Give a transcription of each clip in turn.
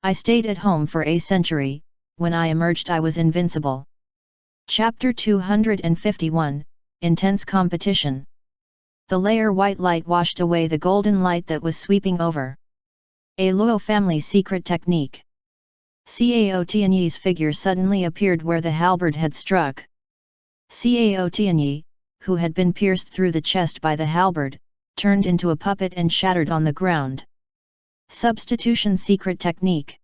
I stayed at home for a century, when I emerged I was invincible. Chapter 251, Intense Competition. The layer-white light washed away the golden light that was sweeping over. A Luo family secret technique. Cao Tianyi's figure suddenly appeared where the halberd had struck. Cao Tianyi, who had been pierced through the chest by the halberd, turned into a puppet and shattered on the ground. Substitution secret technique.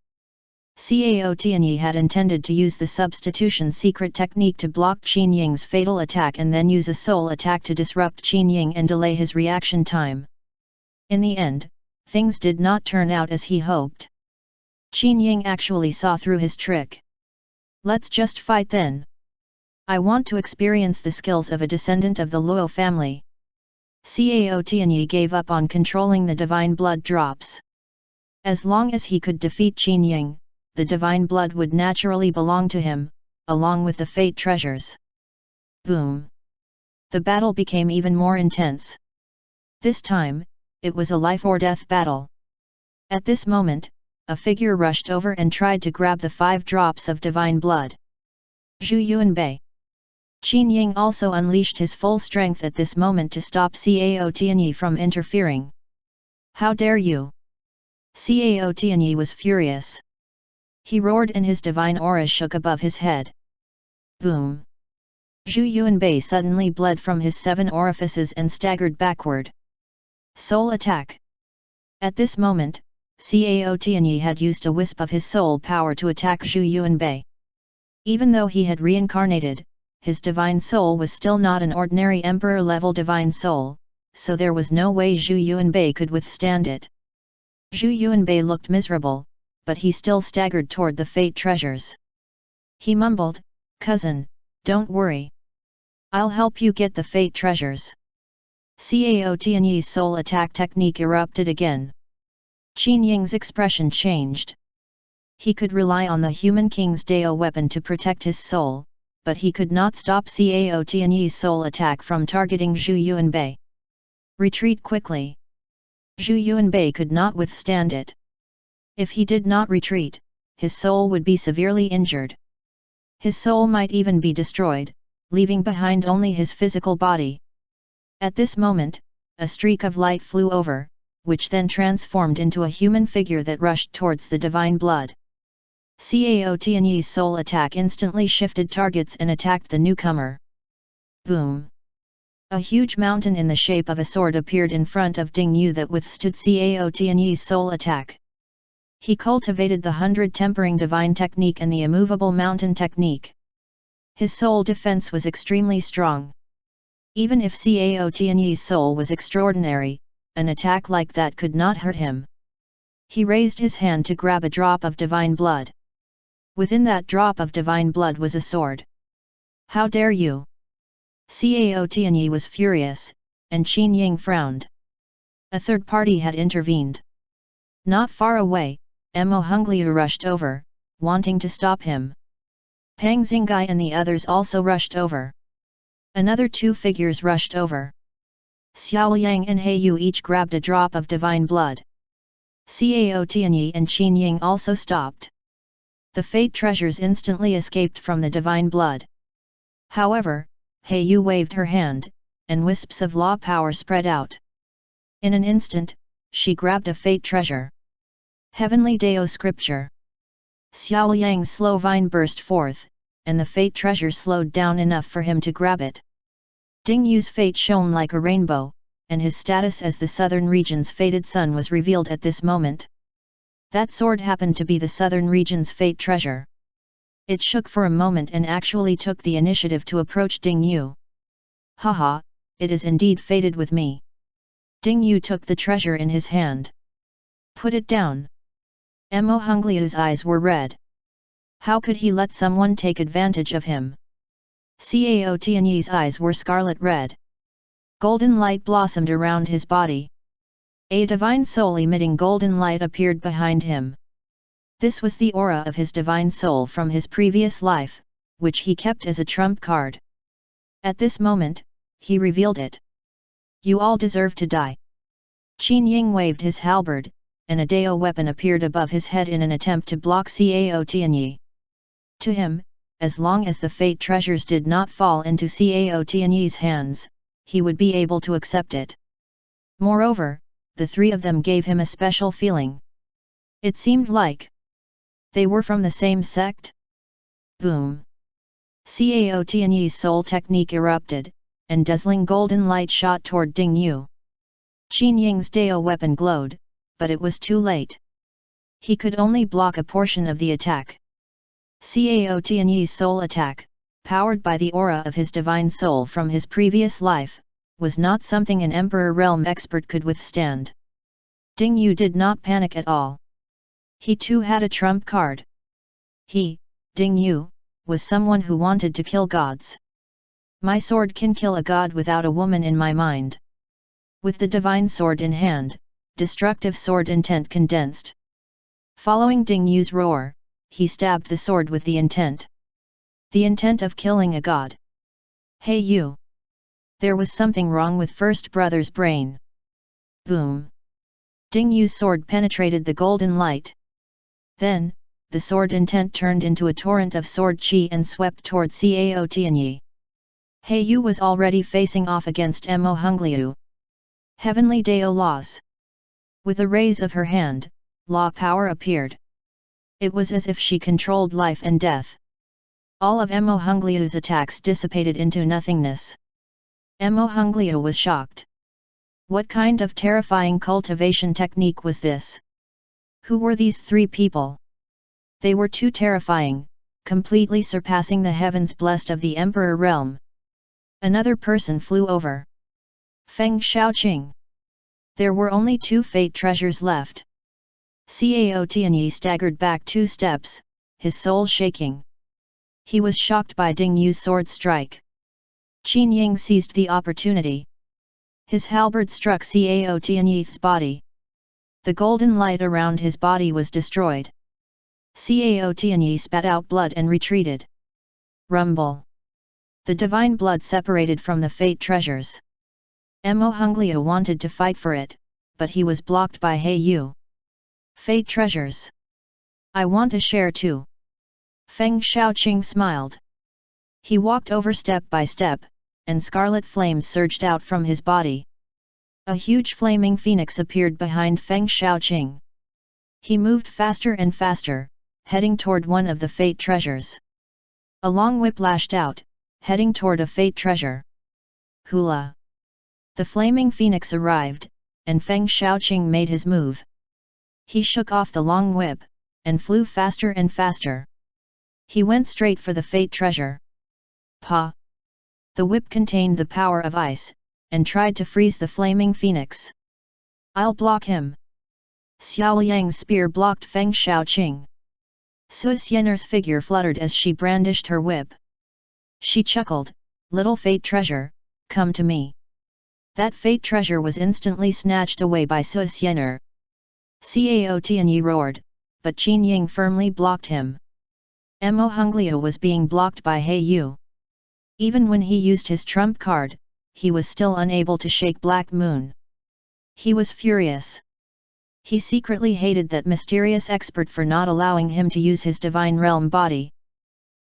Cao Tianyi had intended to use the substitution secret technique to block Qin Ying's fatal attack and then use a soul attack to disrupt Qin Ying and delay his reaction time. In the end, things did not turn out as he hoped. Qin Ying actually saw through his trick. Let's just fight then. I want to experience the skills of a descendant of the Luo family. Cao Tianyi gave up on controlling the divine blood drops. As long as he could defeat Qin Ying, the divine blood would naturally belong to him, along with the fate treasures. Boom! The battle became even more intense. This time, it was a life-or-death battle. At this moment, a figure rushed over and tried to grab the 5 drops of divine blood. Zhu Yuanbei. Qin Ying also unleashed his full strength at this moment to stop Cao Tianyi from interfering. How dare you! Cao Tianyi was furious. He roared and his divine aura shook above his head. Boom! Zhu Yuanbei suddenly bled from his 7 orifices and staggered backward. Soul attack! At this moment, Cao Tianyi had used a wisp of his soul power to attack Zhu Yuanbei. Even though he had reincarnated, his divine soul was still not an ordinary emperor-level divine soul, so there was no way Zhu Yuanbei could withstand it. Zhu Yuanbei looked miserable, but he still staggered toward the fate treasures. He mumbled, "Cousin, don't worry. I'll help you get the fate treasures." Cao Tianyi's soul attack technique erupted again. Qin Ying's expression changed. He could rely on the human king's Dao weapon to protect his soul, but he could not stop Cao Tianyi's soul attack from targeting Zhu Yuanbei. Retreat quickly. Zhu Yuanbei could not withstand it. If he did not retreat, his soul would be severely injured. His soul might even be destroyed, leaving behind only his physical body. At this moment, a streak of light flew over, which then transformed into a human figure that rushed towards the divine blood. Cao Tianyi's soul attack instantly shifted targets and attacked the newcomer. Boom! A huge mountain in the shape of a sword appeared in front of Ding Yu that withstood Cao Tianyi's soul attack. He cultivated the 100 tempering divine technique and the immovable mountain technique. His soul defense was extremely strong. Even if Cao Tianyi's soul was extraordinary, an attack like that could not hurt him. He raised his hand to grab a drop of divine blood. Within that drop of divine blood was a sword. How dare you! Cao Tianyi was furious, and Qin Ying frowned. A third party had intervened. Not far away, Mo Hongliu rushed over, wanting to stop him. Pang Xingai and the others also rushed over. Another 2 figures rushed over. Xiao Yang and He Yu each grabbed a drop of divine blood. Cao Tianyi and Qin Ying also stopped. The fate treasures instantly escaped from the divine blood. However, He Yu waved her hand, and wisps of law power spread out. In an instant, she grabbed a fate treasure. Heavenly Dao Scripture. Xiao Yang's slow vine burst forth, and the fate treasure slowed down enough for him to grab it. Ding Yu's fate shone like a rainbow, and his status as the southern region's fated son was revealed at this moment. That sword happened to be the southern region's fate treasure. It shook for a moment and actually took the initiative to approach Ding Yu. Haha, it is indeed fated with me. Ding Yu took the treasure in his hand. Put it down. Mo Hongliu's eyes were red. How could he let someone take advantage of him? Cao Tianyi's eyes were scarlet red. Golden light blossomed around his body. A divine soul emitting golden light appeared behind him. This was the aura of his divine soul from his previous life, which he kept as a trump card. At this moment, he revealed it. You all deserve to die. Qin Ying waved his halberd, and a Dao weapon appeared above his head in an attempt to block Cao Tianyi. To him, as long as the fate treasures did not fall into Cao Tianyi's hands, he would be able to accept it. Moreover, the three of them gave him a special feeling. It seemed like they were from the same sect. Boom! Cao Tianyi's soul technique erupted, and dazzling golden light shot toward Ding Yu. Qin Ying's Dao weapon glowed, but it was too late. He could only block a portion of the attack. Cao Tianyi's soul attack, powered by the aura of his divine soul from his previous life, was not something an Emperor Realm expert could withstand. Ding Yu did not panic at all. He too had a trump card. He, Ding Yu, was someone who wanted to kill gods. My sword can kill a god without a woman in my mind. With the divine sword in hand, destructive sword intent condensed. Following Ding Yu's roar, he stabbed the sword with the intent. The intent of killing a god. Hey you! There was something wrong with First Brother's brain. Boom! Ding Yu's sword penetrated the golden light. Then, the sword intent turned into a torrent of sword chi and swept toward Cao Tianyi. He Yu was already facing off against Mo Hongliu. Heavenly Dao laws. With a raise of her hand, law power appeared. It was as if she controlled life and death. All of Mo Hongliu's attacks dissipated into nothingness. Mo Hongliu was shocked. What kind of terrifying cultivation technique was this? Who were these three people? They were too terrifying, completely surpassing the heavens blessed of the Emperor Realm. Another person flew over. Feng Shaoqing. There were only 2 fate treasures left. Cao Tianyi staggered back 2 steps, his soul shaking. He was shocked by Ding Yu's sword strike. Qin Ying seized the opportunity. His halberd struck Cao Tianyi's body. The golden light around his body was destroyed. Cao Tianyi spat out blood and retreated. Rumble! The divine blood separated from the fate treasures. Mo Hongliu wanted to fight for it, but he was blocked by He Yu. Fate treasures. I want to share too. Feng Shaoqing smiled. He walked over step by step, and scarlet flames surged out from his body. A huge flaming phoenix appeared behind Feng Shaoqing. He moved faster and faster, heading toward one of the fate treasures. A long whip lashed out, heading toward a fate treasure. Hula! The flaming phoenix arrived, and Feng Shaoqing made his move. He shook off the long whip, and flew faster and faster. He went straight for the fate treasure. Pa! The whip contained the power of ice, and tried to freeze the flaming phoenix. I'll block him. Xiao Yang's spear blocked Feng Shaoqing. Su Xian'er's figure fluttered as she brandished her whip. She chuckled, "Little fate treasure, come to me." That fate treasure was instantly snatched away by Su Xian'er. Cao Tianyi roared, but Qin Ying firmly blocked him. Mo Hongliu was being blocked by He Yu. Even when he used his trump card, he was still unable to shake Black Moon. He was furious. He secretly hated that mysterious expert for not allowing him to use his divine realm body.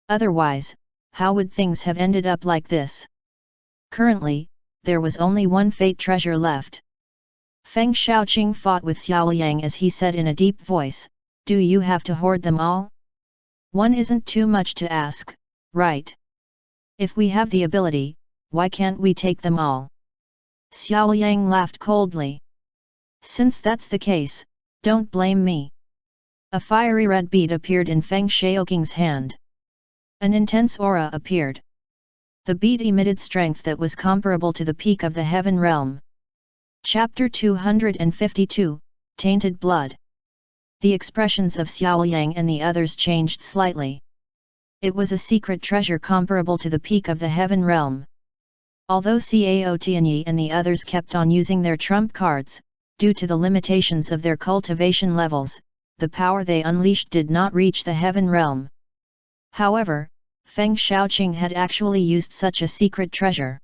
Otherwise, how would things have ended up like this? Currently, there was only one fate treasure left. Feng Shaoqing fought with Xiao Yang as he said in a deep voice, "Do you have to hoard them all? One isn't too much to ask, right? If we have the ability, why can't we take them all?" Xiao Yang laughed coldly. "Since that's the case, don't blame me." A fiery red bead appeared in Feng Shaoqing's hand. An intense aura appeared. The bead emitted strength that was comparable to the peak of the heaven realm. Chapter 252, Tainted Blood. The expressions of Xiao Yang and the others changed slightly. It was a secret treasure comparable to the peak of the heaven realm. Although Cao Tianyi and the others kept on using their trump cards, due to the limitations of their cultivation levels, the power they unleashed did not reach the heaven realm. However, Feng Shaoqing had actually used such a secret treasure.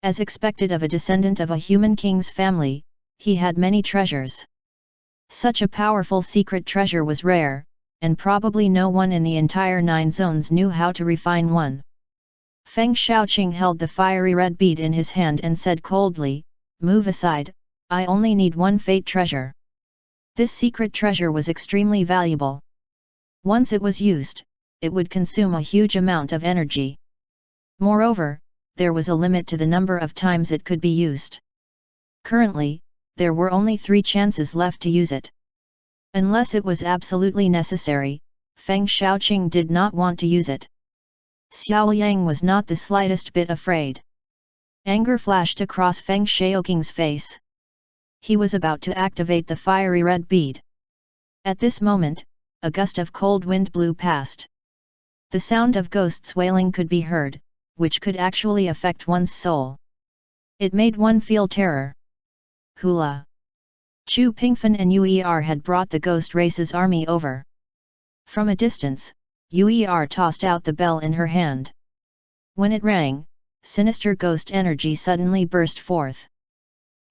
As expected of a descendant of a human king's family, he had many treasures. Such a powerful secret treasure was rare, and probably no one in the entire 9 zones knew how to refine one. Feng Shaoqing held the fiery red bead in his hand and said coldly, "Move aside, I only need one fate treasure." This secret treasure was extremely valuable. Once it was used, it would consume a huge amount of energy. Moreover, there was a limit to the number of times it could be used. Currently, there were only 3 chances left to use it. Unless it was absolutely necessary, Feng Shaoqing did not want to use it. Xiao Yang was not the slightest bit afraid. Anger flashed across Feng Shaoqing's face. He was about to activate the fiery red bead. At this moment, a gust of cold wind blew past. The sound of ghosts wailing could be heard, which could actually affect one's soul. It made one feel terror. Hula! Chu Pingfen and Uer had brought the ghost race's army over. From a distance, Uer tossed out the bell in her hand. When it rang, sinister ghost energy suddenly burst forth.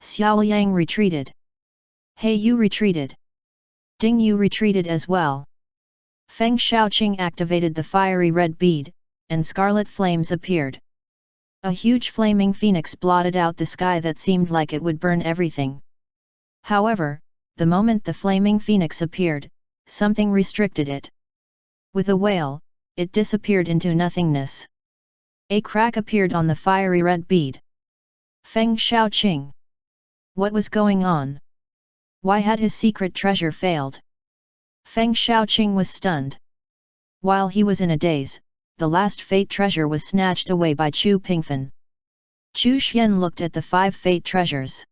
Xiao Yang retreated. Hey, you retreated. Ding, you retreated as well. Feng Shaoqing activated the fiery red bead, and scarlet flames appeared. A huge flaming phoenix blotted out the sky that seemed like it would burn everything. However, the moment the flaming phoenix appeared, something restricted it. With a wail, it disappeared into nothingness. A crack appeared on the fiery red bead. Feng Shaoqing. What was going on? Why had his secret treasure failed? Feng Shaoqing was stunned. While he was in a daze, the last fate treasure was snatched away by Chu Pingfen. Chu Xian looked at the 5 fate treasures.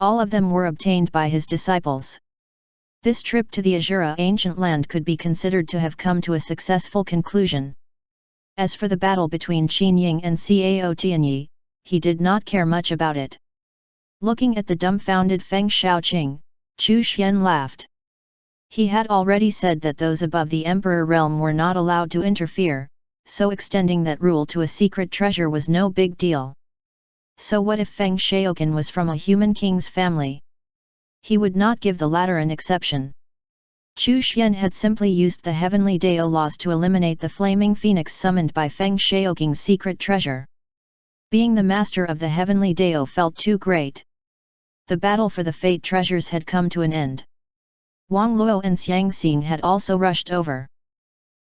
All of them were obtained by his disciples. This trip to the Azura ancient land could be considered to have come to a successful conclusion. As for the battle between Qin Ying and Cao Tianyi, he did not care much about it. Looking at the dumbfounded Feng Shaoqing, Chu Xian laughed. He had already said that those above the Emperor realm were not allowed to interfere, so extending that rule to a secret treasure was no big deal. So what if Feng Shaoqing was from a human king's family? He would not give the latter an exception. Chu Xian had simply used the heavenly Dao laws to eliminate the flaming phoenix summoned by Feng Shaoqing's secret treasure. Being the master of the heavenly Dao felt too great. The battle for the fate treasures had come to an end. Wang Luo and Xiang Xing had also rushed over.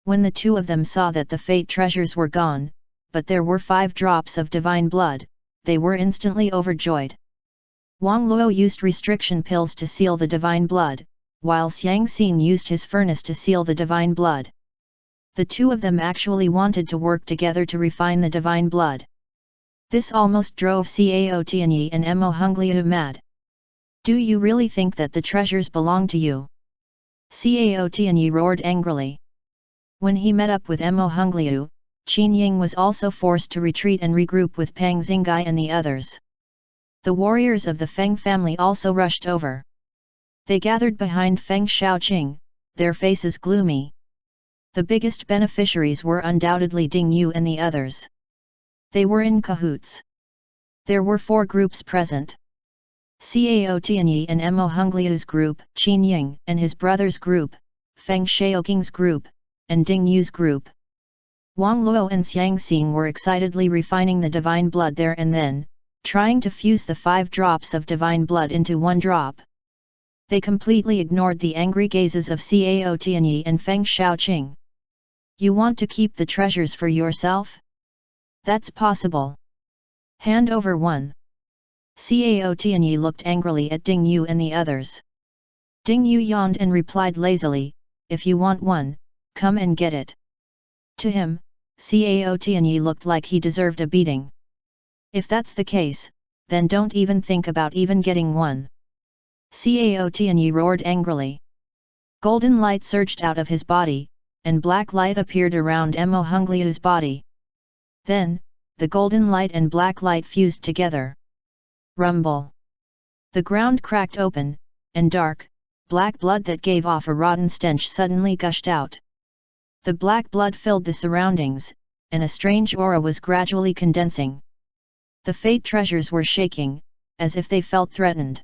When the 2 of them saw that the fate treasures were gone, but there were 5 drops of divine blood, they were instantly overjoyed. Wang Luo used restriction pills to seal the divine blood, while Xiang Xing used his furnace to seal the divine blood. The 2 of them actually wanted to work together to refine the divine blood. This almost drove Cao Tianyi and Mo Hongliu mad. Do you really think that the treasures belong to you? Cao Tianyi roared angrily. When he met up with Mo Hongliu, Qin Ying was also forced to retreat and regroup with Pang Xingai and the others. The warriors of the Feng family also rushed over. They gathered behind Feng Shaoqing, their faces gloomy. The biggest beneficiaries were undoubtedly Ding Yu and the others. They were in cahoots. There were 4 groups present. Cao Tianyi and Mo Hongliu's group, Qin Ying and his brother's group, Feng Shaoqing's group, and Ding Yu's group. Wang Luo and Xiang Xing were excitedly refining the divine blood there and then, trying to fuse the 5 drops of divine blood into 1 drop. They completely ignored the angry gazes of Cao Tianyi and Feng Shaoqing. You want to keep the treasures for yourself? That's possible. Hand over one. Cao Tianyi looked angrily at Ding Yu and the others. Ding Yu yawned and replied lazily, if you want one, come and get it. To him, Cao Tianyi looked like he deserved a beating. If that's the case, then don't even think about even getting one. Cao Tianyi roared angrily. Golden light surged out of his body, and black light appeared around Mo Hongliu's body. Then, the golden light and black light fused together. Rumble! The ground cracked open, and dark, black blood that gave off a rotten stench suddenly gushed out. The black blood filled the surroundings, and a strange aura was gradually condensing. The fate treasures were shaking, as if they felt threatened.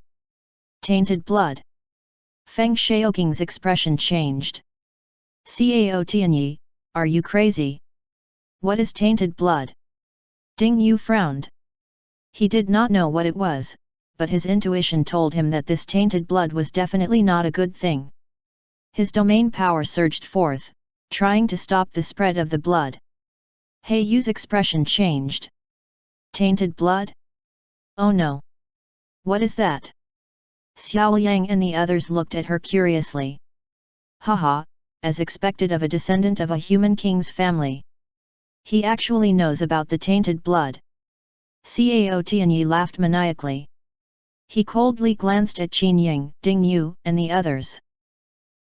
Tainted blood! Feng Xiaoqing's expression changed. Cao Tianyi, are you crazy? What is tainted blood? Ding Yu frowned. He did not know what it was, but his intuition told him that this tainted blood was definitely not a good thing. His domain power surged forth, trying to stop the spread of the blood. He Yu's expression changed. Tainted blood? Oh no! What is that? Xiao Yang and the others looked at her curiously. Haha, as expected of a descendant of a human king's family. He actually knows about the tainted blood. Cao Tianyi laughed maniacally. He coldly glanced at Qin Ying, Ding Yu, and the others.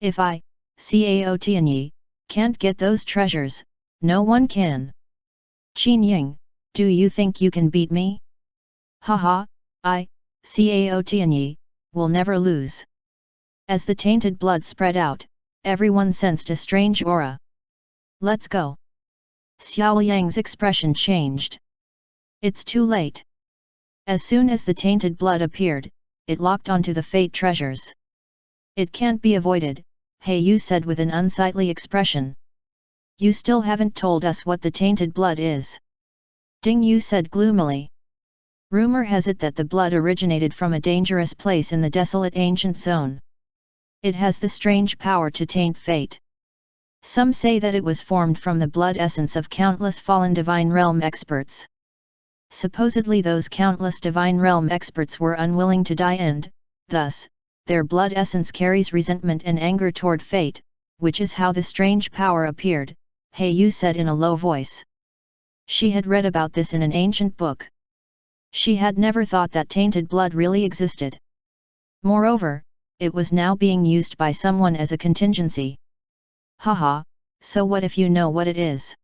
If I, Cao Tianyi, can't get those treasures, no one can. Qin Ying, do you think you can beat me? Haha, I, Cao Tianyi, will never lose. As the tainted blood spread out, everyone sensed a strange aura. Let's go. Xiao Yang's expression changed. It's too late. As soon as the tainted blood appeared, it locked onto the fate treasures. It can't be avoided, He Yu said with an unsightly expression. You still haven't told us what the tainted blood is. Ding Yu said gloomily. Rumor has it that the blood originated from a dangerous place in the desolate ancient zone. It has the strange power to taint fate. Some say that it was formed from the blood essence of countless fallen divine realm experts. Supposedly those countless divine realm experts were unwilling to die and, thus, their blood essence carries resentment and anger toward fate, which is how the strange power appeared, He Yu said in a low voice. She had read about this in an ancient book. She had never thought that tainted blood really existed. Moreover, it was now being used by someone as a contingency. Haha, so what if you know what it is?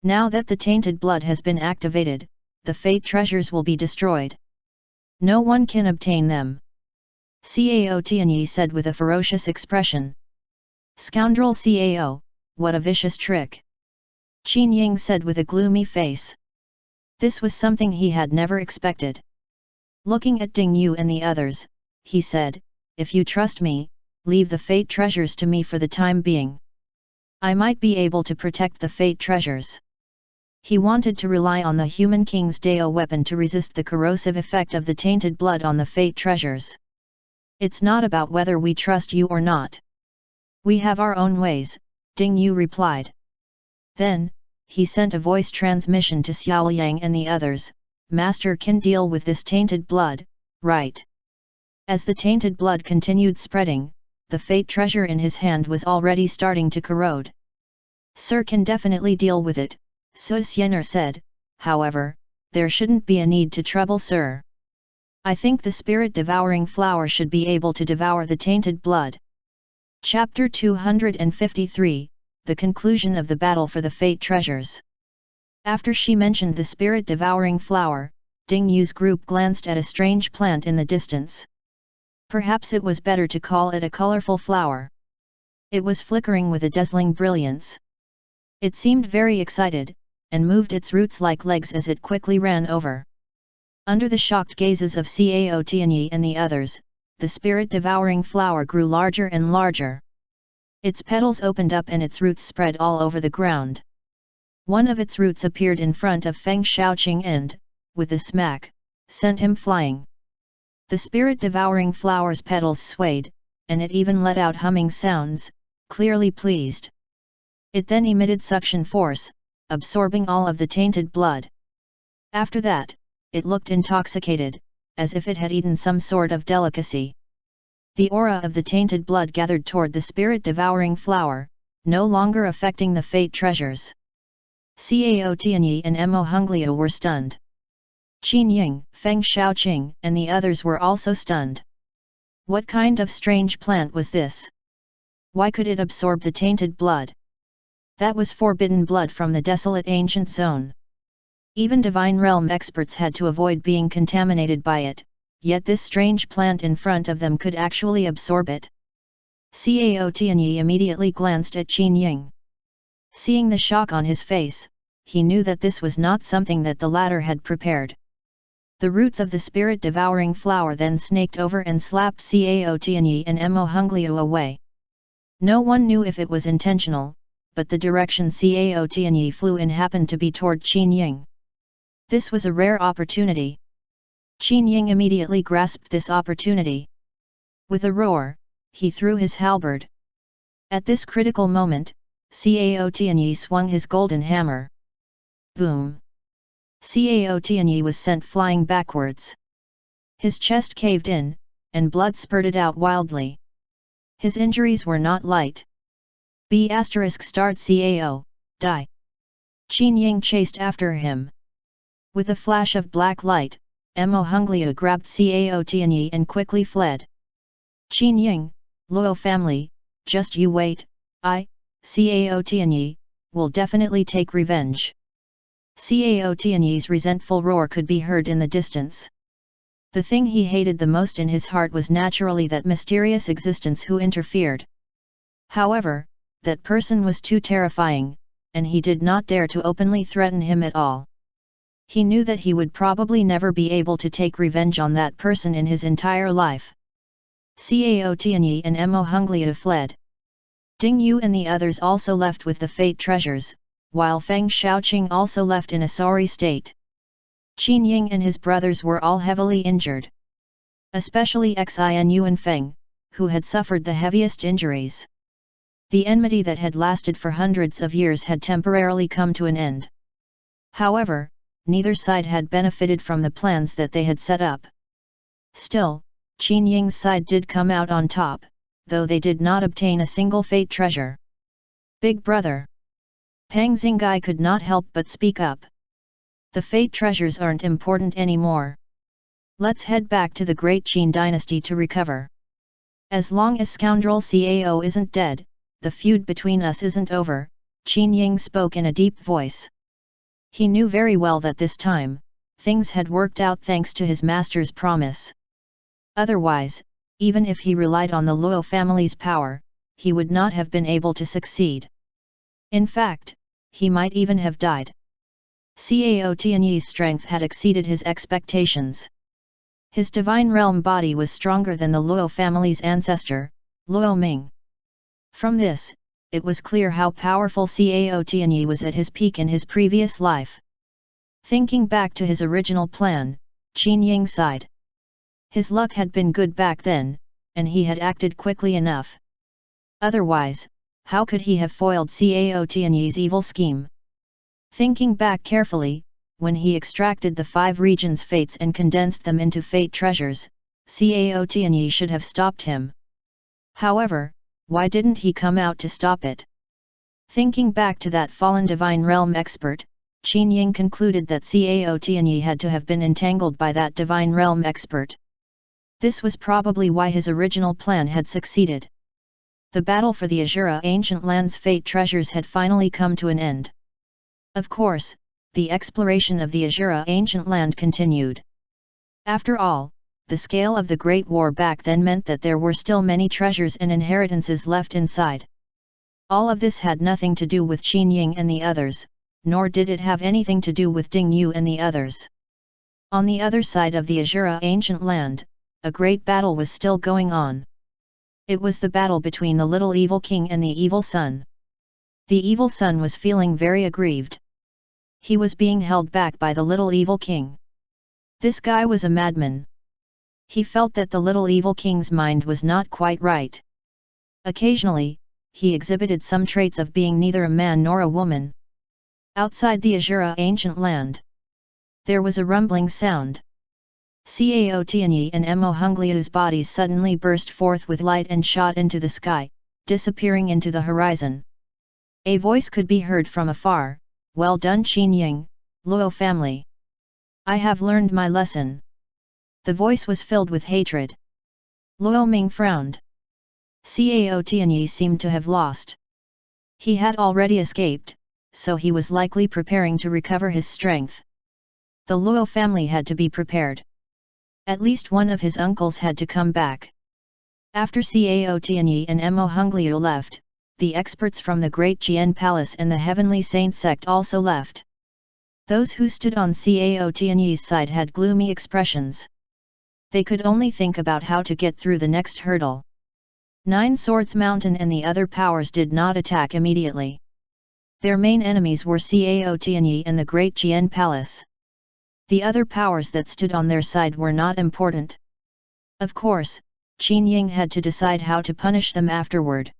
Now that the tainted blood has been activated, the fate treasures will be destroyed. No one can obtain them. Cao Tianyi said with a ferocious expression. Scoundrel Cao, what a vicious trick! Qin Ying said with a gloomy face. This was something he had never expected. Looking at Ding Yu and the others, he said, if you trust me, leave the fate treasures to me for the time being. I might be able to protect the fate treasures. He wanted to rely on the human king's Dao weapon to resist the corrosive effect of the tainted blood on the fate treasures. It's not about whether we trust you or not. We have our own ways, Ding Yu replied. Then, he sent a voice transmission to Xiao Yang and the others, Master can deal with this tainted blood, right? As the tainted blood continued spreading, the fate treasure in his hand was already starting to corrode. Sir can definitely deal with it, Su Xianer said, however, there shouldn't be a need to trouble Sir. I think the spirit-devouring flower should be able to devour the tainted blood. Chapter 253, The Conclusion of the Battle for the Fate Treasures. After she mentioned the spirit-devouring flower, Ding Yu's group glanced at a strange plant in the distance. Perhaps it was better to call it a colorful flower. It was flickering with a dazzling brilliance. It seemed very excited, and moved its roots like legs as it quickly ran over. Under the shocked gazes of Cao Tianyi and the others, the spirit-devouring flower grew larger and larger. Its petals opened up and its roots spread all over the ground. One of its roots appeared in front of Feng Xiaoqing and, with a smack, sent him flying. The spirit-devouring flower's petals swayed, and it even let out humming sounds, clearly pleased. It then emitted suction force, absorbing all of the tainted blood. After that, it looked intoxicated, as if it had eaten some sort of delicacy. The aura of the tainted blood gathered toward the spirit-devouring flower, no longer affecting the fate treasures. Cao Tianyi and Mo Honglio were stunned. Qin Ying, Feng Xiaoqing, and the others were also stunned. What kind of strange plant was this? Why could it absorb the tainted blood? That was forbidden blood from the desolate ancient zone. Even divine realm experts had to avoid being contaminated by it, yet this strange plant in front of them could actually absorb it. Cao Tianyi immediately glanced at Qin Ying. Seeing the shock on his face, he knew that this was not something that the latter had prepared. The roots of the spirit-devouring flower then snaked over and slapped Cao Tianyi and Mo Hungliu away. No one knew if it was intentional, but the direction Cao Tianyi flew in happened to be toward Qin Ying. This was a rare opportunity. Qin Ying immediately grasped this opportunity. With a roar, he threw his halberd. At this critical moment, Cao Tianyi swung his golden hammer. Boom! Cao Tianyi was sent flying backwards. His chest caved in, and blood spurted out wildly. His injuries were not light. **Cao, die! Qin Ying chased after him. With a flash of black light, Mo Hungliu grabbed Cao Tianyi and quickly fled. Qin Ying, Luo family, just you wait, Cao Tianyi, will definitely take revenge. Cao Tianyi's resentful roar could be heard in the distance. The thing he hated the most in his heart was naturally that mysterious existence who interfered. However, that person was too terrifying, and he did not dare to openly threaten him at all. He knew that he would probably never be able to take revenge on that person in his entire life. Cao Tianyi and Mo Hungliu fled. Ding Yu and the others also left with the fate treasures, while Feng Shaoqing also left in a sorry state. Qin Ying and his brothers were all heavily injured. Especially Xin Yu and Feng, who had suffered the heaviest injuries. The enmity that had lasted for hundreds of years had temporarily come to an end. However, neither side had benefited from the plans that they had set up. Still, Qin Ying's side did come out on top, though they did not obtain a single fate treasure. Big brother! Pang Xingai could not help but speak up. The fate treasures aren't important anymore. Let's head back to the Great Qin dynasty to recover. As long as scoundrel Cao isn't dead, the feud between us isn't over, Qin Ying spoke in a deep voice. He knew very well that this time, things had worked out thanks to his master's promise. Otherwise, even if he relied on the Luo family's power, he would not have been able to succeed. In fact, he might even have died. Cao Tianyi's strength had exceeded his expectations. His divine realm body was stronger than the Luo family's ancestor, Luo Ming. From this, it was clear how powerful Cao Tianyi was at his peak in his previous life. Thinking back to his original plan, Qin Ying sighed. His luck had been good back then, and he had acted quickly enough. Otherwise, how could he have foiled Cao Tianyi's evil scheme? Thinking back carefully, when he extracted the 5 regions' fates and condensed them into fate treasures, Cao Tianyi should have stopped him. However, why didn't he come out to stop it? Thinking back to that fallen divine realm expert, Qin Ying concluded that Cao Tianyi had to have been entangled by that divine realm expert. This was probably why his original plan had succeeded. The battle for the Azura Ancient Land's fate treasures had finally come to an end. Of course, the exploration of the Azura Ancient Land continued. After all, the scale of the Great War back then meant that there were still many treasures and inheritances left inside. All of this had nothing to do with Qin Ying and the others, nor did it have anything to do with Ding Yu and the others. On the other side of the Azura Ancient Land, a great battle was still going on. It was the battle between the little evil king and the evil son. The evil son was feeling very aggrieved. He was being held back by the little evil king. This guy was a madman. He felt that the little evil king's mind was not quite right. Occasionally, he exhibited some traits of being neither a man nor a woman. Outside the Azura Ancient Land, there was a rumbling sound. Cao Tianyi and Mo Hungliu's bodies suddenly burst forth with light and shot into the sky, disappearing into the horizon. A voice could be heard from afar, "Well done Qin Ying, Luo family. I have learned my lesson." The voice was filled with hatred. Luo Ming frowned. Cao Tianyi seemed to have lost. He had already escaped, so he was likely preparing to recover his strength. The Luo family had to be prepared. At least one of his uncles had to come back. After Cao Tianyi and Mo Hungliu left, the experts from the Great Jian Palace and the Heavenly Saint sect also left. Those who stood on Cao Tianyi's side had gloomy expressions. They could only think about how to get through the next hurdle. Nine Swords Mountain and the other powers did not attack immediately. Their main enemies were Cao Tianyi and the Great Jian Palace. The other powers that stood on their side were not important. Of course, Qin Ying had to decide how to punish them afterward.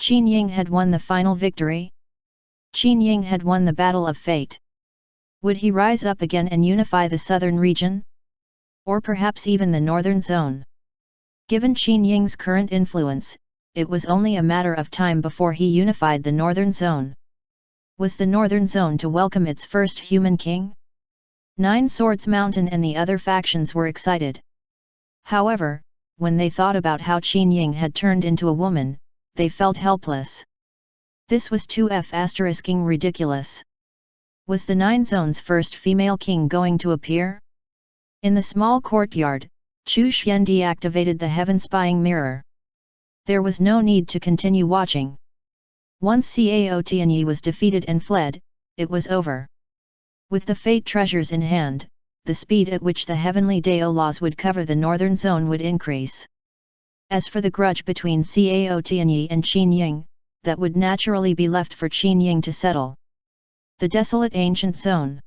Qin Ying had won the final victory. Qin Ying had won the battle of fate. Would he rise up again and unify the southern region? Or perhaps even the northern zone? Given Qin Ying's current influence, it was only a matter of time before he unified the northern zone. Was the northern zone to welcome its first human king? Nine Swords Mountain and the other factions were excited. However, when they thought about how Qin Ying had turned into a woman, they felt helpless. This was too ridiculous. Was the Nine Zones' first female king going to appear? In the small courtyard, Chu Xian deactivated the heaven-spying mirror. There was no need to continue watching. Once Cao Tianyi was defeated and fled, it was over. With the fate treasures in hand, the speed at which the heavenly Dao laws would cover the northern zone would increase. As for the grudge between Cao Tianyi and Qin Ying, that would naturally be left for Qin Ying to settle. The desolate ancient zone.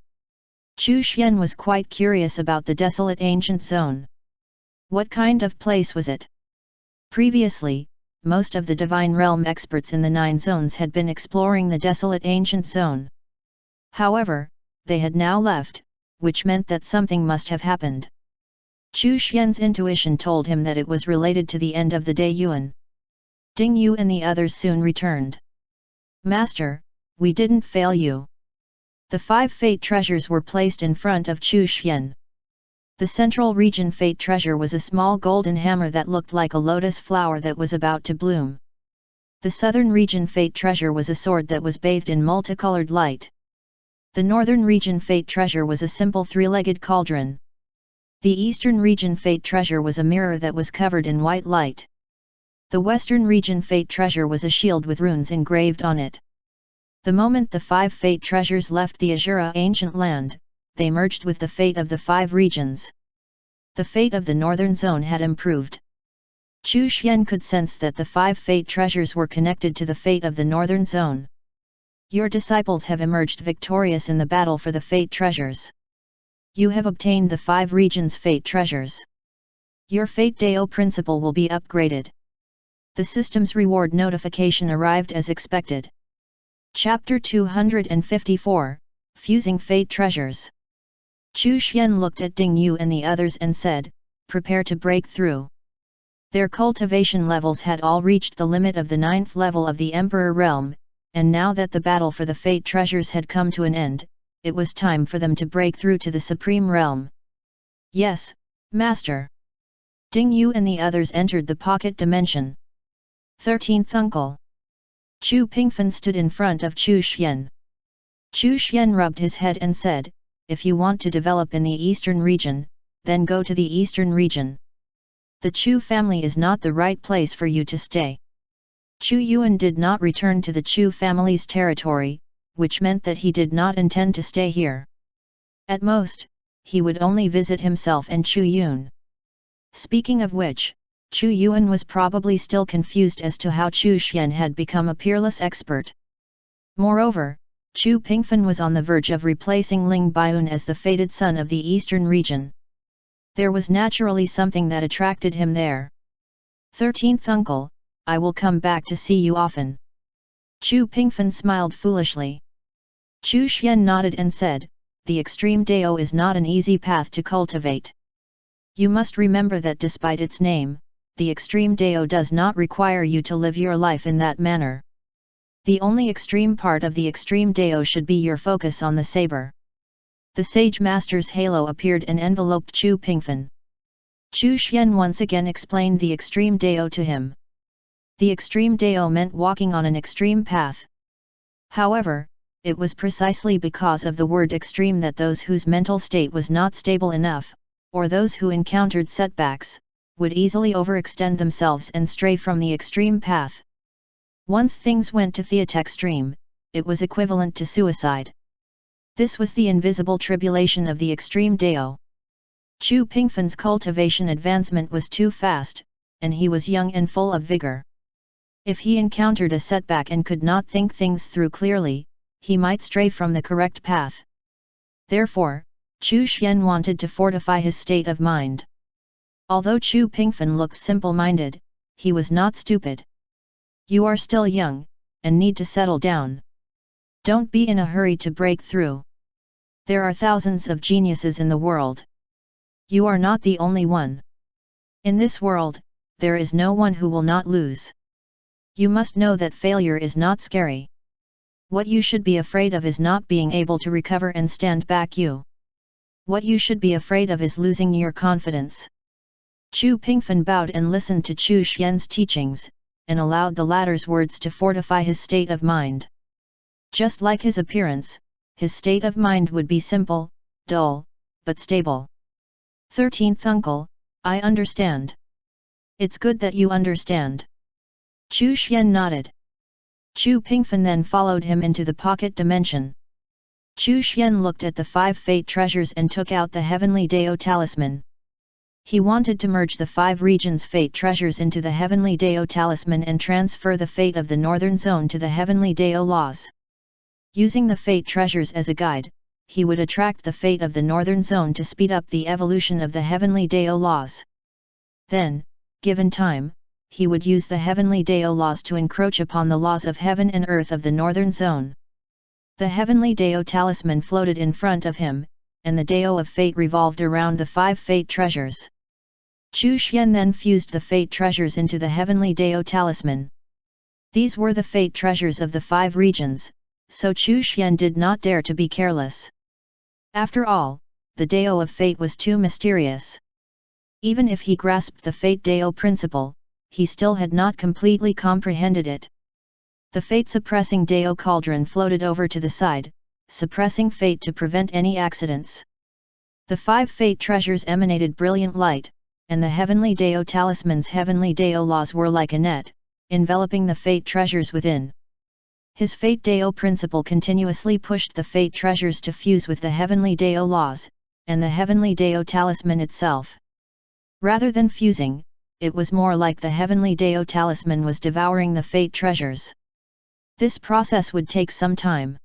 Chu Xian was quite curious about the desolate ancient zone. What kind of place was it? Previously, most of the Divine Realm experts in the Nine Zones had been exploring the desolate ancient zone. However, they had now left, which meant that something must have happened. Chu Xian's intuition told him that it was related to the end of the Day Yuan. Ding Yu and the others soon returned. Master, we didn't fail you. The 5 fate treasures were placed in front of Chu Xian. The central region fate treasure was a small golden hammer that looked like a lotus flower that was about to bloom. The southern region fate treasure was a sword that was bathed in multicolored light. The northern region fate treasure was a simple 3-legged cauldron. The eastern region fate treasure was a mirror that was covered in white light. The western region fate treasure was a shield with runes engraved on it. The moment the 5 fate treasures left the Azura ancient land, they merged with the fate of the 5 regions. The fate of the northern zone had improved. Chu Xian could sense that the 5 fate treasures were connected to the fate of the northern zone. Your disciples have emerged victorious in the battle for the fate treasures. You have obtained the 5 regions' fate treasures. Your Fate Dao principle will be upgraded. The system's reward notification arrived as expected. Chapter 254, Fusing Fate Treasures. Chu Xian looked at Ding Yu and the others and said, "Prepare to break through." Their cultivation levels had all reached the limit of the 9th level of the Emperor Realm, and now that the battle for the Fate Treasures had come to an end, it was time for them to break through to the Supreme Realm. Yes, Master. Ding Yu and the others entered the pocket dimension. 13th Uncle. Chu Pingfen stood in front of Chu Xian. Chu Xian rubbed his head and said, "If you want to develop in the eastern region, then go to the eastern region. The Chu family is not the right place for you to stay." Chu Yuan did not return to the Chu family's territory, which meant that he did not intend to stay here. At most, he would only visit himself and Chu Yun. Speaking of which, Chu Yuan was probably still confused as to how Chu Xian had become a peerless expert. Moreover, Chu Pingfen was on the verge of replacing Ling Baiyun as the fated son of the eastern region. There was naturally something that attracted him there. 13th Uncle, I will come back to see you often. Chu Pingfen smiled foolishly. Chu Xian nodded and said, "The extreme Dao is not an easy path to cultivate. You must remember that despite its name, the extreme Dao does not require you to live your life in that manner. The only extreme part of the extreme Dao should be your focus on the saber." The Sage Master's halo appeared and enveloped Chu Pingfen. Chu Xian once again explained the extreme Dao to him. The extreme Dao meant walking on an extreme path. However, it was precisely because of the word extreme that those whose mental state was not stable enough, or those who encountered setbacks, would easily overextend themselves and stray from the extreme path. Once things went to the extreme, it was equivalent to suicide. This was the invisible tribulation of the extreme Dao. Chu Pingfan's cultivation advancement was too fast, and he was young and full of vigor. If he encountered a setback and could not think things through clearly, he might stray from the correct path. Therefore, Chu Xian wanted to fortify his state of mind. Although Chu Pingfan looked simple-minded, he was not stupid. You are still young, and need to settle down. Don't be in a hurry to break through. There are thousands of geniuses in the world. You are not the only one. In this world, there is no one who will not lose. You must know that failure is not scary. What you should be afraid of is not being able to recover and stand back you. What you should be afraid of is losing your confidence. Chu Pingfan bowed and listened to Chu Xian's teachings, and allowed the latter's words to fortify his state of mind. Just like his appearance, his state of mind would be simple, dull, but stable. 13th Uncle, I understand. It's good that you understand. Chu Xian nodded. Chu Pingfan then followed him into the pocket dimension. Chu Xian looked at the 5 fate treasures and took out the heavenly Dao talisman. He wanted to merge the 5 regions' fate treasures into the heavenly Dao talisman and transfer the fate of the northern zone to the heavenly Dao laws. Using the fate treasures as a guide, he would attract the fate of the northern zone to speed up the evolution of the heavenly Dao laws. Then, given time, he would use the heavenly Dao laws to encroach upon the laws of heaven and earth of the northern zone. The heavenly Dao talisman floated in front of him, and the Dao of fate revolved around the 5 fate treasures. Chu Xian then fused the fate treasures into the heavenly Dao talisman. These were the fate treasures of the 5 regions, so Chu Xian did not dare to be careless. After all, the Dao of fate was too mysterious. Even if he grasped the fate Dao principle, he still had not completely comprehended it. The fate-suppressing Dao cauldron floated over to the side, suppressing fate to prevent any accidents. The 5 fate treasures emanated brilliant light, and the heavenly Dao talisman's heavenly Dao laws were like a net, enveloping the fate treasures within. His fate Dao principle continuously pushed the fate treasures to fuse with the heavenly Dao laws, and the heavenly Dao talisman itself. Rather than fusing, it was more like the heavenly Dao talisman was devouring the fate treasures. This process would take some time.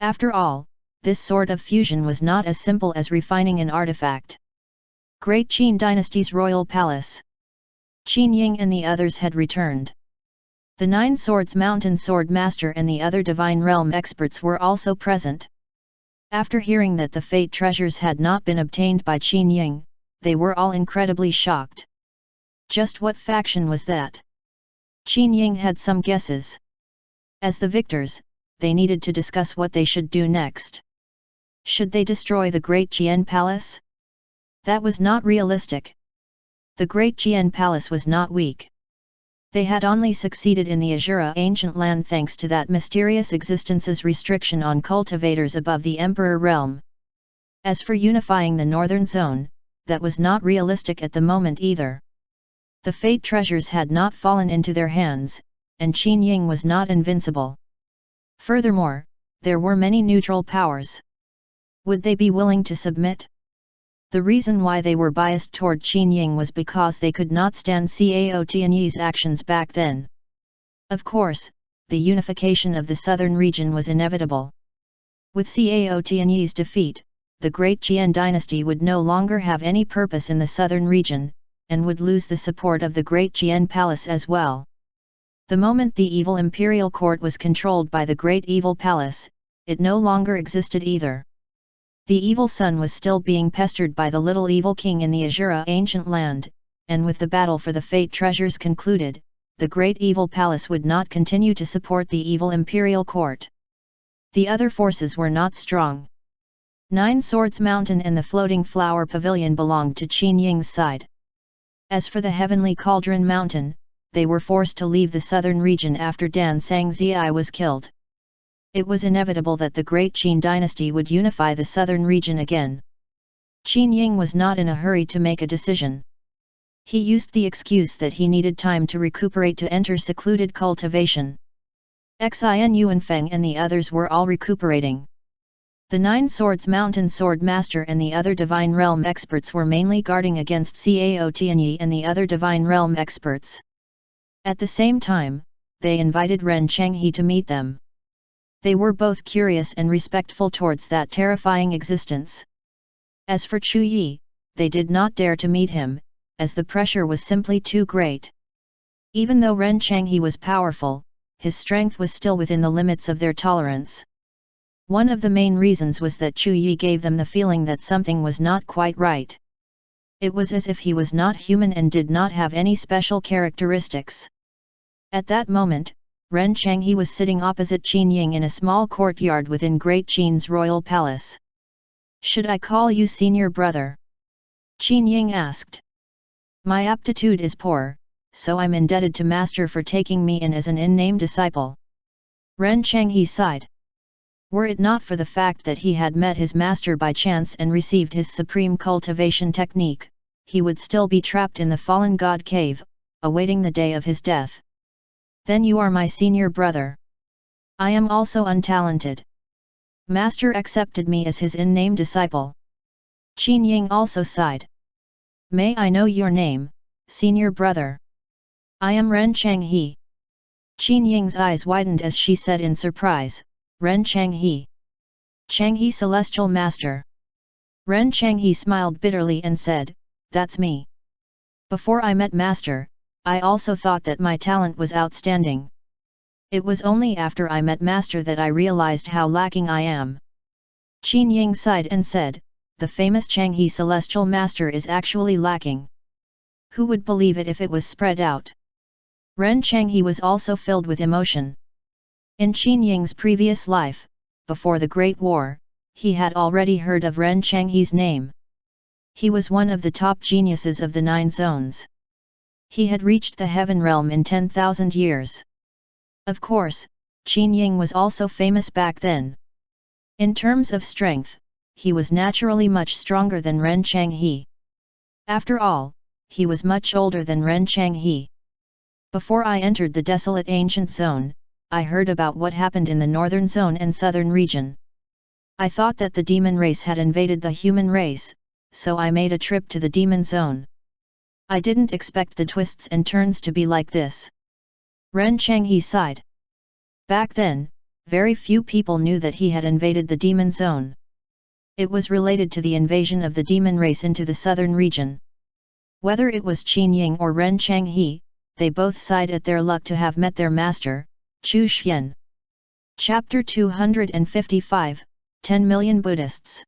After all, this sort of fusion was not as simple as refining an artifact. Great Qin dynasty's royal palace. Qin Ying and the others had returned. The 9 Swords Mountain Sword Master and the other Divine Realm experts were also present. After hearing that the fate treasures had not been obtained by Qin Ying, they were all incredibly shocked. Just what faction was that? Qin Ying had some guesses. As the victors, they needed to discuss what they should do next. Should they destroy the Great Jian Palace? That was not realistic. The Great Jian Palace was not weak. They had only succeeded in the Azura ancient land thanks to that mysterious existence's restriction on cultivators above the Emperor realm. As for unifying the northern zone, that was not realistic at the moment either. The fate treasures had not fallen into their hands, and Qin Ying was not invincible. Furthermore, there were many neutral powers. Would they be willing to submit? The reason why they were biased toward Qin Ying was because they could not stand Cao Tianyi's actions back then. Of course, the unification of the southern region was inevitable. With Cao Tianyi's defeat, the Great Jian dynasty would no longer have any purpose in the southern region, and would lose the support of the Great Jian Palace as well. The moment the evil imperial court was controlled by the Great Evil Palace, it no longer existed either. The evil sun was still being pestered by the little evil king in the Azura ancient land, and with the battle for the fate treasures concluded, the Great Evil Palace would not continue to support the evil imperial court. The other forces were not strong. 9 Swords Mountain and the Floating Flower Pavilion belonged to Qin Ying's side. As for the Heavenly Cauldron Mountain, they were forced to leave the southern region after Dan Sangzi was killed. It was inevitable that the Great Qin dynasty would unify the southern region again. Qin Ying was not in a hurry to make a decision. He used the excuse that he needed time to recuperate to enter secluded cultivation. Xin Yuanfeng and the others were all recuperating. The Nine Swords Mountain Sword Master and the other Divine Realm experts were mainly guarding against Cao Tianyi and the other Divine Realm experts. At the same time, they invited Ren Chenghe to meet them. They were both curious and respectful towards that terrifying existence. As for Chu Yi, they did not dare to meet him, as the pressure was simply too great. Even though Ren Chenghe was powerful, his strength was still within the limits of their tolerance. One of the main reasons was that Chu Yi gave them the feeling that something was not quite right. It was as if he was not human and did not have any special characteristics. At that moment, Ren Chenghe was sitting opposite Qin Ying in a small courtyard within Great Qin's royal palace. "Should I call you senior brother?" Qin Ying asked. "My aptitude is poor, so I'm indebted to master for taking me in as an in-name disciple." Ren Chenghe sighed. Were it not for the fact that he had met his master by chance and received his supreme cultivation technique, he would still be trapped in the fallen god cave, awaiting the day of his death. "Then you are my senior brother. I am also untalented. Master accepted me as his in-name disciple." Qin Ying also sighed. "May I know your name, senior brother?" "I am Ren Chenghe." Qin Ying's eyes widened as she said in surprise, "Ren Chenghe. Chenghe Celestial Master." Ren Chenghe smiled bitterly and said, "That's me. Before I met Master, I also thought that my talent was outstanding. It was only after I met Master that I realized how lacking I am." Qin Ying sighed and said, "The famous Chenghe Celestial Master is actually lacking. Who would believe it if it was spread out?" Ren Chenghe was also filled with emotion. In Qin Ying's previous life, before the Great War, he had already heard of Ren Chenghe's name. He was one of the top geniuses of the 9 zones. He had reached the heaven realm in 10,000 years. Of course, Qin Ying was also famous back then. In terms of strength, he was naturally much stronger than Ren Chenghe. After all, he was much older than Ren Chenghe. "Before I entered the desolate ancient zone, I heard about what happened in the northern zone and southern region. I thought that the demon race had invaded the human race, so I made a trip to the demon zone. I didn't expect the twists and turns to be like this." Ren Chenghe sighed. Back then, very few people knew that he had invaded the demon zone. It was related to the invasion of the demon race into the southern region. Whether it was Qin Ying or Ren Chenghe, they both sighed at their luck to have met their master, Chu Xian. Chapter 255, 10 Million Buddhists.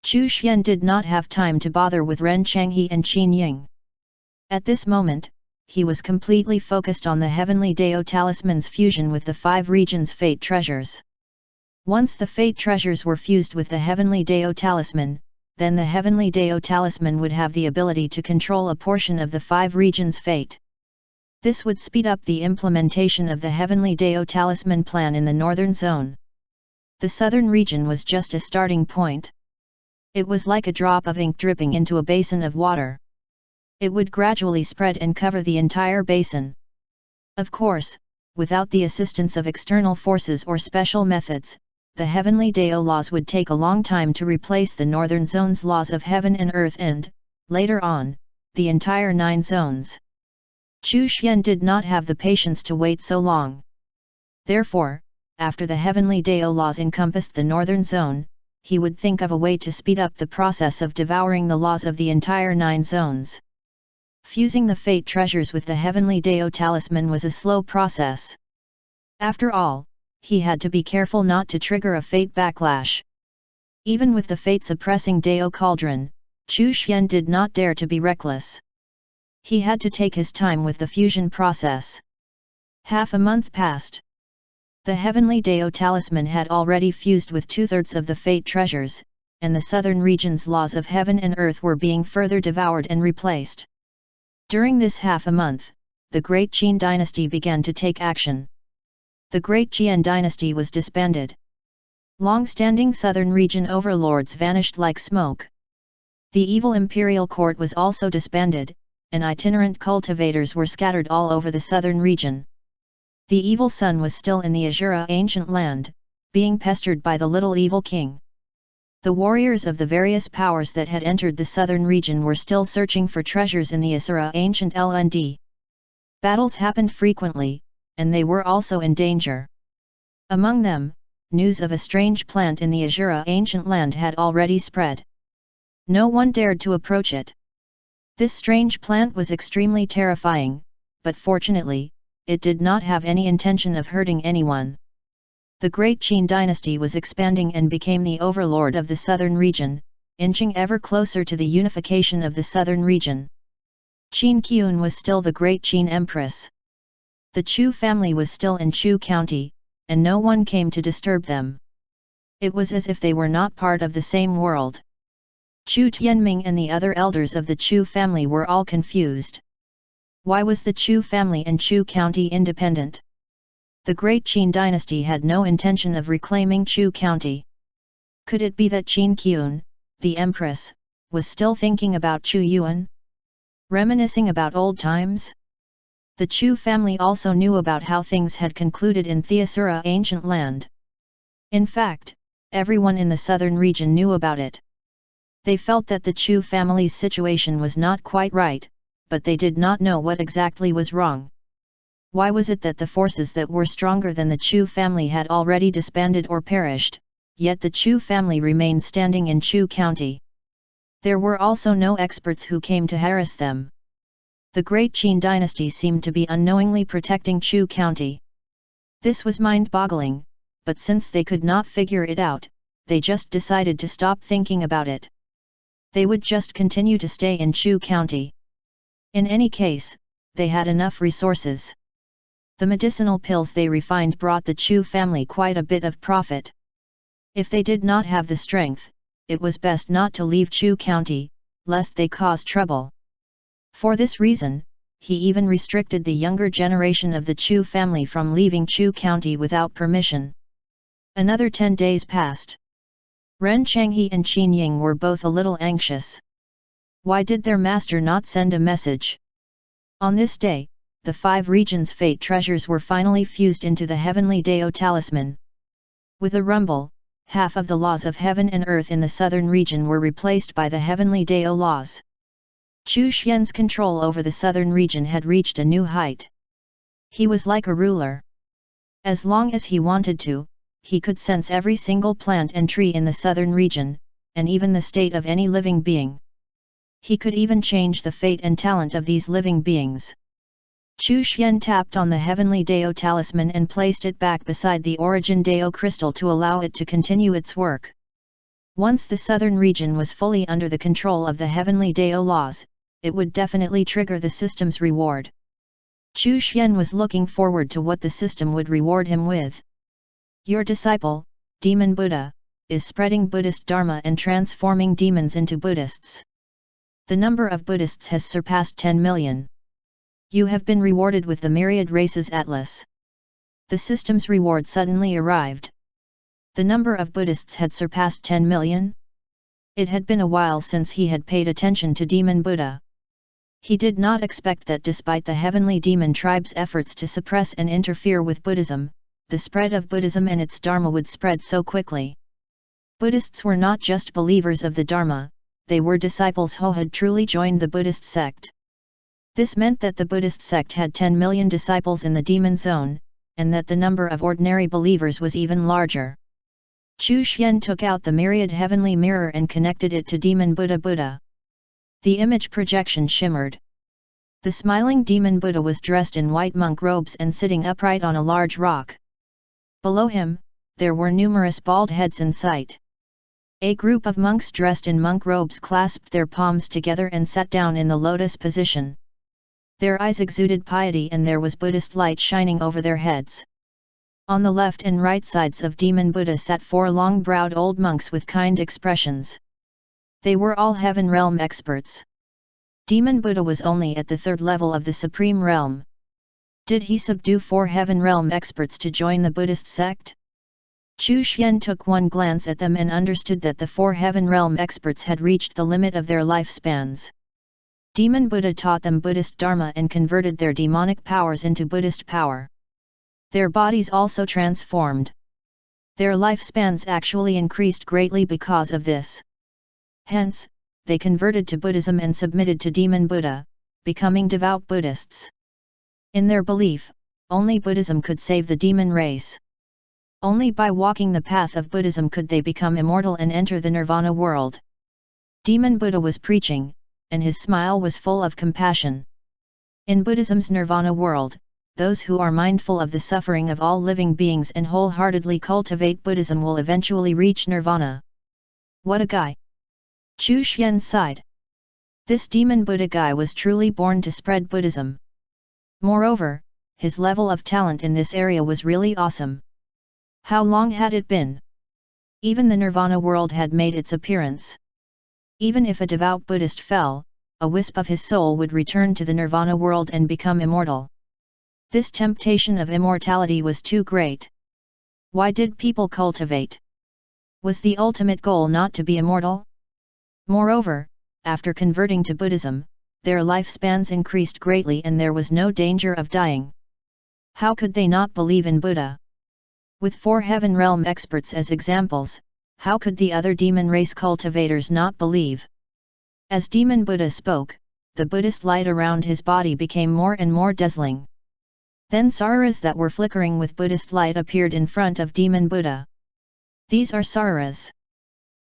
Chu Xian did not have time to bother with Ren Chenghe and Qin Ying. At this moment, he was completely focused on the Heavenly Dao Talisman's fusion with the 5 regions' fate treasures. Once the fate treasures were fused with the Heavenly Dao Talisman, then the Heavenly Dao Talisman would have the ability to control a portion of the 5 regions' fate. This would speed up the implementation of the Heavenly Dao Talisman plan in the northern zone. The southern region was just a starting point. It was like a drop of ink dripping into a basin of water. It would gradually spread and cover the entire basin. Of course, without the assistance of external forces or special methods, the Heavenly Dao laws would take a long time to replace the northern zone's laws of heaven and earth and, later on, the entire 9 zones. Chu Xian did not have the patience to wait so long. Therefore, after the Heavenly Dao laws encompassed the northern zone, he would think of a way to speed up the process of devouring the laws of the entire 9 zones. Fusing the fate treasures with the Heavenly Dao Talisman was a slow process. After all, he had to be careful not to trigger a fate backlash. Even with the fate-suppressing Dao Cauldron, Chu Xian did not dare to be reckless. He had to take his time with the fusion process. Half a month passed. The Heavenly Dao Talisman had already fused with 2/3 of the fate treasures, and the southern region's laws of heaven and earth were being further devoured and replaced. During this half a month, the Great Qin dynasty began to take action. The Great Qian dynasty was disbanded. Long-standing southern region overlords vanished like smoke. The evil imperial court was also disbanded, and itinerant cultivators were scattered all over the southern region. The evil sun was still in the Azura ancient land, being pestered by the little evil king. The warriors of the various powers that had entered the southern region were still searching for treasures in the Asura ancient L&D. Battles happened frequently, and they were also in danger. Among them, news of a strange plant in the Asura ancient land had already spread. No one dared to approach it. This strange plant was extremely terrifying, but fortunately, it did not have any intention of hurting anyone. The Great Qin dynasty was expanding and became the overlord of the southern region, inching ever closer to the unification of the southern region. Qin Qian was still the Great Qin Empress. The Chu family was still in Chu County, and no one came to disturb them. It was as if they were not part of the same world. Chu Tianming and the other elders of the Chu family were all confused. Why was the Chu family and Chu County independent? The Great Qin dynasty had no intention of reclaiming Chu County. Could it be that Qin Qian, the empress, was still thinking about Chu Yuan? Reminiscing about old times? The Chu family also knew about how things had concluded in Theasura ancient land. In fact, everyone in the southern region knew about it. They felt that the Chu family's situation was not quite right, but they did not know what exactly was wrong. Why was it that the forces that were stronger than the Chu family had already disbanded or perished, yet the Chu family remained standing in Chu County? There were also no experts who came to harass them. The Great Qin dynasty seemed to be unknowingly protecting Chu County. This was mind-boggling, but since they could not figure it out, they just decided to stop thinking about it. They would just continue to stay in Chu County. In any case, they had enough resources. The medicinal pills they refined brought the Chu family quite a bit of profit. If they did not have the strength, it was best not to leave Chu County, lest they cause trouble. For this reason, he even restricted the younger generation of the Chu family from leaving Chu County without permission. Another 10 days passed. Ren Changhe and Qin Ying were both a little anxious. Why did their master not send a message? On this day, the 5 regions' fate treasures were finally fused into the heavenly Dao talisman. With a rumble, half of the laws of heaven and earth in the southern region were replaced by the heavenly Dao laws. Chu Xian's control over the southern region had reached a new height. He was like a ruler. As long as he wanted to, he could sense every single plant and tree in the southern region, and even the state of any living being. He could even change the fate and talent of these living beings. Chu Xian tapped on the heavenly Dao talisman and placed it back beside the origin Dao crystal to allow it to continue its work. Once the southern region was fully under the control of the heavenly Dao laws, it would definitely trigger the system's reward. Chu Xian was looking forward to what the system would reward him with. Your disciple, Demon Buddha, is spreading Buddhist Dharma and transforming demons into Buddhists. The number of Buddhists has surpassed 10 million. You have been rewarded with the Myriad Races Atlas. The system's reward suddenly arrived. The number of Buddhists had surpassed 10 million. It had been a while since he had paid attention to Demon Buddha. He did not expect that despite the heavenly demon tribe's efforts to suppress and interfere with Buddhism, the spread of Buddhism and its Dharma would spread so quickly. Buddhists were not just believers of the Dharma, they were disciples who had truly joined the Buddhist sect. This meant that the Buddhist sect had 10 million disciples in the demon zone, and that the number of ordinary believers was even larger. Chu Xian took out the myriad heavenly mirror and connected it to Demon Buddha. The image projection shimmered. The smiling Demon Buddha was dressed in white monk robes and sitting upright on a large rock. Below him, there were numerous bald heads in sight. A group of monks dressed in monk robes clasped their palms together and sat down in the lotus position. Their eyes exuded piety and there was Buddhist light shining over their heads. On the left and right sides of Demon Buddha sat 4 long-browed old monks with kind expressions. They were all heaven realm experts. Demon Buddha was only at the 3rd level of the supreme realm. Did he subdue 4 heaven realm experts to join the Buddhist sect? Chu Xian took one glance at them and understood that the 4 heaven realm experts had reached the limit of their lifespans. Demon Buddha taught them Buddhist Dharma and converted their demonic powers into Buddhist power. Their bodies also transformed. Their lifespans actually increased greatly because of this. Hence, they converted to Buddhism and submitted to Demon Buddha, becoming devout Buddhists. In their belief, only Buddhism could save the demon race. Only by walking the path of Buddhism could they become immortal and enter the nirvana world. Demon Buddha was preaching, and his smile was full of compassion. In Buddhism's nirvana world, those who are mindful of the suffering of all living beings and wholeheartedly cultivate Buddhism will eventually reach nirvana. What a guy! Chu Xian sighed. This Demon Buddha guy was truly born to spread Buddhism. Moreover, his level of talent in this area was really awesome. How long had it been? Even the nirvana world had made its appearance. Even if a devout Buddhist fell, a wisp of his soul would return to the nirvana world and become immortal. This temptation of immortality was too great. Why did people cultivate? Was the ultimate goal not to be immortal? Moreover, after converting to Buddhism, their lifespans increased greatly and there was no danger of dying. How could they not believe in Buddha? With 4 heaven realm experts as examples, how could the other demon race cultivators not believe? As Demon Buddha spoke, the Buddhist light around his body became more and more dazzling. Then sararas that were flickering with Buddhist light appeared in front of Demon Buddha. These are sararas.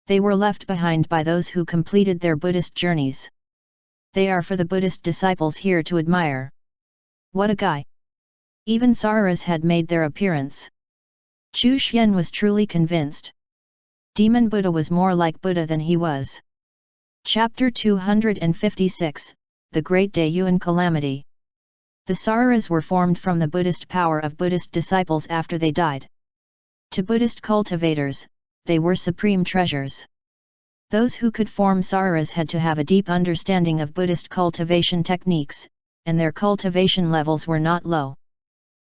They were left behind by those who completed their Buddhist journeys. They are for the Buddhist disciples here to admire. What a guy! Even sararas had made their appearance. Chu Xian was truly convinced. Demon Buddha was more like Buddha than he was. Chapter 256, The Great Daeyuan Calamity. The sararas were formed from the Buddhist power of Buddhist disciples after they died. To Buddhist cultivators, they were supreme treasures. Those who could form sararas had to have a deep understanding of Buddhist cultivation techniques, and their cultivation levels were not low.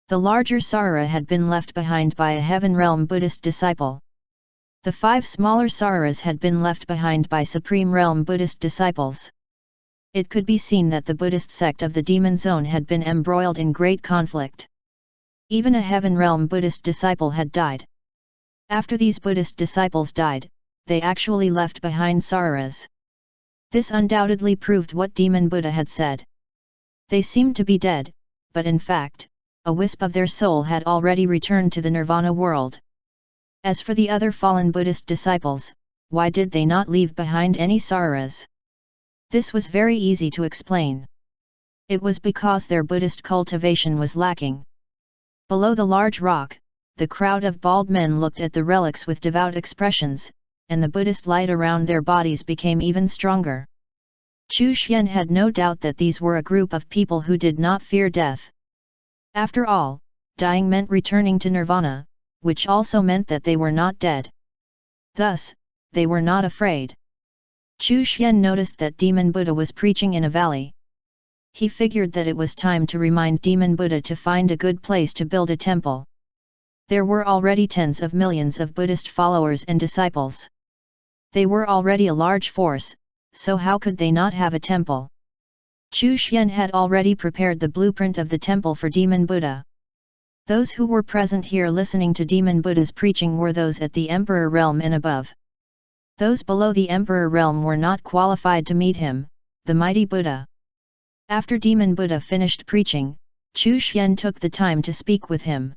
The larger sarara had been left behind by a heaven realm Buddhist disciple. The 5 smaller sararas had been left behind by supreme realm Buddhist disciples. It could be seen that the Buddhist sect of the demon zone had been embroiled in great conflict. Even a heaven realm Buddhist disciple had died. After these Buddhist disciples died, they actually left behind sararas. This undoubtedly proved what Demon Buddha had said. They seemed to be dead, but in fact, a wisp of their soul had already returned to the nirvana world. As for the other fallen Buddhist disciples, why did they not leave behind any sararas? This was very easy to explain. It was because their Buddhist cultivation was lacking. Below the large rock, the crowd of bald men looked at the relics with devout expressions, and the Buddhist light around their bodies became even stronger. Chu Xian had no doubt that these were a group of people who did not fear death. After all, dying meant returning to nirvana, which also meant that they were not dead. Thus, they were not afraid. Chu Xian noticed that Demon Buddha was preaching in a valley. He figured that it was time to remind Demon Buddha to find a good place to build a temple. There were already tens of millions of Buddhist followers and disciples. They were already a large force, so how could they not have a temple? Chu Xian had already prepared the blueprint of the temple for Demon Buddha. Those who were present here listening to Demon Buddha's preaching were those at the Emperor realm and above. Those below the Emperor realm were not qualified to meet him, the mighty Buddha. After Demon Buddha finished preaching, Chu Xian took the time to speak with him.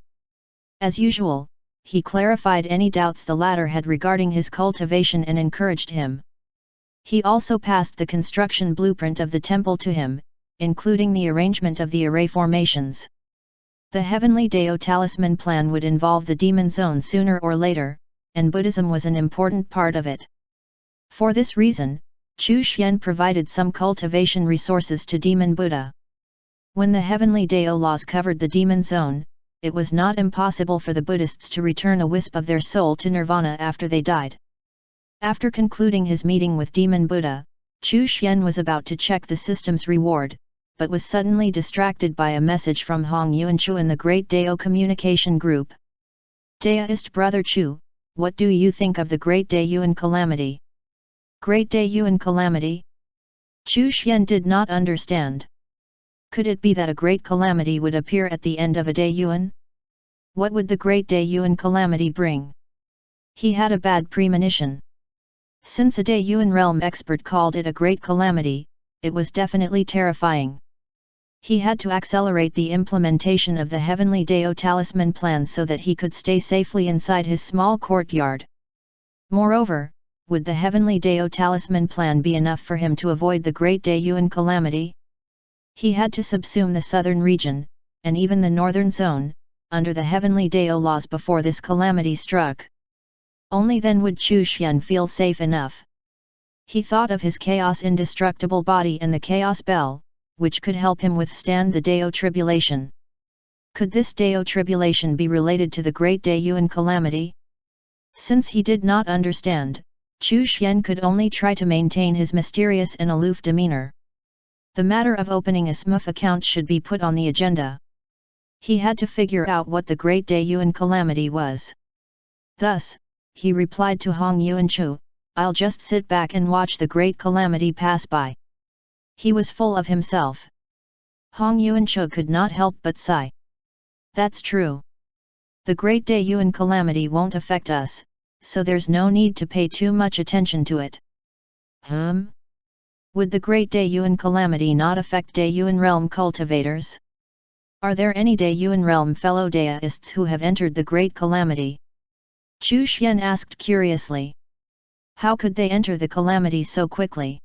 As usual, he clarified any doubts the latter had regarding his cultivation and encouraged him. He also passed the construction blueprint of the temple to him, including the arrangement of the array formations. The Heavenly Dao Talisman plan would involve the demon zone sooner or later, and Buddhism was an important part of it. For this reason, Chu Xian provided some cultivation resources to Demon Buddha. When the Heavenly Dao laws covered the demon zone, it was not impossible for the Buddhists to return a wisp of their soul to nirvana after they died. After concluding his meeting with Demon Buddha, Chu Xian was about to check the system's reward, but was suddenly distracted by a message from Hong Yuanchu in the Great Dao Communication Group. Daoist Brother Chu, what do you think of the Great Daeyuan Calamity? Great Daeyuan Calamity? Chu Xian did not understand. Could it be that a great calamity would appear at the end of a Daeyuan? What would the Great Daeyuan Calamity bring? He had a bad premonition. Since a Daeyuan realm expert called it a great calamity, it was definitely terrifying. He had to accelerate the implementation of the Heavenly Daeo Talisman plan so that he could stay safely inside his small courtyard. Moreover, would the Heavenly Daeo Talisman plan be enough for him to avoid the Great Daeyuan calamity? He had to subsume the southern region, and even the northern zone, under the Heavenly Daeo laws before this calamity struck. Only then would Chu Xian feel safe enough. He thought of his chaos-indestructible body and the chaos bell, which could help him withstand the Daeo tribulation. Could this Daeo tribulation be related to the Great Daeyuan calamity? Since he did not understand, Chu Xian could only try to maintain his mysterious and aloof demeanor. The matter of opening a SMUF account should be put on the agenda. He had to figure out what the Great Daeyuan calamity was. Thus, he replied to Hong Yuanchu, "I'll just sit back and watch the great calamity pass by." He was full of himself. Hong Yuanchu could not help but sigh. That's true. The Great Daeyuan calamity won't affect us, so there's no need to pay too much attention to it. Would the Great Daeyuan calamity not affect Daeyuan realm cultivators? Are there any Daeyuan realm fellow Daeists who have entered the Great Calamity? Chu Xian asked curiously. How could they enter the calamity so quickly?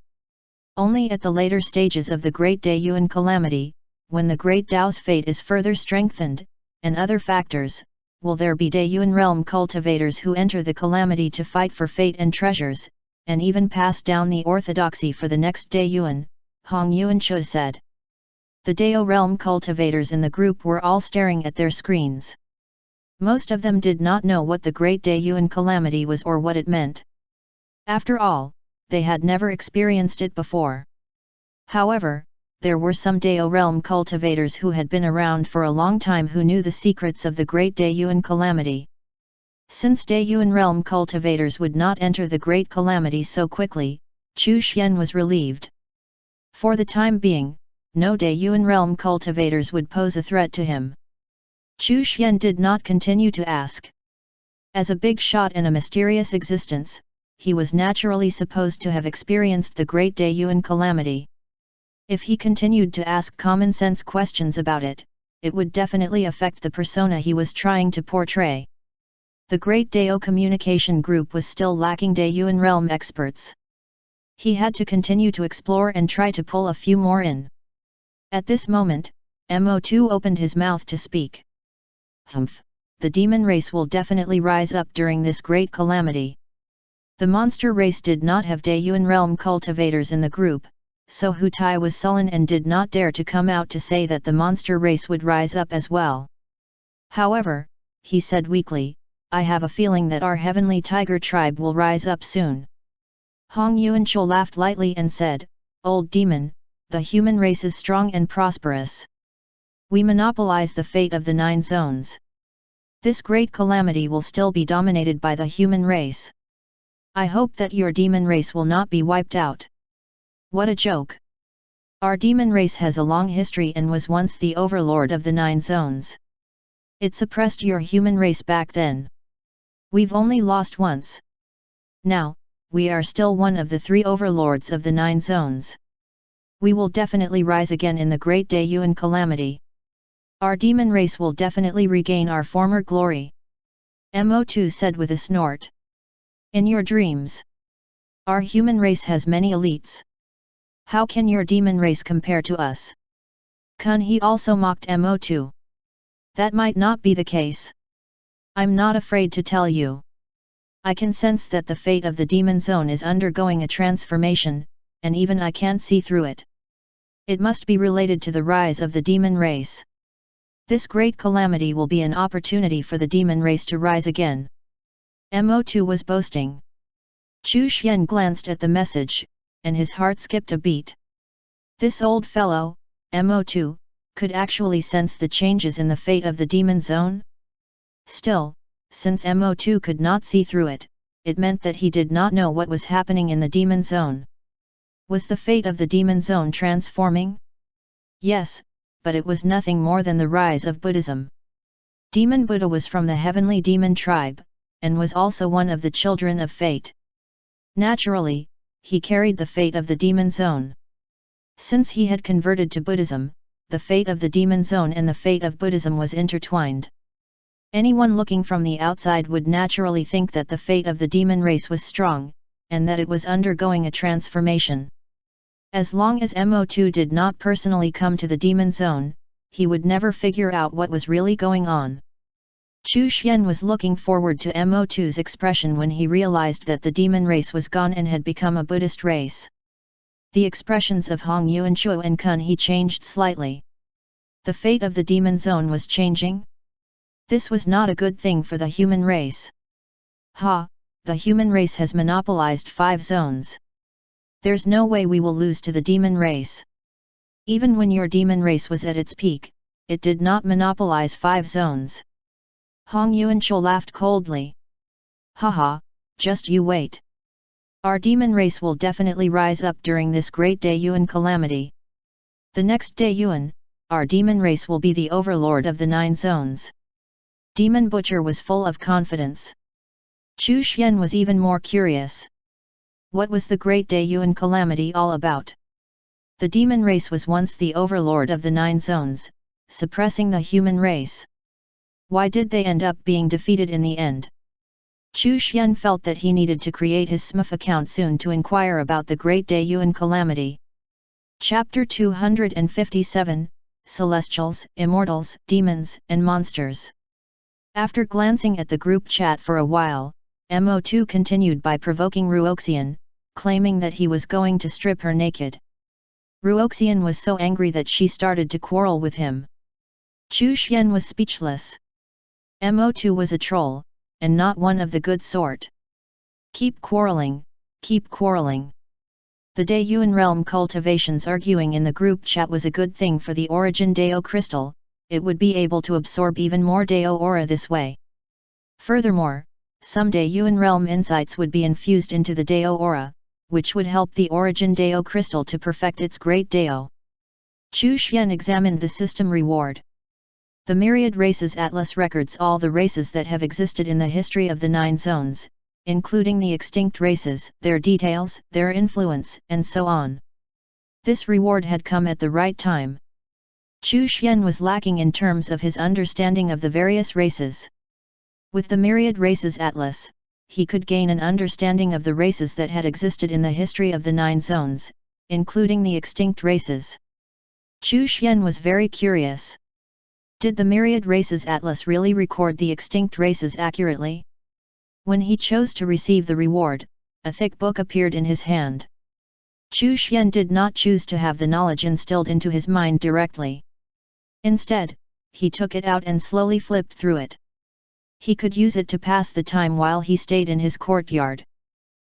Only at the later stages of the Great Daeyuan calamity, when the Great Dao's fate is further strengthened, and other factors, will there be Daeyuan realm cultivators who enter the calamity to fight for fate and treasures, and even pass down the orthodoxy for the next Daeyuan, Hong Yuanchu said. The Daeo realm cultivators in the group were all staring at their screens. Most of them did not know what the Great Daeyuan calamity was or what it meant. After all, they had never experienced it before. However, there were some Daeo realm cultivators who had been around for a long time who knew the secrets of the Great Daeyuan calamity. Since Daeyuan realm cultivators would not enter the Great Calamity so quickly, Chu Xian was relieved. For the time being, no Daeyuan realm cultivators would pose a threat to him. Chu Xian did not continue to ask. As a big shot in a mysterious existence, he was naturally supposed to have experienced the Great Daeyuan calamity. If he continued to ask common-sense questions about it, it would definitely affect the persona he was trying to portray. The Great Daeo Communication Group was still lacking Daeyuan realm experts. He had to continue to explore and try to pull a few more in. At this moment, Mo2 opened his mouth to speak. The demon race will definitely rise up during this great calamity. The monster race did not have Daeyuan realm cultivators in the group, so Hu Tai was sullen and did not dare to come out to say that the monster race would rise up as well. However, he said weakly, I have a feeling that our heavenly tiger tribe will rise up soon. Hong Yuanchu laughed lightly and said, Old demon, the human race is strong and prosperous. We monopolize the fate of the 9 zones. This great calamity will still be dominated by the human race. I hope that your demon race will not be wiped out. What a joke! Our demon race has a long history and was once the overlord of the 9 zones. It suppressed your human race back then. We've only lost once. Now, we are still one of the 3 overlords of the 9 zones. We will definitely rise again in the Great Daeyuan calamity. Our demon race will definitely regain our former glory. Mo2 said with a snort. In your dreams. Our human race has many elites. How can your demon race compare to us? Kun he also mocked Mo2. That might not be the case. I'm not afraid to tell you. I can sense that the fate of the demon zone is undergoing a transformation, and even I can't see through it. It must be related to the rise of the demon race. This great calamity will be an opportunity for the demon race to rise again. Mo2 was boasting. Chu Xian glanced at the message, and his heart skipped a beat. This old fellow, Mo2, could actually sense the changes in the fate of the demon zone? Still, since Mo2 could not see through it, it meant that he did not know what was happening in the demon zone. Was the fate of the demon zone transforming? Yes, but it was nothing more than the rise of Buddhism. Demon Buddha was from the heavenly demon tribe, and was also one of the children of fate. Naturally, he carried the fate of the demon zone. Since he had converted to Buddhism, the fate of the demon zone and the fate of Buddhism was intertwined. Anyone looking from the outside would naturally think that the fate of the demon race was strong, and that it was undergoing a transformation. As long as Mo2 did not personally come to the demon zone, he would never figure out what was really going on. Chu Xian was looking forward to Mo2's expression when he realized that the demon race was gone and had become a Buddhist race. The expressions of Hong Yuan, Chuo and Kun He changed slightly. The fate of the demon zone was changing? This was not a good thing for the human race. The human race has monopolized 5 zones. There's no way we will lose to the demon race. Even when your demon race was at its peak, it did not monopolize 5 zones. Hong Yuanchul laughed coldly. Just you wait. Our demon race will definitely rise up during this great Daiyuan calamity. The next Daiyuan, our demon race will be the overlord of the 9 zones. Demon Butcher was full of confidence. Chu Xian was even more curious. What was the great Daiyuan calamity all about? The demon race was once the overlord of the 9 zones, suppressing the human race. Why did they end up being defeated in the end? Chu Xian felt that he needed to create his SMF account soon to inquire about the great Daiyuan calamity. Chapter 257, Celestials, Immortals, Demons, and Monsters. After glancing at the group chat for a while, Mo2 continued by provoking Ruoxian, claiming that he was going to strip her naked. Ruoxian was so angry that she started to quarrel with him. Chu Xian was speechless. Mo2 was a troll, and not one of the good sort. Keep quarreling, keep quarreling. The Daiyuan realm cultivations arguing in the group chat was a good thing for the Origin Dao crystal, it would be able to absorb even more Dao aura this way. Furthermore, some Daiyuan realm insights would be infused into the Dao aura, which would help the Origin Dao crystal to perfect its great Dao. Chu Xian examined the system reward. The Myriad Races Atlas records all the races that have existed in the history of the 9 zones, including the extinct races, their details, their influence, and so on. This reward had come at the right time. Chu Xian was lacking in terms of his understanding of the various races. With the Myriad Races Atlas, he could gain an understanding of the races that had existed in the history of the 9 zones, including the extinct races. Chu Xian was very curious. Did the Myriad Races Atlas really record the extinct races accurately? When he chose to receive the reward, a thick book appeared in his hand. Chu Xian did not choose to have the knowledge instilled into his mind directly. Instead, he took it out and slowly flipped through it. He could use it to pass the time while he stayed in his courtyard.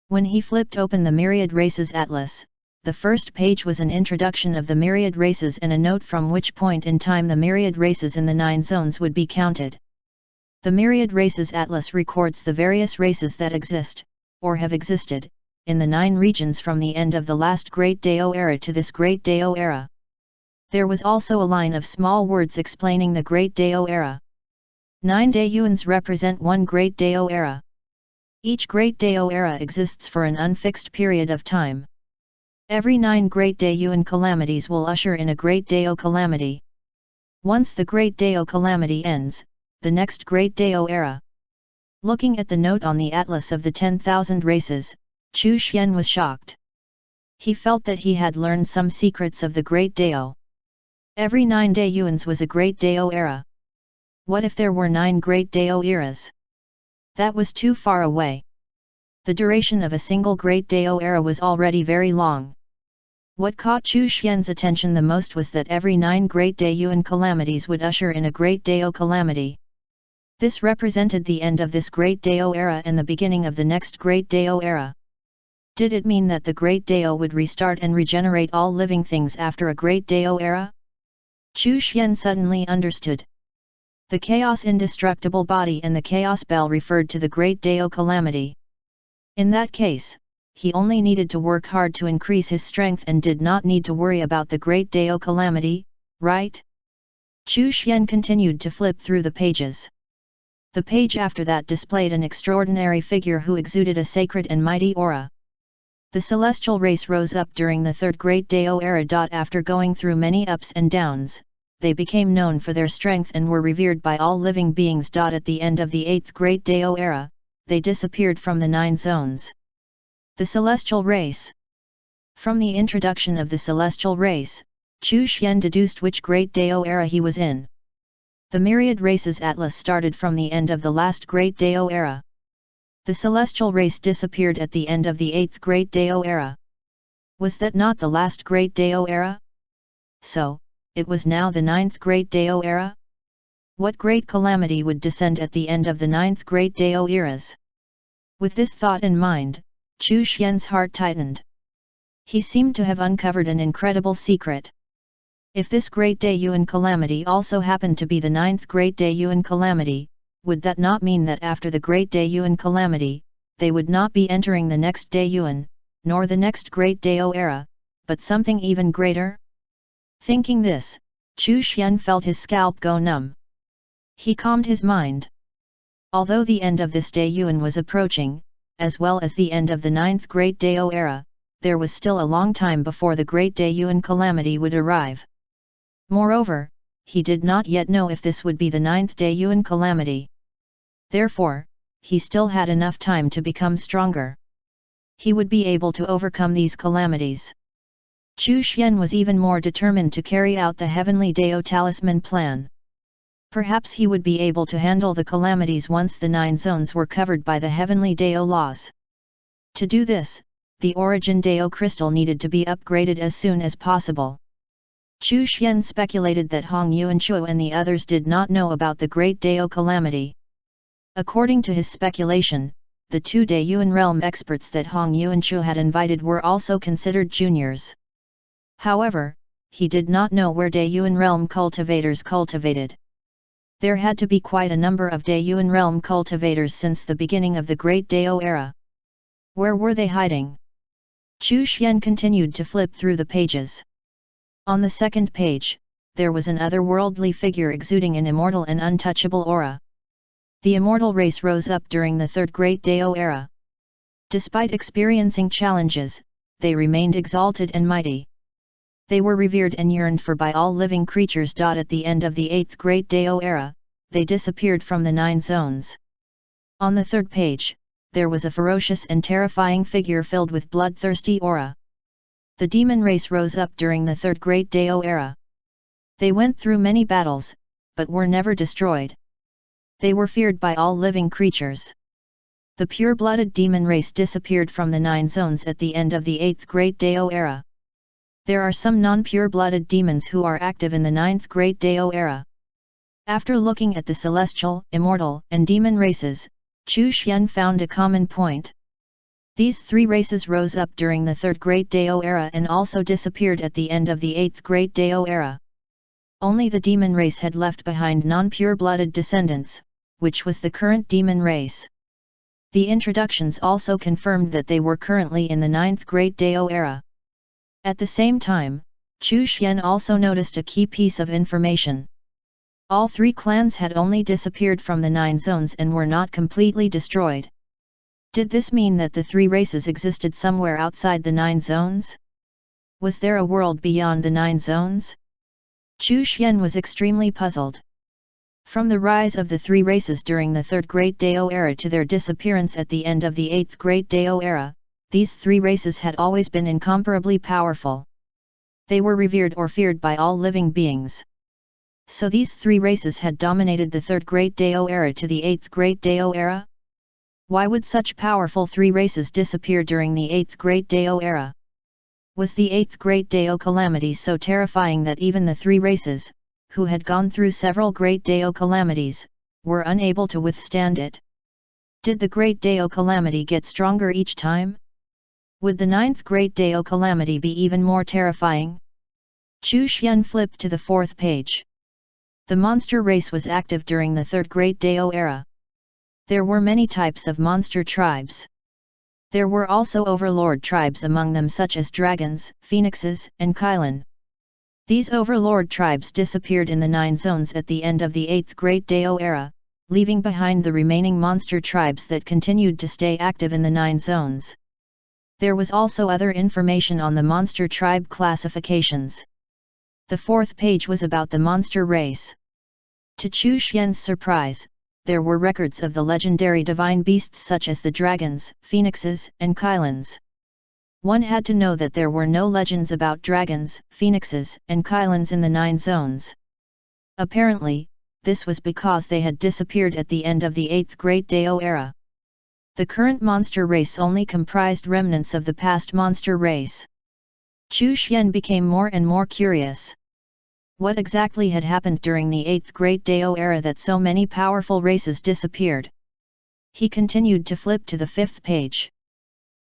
When he flipped open the Myriad Races Atlas, the first page was an introduction of the myriad races and a note from which point in time the myriad races in the 9 zones would be counted. The Myriad Races Atlas records the various races that exist, or have existed, in the 9 regions from the end of the last Great Dao era to this Great Dao era. There was also a line of small words explaining the Great Dao era. 9 Daiyuans represent one Great Dao era. Each Great Dao era exists for an unfixed period of time. Every 9 Great Daiyuan calamities will usher in a Great Dao calamity. Once the Great Dao calamity ends, the next Great Dao era. Looking at the note on the Atlas of the 10,000 races, Chu Xian was shocked. He felt that he had learned some secrets of the Great Dao. Every 9 Daiyuans was a Great Dao era. What if there were 9 Great Dao eras? That was too far away. The duration of a single Great Dao era was already very long. What caught Chu Xian's attention the most was that every 9 Great Daiyuan calamities would usher in a Great Dao calamity. This represented the end of this Great Dao era and the beginning of the next Great Dao era. Did it mean that the Great Dao would restart and regenerate all living things after a Great Dao era? Chu Xian suddenly understood. The Chaos Indestructible Body and the Chaos Bell referred to the Great Dao calamity. In that case, he only needed to work hard to increase his strength and did not need to worry about the Great Dao calamity, right? Chu Xian continued to flip through the pages. The page after that displayed an extraordinary figure who exuded a sacred and mighty aura. The celestial race rose up during the Third Great Dao era. After going through many ups and downs, they became known for their strength and were revered by all living beings. At the end of the Eighth Great Dao era, they disappeared from the 9 zones. The celestial race. From the introduction of the celestial race, Chu Xian deduced which Great Dao era he was in. The myriad races atlas started from the end of the last Great Dao era. The celestial race disappeared at the end of the 8th Great Dao era. Was that not the last Great Dao era? So, it was now the 9th Great Dao era? What great calamity would descend at the end of the 9th Great Dao eras? With this thought in mind, Chu Xian's heart tightened. He seemed to have uncovered an incredible secret. If this Great Dayuan calamity also happened to be the 9th Great Dayuan calamity, would that not mean that after the Great Dayuan calamity, they would not be entering the next Dayuan, nor the next Great Dao era, but something even greater? Thinking this, Chu Xian felt his scalp go numb. He calmed his mind. Although the end of this Dayuan was approaching, as well as the end of the 9th Great Dao era, there was still a long time before the Great Dayuan calamity would arrive. Moreover, he did not yet know if this would be the 9th Dayuan calamity. Therefore, he still had enough time to become stronger. He would be able to overcome these calamities. Chu Xian was even more determined to carry out the Heavenly Dao Talisman plan. Perhaps he would be able to handle the calamities once the 9 zones were covered by the Heavenly Dao laws. To do this, the Origin Dao crystal needed to be upgraded as soon as possible. Chu Xian speculated that Hong Yuanchuo and the others did not know about the Great Dao calamity. According to his speculation, the 2 Dayuan realm experts that Hong Yuanchuo had invited were also considered juniors. However, he did not know where Dayuan realm cultivators cultivated. There had to be quite a number of Dayuan realm cultivators since the beginning of the Great Dao era. Where were they hiding? Chu Xian continued to flip through the pages. On the second page, there was an otherworldly figure exuding an immortal and untouchable aura. The immortal race rose up during the Third Great Dao era. Despite experiencing challenges, they remained exalted and mighty. They were revered and yearned for by all living creatures. At the end of the 8th Great Dao era, they disappeared from the 9 zones. On the third page, there was a ferocious and terrifying figure filled with bloodthirsty aura. The demon race rose up during the Third Great Dao era. They went through many battles, but were never destroyed. They were feared by all living creatures. The pure-blooded demon race disappeared from the 9 zones at the end of the 8th Great Dao era. There are some non-pure-blooded demons who are active in the 9th Great Dao era. After looking at the celestial, immortal, and demon races, Chu Xian found a common point. These 3 races rose up during the Third Great Dao era and also disappeared at the end of the 8th Great Dao era. Only the demon race had left behind non-pure-blooded descendants, which was the current demon race. The introductions also confirmed that they were currently in the 9th Great Dao era. At the same time, Chu Xian also noticed a key piece of information. All 3 clans had only disappeared from the 9 zones and were not completely destroyed. Did this mean that the 3 races existed somewhere outside the 9 zones? Was there a world beyond the 9 zones? Chu Xian was extremely puzzled. From the rise of the 3 races during the Third Great Dao era to their disappearance at the end of the 8th Great Dao era, these 3 races had always been incomparably powerful. They were revered or feared by all living beings. So these 3 races had dominated the Third Great Dao era to the 8th Great Dao era? Why would such powerful 3 races disappear during the 8th Great Dao era? Was the 8th Great Dao calamity so terrifying that even the 3 races, who had gone through several Great Dao calamities, were unable to withstand it? Did the Great Dao calamity get stronger each time? Would the 9th Great Dao calamity be even more terrifying? Chu Xian flipped to the 4th page. The monster race was active during the Third Great Dao era. There were many types of monster tribes. There were also overlord tribes among them such as dragons, phoenixes, and Kylin. These overlord tribes disappeared in the 9 zones at the end of the 8th Great Dao era, leaving behind the remaining monster tribes that continued to stay active in the 9 zones. There was also other information on the monster tribe classifications. The 4th page was about the monster race. To Chu Xian's surprise, there were records of the legendary divine beasts such as the dragons, phoenixes, and kylans. One had to know that there were no legends about dragons, phoenixes, and kylans in the 9 zones. Apparently, this was because they had disappeared at the end of the 8th Great Dao era. The current monster race only comprised remnants of the past monster race. Chu Xian became more and more curious. What exactly had happened during the 8th Great Dao era that so many powerful races disappeared? He continued to flip to the 5th page.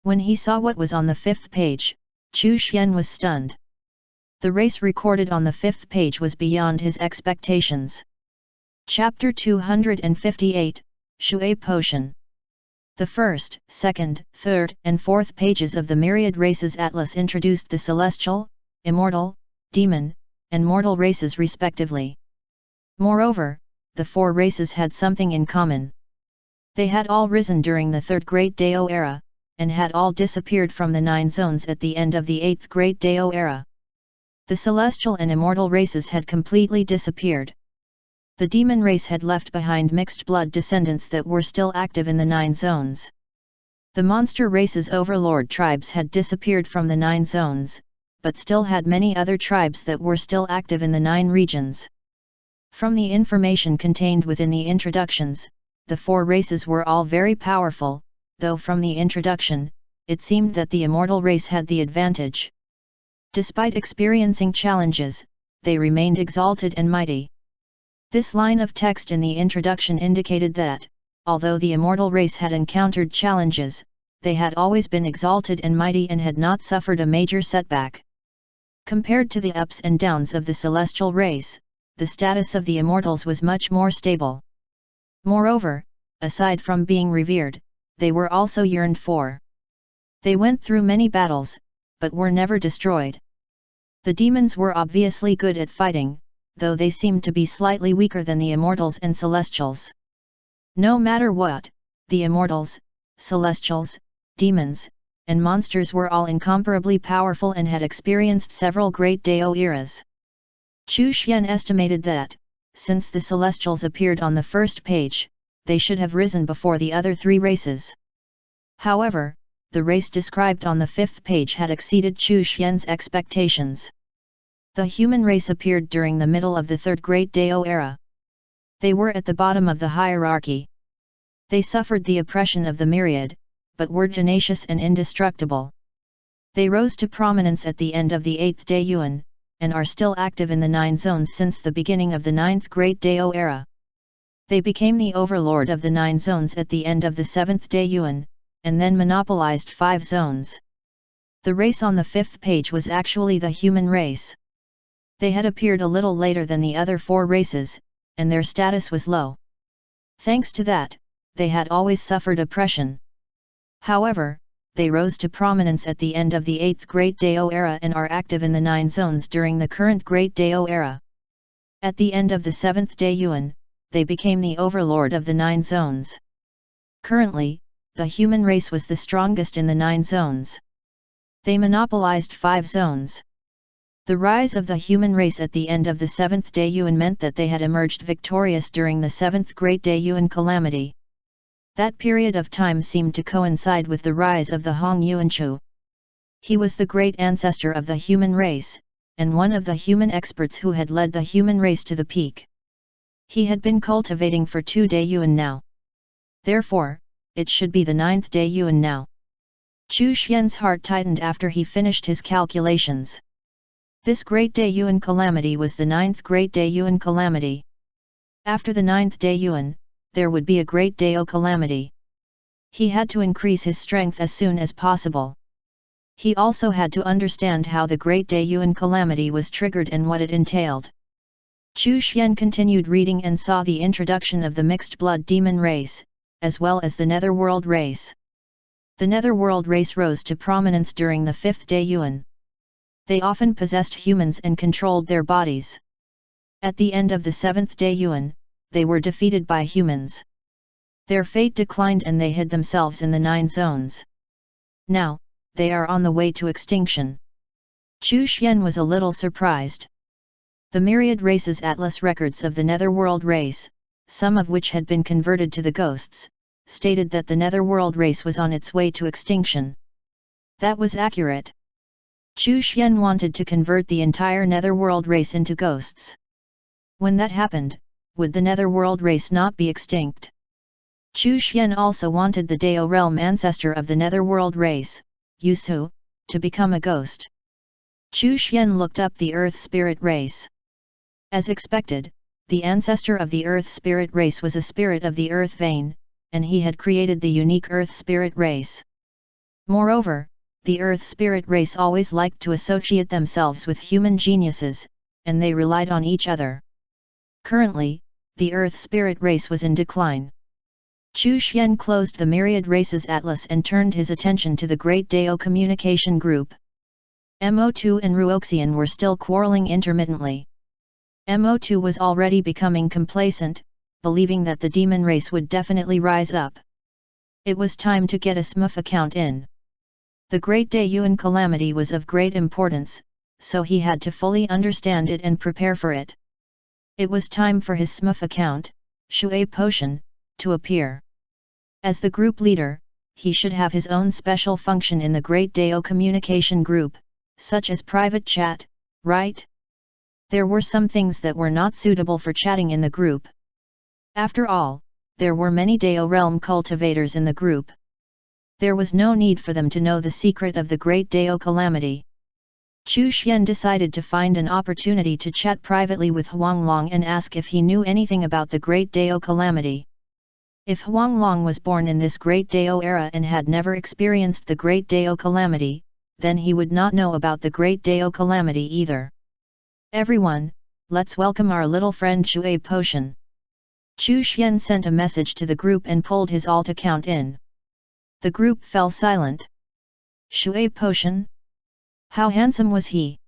When he saw what was on the 5th page, Chu Xian was stunned. The race recorded on the 5th page was beyond his expectations. Chapter 258, Shui Potion. The 1st, 2nd, 3rd, and 4th pages of the Myriad Races Atlas introduced the celestial, immortal, demon, and mortal races respectively. Moreover, the 4 races had something in common. They had all risen during the 3rd Great Dao era, and had all disappeared from the 9 zones at the end of the 8th Great Dao era. The celestial and immortal races had completely disappeared. The demon race had left behind mixed blood descendants that were still active in the 9 zones. The monster race's overlord tribes had disappeared from the 9 zones, but still had many other tribes that were still active in the 9 regions. From the information contained within the introductions, the 4 races were all very powerful, though from the introduction, it seemed that the immortal race had the advantage. Despite experiencing challenges, they remained exalted and mighty. This line of text in the introduction indicated that, although the immortal race had encountered challenges, they had always been exalted and mighty and had not suffered a major setback. Compared to the ups and downs of the celestial race, the status of the immortals was much more stable. Moreover, aside from being revered, they were also yearned for. They went through many battles, but were never destroyed. The demons were obviously good at fighting, though they seemed to be slightly weaker than the immortals and celestials. No matter what, the immortals, celestials, demons, and monsters were all incomparably powerful and had experienced several great Dao eras. Chu Xian estimated that, since the celestials appeared on the 1st page, they should have risen before the other 3 races. However, the race described on the 5th page had exceeded Chu Xian's expectations. The human race appeared during the middle of the 3rd Great Dao era. They were at the bottom of the hierarchy. They suffered the oppression of the myriad, but were tenacious and indestructible. They rose to prominence at the end of the 8th Dayuan, and are still active in the 9 zones since the beginning of the 9th Great Dao era. They became the overlord of the 9 zones at the end of the 7th Dayuan, and then monopolized 5 zones. The race on the 5th page was actually the human race. They had appeared a little later than the other 4 races, and their status was low. Thanks to that, they had always suffered oppression. However, they rose to prominence at the end of the 8th Great Dao era and are active in the 9 zones during the current Great Dao era. At the end of the 7th Dayuan, they became the overlord of the 9 zones. Currently, the human race was the strongest in the 9 zones. They monopolized 5 zones. The rise of the human race at the end of the 7th Dayuan meant that they had emerged victorious during the 7th Great Dayuan calamity. That period of time seemed to coincide with the rise of the Hong Yuanchu. He was the great ancestor of the human race, and one of the human experts who had led the human race to the peak. He had been cultivating for 2 Dayuan now. Therefore, it should be the 9th Dayuan now. Chu Xian's heart tightened after he finished his calculations. This Great Dayuan calamity was the 9th Great Dayuan calamity. After the 9th Dayuan, there would be a Great Dao calamity. He had to increase his strength as soon as possible. He also had to understand how the Great Dayuan calamity was triggered and what it entailed. Chu Xian continued reading and saw the introduction of the mixed blood demon race, as well as the Netherworld race. The Netherworld race rose to prominence during the 5th Dayuan. They often possessed humans and controlled their bodies. At the end of the 7th Dayuan, they were defeated by humans. Their fate declined and they hid themselves in the 9 zones. Now, they are on the way to extinction. Chu Xian was a little surprised. The myriad races atlas records of the Netherworld race, some of which had been converted to the ghosts, stated that the Netherworld race was on its way to extinction. That was accurate. Chu Xian wanted to convert the entire Netherworld race into ghosts. When that happened, would the Netherworld race not be extinct? Chu Xian also wanted the Dao realm ancestor of the Netherworld race, Yusu, to become a ghost. Chu Xian looked up the Earth Spirit race. As expected, the ancestor of the Earth Spirit race was a spirit of the Earth vein, and he had created the unique Earth Spirit race. Moreover, the Earth Spirit race always liked to associate themselves with human geniuses, and they relied on each other. Currently, the Earth Spirit race was in decline. Chu Xian closed the Myriad Races Atlas and turned his attention to the Great Dao Communication Group. Mo2 and Ruoxian were still quarreling intermittently. Mo2 was already becoming complacent, believing that the demon race would definitely rise up. It was time to get a SMUF account in. The Great Dayuan calamity was of great importance, so he had to fully understand it and prepare for it. It was time for his SMUF account, Shui Potion, to appear. As the group leader, he should have his own special function in the Great Dao Communication Group, such as private chat, right? There were some things that were not suitable for chatting in the group. After all, there were many Dao realm cultivators in the group. There was no need for them to know the secret of the Great Dao calamity. Chu Xian decided to find an opportunity to chat privately with Huanglong and ask if he knew anything about the Great Dao calamity. If Huanglong was born in this Great Dao era and had never experienced the Great Dao calamity, then he would not know about the Great Dao calamity either. Everyone, let's welcome our little friend Shui Potion. Chu Xian sent a message to the group and pulled his alt account in. The group fell silent. Shui Potion? How handsome was he?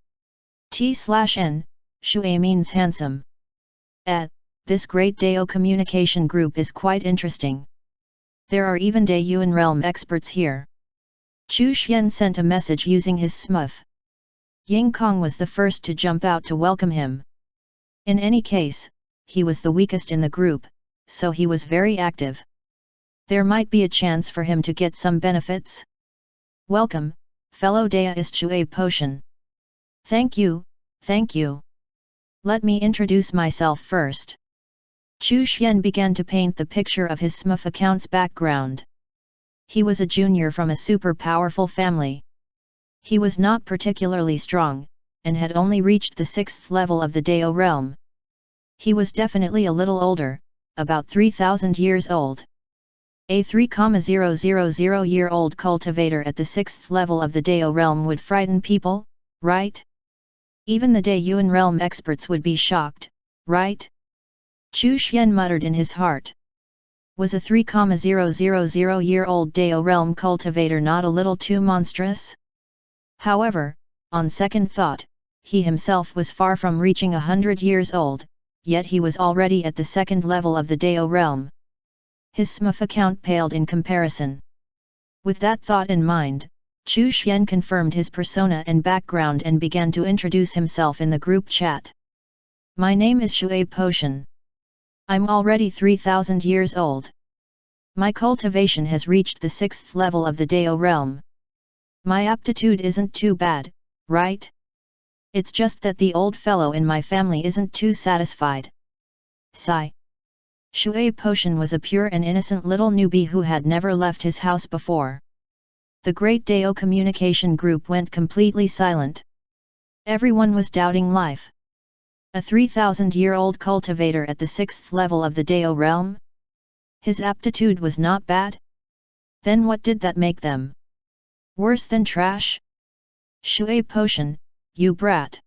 T/N, Shui means handsome. This Great Dao Communication Group is quite interesting. There are even Dayuan realm experts here. Chu Xian sent a message using his SMUF. Ying Kong was the first to jump out to welcome him. In any case, he was the weakest in the group, so he was very active. There might be a chance for him to get some benefits. Welcome, fellow Daoist Shui Potion. Thank you, thank you. Let me introduce myself first. Chu Xian began to paint the picture of his SMUF account's background. He was a junior from a super powerful family. He was not particularly strong, and had only reached the 6th level of the Dao realm. He was definitely a little older, about 3,000 years old. A 3,000-year-old cultivator at the 6th level of the Dao realm would frighten people, right? Even the Dayuan realm experts would be shocked, right? Chu Xian muttered in his heart. Was a 3,000-year-old Dao realm cultivator not a little too monstrous? However, on second thought, he himself was far from reaching 100 years old, yet he was already at the 2nd level of the Dao realm. His SMUF account paled in comparison. With that thought in mind, Chu Xian confirmed his persona and background and began to introduce himself in the group chat. My name is Shui Potion. I'm already 3,000 years old. My cultivation has reached the 6th level of the Dao realm. My aptitude isn't too bad, right? It's just that the old fellow in my family isn't too satisfied. Sigh. Shui Potion was a pure and innocent little newbie who had never left his house before. The Great Dao Communication Group went completely silent. Everyone was doubting life. A 3,000-year-old cultivator at the 6th level of the Dao realm? His aptitude was not bad? Then what did that make them? Worse than trash? Shui Potion, you brat.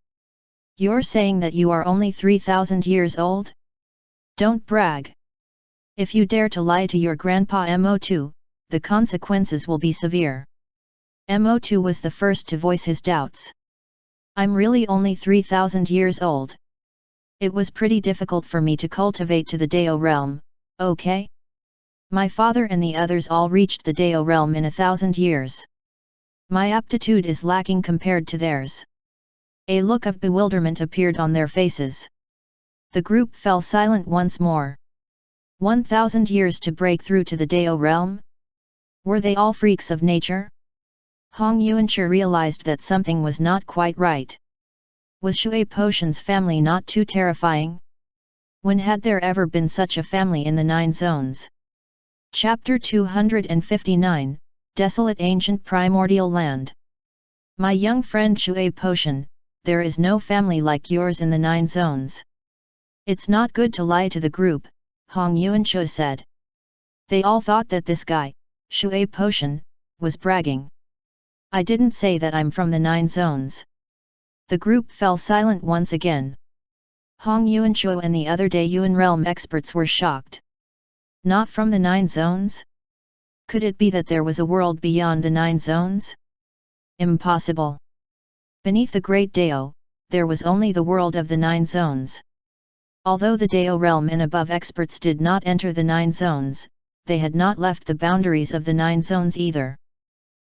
You're saying that you are only 3,000 years old? Don't brag. If you dare to lie to your grandpa Mo2, the consequences will be severe. Mo2 was the first to voice his doubts. I'm really only 3,000 years old. It was pretty difficult for me to cultivate to the Dao realm, okay? My father and the others all reached the Dao realm in 1,000 years. My aptitude is lacking compared to theirs. A look of bewilderment appeared on their faces. The group fell silent once more. 1,000 years to break through to the Dao realm? Were they all freaks of nature? Hong Yuanchi realized that something was not quite right. Was Shui Potion's family not too terrifying? When had there ever been such a family in the 9 zones? Chapter 259, Desolate Ancient Primordial Land. My young friend Shui Potion, there is no family like yours in the 9 zones. It's not good to lie to the group, Hong Yuanchi said. They all thought that this guy, Shui Potion, was bragging. I didn't say that I'm from the 9 zones. The group fell silent once again. Hong Yuanchi and the other Daeyuan realm experts were shocked. Not from the 9 zones? Could it be that there was a world beyond the 9 zones? Impossible. Beneath the Great Dao, there was only the world of the 9 zones. Although the Dao realm and above experts did not enter the 9 zones, they had not left the boundaries of the 9 zones either.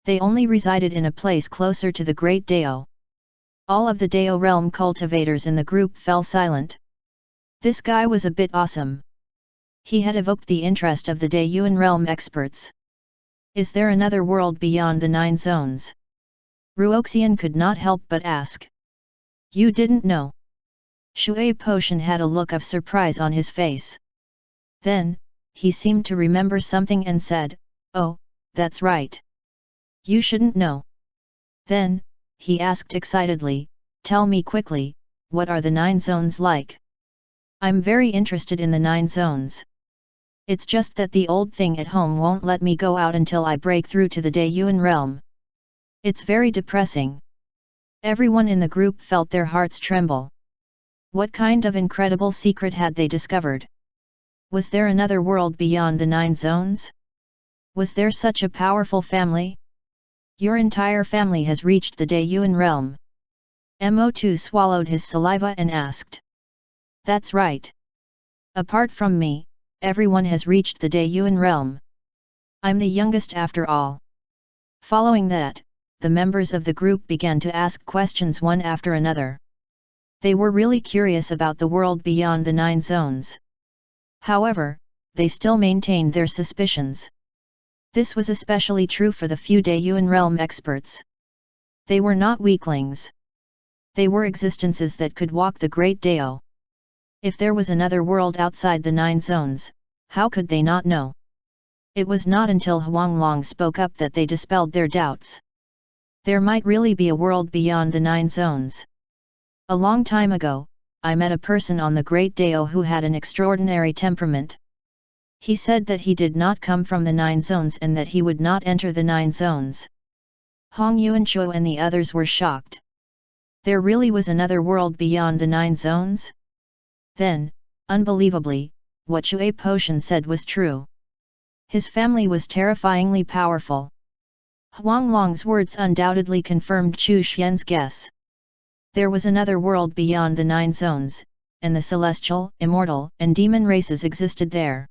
They only resided in a place closer to the Great Dao. All of the Dao realm cultivators in the group fell silent. This guy was a bit awesome. He had evoked the interest of the Daeyuan realm experts. Is there another world beyond the 9 zones? Ruoxian could not help but ask. You didn't know? Shui Potion had a look of surprise on his face. Then, he seemed to remember something and said, "Oh, that's right. You shouldn't know." Then, he asked excitedly, "Tell me quickly, what are the 9 zones like? I'm very interested in the 9 zones. It's just that the old thing at home won't let me go out until I break through to the Daeyuan realm. It's very depressing." Everyone in the group felt their hearts tremble. What kind of incredible secret had they discovered? Was there another world beyond the 9 zones? Was there such a powerful family? Your entire family has reached the Daeyuan realm. Mo2 swallowed his saliva and asked. That's right. Apart from me, everyone has reached the Daeyuan realm. I'm the youngest after all. Following that, the members of the group began to ask questions one after another. They were really curious about the world beyond the 9 zones. However, they still maintained their suspicions. This was especially true for the few Daeyuan realm experts. They were not weaklings. They were existences that could walk the Great Dao. If there was another world outside the 9 zones, how could they not know? It was not until Huanglong spoke up that they dispelled their doubts. There might really be a world beyond the 9 zones. A long time ago, I met a person on the Great Dao who had an extraordinary temperament. He said that he did not come from the 9 zones and that he would not enter the 9 zones. Hong Yuanchi and the others were shocked. There really was another world beyond the 9 zones? Then, unbelievably, what Shui Potion said was true. His family was terrifyingly powerful. Huanglong's words undoubtedly confirmed Chu Xian's guess. There was another world beyond the 9 zones, and the celestial, immortal, and demon races existed there.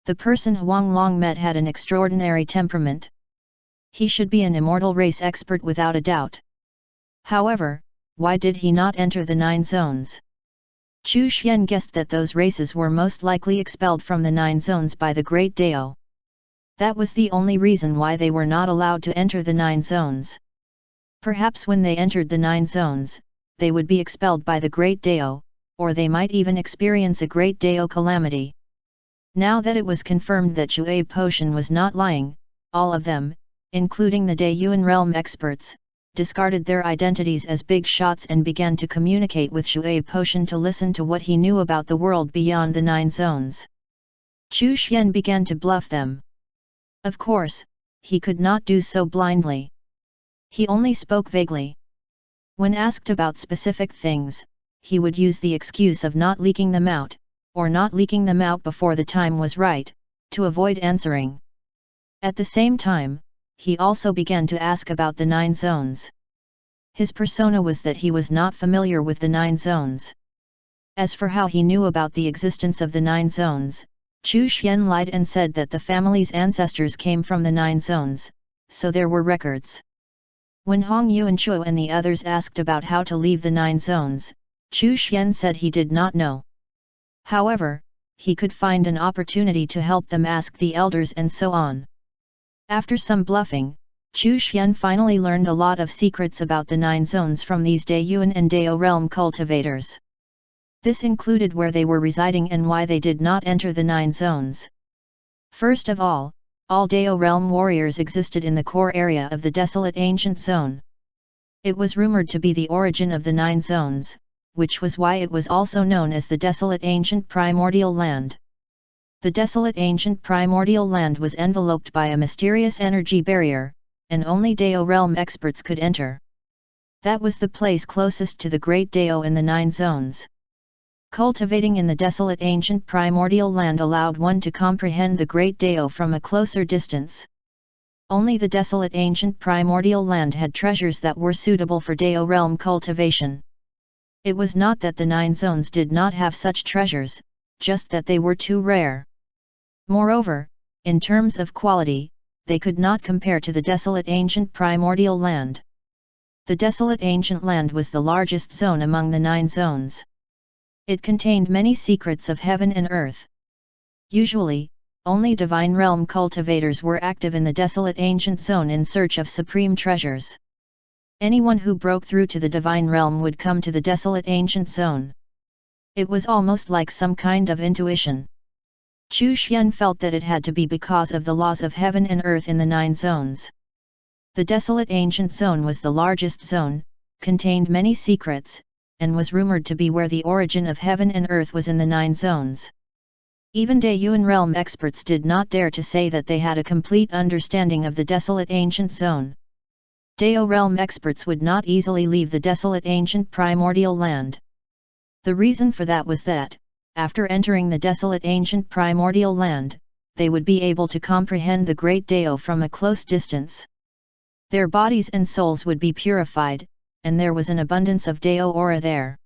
The person Huanglong met had an extraordinary temperament. He should be an immortal race expert without a doubt. However, why did he not enter the 9 zones? Chu Xian guessed that those races were most likely expelled from the 9 zones by the Great Dao. That was the only reason why they were not allowed to enter the 9 zones. Perhaps when they entered the 9 zones, they would be expelled by the Great Dao, or they might even experience a Great Dao calamity. Now that it was confirmed that Shui Potion was not lying, all of them, including the Daeyuan realm experts, discarded their identities as big shots and began to communicate with Shui Potion to listen to what he knew about the world beyond the 9 zones. Chu Xian began to bluff them. Of course, he could not do so blindly. He only spoke vaguely. When asked about specific things, he would use the excuse of not leaking them out, or not leaking them out before the time was right, to avoid answering. At the same time, he also began to ask about the 9 zones. His persona was that he was not familiar with the 9 zones. As for how he knew about the existence of the 9 zones, Chu Xian lied and said that the family's ancestors came from the 9 zones, so there were records. When Hong Yuanchu and the others asked about how to leave the 9 zones, Chu Xian said he did not know. However, he could find an opportunity to help them ask the elders and so on. After some bluffing, Chu Xian finally learned a lot of secrets about the 9 zones from these Daiyuan and Dao realm cultivators. This included where they were residing and why they did not enter the 9 zones. First of all Dao realm warriors existed in the core area of the desolate ancient zone. It was rumored to be the origin of the 9 zones, which was why it was also known as the desolate ancient primordial land. The desolate ancient primordial land was enveloped by a mysterious energy barrier, and only Dao realm experts could enter. That was the place closest to the great Dao in the 9 zones. Cultivating in the desolate ancient primordial land allowed one to comprehend the great Dao from a closer distance. Only the desolate ancient primordial land had treasures that were suitable for Dao realm cultivation. It was not that the 9 zones did not have such treasures, just that they were too rare. Moreover, in terms of quality, they could not compare to the desolate ancient primordial land. The desolate ancient land was the largest zone among the 9 zones. It contained many secrets of heaven and earth. Usually, only divine realm cultivators were active in the desolate ancient zone in search of supreme treasures. Anyone who broke through to the divine realm would come to the desolate ancient zone. It was almost like some kind of intuition. Chu Xian felt that it had to be because of the laws of heaven and earth in the 9 zones. The desolate ancient zone was the largest zone, contained many secrets, and was rumored to be where the origin of heaven and earth was in the 9 zones. Even Daiyuan realm experts did not dare to say that they had a complete understanding of the desolate ancient zone. Dao realm experts would not easily leave the desolate ancient primordial land. The reason for that was that, after entering the desolate ancient primordial land, they would be able to comprehend the great Dao from a close distance. Their bodies and souls would be purified, and there was an abundance of Dao aura there.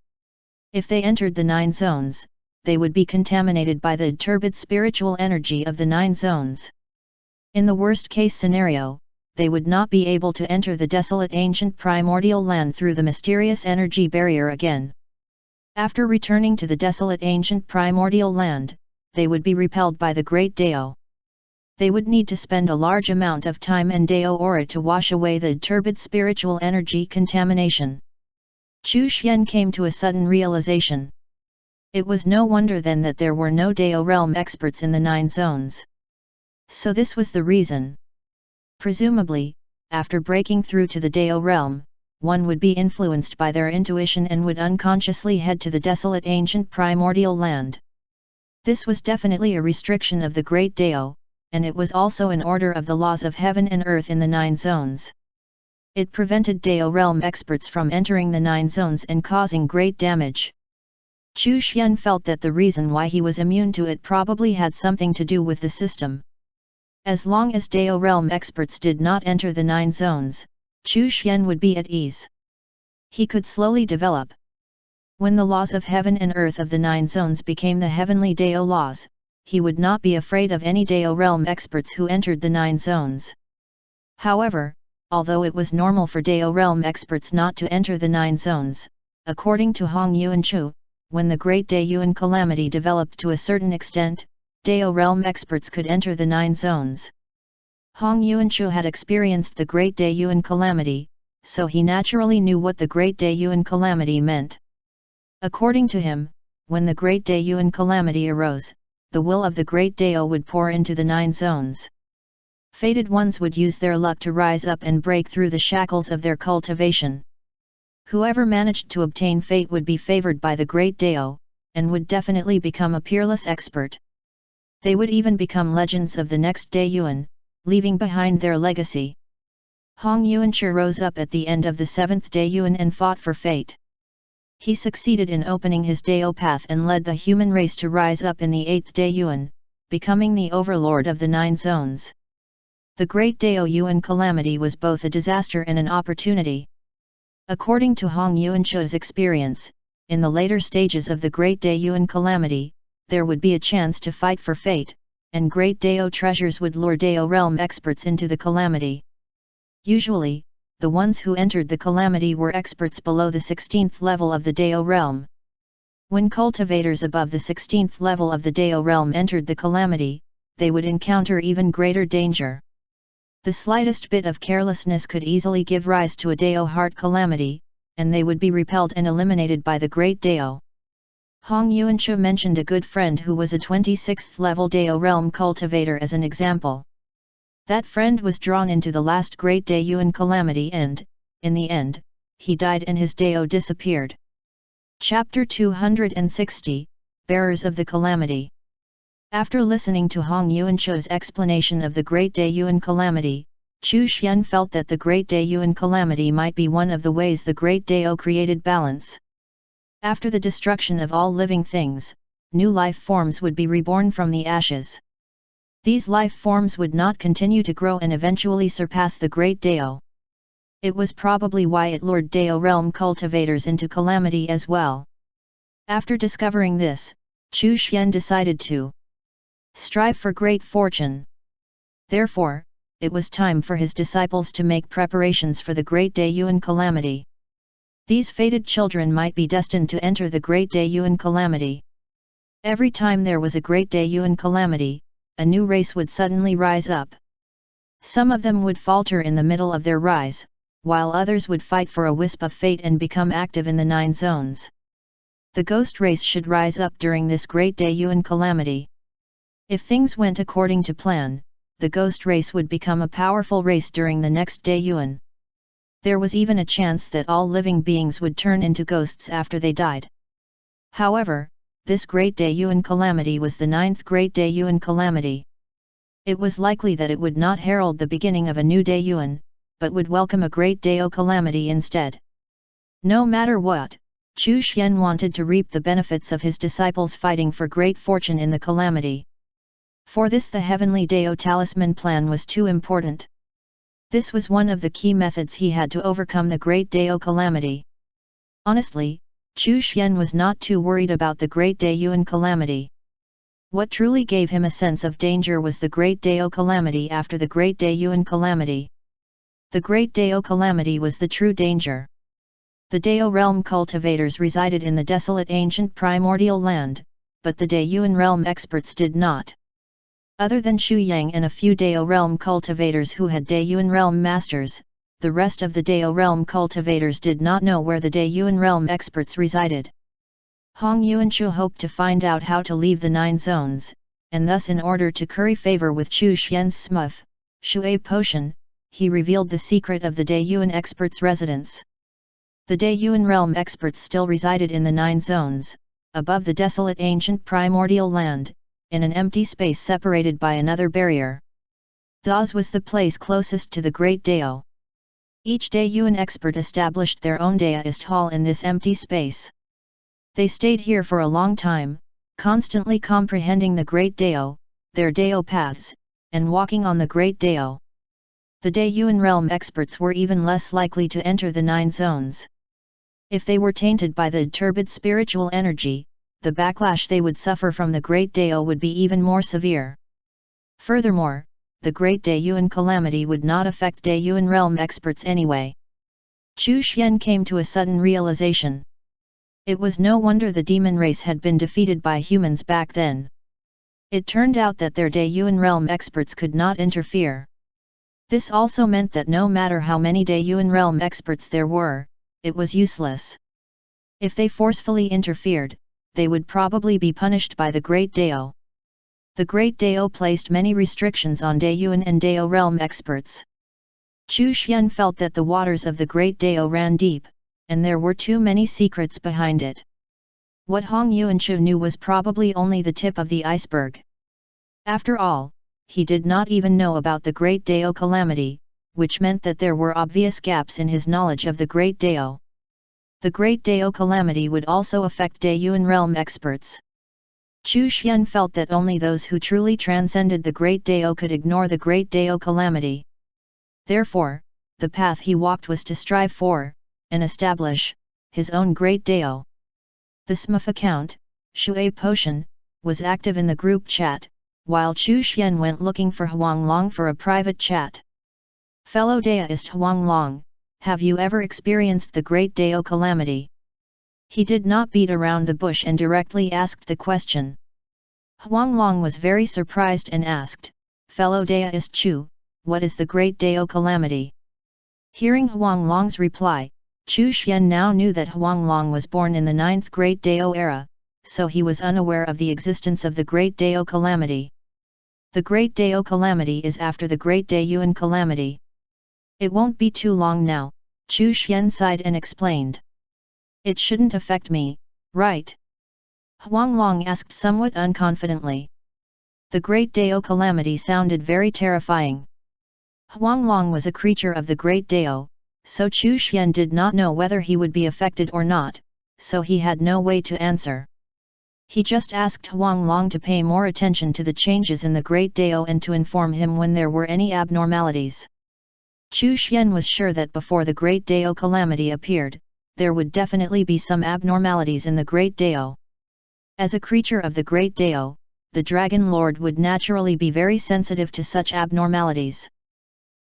If they entered the 9 zones, they would be contaminated by the turbid spiritual energy of the 9 zones. In the worst case scenario, they would not be able to enter the desolate ancient primordial land through the mysterious energy barrier again. After returning to the desolate ancient primordial land, they would be repelled by the great Dao. They would need to spend a large amount of time and Dao aura to wash away the turbid spiritual energy contamination. Chu Xian came to a sudden realization. It was no wonder then that there were no Dao realm experts in the 9 zones. So this was the reason. Presumably, after breaking through to the Dao realm, one would be influenced by their intuition and would unconsciously head to the desolate ancient primordial land. This was definitely a restriction of the great Dao, and it was also an order of the laws of heaven and earth in the 9 zones. It prevented Dao realm experts from entering the 9 zones and causing great damage. Chu Xian felt that the reason why he was immune to it probably had something to do with the system. As long as Dao realm experts did not enter the 9 zones, Chu Xian would be at ease. He could slowly develop. When the laws of heaven and earth of the 9 zones became the heavenly Dao laws, he would not be afraid of any Dao realm experts who entered the 9 zones. However, although it was normal for Dao realm experts not to enter the 9 zones, according to Hong Yuanchu, when the Great Daiyuan calamity developed to a certain extent, Dao realm experts could enter the 9 zones. Hong Yuanchu had experienced the Great Daiyuan calamity, so he naturally knew what the Great Daiyuan calamity meant. According to him, when the Great Daiyuan calamity arose, the will of the Great Dao would pour into the 9 zones. Fated ones would use their luck to rise up and break through the shackles of their cultivation. Whoever managed to obtain fate would be favored by the Great Dao, and would definitely become a peerless expert. They would even become legends of the next Daiyuan, leaving behind their legacy. Hong Yuanchu rose up at the end of the 7th Daiyuan and fought for fate. He succeeded in opening his Dao path and led the human race to rise up in the 8th Daiyuan, becoming the overlord of the 9 zones. The Great Dao Yuan calamity was both a disaster and an opportunity. According to Hong Yuanchu's experience, in the later stages of the Great Daeyuan calamity, there would be a chance to fight for fate, and Great Dao treasures would lure Dao realm experts into the calamity. Usually, the ones who entered the calamity were experts below the 16th level of the Dao realm. When cultivators above the 16th level of the Dao realm entered the calamity, they would encounter even greater danger. The slightest bit of carelessness could easily give rise to a Dao heart calamity, and they would be repelled and eliminated by the Great Dao. Hong Yuanchu mentioned a good friend who was a 26th level Dao realm cultivator as an example. That friend was drawn into the last Great Daeyuan calamity and, in the end, he died and his Dao disappeared. Chapter 260, Bearers of the Calamity. After listening to Hong Yuanchu's explanation of the Great Daeyuan calamity, Chu Xian felt that the Great Daeyuan calamity might be one of the ways the Great Dao created balance. After the destruction of all living things, new life forms would be reborn from the ashes. These life forms would not continue to grow and eventually surpass the Great Dao. It was probably why it lured Dao realm cultivators into calamity as well. After discovering this, Chu Xian decided to strive for great fortune. Therefore, it was time for his disciples to make preparations for the Great Daeyuan calamity. These fated children might be destined to enter the Great Daeyuan calamity. Every time there was a Great Daeyuan calamity, a new race would suddenly rise up. Some of them would falter in the middle of their rise, while others would fight for a wisp of fate and become active in the 9 zones. The ghost race should rise up during this Great Daeyuan calamity. If things went according to plan, the ghost race would become a powerful race during the next Daeyuan. There was even a chance that all living beings would turn into ghosts after they died. However, this Great Daeyuan calamity was the 9th Great Daeyuan calamity. It was likely that it would not herald the beginning of a new Daeyuan, but would welcome a Great Dao calamity instead. No matter what, Chu Xian wanted to reap the benefits of his disciples fighting for great fortune in the calamity. For this the Heavenly Dao Talisman plan was too important. This was one of the key methods he had to overcome the Great Dao calamity. Honestly, Chu Xian was not too worried about the Great Daeyuan calamity. What truly gave him a sense of danger was the Great Dao calamity after the Great Daeyuan calamity. The Great Dao calamity was the true danger. The Dao realm cultivators resided in the desolate ancient primordial land, but the Daeyuan realm experts did not. Other than Xu Yang and a few Dao realm cultivators who had Daeyuan realm masters, the rest of the Dao realm cultivators did not know where the Daeyuan realm experts resided. Hong Yuanchu hoped to find out how to leave the 9 zones, and thus in order to curry favor with Chu Xian's smurf, Shui potion, he revealed the secret of the Daeyuan experts' residence. The Daeyuan realm experts still resided in the 9 zones, above the desolate ancient primordial land, in an empty space separated by another barrier. Daz was the place closest to the Great Dao. Each Daeyuan expert established their own Daoist hall in this empty space. They stayed here for a long time, constantly comprehending the Great Dao, their Dao paths, and walking on the Great Dao. The Daeyuan realm experts were even less likely to enter the 9 zones. If they were tainted by the turbid spiritual energy, the backlash they would suffer from the Great Dao would be even more severe. Furthermore, the Great Daeyuan calamity would not affect Daeyuan realm experts anyway. Chu Xian came to a sudden realization. It was no wonder the demon race had been defeated by humans back then. It turned out that their Daeyuan realm experts could not interfere. This also meant that no matter how many Daeyuan realm experts there were, it was useless. If they forcefully interfered, they would probably be punished by the Great Dao. The Great Dao placed many restrictions on Daeyuan and Dao realm experts. Chu Xian felt that the waters of the Great Dao ran deep, and there were too many secrets behind it. What Hong Yuanchu knew was probably only the tip of the iceberg. After all, he did not even know about the Great Dao calamity, which meant that there were obvious gaps in his knowledge of the Great Dao. The Great Dao calamity would also affect Daeyuan realm experts. Chu Xian felt that only those who truly transcended the Great Dao could ignore the Great Dao calamity. Therefore, the path he walked was to strive for, and establish, his own Great Dao. The SMF account, Shui Potion, was active in the group chat, while Chu Xian went looking for Huang Long for a private chat. Fellow Daoist Huang Long, have you ever experienced the Great Dao Calamity? He did not beat around the bush and directly asked the question. Huang Long was very surprised and asked, Fellow Daoist Chu, what is the Great Dao Calamity? Hearing Huang Long's reply, Chu Xian now knew that Huang Long was born in the 9th Great Dao era, so he was unaware of the existence of the Great Dao Calamity. The Great Dao Calamity is after the Great Dayuan Calamity. It won't be too long now, Chu Xian sighed and explained. It shouldn't affect me, right? Huang Long asked somewhat unconfidently. The Great Dao Calamity sounded very terrifying. Huang Long was a creature of the Great Dao, so Chu Xian did not know whether he would be affected or not, so he had no way to answer. He just asked Huang Long to pay more attention to the changes in the Great Dao and to inform him when there were any abnormalities. Chu Xian was sure that before the Great Dao Calamity appeared, there would definitely be some abnormalities in the Great Dao. As a creature of the Great Dao, the Dragon Lord would naturally be very sensitive to such abnormalities.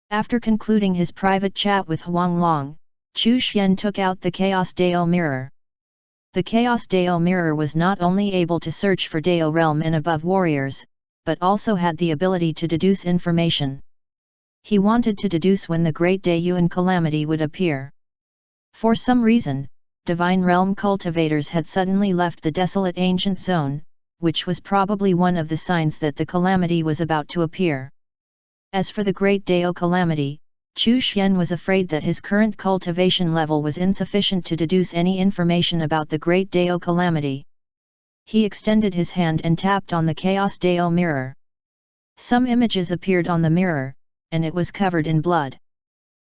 After concluding his private chat with Huang Long, Chu Xian took out the Chaos Dao Mirror. The Chaos Dao Mirror was not only able to search for Dao realm and above warriors, but also had the ability to deduce information. He wanted to deduce when the Great Dayuan Calamity would appear. For some reason, Divine Realm cultivators had suddenly left the desolate ancient zone, which was probably one of the signs that the calamity was about to appear. As for the Great Dao Calamity, Chu Xian was afraid that his current cultivation level was insufficient to deduce any information about the Great Dao Calamity. He extended his hand and tapped on the Chaos Dao Mirror. Some images appeared on the mirror, and it was covered in blood.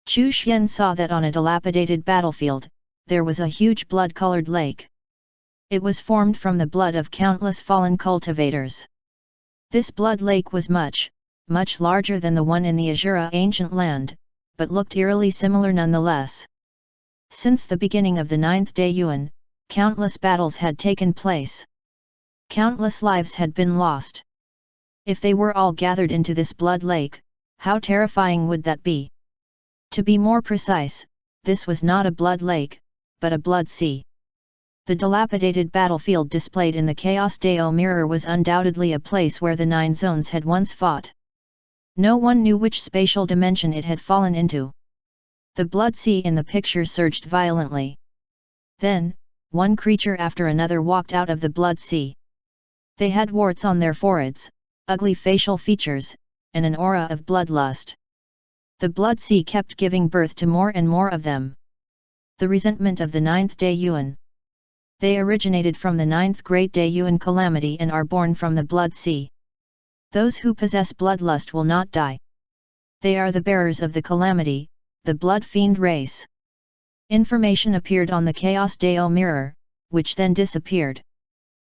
Chu Xian saw that on a dilapidated battlefield, there was a huge blood-colored lake. It was formed from the blood of countless fallen cultivators. This blood lake was much larger than the one in the Azura ancient land, but looked eerily similar nonetheless. Since the beginning of the 9th Dayuan, countless battles had taken place. Countless lives had been lost. If they were all gathered into this blood lake, how terrifying would that be? To be more precise, this was not a blood lake, but a blood sea. The dilapidated battlefield displayed in the Chaos Dao Mirror was undoubtedly a place where the 9 zones had once fought. No one knew which spatial dimension it had fallen into. The blood sea in the picture surged violently. Then, one creature after another walked out of the blood sea. They had warts on their foreheads, ugly facial features, and an aura of bloodlust. The blood sea kept giving birth to more and more of them. The resentment of the 9th Dayuan. They originated from the 9th Great Dayuan Calamity and are born from the blood sea. Those who possess bloodlust will not die. They are the bearers of the calamity, the blood fiend race. Information appeared on the Chaos Dao Mirror, which then disappeared.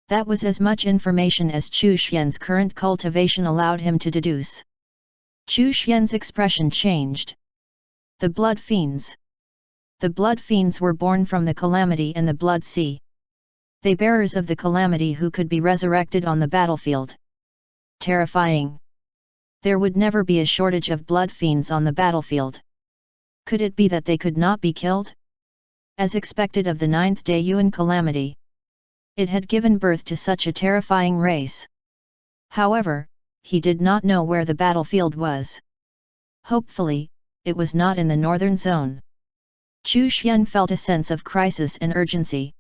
That was as much information as Chu Xian's current cultivation allowed him to deduce. Chu Xian's expression changed. The blood fiends. The blood fiends were born from the calamity and the blood sea. They bearers of the calamity who could be resurrected on the battlefield. Terrifying. There would never be a shortage of blood fiends on the battlefield. Could it be that they could not be killed? As expected of the 9th Dayuan Calamity. It had given birth to such a terrifying race. However, he did not know where the battlefield was. Hopefully, it was not in the northern zone. Chu Xian felt a sense of crisis and urgency.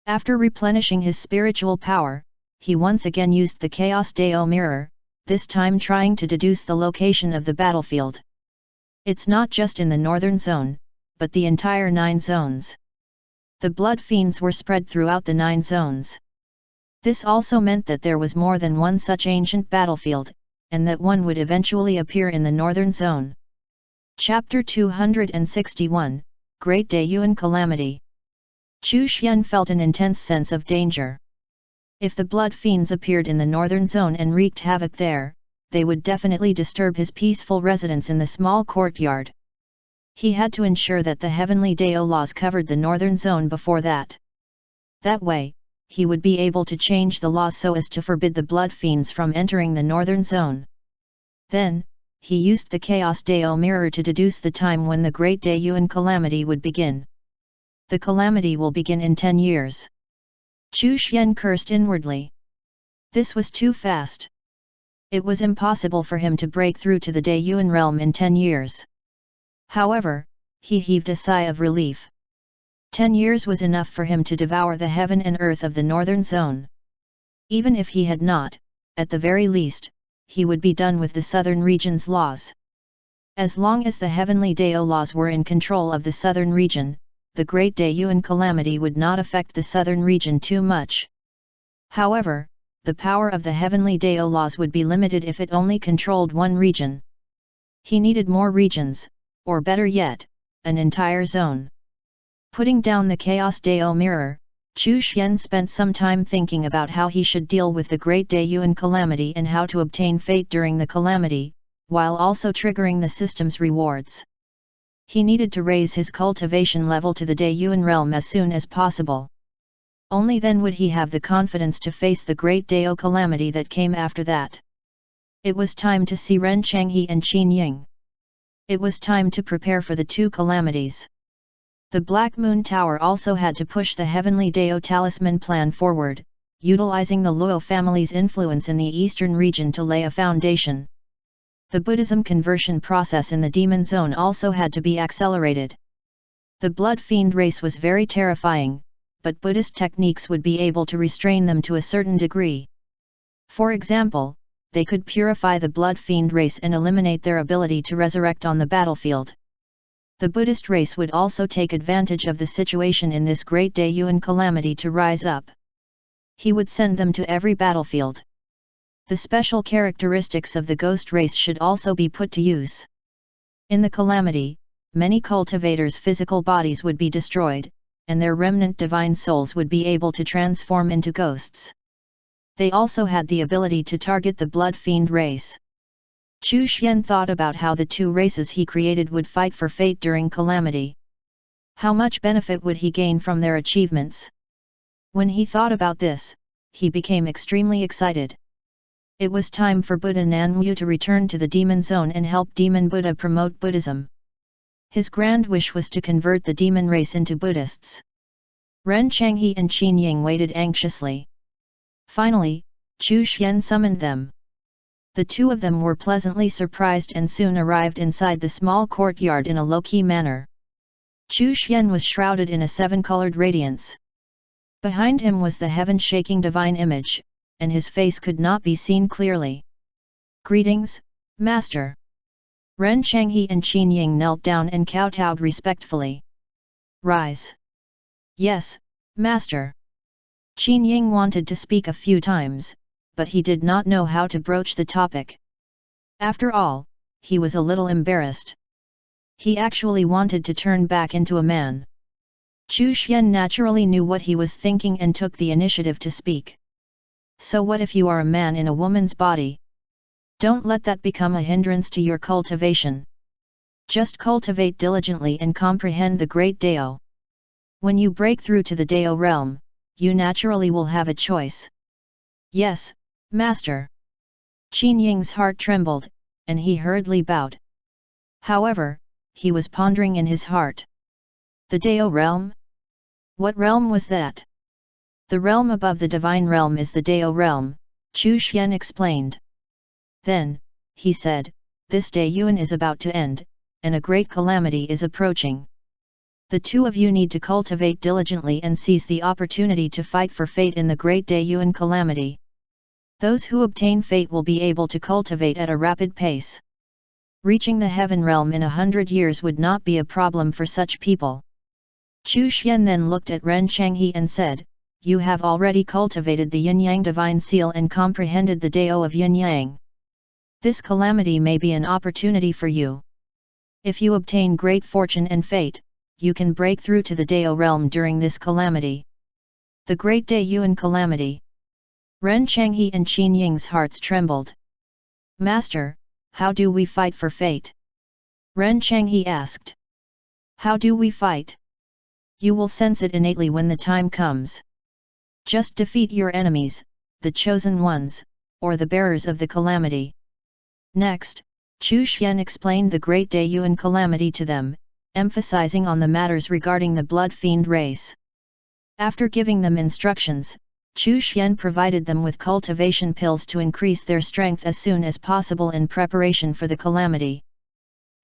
After replenishing his spiritual power, he once again used the Chaos Dao Mirror, this time trying to deduce the location of the battlefield. It's not just in the northern zone, but the entire 9 zones. The blood fiends were spread throughout the 9 zones. This also meant that there was more than one such ancient battlefield, and that one would eventually appear in the northern zone. Chapter 261, Great Dayuan Calamity. Chu Xian felt an intense sense of danger. If the blood fiends appeared in the northern zone and wreaked havoc there, they would definitely disturb his peaceful residence in the small courtyard. He had to ensure that the heavenly Dao laws covered the northern zone before that. That way, he would be able to change the law so as to forbid the blood fiends from entering the northern zone. Then, he used the Chaos Dao mirror to deduce the time when the Great Daeyuan calamity would begin. The calamity will begin in 10 years. Chu Xian cursed inwardly. This was too fast. It was impossible for him to break through to the Daeyuan realm in 10 years. However, he heaved a sigh of relief. 10 years was enough for him to devour the heaven and earth of the northern zone. Even if he had not, at the very least, he would be done with the southern region's laws. As long as the heavenly Dao laws were in control of the southern region, the Great Daeyuan calamity would not affect the southern region too much. However, the power of the heavenly Dao laws would be limited if it only controlled one region. He needed more regions, or better yet, an entire zone. Putting down the Chaos Dao mirror, Chu Xian spent some time thinking about how he should deal with the Great Daeyuan calamity and how to obtain fate during the calamity, while also triggering the system's rewards. He needed to raise his cultivation level to the Daeyuan realm as soon as possible. Only then would he have the confidence to face the Great Dao calamity that came after that. It was time to see Ren Changhe and Qin Ying. It was time to prepare for the two calamities. The Black Moon Tower also had to push the Heavenly Dao Talisman plan forward, utilizing the Luo family's influence in the eastern region to lay a foundation. The Buddhism conversion process in the Demon Zone also had to be accelerated. The Blood Fiend race was very terrifying, but Buddhist techniques would be able to restrain them to a certain degree. For example, they could purify the Blood Fiend race and eliminate their ability to resurrect on the battlefield. The Buddhist race would also take advantage of the situation in this Great Daeyuan calamity to rise up. He would send them to every battlefield. The special characteristics of the ghost race should also be put to use. In the calamity, many cultivators' physical bodies would be destroyed, and their remnant divine souls would be able to transform into ghosts. They also had the ability to target the Blood Fiend race. Chu Xian thought about how the two races he created would fight for fate during calamity. How much benefit would he gain from their achievements? When he thought about this, he became extremely excited. It was time for Buddha Nanwu to return to the Demon Zone and help Demon Buddha promote Buddhism. His grand wish was to convert the demon race into Buddhists. Ren Changhe and Qin Ying waited anxiously. Finally, Chu Xian summoned them. The two of them were pleasantly surprised and soon arrived inside the small courtyard in a low-key manner. Chu Xian was shrouded in a seven-colored radiance. Behind him was the heaven-shaking divine image, and his face could not be seen clearly. "Greetings, Master." Ren Changhe and Qin Ying knelt down and kowtowed respectfully. "Rise." "Yes, Master." Qin Ying wanted to speak a few times, but he did not know how to broach the topic. After all, he was a little embarrassed. He actually wanted to turn back into a man. Chu Xian naturally knew what he was thinking and took the initiative to speak. "So what if you are a man in a woman's body? Don't let that become a hindrance to your cultivation. Just cultivate diligently and comprehend the Great Dao. When you break through to the Dao realm, you naturally will have a choice." "Yes, Master." Qin Ying's heart trembled, and he hurriedly bowed. However, he was pondering in his heart. The Dao realm? What realm was that? "The realm above the divine realm is the Dao realm," Chu Xian explained. Then, he said, "This Daeyuan is about to end, and a great calamity is approaching. The two of you need to cultivate diligently and seize the opportunity to fight for fate in the Great Daeyuan calamity. Those who obtain fate will be able to cultivate at a rapid pace. Reaching the heaven realm in 100 years would not be a problem for such people." Chu Xian then looked at Ren Changhe and said, "You have already cultivated the Yin-Yang Divine Seal and comprehended the Dao of Yin-Yang. This calamity may be an opportunity for you. If you obtain great fortune and fate, you can break through to the Dao realm during this calamity." The Great Daeyuan calamity. Ren Changhe and Qin Ying's hearts trembled. "Master, how do we fight for fate?" Ren Changhe asked. "How do we fight? You will sense it innately when the time comes. Just defeat your enemies, the chosen ones, or the bearers of the calamity. Next, Chu Xian explained the Great Daiyuan calamity to them, emphasizing on the matters regarding the blood fiend race. After giving them instructions, Chu Xian provided them with cultivation pills to increase their strength as soon as possible in preparation for the calamity.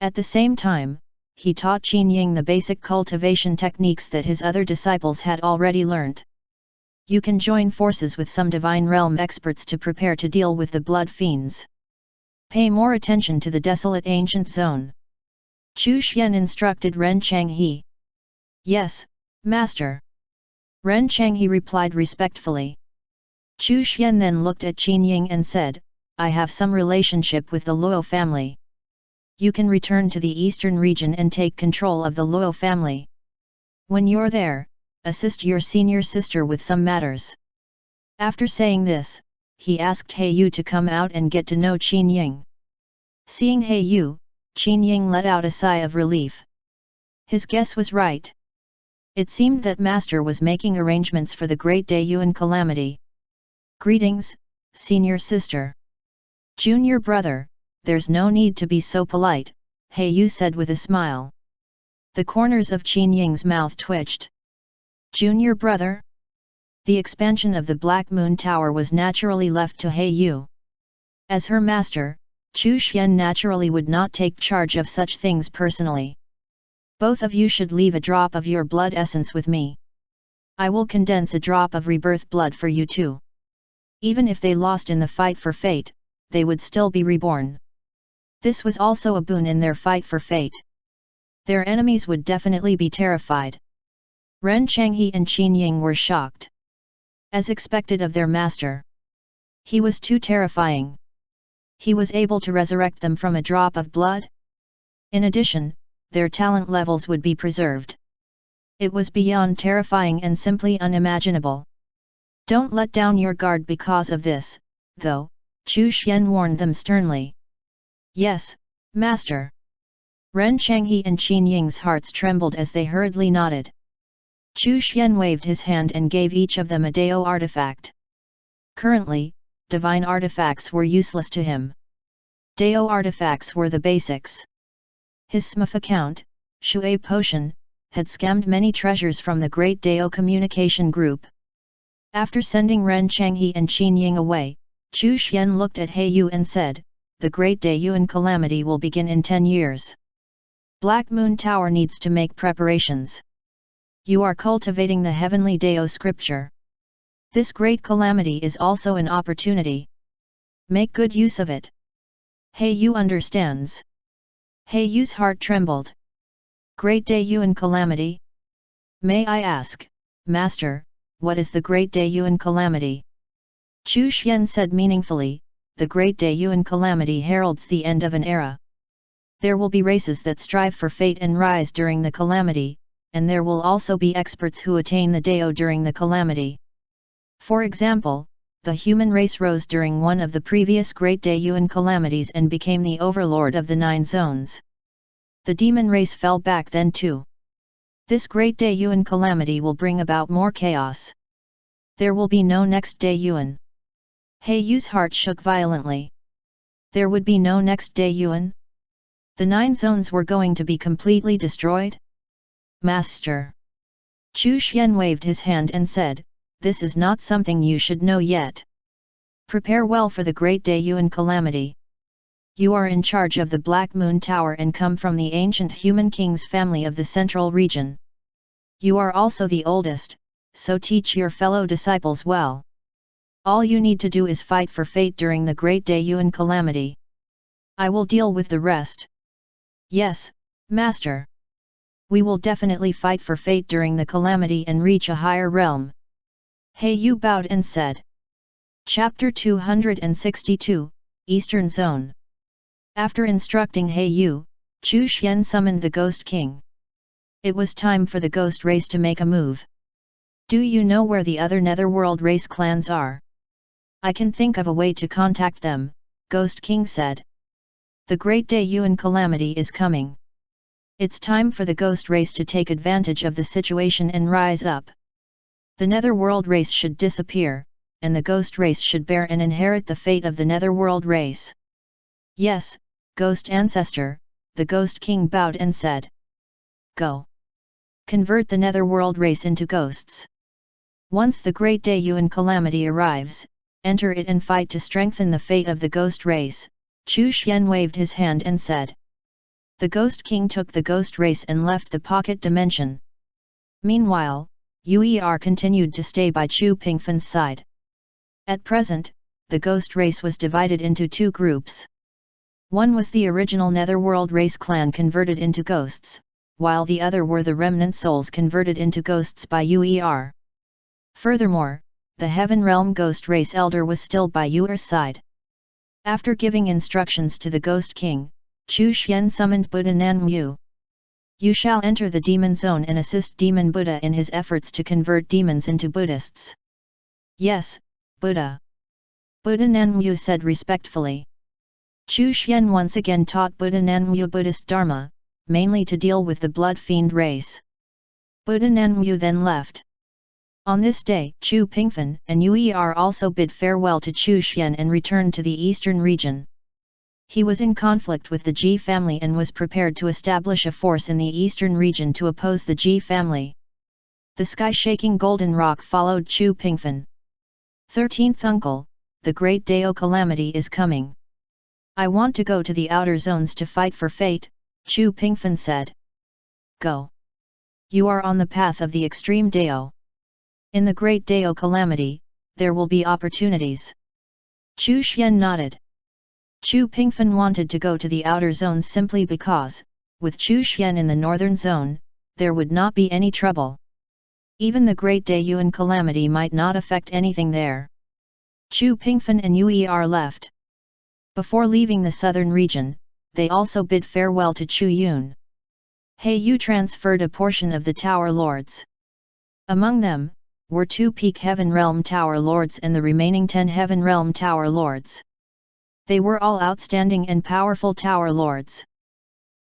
At the same time, he taught Qin Ying the basic cultivation techniques that his other disciples had already learnt. You can join forces with some divine realm experts to prepare to deal with the blood fiends. Pay more attention to the desolate ancient zone. Chu Xian instructed Ren Changhe. Yes, Master. Ren Changhe replied respectfully. Chu Xian then looked at Qin Ying and said, I have some relationship with the Luo family. You can return to the eastern region and take control of the Luo family. When you're there, assist your senior sister with some matters. After saying this, he asked He Yu to come out and get to know Qin Ying. Seeing He Yu, Qin Ying let out a sigh of relief. His guess was right. It seemed that Master was making arrangements for the Great Daiyuan calamity. Greetings, senior sister. Junior brother, there's no need to be so polite, He Yu said with a smile. The corners of Qin Ying's mouth twitched. Junior brother? The expansion of the Black Moon Tower was naturally left to He Yu. As her master, Chu Xian naturally would not take charge of such things personally. Both of you should leave a drop of your blood essence with me. I will condense a drop of rebirth blood for you too. Even if they lost in the fight for fate, they would still be reborn. This was also a boon in their fight for fate. Their enemies would definitely be terrified. Ren Changhe and Qin Ying were shocked. As expected of their master. He was too terrifying. He was able to resurrect them from a drop of blood? In addition, their talent levels would be preserved. It was beyond terrifying and simply unimaginable. Don't let down your guard because of this, though, Chu Xian warned them sternly. Yes, Master. Ren Changhe and Qin Ying's hearts trembled as they hurriedly nodded. Chu Xian waved his hand and gave each of them a Dao artifact. Currently, divine artifacts were useless to him. Dao artifacts were the basics. His SMF account, Shui Potion, had scammed many treasures from the Great Dao Communication Group. After sending Ren Changhe and Qin Ying away, Chu Xian looked at He Yu and said, the Great Daiyuan calamity will begin in 10 years. Black Moon Tower needs to make preparations. You are cultivating the heavenly Dao scripture. This great calamity is also an opportunity. Make good use of it. He Yu understands. He Yu's heart trembled. Great Daiyuan calamity? May I ask, Master, what is the Great Daiyuan calamity? Chu Xian said meaningfully, the Great Daiyuan calamity heralds the end of an era. There will be races that strive for fate and rise during the calamity, and there will also be experts who attain the Dao during the calamity. For example, the human race rose during one of the previous Great Daiyuan calamities and became the overlord of the 9 zones. The demon race fell back then too. This Great Daiyuan calamity will bring about more chaos. There will be no next Daiyuan. He Yu's heart shook violently. There would be no next Daiyuan? The 9 zones were going to be completely destroyed? Master. Chu Xian waved his hand and said, this is not something you should know yet. Prepare well for the Great Daiyuan calamity. You are in charge of the Black Moon Tower and come from the ancient human king's family of the central region. You are also the oldest, so teach your fellow disciples well. All you need to do is fight for fate during the Great Daiyuan calamity. I will deal with the rest. Yes, Master. We will definitely fight for fate during the calamity and reach a higher realm. He Yu bowed and said. Chapter 262, Eastern Zone. After instructing He Yu, Chu Xian summoned the Ghost King. It was time for the Ghost race to make a move. Do you know where the other Netherworld race clans are? I can think of a way to contact them, Ghost King said. The Great Daiyuan calamity is coming. It's time for the Ghost race to take advantage of the situation and rise up. The netherworld race should disappear, and the ghost race should bear and inherit the fate of the netherworld race. Yes, ghost ancestor, the ghost king bowed and said. Go. Convert the netherworld race into ghosts. Once the great day Yuan calamity arrives, enter it and fight to strengthen the fate of the ghost race. Chu Xian waved his hand and said. The ghost king took the ghost race and left the pocket dimension. Meanwhile, Yu continued to stay by Chu Pingfan's side. At present, the ghost race was divided into two groups. One was the original netherworld race clan converted into ghosts, while the other were the remnant souls converted into ghosts by Yu. Furthermore, the Heaven Realm ghost race elder was still by Yu's side. After giving instructions to the ghost king, Chu Xian summoned Buddha Nanmu. You shall enter the demon zone and assist Demon Buddha in his efforts to convert demons into Buddhists. Yes, Buddha. Buddha Nanmu said respectfully. Chu Xian once again taught Buddha Nanmu Buddhist Dharma, mainly to deal with the blood fiend race. Buddha Nanmu then left. On this day, Chu Pingfan and Yu also bid farewell to Chu Xian and returned to the eastern region. He was in conflict with the Ji family and was prepared to establish a force in the eastern region to oppose the Ji family. The sky-shaking golden rock followed Chu Pingfan. 13th uncle, the great Dao calamity is coming. I want to go to the outer zones to fight for fate, Chu Pingfan said. Go. You are on the path of the extreme Dao. In the great Dao calamity, there will be opportunities. Chu Xian nodded. Chu Pingfan wanted to go to the outer zones simply because, with Chu Xian in the northern zone, there would not be any trouble. Even the great Yuan calamity might not affect anything there. Chu Pingfan and Yu left. Before leaving the southern region, they also bid farewell to Chu Yun. He Yu transferred a portion of the Tower Lords. Among them, were 2 Peak Heaven Realm Tower Lords and the remaining 10 Heaven Realm Tower Lords. They were all outstanding and powerful Tower Lords.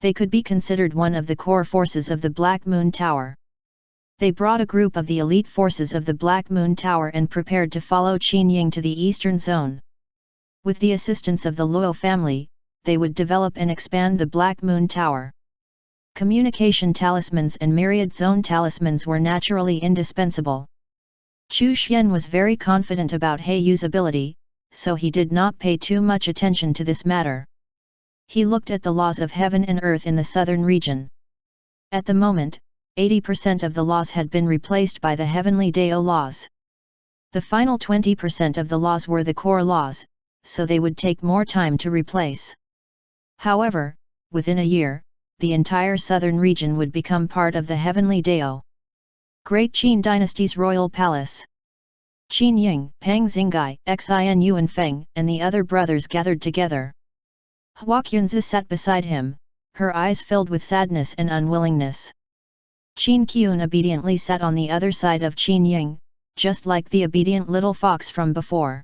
They could be considered one of the core forces of the Black Moon Tower. They brought a group of the elite forces of the Black Moon Tower and prepared to follow Qin Ying to the eastern zone. With the assistance of the Luo family, they would develop and expand the Black Moon Tower. Communication talismans and myriad zone talismans were naturally indispensable. Chu Xian was very confident about He Yu's ability, so he did not pay too much attention to this matter. He looked at the laws of heaven and earth in the southern region. At the moment, 80% of the laws had been replaced by the heavenly Dao laws. The final 20% of the laws were the core laws, so they would take more time to replace. However, within a year, the entire southern region would become part of the heavenly Dao. Great Qin Dynasty's royal palace. Qin Ying, Pang Xingai, Xin Yuan Feng, and the other brothers gathered together. Hua Qunzi sat beside him, her eyes filled with sadness and unwillingness. Qin Qian obediently sat on the other side of Qin Ying, just like the obedient little fox from before.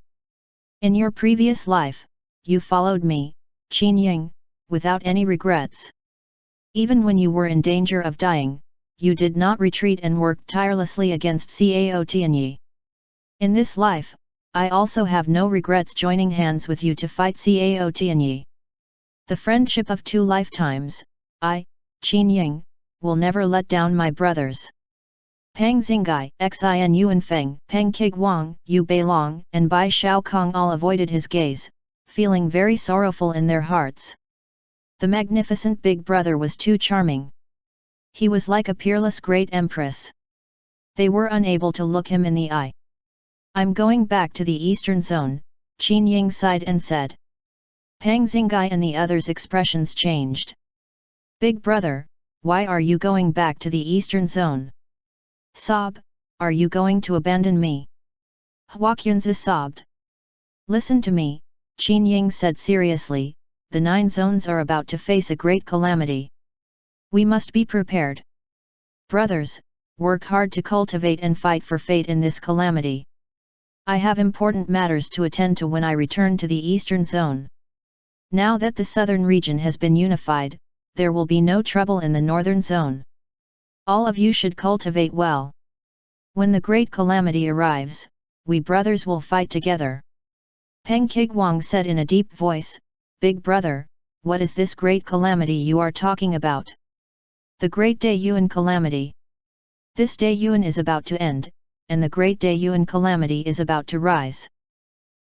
In your previous life, you followed me, Qin Ying, without any regrets. Even when you were in danger of dying, you did not retreat and worked tirelessly against Cao Tianyi. In this life, I also have no regrets joining hands with you to fight Cao Tianyi. The friendship of 2 lifetimes, I, Qin Ying, will never let down my brothers. Pang Xingai, Xin Yuan Feng, Peng Qiguang, Yu Beilong, and Bai Shaokong all avoided his gaze, feeling very sorrowful in their hearts. The magnificent big brother was too charming. He was like a peerless great empress. They were unable to look him in the eye. I'm going back to the eastern zone, Qin Ying sighed and said. Pang Xingai and the others' expressions changed. Big brother, why are you going back to the eastern zone? Sob, are you going to abandon me? Hua Qunzi sobbed. Listen to me, Qin Ying said seriously, the 9 zones are about to face a great calamity. We must be prepared. Brothers, work hard to cultivate and fight for fate in this calamity. I have important matters to attend to when I return to the eastern zone. Now that the southern region has been unified, there will be no trouble in the northern zone. All of you should cultivate well. When the great calamity arrives, we brothers will fight together. Peng Kigwang said in a deep voice, Big brother, what is this great calamity you are talking about? The great Daeyuan calamity. This Daeyuan is about to end, and the great Daeyuan calamity is about to rise.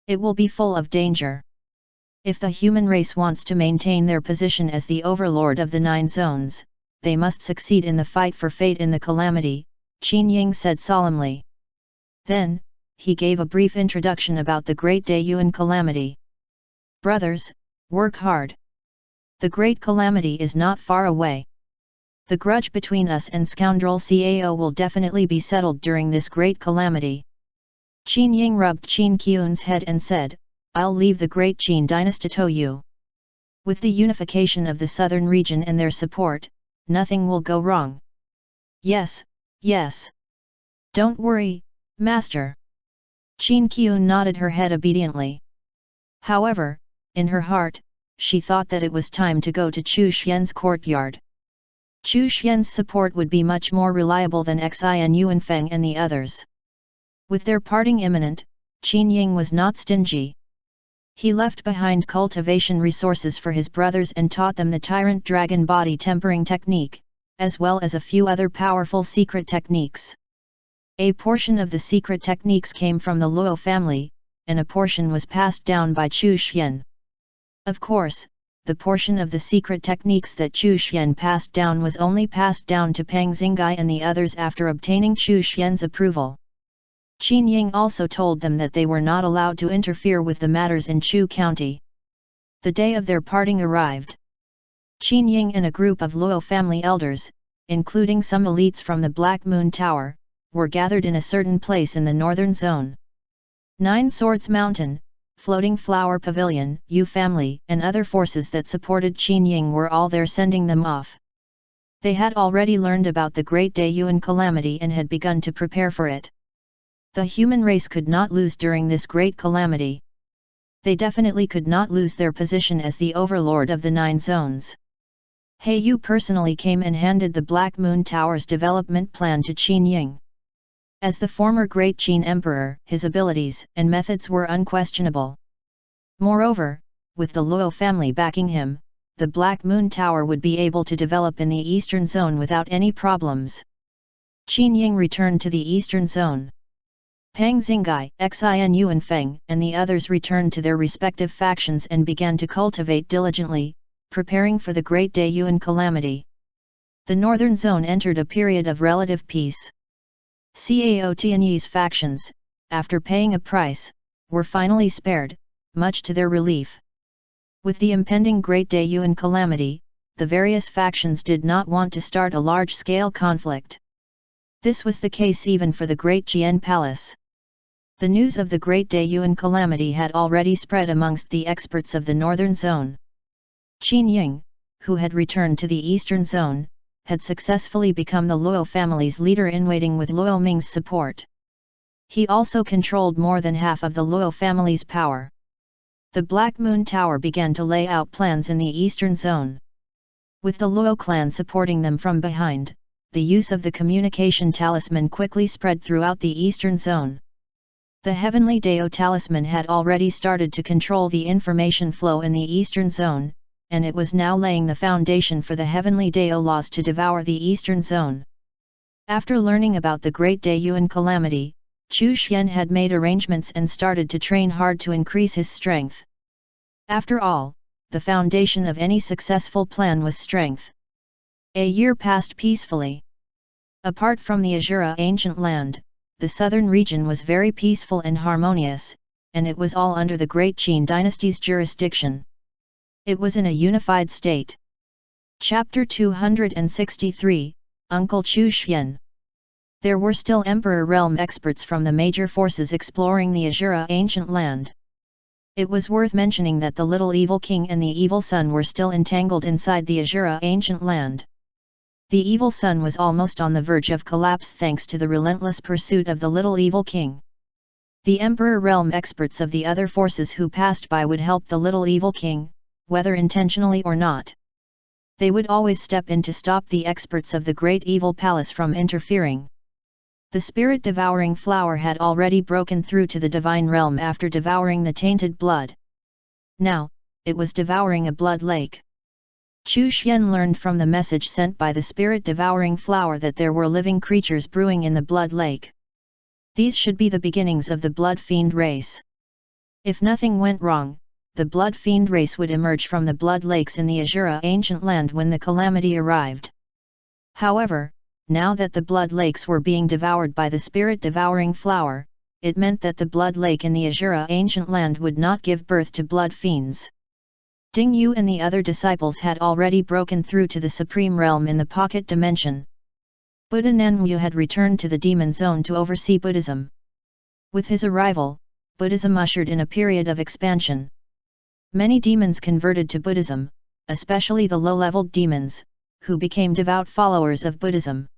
It will be full of danger. If the human race wants to maintain their position as the overlord of the 9 zones, they must succeed in the fight for fate in the calamity, Qin Ying said solemnly. Then, he gave a brief introduction about the great Daeyuan calamity. Brothers, work hard. The great calamity is not far away. The grudge between us and scoundrel Cao will definitely be settled during this great calamity. Qin Ying rubbed Qin Qian's head and said, I'll leave the great Qin dynasty to you. With the unification of the southern region and their support, nothing will go wrong. Yes, yes. Don't worry, master. Qin Qian nodded her head obediently. However, in her heart, she thought that it was time to go to Chu Xian's courtyard. Chu Xian's support would be much more reliable than Xin Yuanfeng and the others. With their parting imminent, Qin Ying was not stingy. He left behind cultivation resources for his brothers and taught them the tyrant dragon body tempering technique, as well as a few other powerful secret techniques. A portion of the secret techniques came from the Luo family, and a portion was passed down by Chu Xian. Of course, the portion of the secret techniques that Chu Xian passed down was only passed down to Peng Xingai and the others after obtaining Chu Xian's approval. Qin Ying also told them that they were not allowed to interfere with the matters in Chu County. The day of their parting arrived. Qin Ying and a group of Luo family elders, including some elites from the Black Moon Tower, were gathered in a certain place in the northern zone. 9 Swords Mountain, Floating Flower Pavilion, Yu family and other forces that supported Qin Ying were all there sending them off. They had already learned about the Great Daeyuan calamity and had begun to prepare for it. The human race could not lose during this great calamity. They definitely could not lose their position as the overlord of the 9 zones. He Yu personally came and handed the Black Moon Tower's development plan to Qin Ying. As the former Great Qin Emperor, his abilities and methods were unquestionable. Moreover, with the Luo family backing him, the Black Moon Tower would be able to develop in the Eastern Zone without any problems. Qin Ying returned to the Eastern Zone. Peng Xingai, Xin Yuanfeng and the others returned to their respective factions and began to cultivate diligently, preparing for the Great Daeyuan calamity. The Northern Zone entered a period of relative peace. Cao Tianyi's factions, after paying a price, were finally spared, much to their relief. With the impending Great Daeyuan calamity, the various factions did not want to start a large-scale conflict. This was the case even for the Great Jian Palace. The news of the Great Daeyuan calamity had already spread amongst the experts of the Northern Zone. Qin Ying, who had returned to the Eastern Zone, had successfully become the Luo family's leader-in-waiting with Luo Ming's support. He also controlled more than half of the Luo family's power. The Black Moon Tower began to lay out plans in the Eastern Zone. With the Luo clan supporting them from behind, the use of the communication talisman quickly spread throughout the Eastern Zone. The Heavenly Dao talisman had already started to control the information flow in the Eastern Zone, and it was now laying the foundation for the Heavenly Dao laws to devour the Eastern Zone. After learning about the Great Daeyuan calamity, Chu Xian had made arrangements and started to train hard to increase his strength. After all, the foundation of any successful plan was strength. A year passed peacefully. Apart from the Azura ancient land, the southern region was very peaceful and harmonious, and it was all under the Great Qin dynasty's jurisdiction. It was in a unified state. Chapter 263, Uncle Chu Xian. There were still Emperor Realm experts from the major forces exploring the Azura ancient land. It was worth mentioning that the little evil king and the evil son were still entangled inside the Azura ancient land. The evil son was almost on the verge of collapse thanks to the relentless pursuit of the little evil king. The Emperor Realm experts of the other forces who passed by would help the little evil king, whether intentionally or not. They would always step in to stop the experts of the Great Evil Palace from interfering. The spirit-devouring flower had already broken through to the divine realm after devouring the tainted blood. Now, it was devouring a blood lake. Chu Xian learned from the message sent by the spirit-devouring flower that there were living creatures brewing in the blood lake. These should be the beginnings of the blood fiend race. If nothing went wrong, the blood fiend race would emerge from the blood lakes in the Azura ancient land when the calamity arrived. However, now that the blood lakes were being devoured by the spirit-devouring flower, it meant that the blood lake in the Azura ancient land would not give birth to blood fiends. Ding Yu and the other disciples had already broken through to the supreme realm in the pocket dimension. Buddha Nanwu had returned to the demon zone to oversee Buddhism. With his arrival, Buddhism ushered in a period of expansion. Many demons converted to Buddhism, especially the low-leveled demons, who became devout followers of Buddhism.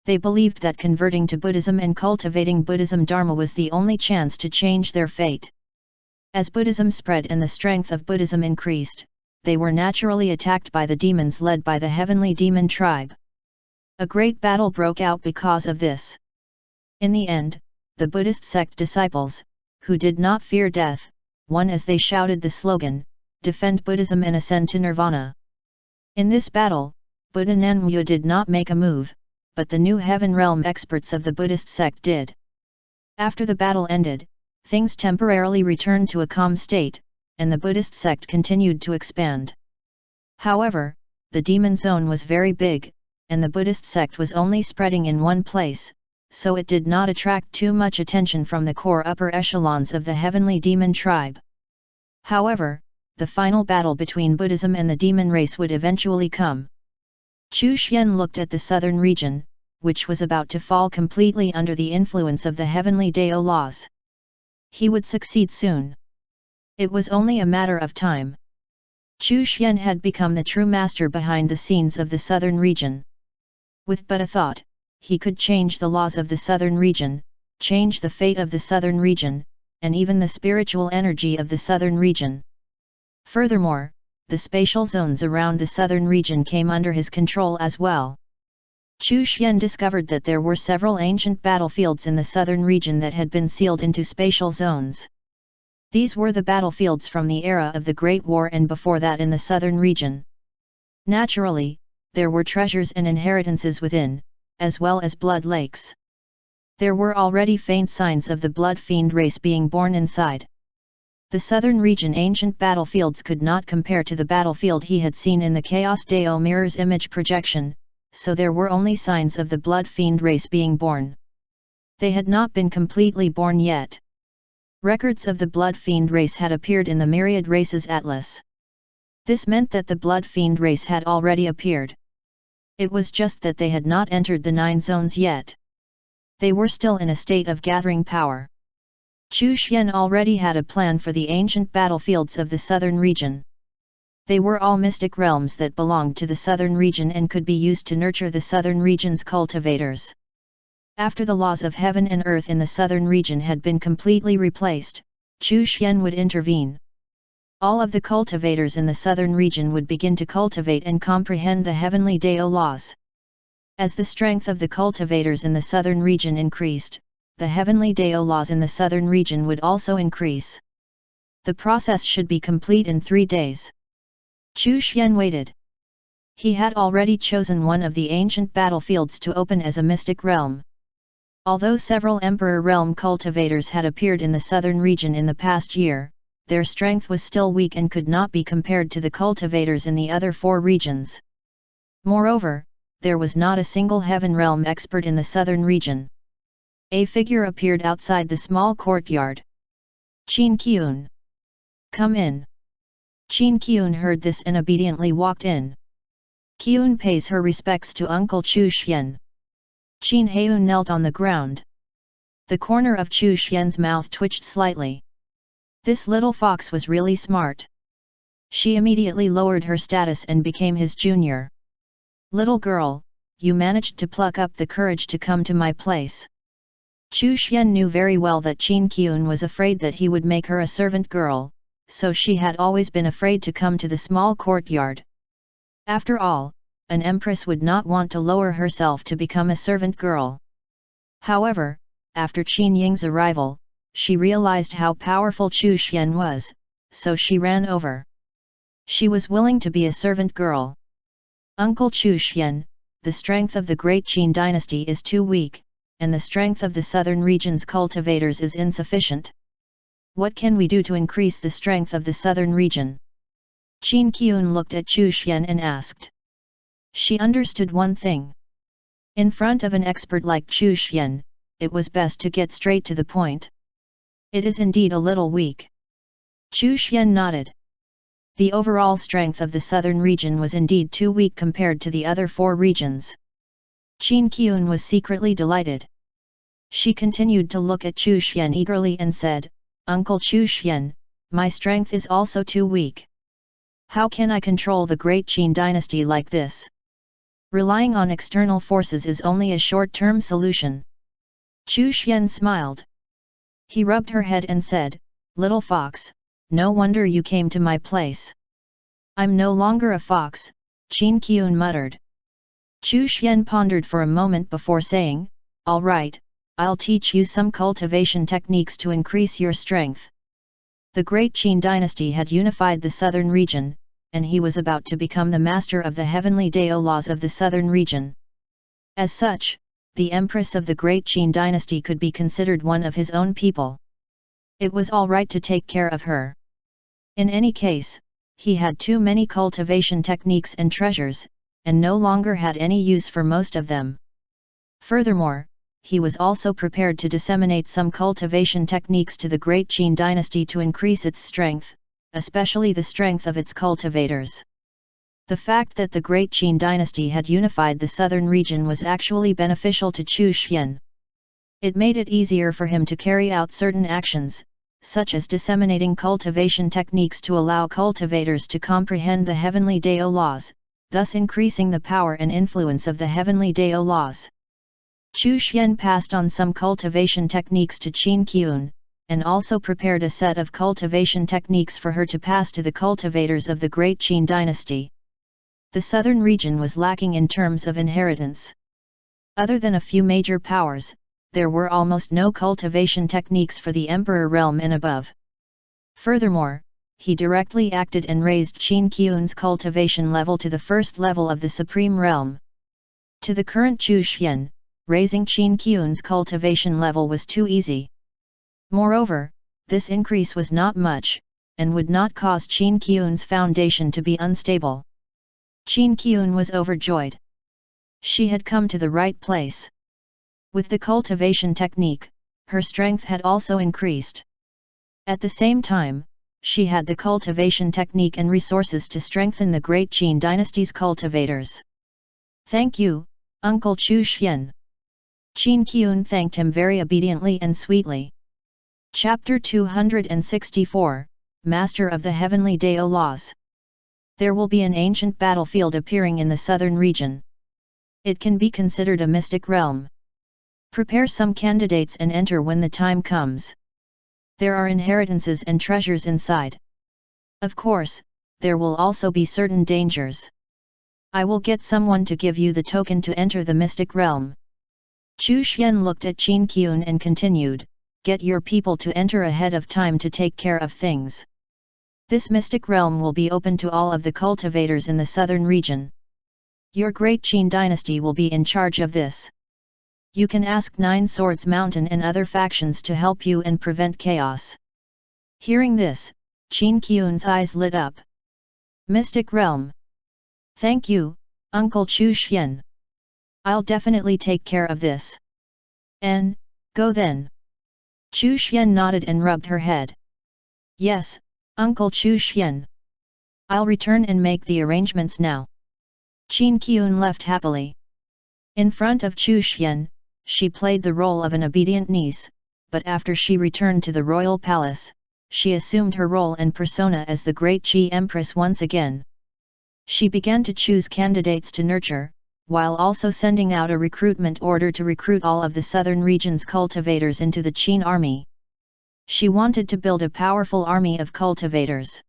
They believed that converting to Buddhism and cultivating Buddhism Dharma was the only chance to change their fate. As Buddhism spread and the strength of Buddhism increased, they were naturally attacked by the demons led by the heavenly demon tribe. A great battle broke out because of this. In the end, the Buddhist sect disciples, who did not fear death, won as they shouted the slogan, "Defend Buddhism and ascend to Nirvana." In this battle, Buddha Nanwu did not make a move, but the new heaven realm experts of the Buddhist sect did. After the battle ended, things temporarily returned to a calm state, and the Buddhist sect continued to expand. However, the demon zone was very big, and the Buddhist sect was only spreading in one place, so it did not attract too much attention from the core upper echelons of the heavenly demon tribe. However, the final battle between Buddhism and the demon race would eventually come. Chu Xian looked at the southern region, which was about to fall completely under the influence of the heavenly Dao laws. He would succeed soon. It was only a matter of time. Chu Xian had become the true master behind the scenes of the southern region. With but a thought, he could change the laws of the southern region, change the fate of the southern region, and even the spiritual energy of the southern region. Furthermore, the spatial zones around the southern region came under his control as well. Chu Xian discovered that there were several ancient battlefields in the southern region that had been sealed into spatial zones. These were the battlefields from the era of the Great War and before that in the southern region. Naturally, there were treasures and inheritances within, as well as blood lakes. There were already faint signs of the blood fiend race being born inside. The southern region ancient battlefields could not compare to the battlefield he had seen in the Chaos Dao mirror's image projection, so there were only signs of the blood fiend race being born. They had not been completely born yet. Records of the blood fiend race had appeared in the Myriad Races Atlas. This meant that the blood fiend race had already appeared. It was just that they had not entered the 9 zones yet. They were still in a state of gathering power. Chu Xian already had a plan for the ancient battlefields of the southern region. They were all mystic realms that belonged to the southern region and could be used to nurture the southern region's cultivators. After the laws of heaven and earth in the southern region had been completely replaced, Chu Xian would intervene. All of the cultivators in the southern region would begin to cultivate and comprehend the heavenly Dao laws. As the strength of the cultivators in the southern region increased, the heavenly Dao laws in the southern region would also increase. The process should be complete in 3 days. Chu Xian waited. He had already chosen one of the ancient battlefields to open as a mystic realm. Although several Emperor Realm cultivators had appeared in the southern region in the past year, their strength was still weak and could not be compared to the cultivators in the other 4 regions. Moreover, there was not a single Heaven Realm expert in the southern region. A figure appeared outside the small courtyard. Qin Qiun. Come in. Qin Qiun heard this and obediently walked in. Qiun pays her respects to Uncle Chu Xian. Qin Heun knelt on the ground. The corner of Chu Xian's mouth twitched slightly. This little fox was really smart. She immediately lowered her status and became his junior. Little girl, you managed to pluck up the courage to come to my place. Chu Xian knew very well that Qin Qiun was afraid that he would make her a servant girl, so she had always been afraid to come to the small courtyard. After all, an empress would not want to lower herself to become a servant girl. However, after Qin Ying's arrival, she realized how powerful Chu Xian was, so she ran over. She was willing to be a servant girl. Uncle Chu Xian, the strength of the great Qin dynasty is too weak, and the strength of the southern region's cultivators is insufficient. What can we do to increase the strength of the southern region? Qin Qian looked at Chu Xian and asked. She understood one thing. In front of an expert like Chu Xian, it was best to get straight to the point. It is indeed a little weak. Chu Xian nodded. The overall strength of the southern region was indeed too weak compared to the other four regions. Qin Qian was secretly delighted. She continued to look at Chu Xian eagerly and said, Uncle Chu Xian, my strength is also too weak. How can I control the great Qin dynasty like this? Relying on external forces is only a short-term solution. Chu Xian smiled. He rubbed her head and said, Little fox, no wonder you came to my place. I'm no longer a fox, Qin Qian muttered. Chu Xian pondered for a moment before saying, All right, I'll teach you some cultivation techniques to increase your strength. The great Qin dynasty had unified the southern region, and he was about to become the master of the heavenly Dao laws of the southern region. As such, the empress of the great Qin dynasty could be considered one of his own people. It was all right to take care of her. In any case, he had too many cultivation techniques and treasures, and no longer had any use for most of them. Furthermore, he was also prepared to disseminate some cultivation techniques to the great Qin dynasty to increase its strength, especially the strength of its cultivators. The fact that the great Qin dynasty had unified the southern region was actually beneficial to Chu Xian. It made it easier for him to carry out certain actions, such as disseminating cultivation techniques to allow cultivators to comprehend the heavenly Dao laws, thus increasing the power and influence of the heavenly Dao laws. Chu Xian passed on some cultivation techniques to Qin Qian, and also prepared a set of cultivation techniques for her to pass to the cultivators of the great Qin dynasty. The southern region was lacking in terms of inheritance. Other than a few major powers, there were almost no cultivation techniques for the emperor realm and above. Furthermore, he directly acted and raised Qin Qian's cultivation level to the first level of the supreme realm. To the current Chu Xian, raising Qin Qian's cultivation level was too easy. Moreover, this increase was not much, and would not cause Qin Qian's foundation to be unstable. Qin Qian was overjoyed. She had come to the right place. With the cultivation technique, her strength had also increased. At the same time, she had the cultivation technique and resources to strengthen the great Qin dynasty's cultivators. Thank you, Uncle Chu Xian. Qin Qian thanked him very obediently and sweetly. Chapter 264, Master of the Heavenly Dao Laws. There will be an ancient battlefield appearing in the southern region. It can be considered a mystic realm. Prepare some candidates and enter when the time comes. There are inheritances and treasures inside. Of course, there will also be certain dangers. I will get someone to give you the token to enter the mystic realm. Chu Xian looked at Qin Qian and continued, Get your people to enter ahead of time to take care of things. This mystic realm will be open to all of the cultivators in the southern region. Your great Qin dynasty will be in charge of this. You can ask Nine Swords Mountain and other factions to help you and prevent chaos. Hearing this, Qin Qian's eyes lit up. Mystic realm. Thank you, Uncle Chu Xian. I'll definitely take care of this. Go then. Chu Xian nodded and rubbed her head. Yes, Uncle Chu Xian. I'll return and make the arrangements now. Qin Qian left happily. In front of Chu Xian, she played the role of an obedient niece, but after she returned to the royal palace, she assumed her role and persona as the great Qi Empress once again. She began to choose candidates to nurture, while also sending out a recruitment order to recruit all of the southern region's cultivators into the Qin army. She wanted to build a powerful army of cultivators.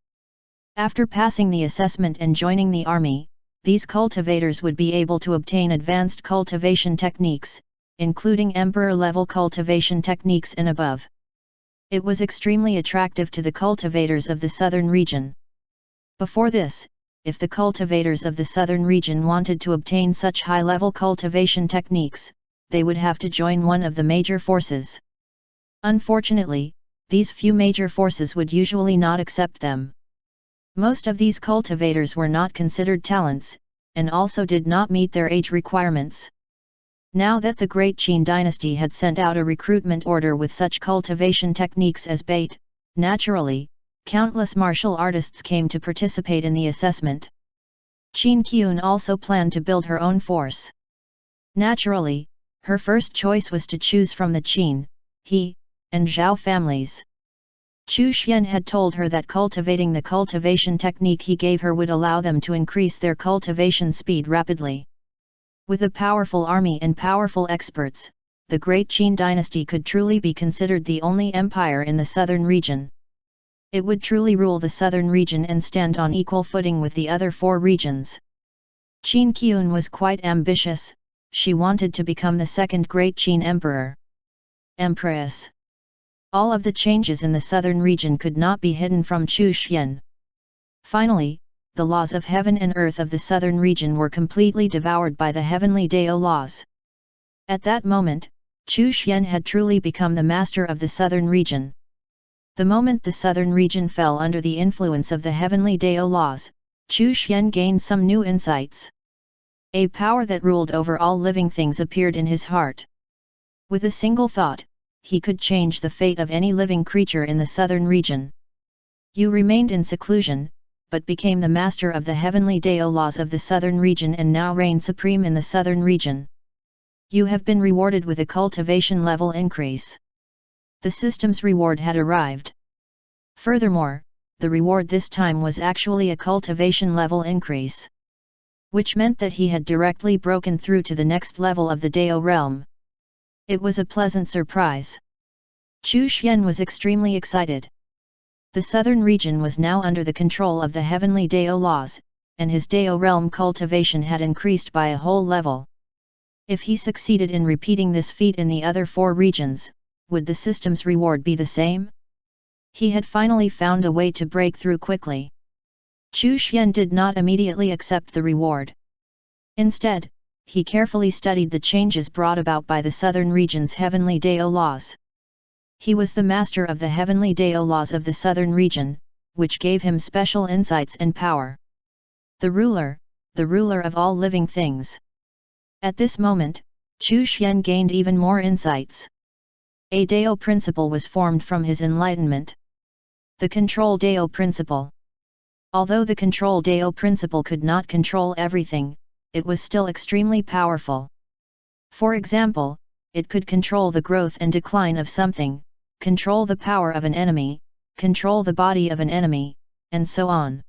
After passing the assessment and joining the army, these cultivators would be able to obtain advanced cultivation techniques, including emperor-level cultivation techniques and above. It was extremely attractive to the cultivators of the southern region. Before this, if the cultivators of the southern region wanted to obtain such high-level cultivation techniques, they would have to join one of the major forces. Unfortunately, these few major forces would usually not accept them. Most of these cultivators were not considered talents, and also did not meet their age requirements. Now that the Great Qin dynasty had sent out a recruitment order with such cultivation techniques as bait, naturally, countless martial artists came to participate in the assessment. Qin Qian also planned to build her own force. Naturally, her first choice was to choose from the Qin, He, and Zhao families. Chu Xian had told her that cultivating the cultivation technique he gave her would allow them to increase their cultivation speed rapidly. With a powerful army and powerful experts, the Great Qin dynasty could truly be considered the only empire in the southern region. It would truly rule the southern region and stand on equal footing with the other four regions. Qin Qian was quite ambitious. She wanted to become the second Great Qin emperor. Empress. All of the changes in the southern region could not be hidden from Chu Xian. Finally, the laws of heaven and earth of the southern region were completely devoured by the heavenly Dao laws. At that moment, Chu Xian had truly become the master of the southern region. The moment the southern region fell under the influence of the heavenly Dao laws, Chu Xian gained some new insights. A power that ruled over all living things appeared in his heart. With a single thought, he could change the fate of any living creature in the southern region. You remained in seclusion, but became the master of the heavenly Dao laws of the southern region and now reign supreme in the southern region. You have been rewarded with a cultivation level increase. The system's reward had arrived. Furthermore, the reward this time was actually a cultivation level increase, which meant that he had directly broken through to the next level of the Dao realm. It was a pleasant surprise. Chu Xian was extremely excited. The southern region was now under the control of the heavenly Dao laws, and his Dao realm cultivation had increased by a whole level. If he succeeded in repeating this feat in the other four regions, would the system's reward be the same? He had finally found a way to break through quickly. Chu Xian did not immediately accept the reward. Instead, he carefully studied the changes brought about by the southern region's heavenly Dao laws. He was the master of the heavenly Dao laws of the southern region, which gave him special insights and power. The ruler of all living things. At this moment, Chu Xian gained even more insights. A Dao principle was formed from his enlightenment. The control Dao principle. Although the control Dao principle could not control everything, it was still extremely powerful. For example, it could control the growth and decline of something, control the power of an enemy, control the body of an enemy, and so on.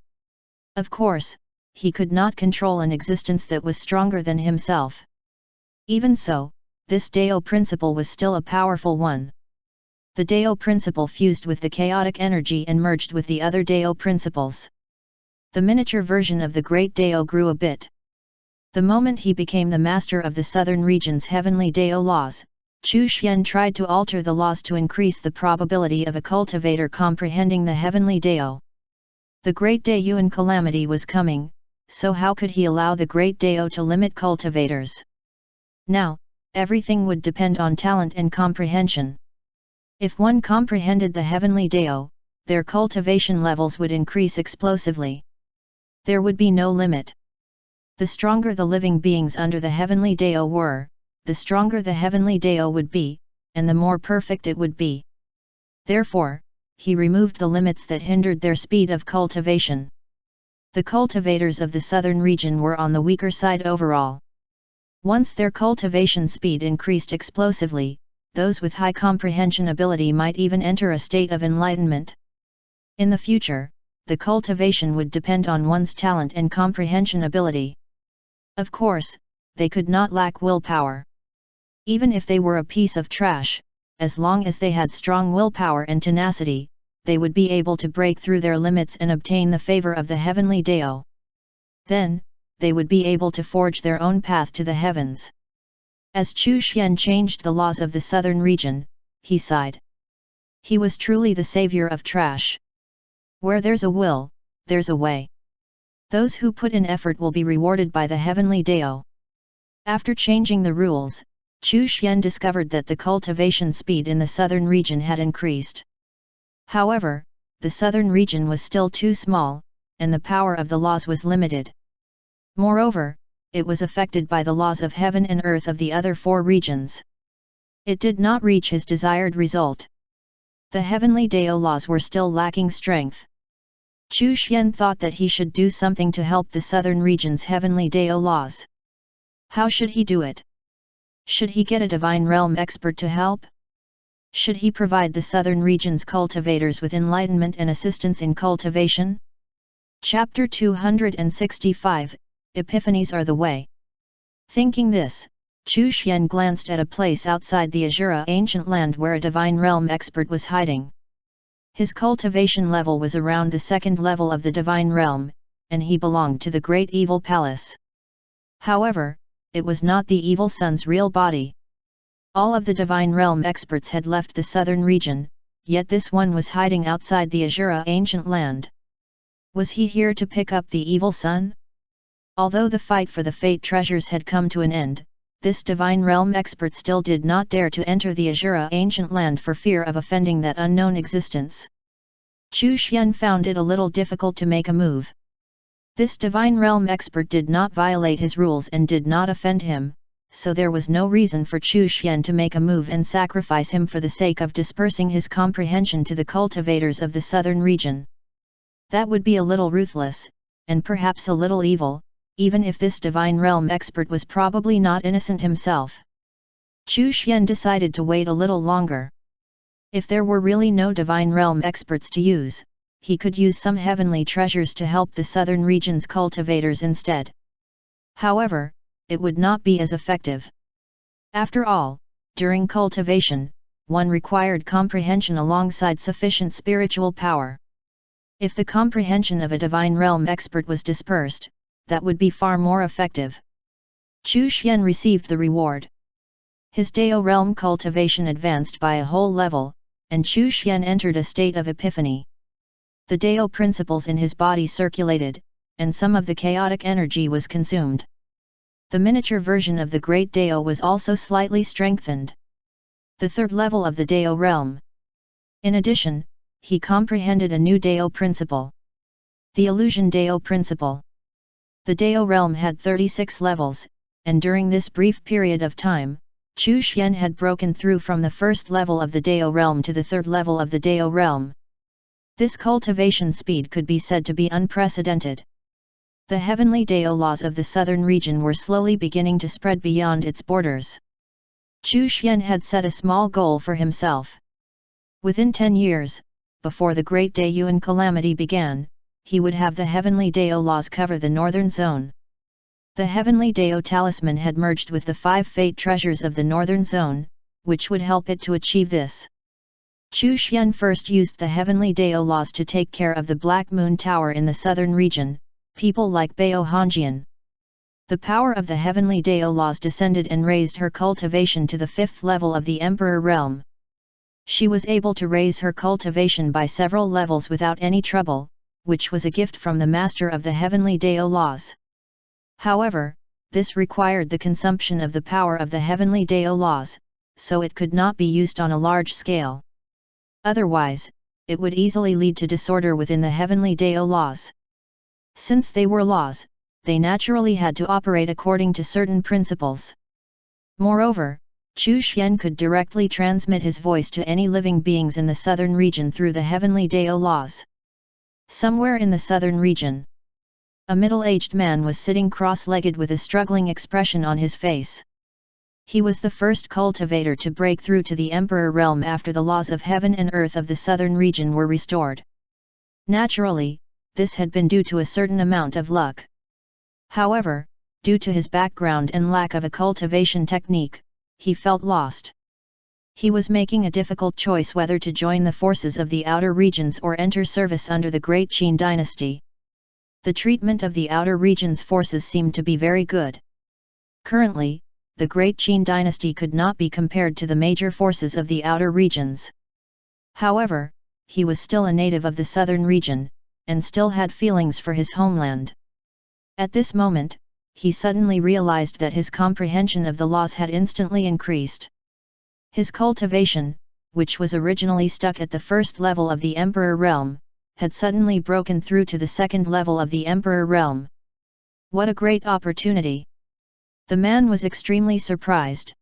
Of course, he could not control an existence that was stronger than himself. Even so, this Dao principle was still a powerful one. The Dao principle fused with the chaotic energy and merged with the other Dao principles. The miniature version of the great Dao grew a bit. The moment he became the master of the southern region's heavenly Dao laws, Chu Xian tried to alter the laws to increase the probability of a cultivator comprehending the heavenly Dao. The great Dayuan calamity was coming, so how could he allow the great Dao to limit cultivators? Now, everything would depend on talent and comprehension. If one comprehended the heavenly Dao, their cultivation levels would increase explosively. There would be no limit. The stronger the living beings under the heavenly Dao were, the stronger the heavenly Dao would be, and the more perfect it would be. Therefore, he removed the limits that hindered their speed of cultivation. The cultivators of the southern region were on the weaker side overall. Once their cultivation speed increased explosively, those with high comprehension ability might even enter a state of enlightenment. In the future, the cultivation would depend on one's talent and comprehension ability. Of course, they could not lack willpower. Even if they were a piece of trash, as long as they had strong willpower and tenacity, they would be able to break through their limits and obtain the favor of the heavenly Dao. Then, they would be able to forge their own path to the heavens. As Chu Xian changed the laws of the southern region, he sighed. He was truly the savior of trash. Where there's a will, there's a way. Those who put in effort will be rewarded by the heavenly Dao. After changing the rules, Chu Xian discovered that the cultivation speed in the southern region had increased. However, the southern region was still too small, and the power of the laws was limited. Moreover, it was affected by the laws of heaven and earth of the other 4 regions. It did not reach his desired result. The heavenly Dao laws were still lacking strength. Chu Xian thought that he should do something to help the southern region's heavenly Dao laws. How should he do it? Should he get a divine realm expert to help? Should he provide the southern region's cultivators with enlightenment and assistance in cultivation? Chapter 265, Epiphanies are the way. Thinking this, Chu Xian glanced at a place outside the Azura ancient land where a divine realm expert was hiding. His cultivation level was around the 2nd level of the divine realm, and he belonged to the great evil palace. However, it was not the evil son's real body. All of the divine realm experts had left the southern region, yet this one was hiding outside the Azura ancient land. Was he here to pick up the evil son? Although the fight for the fate treasures had come to an end, this divine realm expert still did not dare to enter the Azura ancient land for fear of offending that unknown existence. Chu Xian found it a little difficult to make a move. This divine realm expert did not violate his rules and did not offend him, so there was no reason for Chu Xian to make a move and sacrifice him for the sake of dispersing his comprehension to the cultivators of the southern region. That would be a little ruthless, and perhaps a little evil, even if this divine realm expert was probably not innocent himself. Chu Xian decided to wait a little longer. If there were really no divine realm experts to use, he could use some heavenly treasures to help the southern region's cultivators instead. However, it would not be as effective. After all, during cultivation, one required comprehension alongside sufficient spiritual power. If the comprehension of a divine realm expert was dispersed, that would be far more effective. Chu Xian received the reward. His Dao realm cultivation advanced by a whole level, and Chu Xian entered a state of epiphany. The Dao principles in his body circulated, and some of the chaotic energy was consumed. The miniature version of the Great Dao was also slightly strengthened. The 3rd level of the Dao realm. In addition, he comprehended a new Dao principle. The Illusion Dao principle. The Dao realm had 36 levels, and during this brief period of time, Chu Xian had broken through from the 1st level of the Dao realm to the 3rd level of the Dao realm. This cultivation speed could be said to be unprecedented. The heavenly Dao laws of the southern region were slowly beginning to spread beyond its borders. Chu Xian had set a small goal for himself. Within 10 years, before the Great Dayuan calamity began, he would have the heavenly Dao laws cover the northern zone. The heavenly Dao talisman had merged with the 5 fate treasures of the northern zone, which would help it to achieve this. Chu Xian first used the heavenly Dao laws to take care of the Black Moon Tower in the southern region, people like Bao Hongjian. The power of the heavenly Dao laws descended and raised her cultivation to the 5th level of the Emperor realm. She was able to raise her cultivation by several levels without any trouble, which was a gift from the master of the heavenly Dao laws. However, this required the consumption of the power of the heavenly Dao laws, so it could not be used on a large scale. Otherwise, it would easily lead to disorder within the heavenly Dao laws. Since they were laws, they naturally had to operate according to certain principles. Moreover, Chu Xian could directly transmit his voice to any living beings in the southern region through the heavenly Dao laws. Somewhere in the southern region, a middle-aged man was sitting cross-legged with a struggling expression on his face. He was the first cultivator to break through to the Emperor realm after the laws of heaven and earth of the southern region were restored. Naturally, this had been due to a certain amount of luck. However, due to his background and lack of a cultivation technique, he felt lost. He was making a difficult choice whether to join the forces of the outer regions or enter service under the Great Qin dynasty. The treatment of the outer regions' forces seemed to be very good. Currently, the great Qin dynasty could not be compared to the major forces of the outer regions. However, he was still a native of the southern region, and still had feelings for his homeland. At this moment, he suddenly realized that his comprehension of the laws had instantly increased. His cultivation, which was originally stuck at the first level of the Emperor realm, had suddenly broken through to the second level of the Emperor realm. What a great opportunity! The man was extremely surprised.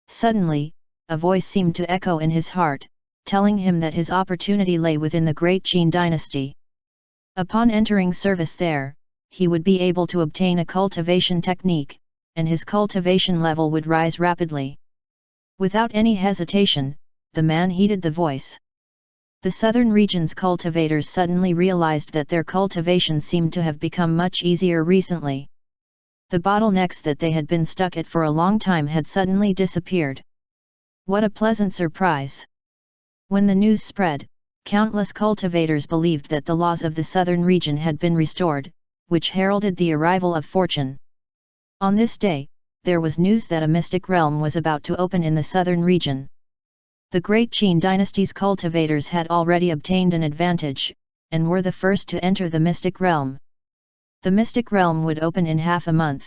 Suddenly, a voice seemed to echo in his heart, telling him that his opportunity lay within the great Qin dynasty. Upon entering service there, he would be able to obtain a cultivation technique, and his cultivation level would rise rapidly. Without any hesitation, the man heeded the voice. The southern region's cultivators suddenly realized that their cultivation seemed to have become much easier recently. The bottlenecks that they had been stuck at for a long time had suddenly disappeared. What a pleasant surprise! When the news spread, countless cultivators believed that the laws of the southern region had been restored, which heralded the arrival of fortune. On this day, there was news that a mystic realm was about to open in the southern region. The great Qin dynasty's cultivators had already obtained an advantage, and were the first to enter the mystic realm. The mystic realm would open in half a month.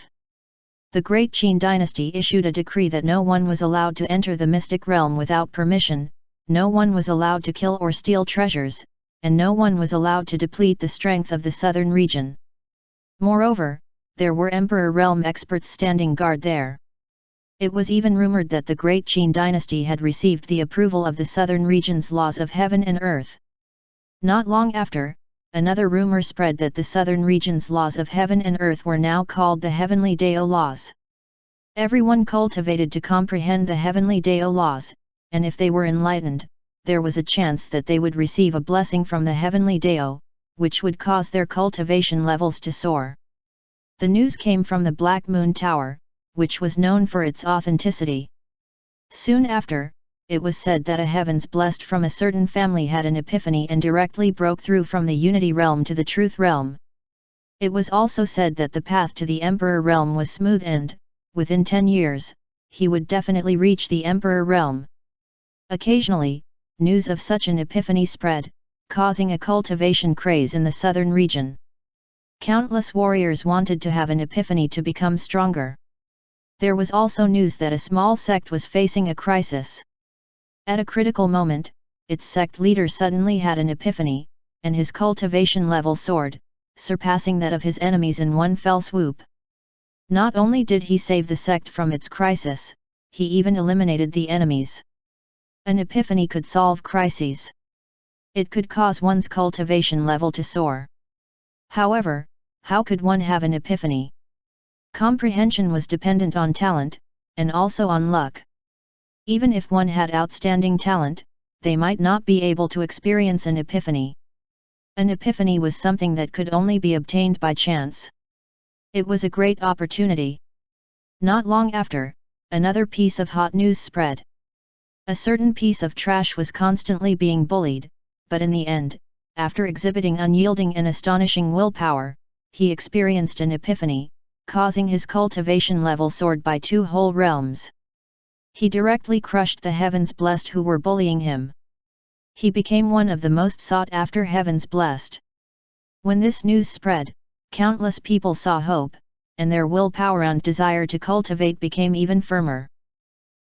The great Qin dynasty issued a decree that no one was allowed to enter the mystic realm without permission, no one was allowed to kill or steal treasures, and no one was allowed to deplete the strength of the southern region. Moreover, there were Emperor realm experts standing guard there. It was even rumored that the great Qin dynasty had received the approval of the southern region's laws of heaven and earth. Not long after, another rumor spread that the southern region's laws of heaven and earth were now called the heavenly Dao laws. Everyone cultivated to comprehend the heavenly Dao laws, and if they were enlightened, there was a chance that they would receive a blessing from the heavenly Dao, which would cause their cultivation levels to soar. The news came from the Black Moon Tower, which was known for its authenticity. Soon after, it was said that a heavens blessed from a certain family had an epiphany and directly broke through from the unity realm to the truth realm. It was also said that the path to the emperor realm was smooth and, within 10 years, he would definitely reach the emperor realm. Occasionally, news of such an epiphany spread, causing a cultivation craze in the southern region. Countless warriors wanted to have an epiphany to become stronger. There was also news that a small sect was facing a crisis. At a critical moment, its sect leader suddenly had an epiphany, and his cultivation level soared, surpassing that of his enemies in one fell swoop. Not only did he save the sect from its crisis, he even eliminated the enemies. An epiphany could solve crises. It could cause one's cultivation level to soar. However, how could one have an epiphany? Comprehension was dependent on talent, and also on luck. Even if one had outstanding talent, they might not be able to experience an epiphany. An epiphany was something that could only be obtained by chance. It was a great opportunity. Not long after, another piece of hot news spread. A certain piece of trash was constantly being bullied, but in the end, after exhibiting unyielding and astonishing willpower, he experienced an epiphany, causing his cultivation level soared by 2 whole realms. He directly crushed the heavens blessed who were bullying him. He became one of the most sought-after heavens blessed. When this news spread, countless people saw hope, and their willpower and desire to cultivate became even firmer.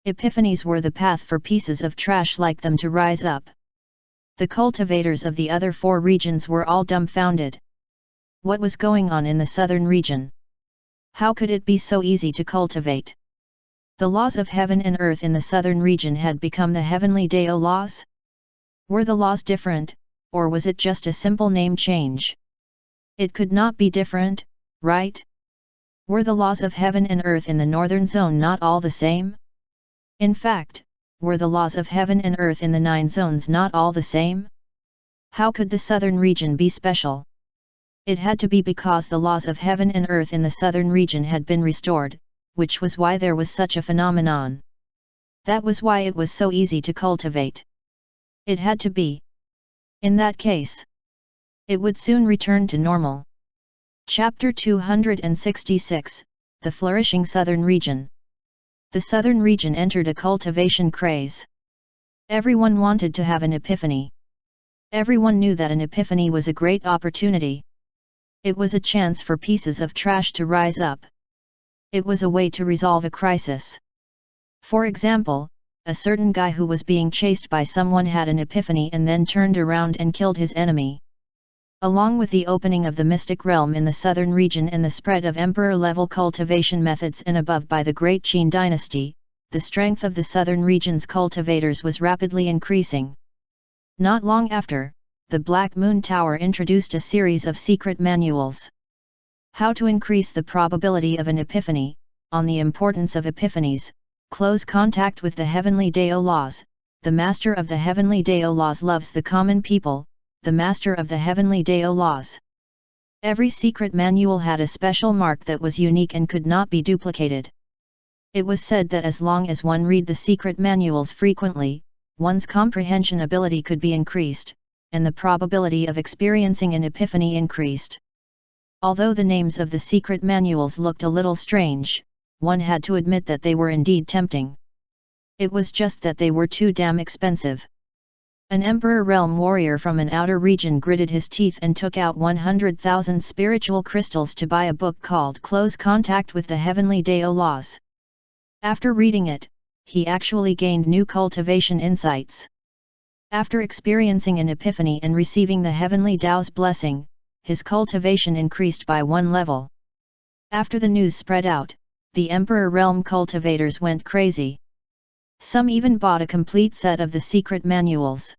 Epiphanies were the path for pieces of trash like them to rise up. The cultivators of the other 4 regions were all dumbfounded. What was going on in the southern region? How could it be so easy to cultivate? The laws of heaven and earth in the southern region had become the heavenly Dao laws? Were the laws different, or was it just a simple name change? It could not be different, right? Were the laws of heaven and earth in the northern zone not all the same? In fact, were the laws of heaven and earth in the 9 zones not all the same? How could the southern region be special? It had to be because the laws of heaven and earth in the southern region had been restored, which was why there was such a phenomenon. That was why it was so easy to cultivate. It had to be. In that case, it would soon return to normal. Chapter 266, The Flourishing Southern Region. The southern region entered a cultivation craze. Everyone wanted to have an epiphany. Everyone knew that an epiphany was a great opportunity. It was a chance for pieces of trash to rise up. It was a way to resolve a crisis. For example, a certain guy who was being chased by someone had an epiphany and then turned around and killed his enemy. Along with the opening of the mystic realm in the southern region and the spread of emperor-level cultivation methods and above by the Great Qin dynasty, the strength of the southern region's cultivators was rapidly increasing. Not long after, the Black Moon Tower introduced a series of secret manuals. How to increase the probability of an epiphany, on the importance of epiphanies, close contact with the heavenly Dao laws. The master of the heavenly Dao laws loves the common people, the master of the heavenly Dao laws. Every secret manual had a special mark that was unique and could not be duplicated. It was said that as long as one read the secret manuals frequently, one's comprehension ability could be increased, and the probability of experiencing an epiphany increased. Although the names of the secret manuals looked a little strange, one had to admit that they were indeed tempting. It was just that they were too damn expensive. An Emperor Realm warrior from an outer region gritted his teeth and took out 100,000 spiritual crystals to buy a book called Close Contact with the Heavenly Dao Laws. After reading it, he actually gained new cultivation insights. After experiencing an epiphany and receiving the Heavenly Dao's blessing, his cultivation increased by one level. After the news spread out, the Emperor Realm cultivators went crazy. Some even bought a complete set of the secret manuals.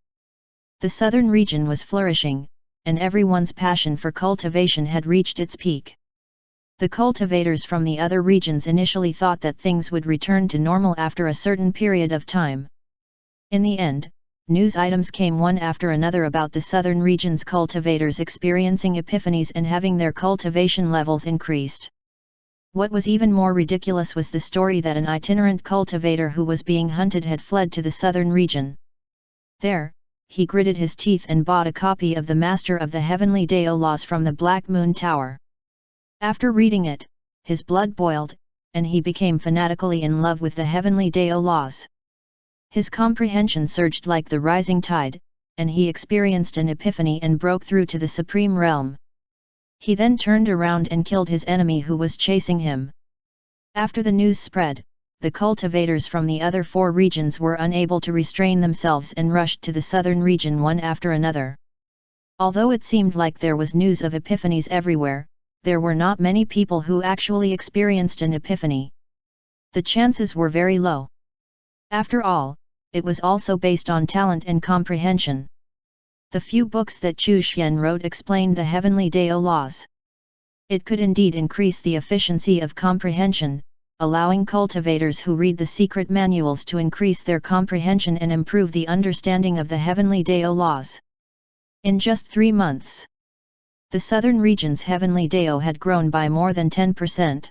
The southern region was flourishing, and everyone's passion for cultivation had reached its peak. The cultivators from the other regions initially thought that things would return to normal after a certain period of time. In the end, news items came one after another about the southern region's cultivators experiencing epiphanies and having their cultivation levels increased. What was even more ridiculous was the story that an itinerant cultivator who was being hunted had fled to the southern region. There, he gritted his teeth and bought a copy of the Master of the Heavenly Dao Laws from the Black Moon Tower. After reading it, his blood boiled, and he became fanatically in love with the Heavenly Dao Laws. His comprehension surged like the rising tide, and he experienced an epiphany and broke through to the Supreme Realm. He then turned around and killed his enemy who was chasing him. After the news spread, the cultivators from the other four regions were unable to restrain themselves and rushed to the southern region one after another. Although it seemed like there was news of epiphanies everywhere, there were not many people who actually experienced an epiphany. The chances were very low. After all, it was also based on talent and comprehension. The few books that Chu Xian wrote explained the Heavenly Dao Laws. It could indeed increase the efficiency of comprehension, allowing cultivators who read the secret manuals to increase their comprehension and improve the understanding of the Heavenly Dao Laws. In just 3 months, the southern region's Heavenly Dao had grown by more than 10%.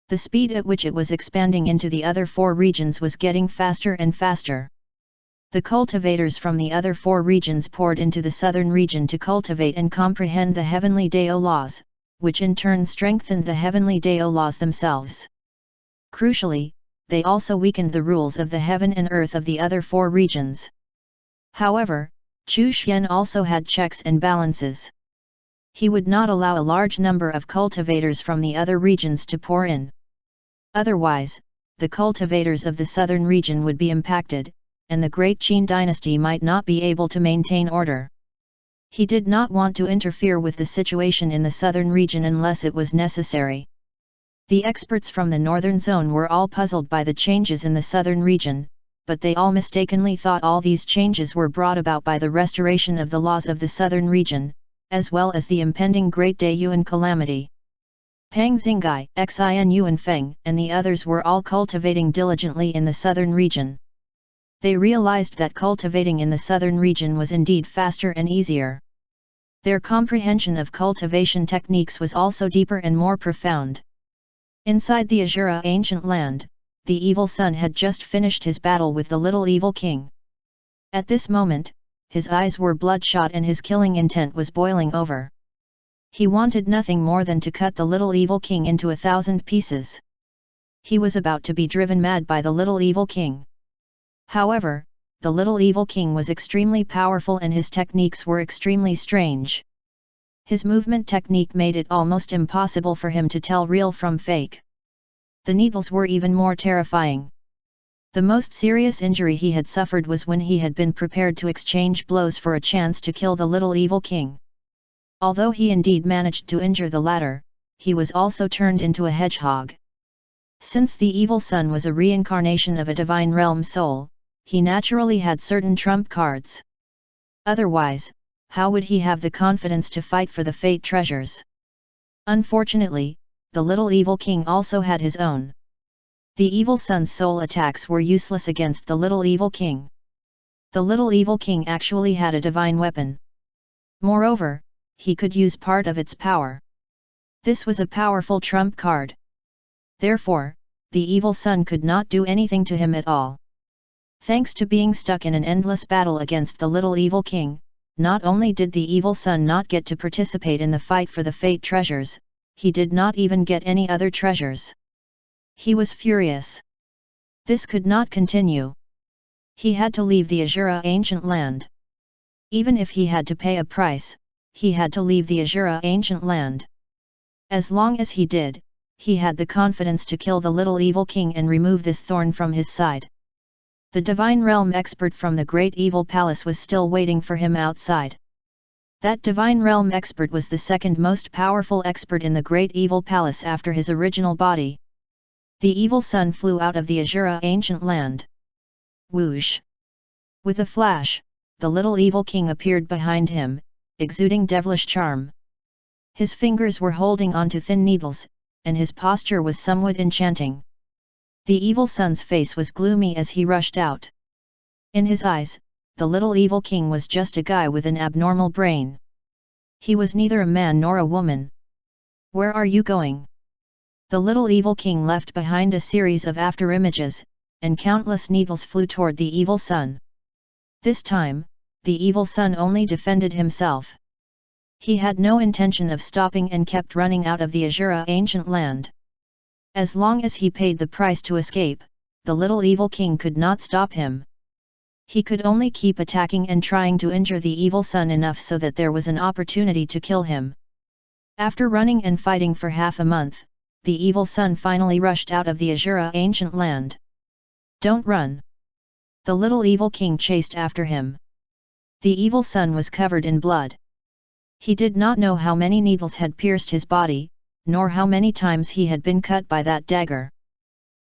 The speed at which it was expanding into the other 4 regions was getting faster and faster. The cultivators from the other 4 regions poured into the southern region to cultivate and comprehend the Heavenly Dao Laws, which in turn strengthened the Heavenly Dao Laws themselves. Crucially, they also weakened the rules of the heaven and earth of the other 4 regions. However, Chu Xian also had checks and balances. He would not allow a large number of cultivators from the other regions to pour in. Otherwise, the cultivators of the southern region would be impacted, and the Great Qin dynasty might not be able to maintain order. He did not want to interfere with the situation in the southern region unless it was necessary. The experts from the northern zone were all puzzled by the changes in the southern region, but they all mistakenly thought all these changes were brought about by the restoration of the laws of the southern region, as well as the impending Great Daiyuan calamity. Pang Xingai, Xin Yuan Feng, and the others were all cultivating diligently in the southern region. They realized that cultivating in the southern region was indeed faster and easier. Their comprehension of cultivation techniques was also deeper and more profound. Inside the Azura ancient land, the evil son had just finished his battle with the little evil king. At this moment, his eyes were bloodshot and his killing intent was boiling over. He wanted nothing more than to cut the little evil king into 1,000 pieces. He was about to be driven mad by the little evil king. However, the little evil king was extremely powerful and his techniques were extremely strange. His movement technique made it almost impossible for him to tell real from fake. The needles were even more terrifying. The most serious injury he had suffered was when he had been prepared to exchange blows for a chance to kill the little evil king. Although he indeed managed to injure the latter, he was also turned into a hedgehog. Since the evil son was a reincarnation of a divine realm soul, he naturally had certain trump cards. Otherwise, how would he have the confidence to fight for the fate treasures? Unfortunately, the little evil king also had his own. The evil son's soul attacks were useless against the little evil king. The little evil king actually had a divine weapon. Moreover, he could use part of its power. This was a powerful trump card. Therefore, the evil son could not do anything to him at all. Thanks to being stuck in an endless battle against the little evil king, not only did the evil son not get to participate in the fight for the fate treasures, he did not even get any other treasures. He was furious. This could not continue. He had to leave the Azura ancient land. Even if he had to pay a price, he had to leave the Azura ancient land. As long as he did, he had the confidence to kill the little evil king and remove this thorn from his side. The divine realm expert from the great evil palace was still waiting for him outside. That divine realm expert was the second most powerful expert in the great evil palace after his original body. The evil son flew out of the Azura ancient land. Whoosh! With a flash, the little evil king appeared behind him, exuding devilish charm. His fingers were holding onto thin needles, and his posture was somewhat enchanting. The evil son's face was gloomy as he rushed out. In his eyes, the little evil king was just a guy with an abnormal brain. He was neither a man nor a woman. Where are you going? The little evil king left behind a series of afterimages, and countless needles flew toward the evil son. This time, the evil son only defended himself. He had no intention of stopping and kept running out of the Azura ancient land. As long as he paid the price to escape, the little evil king could not stop him. He could only keep attacking and trying to injure the evil son enough so that there was an opportunity to kill him. After running and fighting for half a month, the evil son finally rushed out of the Azura ancient land. Don't run! The little evil king chased after him. The evil son was covered in blood. He did not know how many needles had pierced his body, nor how many times he had been cut by that dagger.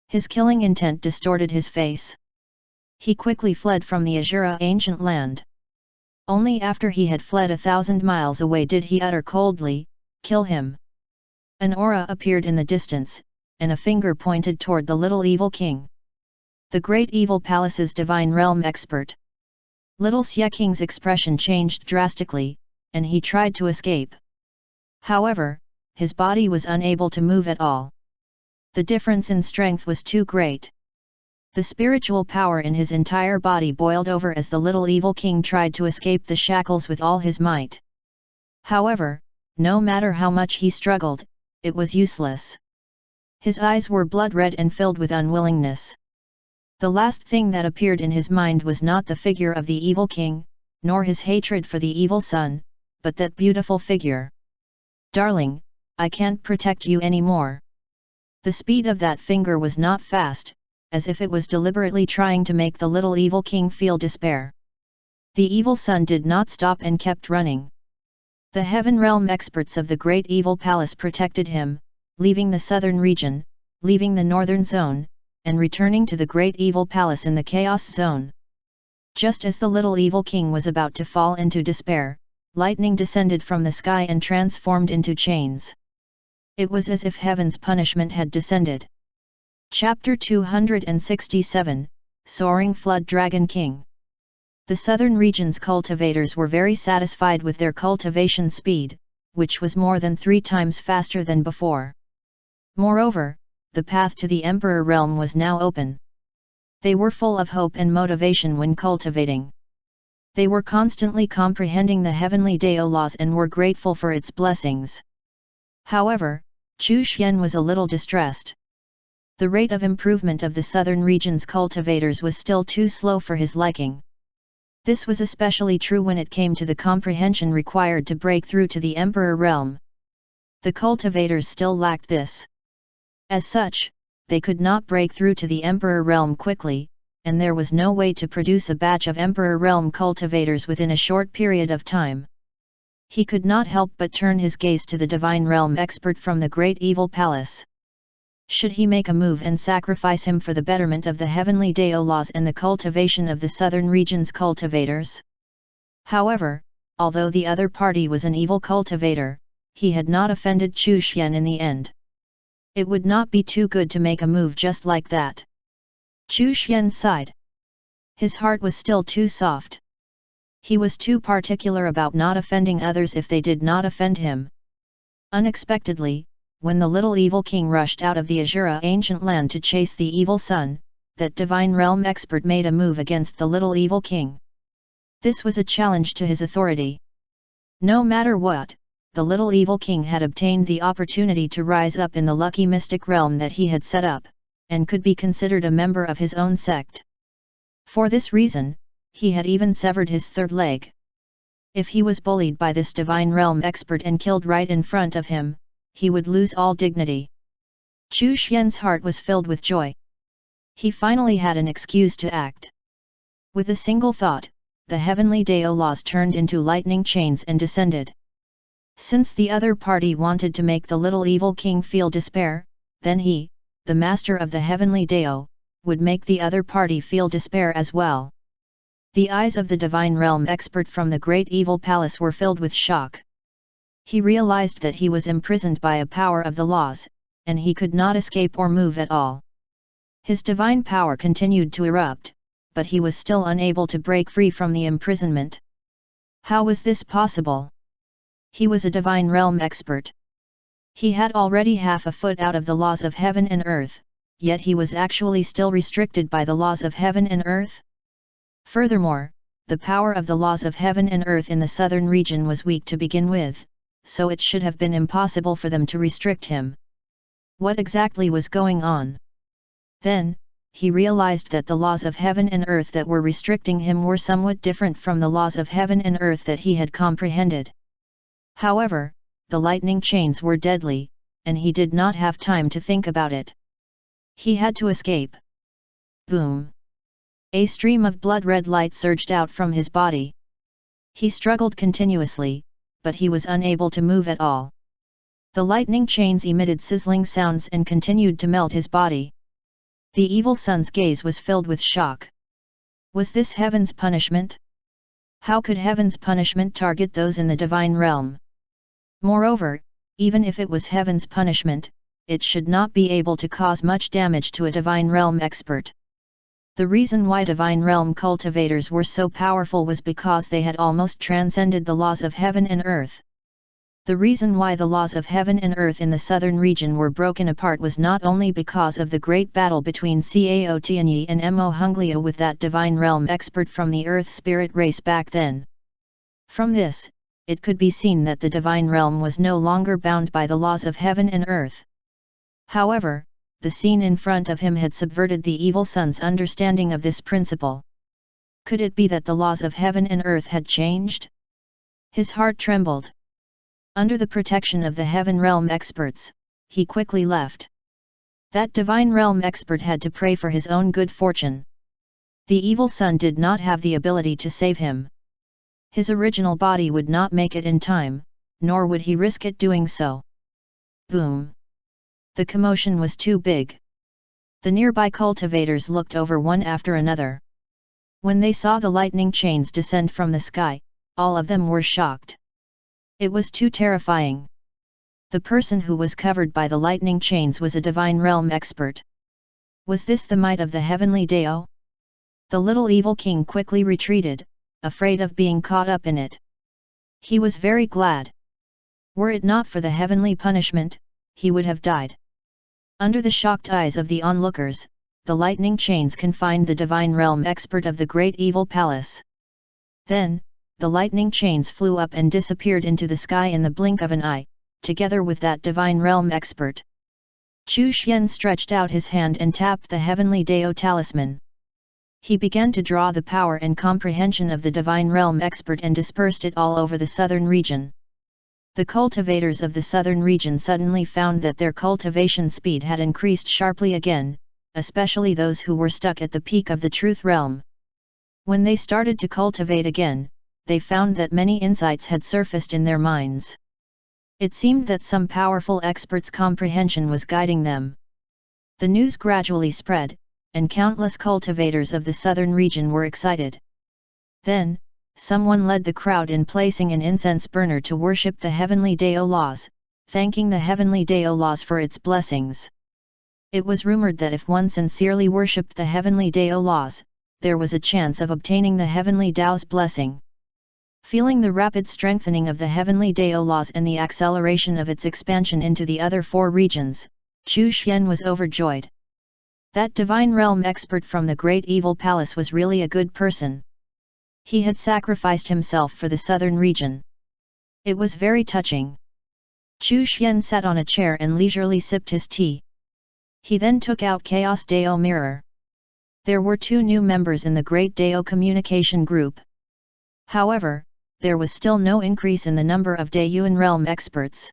His killing intent distorted his face. He quickly fled from the Azura ancient land. Only after he had fled 1,000 miles away did he utter coldly, "Kill him." An aura appeared in the distance, and a finger pointed toward the little evil king. The great evil palace's divine realm expert. Little Xie King's expression changed drastically, and he tried to escape. However, his body was unable to move at all. The difference in strength was too great. The spiritual power in his entire body boiled over as the little evil king tried to escape the shackles with all his might. However, no matter how much he struggled, it was useless. His eyes were blood red and filled with unwillingness. The last thing that appeared in his mind was not the figure of the evil king, nor his hatred for the evil son, but that beautiful figure. "Darling, I can't protect you anymore." The speed of that finger was not fast, as if it was deliberately trying to make the little evil king feel despair. The evil son did not stop and kept running. The heaven realm experts of the great evil palace protected him, leaving the southern region, leaving the northern zone, and returning to the great evil palace in the chaos zone. Just as the little evil king was about to fall into despair, lightning descended from the sky and transformed into chains. It was as if heaven's punishment had descended. Chapter 267, Soaring Flood Dragon King. The southern region's cultivators were very satisfied with their cultivation speed, which was more than 3 times faster than before. Moreover, the path to the Emperor realm was now open. They were full of hope and motivation when cultivating. They were constantly comprehending the heavenly Dao laws and were grateful for its blessings. However, Chu Xian was a little distressed. The rate of improvement of the southern region's cultivators was still too slow for his liking. This was especially true when it came to the comprehension required to break through to the Emperor realm. The cultivators still lacked this. As such, they could not break through to the Emperor realm quickly, and there was no way to produce a batch of Emperor realm cultivators within a short period of time. He could not help but turn his gaze to the Divine Realm expert from the Great Evil Palace. Should he make a move and sacrifice him for the betterment of the heavenly Dao laws and the cultivation of the southern region's cultivators? However, although the other party was an evil cultivator, he had not offended Chu Xian in the end. It would not be too good to make a move just like that. Chu Xian sighed. His heart was still too soft. He was too particular about not offending others if they did not offend him. Unexpectedly, when the little evil king rushed out of the Azura ancient land to chase the evil sun, that divine realm expert made a move against the little evil king. This was a challenge to his authority. No matter what, the little evil king had obtained the opportunity to rise up in the lucky mystic realm that he had set up, and could be considered a member of his own sect. For this reason, he had even severed his third leg. If he was bullied by this divine realm expert and killed right in front of him, he would lose all dignity. Chu Xian's heart was filled with joy. He finally had an excuse to act. With a single thought, the heavenly Dao laws turned into lightning chains and descended. Since the other party wanted to make the little evil king feel despair, then he, the master of the heavenly Dao, would make the other party feel despair as well. The eyes of the divine realm expert from the great evil palace were filled with shock. He realized that he was imprisoned by a power of the laws, and he could not escape or move at all. His divine power continued to erupt, but he was still unable to break free from the imprisonment. How was this possible? He was a divine realm expert. He had already half a foot out of the laws of heaven and earth, yet he was actually still restricted by the laws of heaven and earth. Furthermore, the power of the laws of heaven and earth in the southern region was weak to begin with, so it should have been impossible for them to restrict him. What exactly was going on? Then, he realized that the laws of heaven and earth that were restricting him were somewhat different from the laws of heaven and earth that he had comprehended. However, the lightning chains were deadly, and he did not have time to think about it. He had to escape. Boom! A stream of blood-red light surged out from his body. He struggled continuously, but he was unable to move at all. The lightning chains emitted sizzling sounds and continued to melt his body. The evil sun's gaze was filled with shock. Was this heaven's punishment? How could heaven's punishment target those in the divine realm? Moreover, even if it was heaven's punishment, it should not be able to cause much damage to a divine realm expert. The reason why divine realm cultivators were so powerful was because they had almost transcended the laws of heaven and earth. The reason why the laws of heaven and earth in the southern region were broken apart was not only because of the great battle between Cao Tianyi and Mo Hunglio with that divine realm expert from the earth spirit race back then. From this, it could be seen that the divine realm was no longer bound by the laws of heaven and earth. However, the scene in front of him had subverted the evil sun's understanding of this principle. Could it be that the laws of heaven and earth had changed? His heart trembled. Under the protection of the heaven realm experts, he quickly left. That divine realm expert had to pray for his own good fortune. The evil sun did not have the ability to save him. His original body would not make it in time, nor would he risk it doing so. Boom! The commotion was too big. The nearby cultivators looked over one after another. When they saw the lightning chains descend from the sky, all of them were shocked. It was too terrifying. The person who was covered by the lightning chains was a divine realm expert. Was this the might of the heavenly Dao? The little evil king quickly retreated, afraid of being caught up in it. He was very glad. Were it not for the heavenly punishment, he would have died. Under the shocked eyes of the onlookers, the lightning chains confined the divine realm expert of the great evil palace. Then, the lightning chains flew up and disappeared into the sky in the blink of an eye, together with that divine realm expert. Chu Xian stretched out his hand and tapped the heavenly Dao talisman. He began to draw the power and comprehension of the Divine Realm expert and dispersed it all over the southern region. The cultivators of the southern region suddenly found that their cultivation speed had increased sharply again, especially those who were stuck at the peak of the truth realm. When they started to cultivate again, they found that many insights had surfaced in their minds. It seemed that some powerful expert's comprehension was guiding them. The news gradually spread, and countless cultivators of the southern region were excited. Then, someone led the crowd in placing an incense burner to worship the heavenly Dao laws, thanking the heavenly Dao laws for its blessings. It was rumored that if one sincerely worshipped the heavenly Dao laws, there was a chance of obtaining the heavenly Dao's blessing. Feeling the rapid strengthening of the heavenly Dao laws and the acceleration of its expansion into the other 4 regions, Chu Xian was overjoyed. That divine realm expert from the great evil palace was really a good person. He had sacrificed himself for the southern region. It was very touching. Chu Xian sat on a chair and leisurely sipped his tea. He then took out Chaos Dao Mirror. There were 2 new members in the Great Dao Communication Group. However, there was still no increase in the number of Daiyuan realm experts.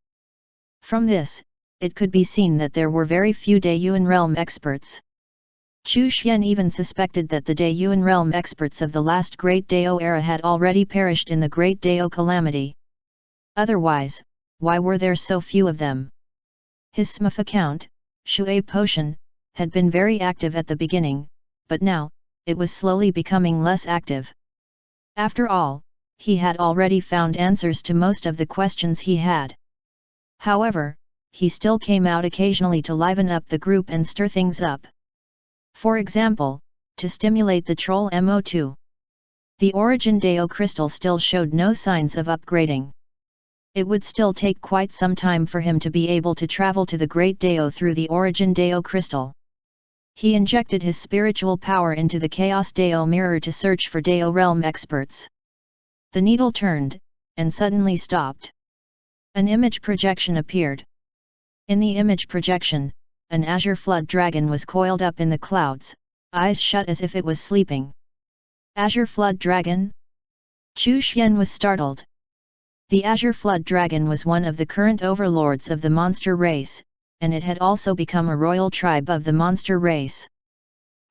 From this, it could be seen that there were very few Daiyuan realm experts. Chu Xian even suspected that the Daiyuan realm experts of the last Great Dao era had already perished in the Great Dao calamity. Otherwise, why were there so few of them? His SMF account, Shui Potion, had been very active at the beginning, but now, it was slowly becoming less active. After all, he had already found answers to most of the questions he had. However, he still came out occasionally to liven up the group and stir things up. For example, to stimulate the Troll Mo2. The Origin Dao crystal still showed no signs of upgrading. It would still take quite some time for him to be able to travel to the Great Dao through the Origin Dao crystal. He injected his spiritual power into the Chaos Dao mirror to search for Dao realm experts. The needle turned, and suddenly stopped. An image projection appeared. In the image projection, an azure flood dragon was coiled up in the clouds, eyes shut as if it was sleeping. Azure flood dragon? Chu Xian was startled. The azure flood dragon was one of the current overlords of the monster race, and it had also become a royal tribe of the monster race.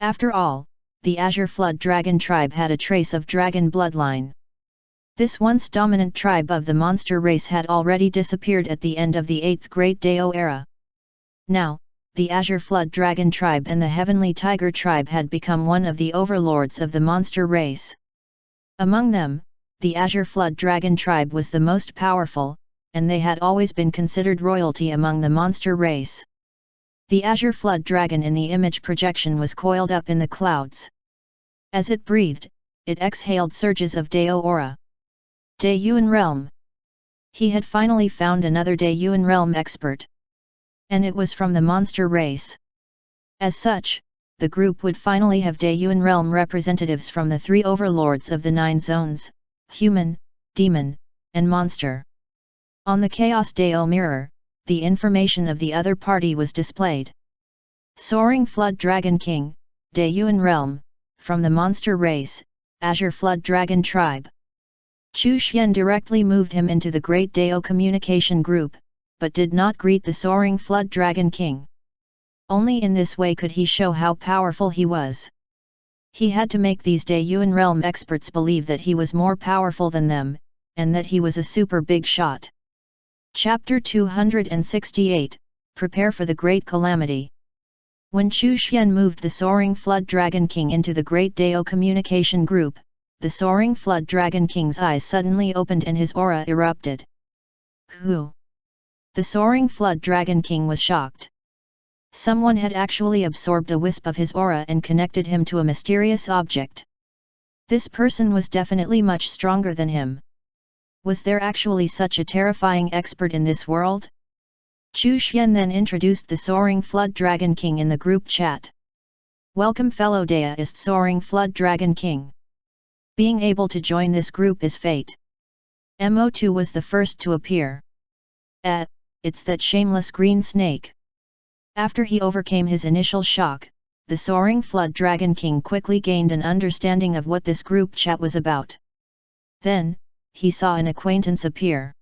After all, the azure flood dragon tribe had a trace of dragon bloodline. This once dominant tribe of the monster race had already disappeared at the end of the 8th Great Dao era. Now, the Azure Flood Dragon tribe and the Heavenly Tiger tribe had become one of the overlords of the monster race. Among them, the Azure Flood Dragon tribe was the most powerful, and they had always been considered royalty among the monster race. The Azure Flood Dragon in the image projection was coiled up in the clouds. As it breathed, it exhaled surges of Dao aura. Daiyuan realm. He had finally found another Daiyuan realm expert. And it was from the monster race. As such, the group would finally have Daiyuan realm representatives from the 3 overlords of the 9 zones, human, demon, and monster. On the Chaos Dao mirror, the information of the other party was displayed. Soaring Flood Dragon King, Daiyuan realm, from the monster race, Azure Flood Dragon tribe. Chu Xian directly moved him into the Great Dao Communication Group, but did not greet the Soaring Flood Dragon King. Only in this way could he show how powerful he was. He had to make these Daiyuan realm experts believe that he was more powerful than them, and that he was a super big shot. Chapter 268, Prepare for the Great Calamity. When Chu Xian moved the Soaring Flood Dragon King into the Great Dao Communication Group, the Soaring Flood Dragon King's eyes suddenly opened and his aura erupted. Who? The Soaring Flood Dragon King was shocked. Someone had actually absorbed a wisp of his aura and connected him to a mysterious object. This person was definitely much stronger than him. Was there actually such a terrifying expert in this world? Chu Xian then introduced the Soaring Flood Dragon King in the group chat. Welcome fellow Daoist Soaring Flood Dragon King. Being able to join this group is fate. Mo2 was the first to appear. It's that shameless green snake. After he overcame his initial shock, the soaring Flood Dragon King quickly gained an understanding of what this group chat was about. Then, he saw an acquaintance appear.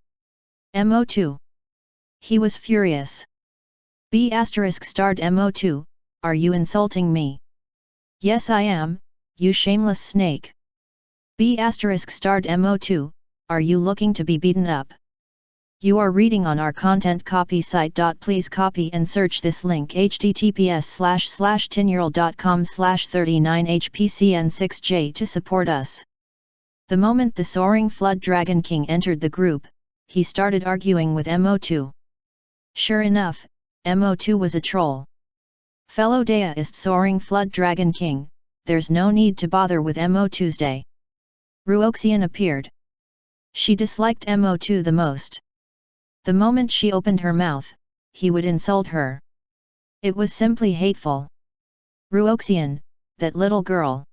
Mo2. He was furious. B***starred Mo2, are you insulting me? Yes I am, you shameless snake. B***starred Mo2, are you looking to be beaten up? You are reading on our content copy site. Please copy and search this link https://tineural.com/39hpcn6j to support us. The moment the soaring Flood Dragon King entered the group, he started arguing with Mo2. Sure enough, Mo2 was a troll. Fellow deist soaring Flood Dragon King, there's no need to bother with Mo2's day. Ruoxian appeared. She disliked Mo2 the most. The moment she opened her mouth, he would insult her. It was simply hateful. Ruoxian, that little girl.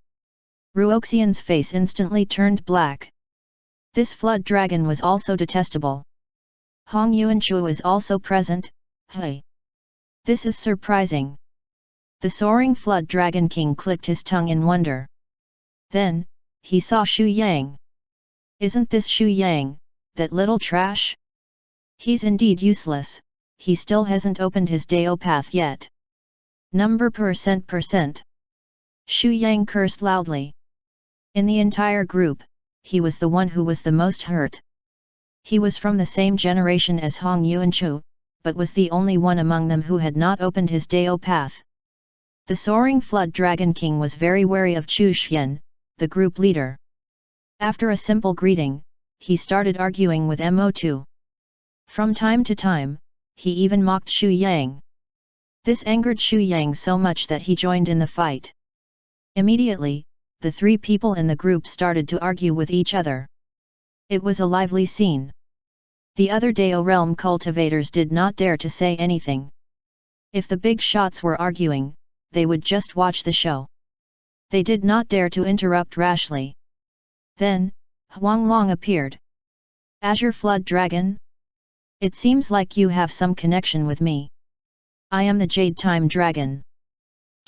Ruoxian's face instantly turned black. This flood dragon was also detestable. Hong Yuanchu was also present. Hey! This is surprising. The soaring Flood Dragon King clicked his tongue in wonder. Then, he saw Xu Yang. Isn't this Xu Yang, that little trash? He's indeed useless, he still hasn't opened his Dao path yet. Number %%. Xu Yang cursed loudly. In the entire group, he was the one who was the most hurt. He was from the same generation as Hong Yuanchu, but was the only one among them who had not opened his Dao path. The soaring Flood Dragon King was very wary of Chu Xian, the group leader. After a simple greeting, he started arguing with Mo2. From time to time, he even mocked Xu Yang. This angered Xu Yang so much that he joined in the fight. Immediately, the three people in the group started to argue with each other. It was a lively scene. The other Dao realm cultivators did not dare to say anything. If the big shots were arguing, they would just watch the show. They did not dare to interrupt rashly. Then, Huanglong appeared. Azure Flood Dragon? It seems like you have some connection with me. I am the Jade Time Dragon.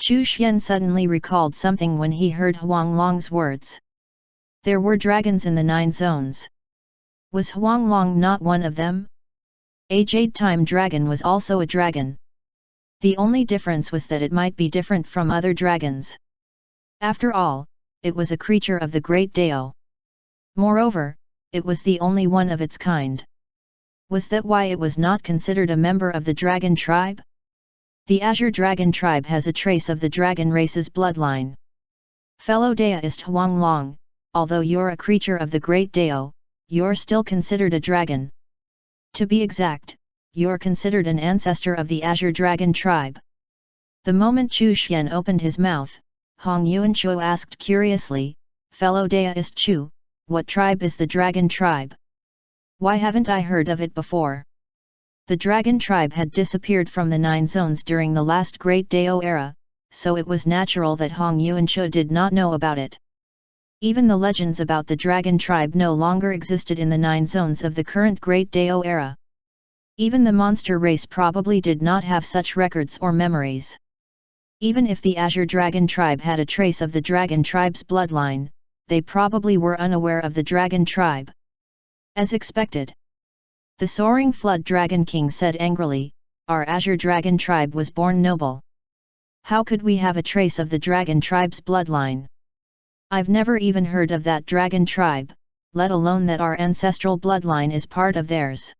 Chu Xian suddenly recalled something when he heard Huanglong's words. There were dragons in the 9 zones. Was Huanglong not one of them? A Jade Time Dragon was also a dragon. The only difference was that it might be different from other dragons. After all, it was a creature of the Great Dao. Moreover, it was the only one of its kind. Was that why it was not considered a member of the dragon tribe? The Azure Dragon tribe has a trace of the dragon race's bloodline. Fellow deist Huanglong, although you're a creature of the Great Dao, you're still considered a dragon. To be exact, you're considered an ancestor of the Azure Dragon tribe. The moment Chu Xian opened his mouth, Hong Yuanchu asked curiously, Fellow deist Chu, what tribe is the dragon tribe? Why haven't I heard of it before? The dragon tribe had disappeared from the 9 zones during the last Great Dao era, so it was natural that Hong Yuanchu did not know about it. Even the legends about the dragon tribe no longer existed in the 9 zones of the current Great Dao era. Even the monster race probably did not have such records or memories. Even if the Azure Dragon tribe had a trace of the dragon tribe's bloodline, they probably were unaware of the dragon tribe. As expected. The soaring Flood Dragon King said angrily, our Azure Dragon tribe was born noble. How could we have a trace of the dragon tribe's bloodline? I've never even heard of that dragon tribe, let alone that our ancestral bloodline is part of theirs.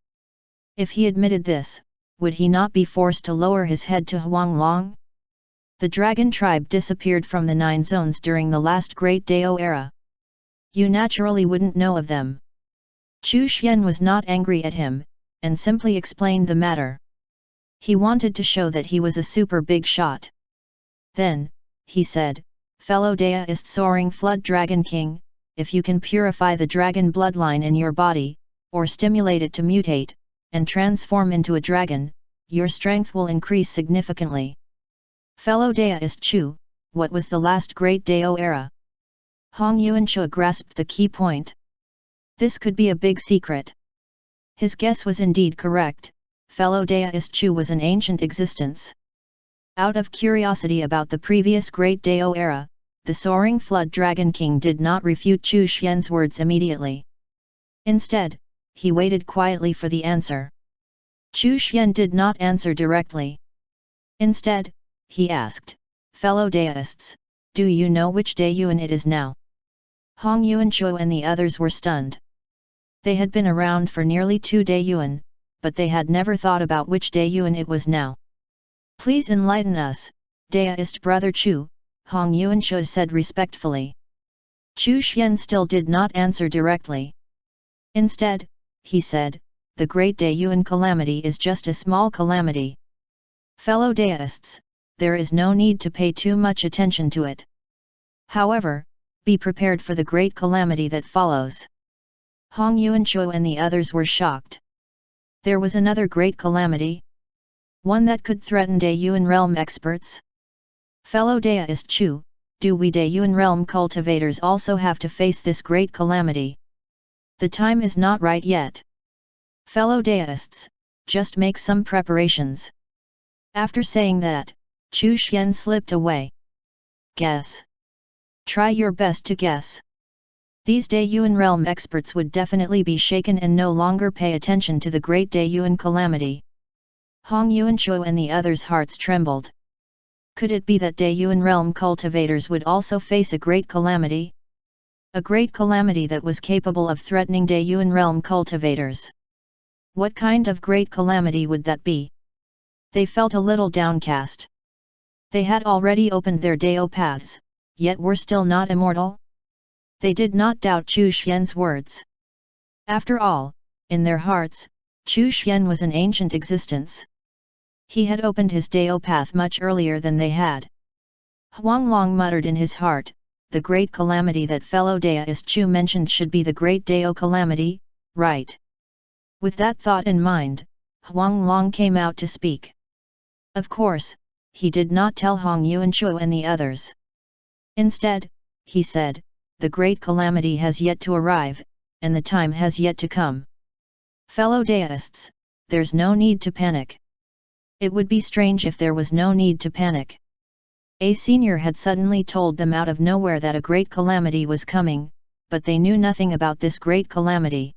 If he admitted this, would he not be forced to lower his head to Huanglong? The dragon tribe disappeared from the 9 zones during the last Great Dao era. You naturally wouldn't know of them. Chu Xian was not angry at him, and simply explained the matter. He wanted to show that he was a super big shot. Then, he said, Fellow deist soaring Flood Dragon King, if you can purify the dragon bloodline in your body, or stimulate it to mutate, and transform into a dragon, your strength will increase significantly. Fellow deist Chu, what was the last Great Dao era? Hong Yuanchu grasped the key point. This could be a big secret. His guess was indeed correct, Fellow deist Chu was an ancient existence. Out of curiosity about the previous Great Dao era, the soaring flood Dragon King did not refute Chu Xian's words immediately. Instead, he waited quietly for the answer. Chu Xian did not answer directly. Instead, he asked, "Fellow Daoists, do you know which Daoyuan it is now?" Hong Yuanchuo and the others were stunned. They had been around for nearly 2 Daoyuan, but they had never thought about which Daoyuan it was now. "Please enlighten us, Daoist brother Chu," Hong Yuanchuo said respectfully. Chu Xian still did not answer directly. Instead, he said, "The Great Daoyuan calamity is just a small calamity. Fellow Daoists, there is no need to pay too much attention to it. However, be prepared for the great calamity that follows." Hong Yuanchuo and the others were shocked. There was another great calamity? One that could threaten Daoyuan realm experts? Fellow Daoist Chu, do we Daoyuan realm cultivators also have to face this great calamity? The time is not right yet. Fellow Daoists, just make some preparations. After saying that, Chu Xian slipped away. Guess. Try your best to guess. These Daoyuan realm experts would definitely be shaken and no longer pay attention to the great Daoyuan calamity. Hong Yuanchuo and the others' hearts trembled. Could it be that Daoyuan realm cultivators would also face a great calamity? A great calamity that was capable of threatening Daoyuan realm cultivators. What kind of great calamity would that be? They felt a little downcast. They had already opened their Dao paths, yet were still not immortal? They did not doubt Chu Xian's words. After all, in their hearts, Chu Xian was an ancient existence. He had opened his Dao path much earlier than they had. Huang Long muttered in his heart, the great calamity that fellow Daoist Chu mentioned should be the great Dao calamity, right? With that thought in mind, Huang Long came out to speak. Of course, he did not tell Hong Yuanchuo and the others. Instead, he said, the great calamity has yet to arrive, and the time has yet to come. Fellow Daoists, there's no need to panic. It would be strange if there was no need to panic. A senior had suddenly told them out of nowhere that a great calamity was coming, but they knew nothing about this great calamity.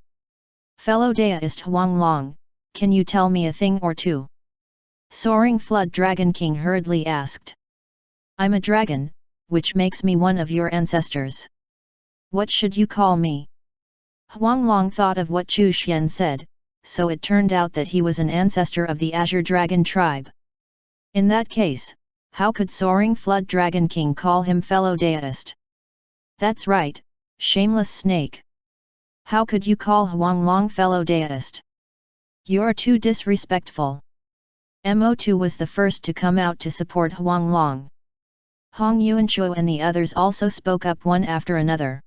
Fellow Daoist Huang Long, can you tell me a thing or two? Soaring Flood Dragon King hurriedly asked. I'm a dragon, which makes me one of your ancestors. What should you call me? Huang Long thought of what Chu Xian said, so it turned out that he was an ancestor of the Azure Dragon tribe. In that case, how could Soaring Flood Dragon King call him fellow Daoist? That's right, shameless snake. How could you call Huang Long fellow Daoist? You're too disrespectful. Mo2 was the first to come out to support Huang Long. Hong Yuanchuo and the others also spoke up one after another.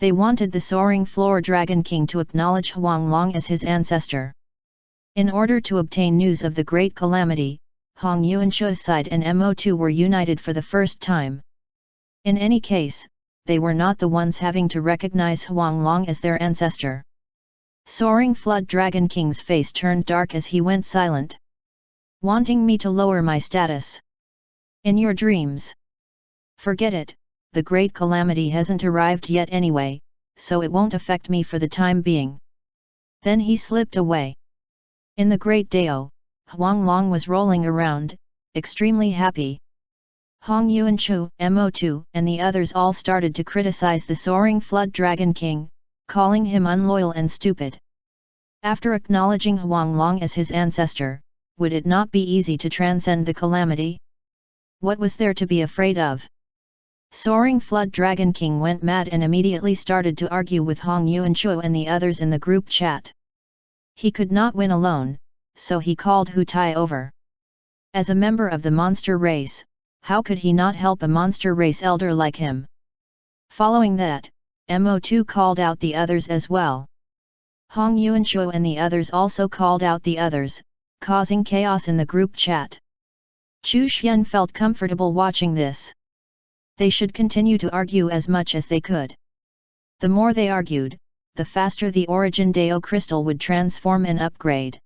They wanted the Soaring Floor Dragon King to acknowledge Huang Long as his ancestor. In order to obtain news of the great calamity, Hong Yuanchuo's side and Mo2 were united for the first time. In any case, they were not the ones having to recognize Huang Long as their ancestor. Soaring Flood Dragon King's face turned dark as he went silent. Wanting me to lower my status? In your dreams. Forget it, the great calamity hasn't arrived yet anyway, so it won't affect me for the time being. Then he slipped away. In the Great Dao, Huang Long was rolling around, extremely happy. Hong Yuanchuo, Mo2, and the others all started to criticize the Soaring Flood Dragon King, calling him unloyal and stupid. After acknowledging Huang Long as his ancestor, would it not be easy to transcend the calamity? What was there to be afraid of? Soaring Flood Dragon King went mad and immediately started to argue with Hong Yuanchuo and the others in the group chat. He could not win alone, so he called Hu Tai over. As a member of the monster race, how could he not help a monster race elder like him? Following that, Mo2 called out the others as well. Hong Yuanchuo and the others also called out the others, causing chaos in the group chat. Chu Xian felt comfortable watching this. They should continue to argue as much as they could. The more they argued, the faster the Origin Dao crystal would transform and upgrade.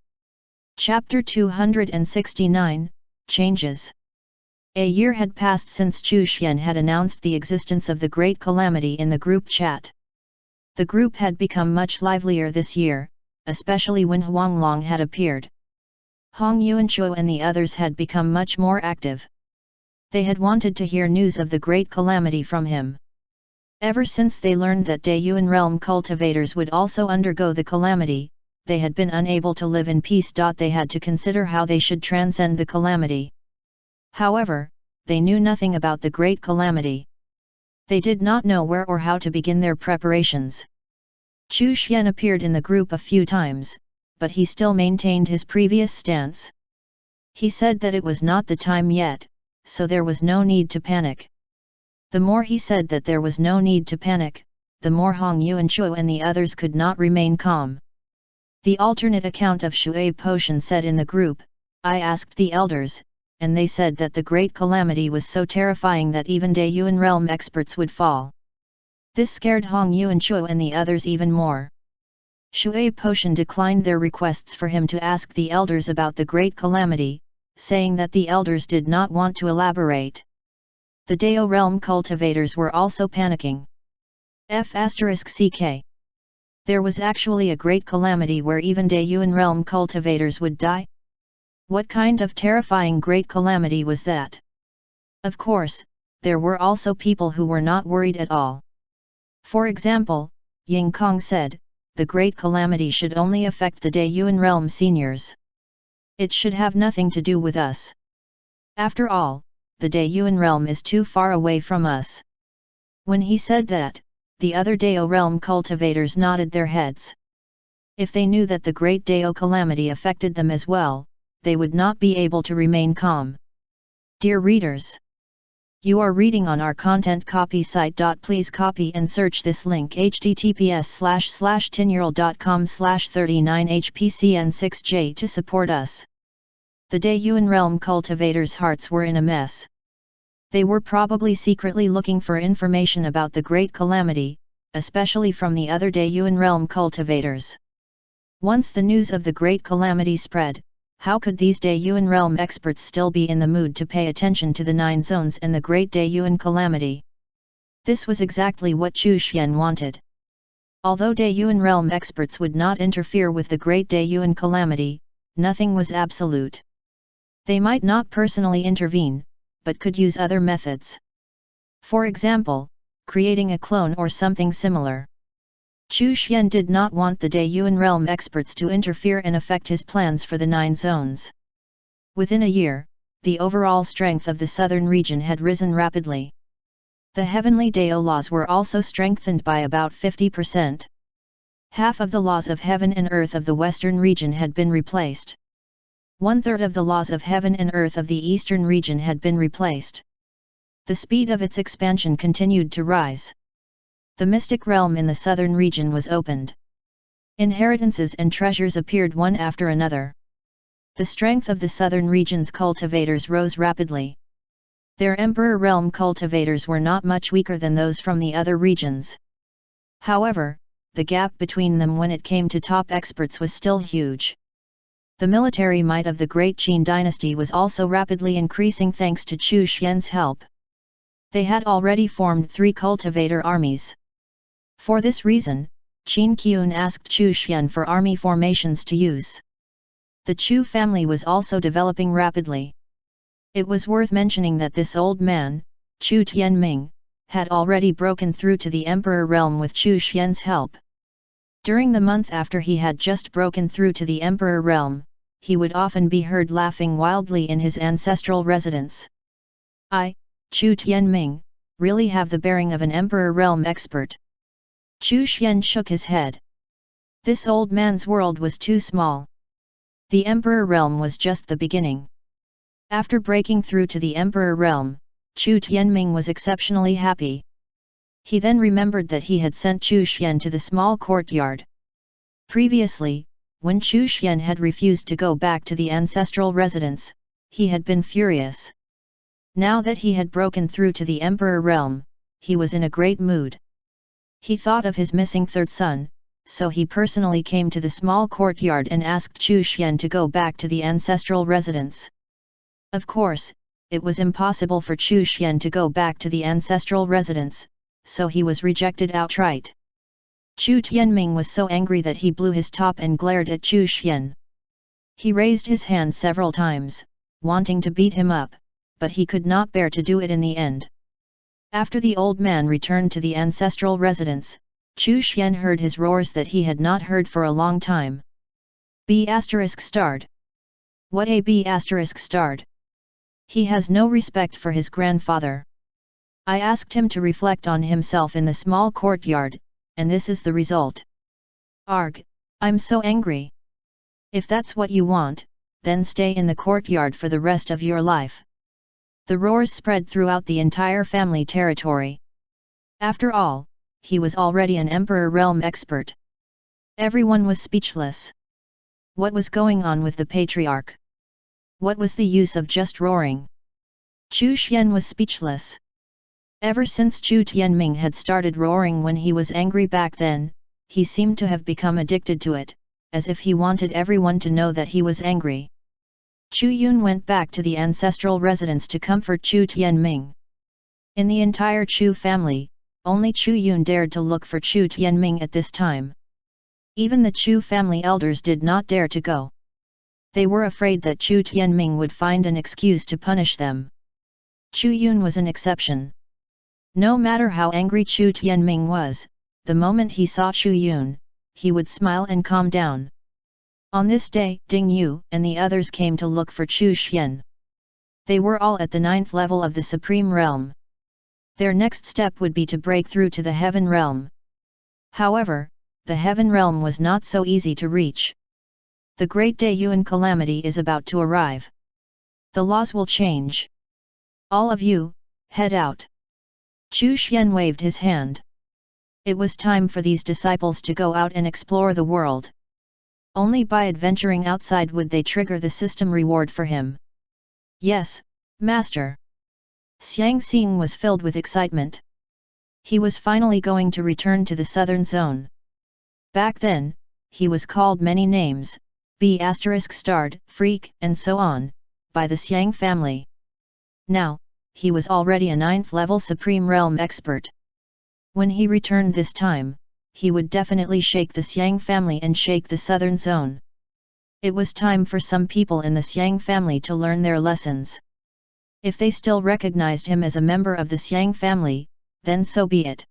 Chapter 269, Changes. A year had passed since Chu Xian had announced the existence of the great calamity in the group chat. The group had become much livelier this year, especially when Huanglong had appeared. Hong Yuanchuo and the others had become much more active. They had wanted to hear news of the great calamity from him. Ever since they learned that Daeyuan realm cultivators would also undergo the calamity, they had been unable to live in peace. They had to consider how they should transcend the calamity. However, they knew nothing about the great calamity. They did not know where or how to begin their preparations. Chu Xian appeared in the group a few times, but he still maintained his previous stance. He said that it was not the time yet, so there was no need to panic. The more he said that there was no need to panic, the more Hong Yuanchuo and the others could not remain calm. The alternate account of Shui Potion said in the group, I asked the elders, and they said that the great calamity was so terrifying that even Daeyuan realm experts would fall. This scared Hong Yuanchuo and the others even more. Shui Potion declined their requests for him to ask the elders about the great calamity, saying that the elders did not want to elaborate. The Dao realm cultivators were also panicking. F***ck. There was actually a great calamity where even Daeyuan realm cultivators would die? What kind of terrifying great calamity was that? Of course, there were also people who were not worried at all. For example, Ying Kong said, the great calamity should only affect the Daeyuan realm seniors. It should have nothing to do with us. After all, the Daeyuan realm is too far away from us. When he said that, the other Dao realm cultivators nodded their heads. If they knew that the great Dao calamity affected them as well, they would not be able to remain calm. Dear readers, you are reading on our content copy site. Please copy and search this link https://tinyurl.com/39hpcn6j to support us. The Daeyuan realm cultivators' hearts were in a mess. They were probably secretly looking for information about the great calamity, especially from the other Daeyuan realm cultivators. Once the news of the great calamity spread, how could these Daeyuan realm experts still be in the mood to pay attention to the 9 zones and the great Daeyuan calamity? This was exactly what Chu Xian wanted. Although Daeyuan realm experts would not interfere with the great Daeyuan calamity, nothing was absolute. They might not personally intervene, but could use other methods. For example, creating a clone or something similar. Chu Xian did not want the Daeyuan realm experts to interfere and affect his plans for the 9 zones. Within a year, the overall strength of the southern region had risen rapidly. The heavenly Dao laws were also strengthened by about 50%. Half of the laws of heaven and earth of the western region had been replaced. 1/3 of the laws of heaven and earth of the eastern region had been replaced. The speed of its expansion continued to rise. The mystic realm in the southern region was opened. Inheritances and treasures appeared one after another. The strength of the southern region's cultivators rose rapidly. Their emperor realm cultivators were not much weaker than those from the other regions. However, the gap between them when it came to top experts was still huge. The military might of the great Qin dynasty was also rapidly increasing thanks to Chu Xian's help. They had already formed 3 cultivator armies. For this reason, Qin Qian asked Chu Xian for army formations to use. The Chu family was also developing rapidly. It was worth mentioning that this old man, Chu Tianming, had already broken through to the emperor realm with Chu Xian's help. During the month after he had just broken through to the emperor realm, he would often be heard laughing wildly in his ancestral residence. I, Chu Tianming, really have the bearing of an emperor realm expert. Chu Xian shook his head. This old man's world was too small. The emperor realm was just the beginning. After breaking through to the emperor realm, Chu Tianming was exceptionally happy. He then remembered that he had sent Chu Xian to the small courtyard. Previously, when Chu Xian had refused to go back to the ancestral residence, he had been furious. Now that he had broken through to the emperor realm, he was in a great mood. He thought of his missing 3rd son, so he personally came to the small courtyard and asked Chu Xian to go back to the ancestral residence. Of course, it was impossible for Chu Xian to go back to the ancestral residence, so he was rejected outright. Chu Tianming was so angry that he blew his top and glared at Chu Xian. He raised his hand several times, wanting to beat him up, but he could not bear to do it in the end. After the old man returned to the ancestral residence, Chu Xian heard his roars that he had not heard for a long time. B*****. What a B*****. He has no respect for his grandfather. I asked him to reflect on himself in the small courtyard, and this is the result. Arg, I'm so angry. If that's what you want, then stay in the courtyard for the rest of your life. The roars spread throughout the entire family territory. After all, he was already an emperor realm expert. Everyone was speechless. What was going on with the patriarch? What was the use of just roaring? Chu Xian was speechless. Ever since Chu Tianming had started roaring when he was angry back then, he seemed to have become addicted to it, as if he wanted everyone to know that he was angry. Chu Yun went back to the ancestral residence to comfort Chu Tianming. In the entire Chu family, only Chu Yun dared to look for Chu Tianming at this time. Even the Chu family elders did not dare to go. They were afraid that Chu Tianming would find an excuse to punish them. Chu Yun was an exception. No matter how angry Chu Tianming was, the moment he saw Chu Yun, he would smile and calm down. On this day, Ding Yu and the others came to look for Chu Xian. They were all at the 9th level of the Supreme Realm. Their next step would be to break through to the Heaven Realm. However, the Heaven Realm was not so easy to reach. The Great Day Yuan calamity is about to arrive. The laws will change. All of you, head out. Chu Xian waved his hand. It was time for these disciples to go out and explore the world. Only by adventuring outside would they trigger the system reward for him. Yes, Master. Xiang Xing was filled with excitement. He was finally going to return to the southern zone. Back then, he was called many names, B*****, freak, and so on, by the Xiang family. Now, he was already a 9th level Supreme Realm expert. When he returned this time, he would definitely shake the Xiang family and shake the southern zone. It was time for some people in the Xiang family to learn their lessons. If they still recognized him as a member of the Xiang family, then so be it.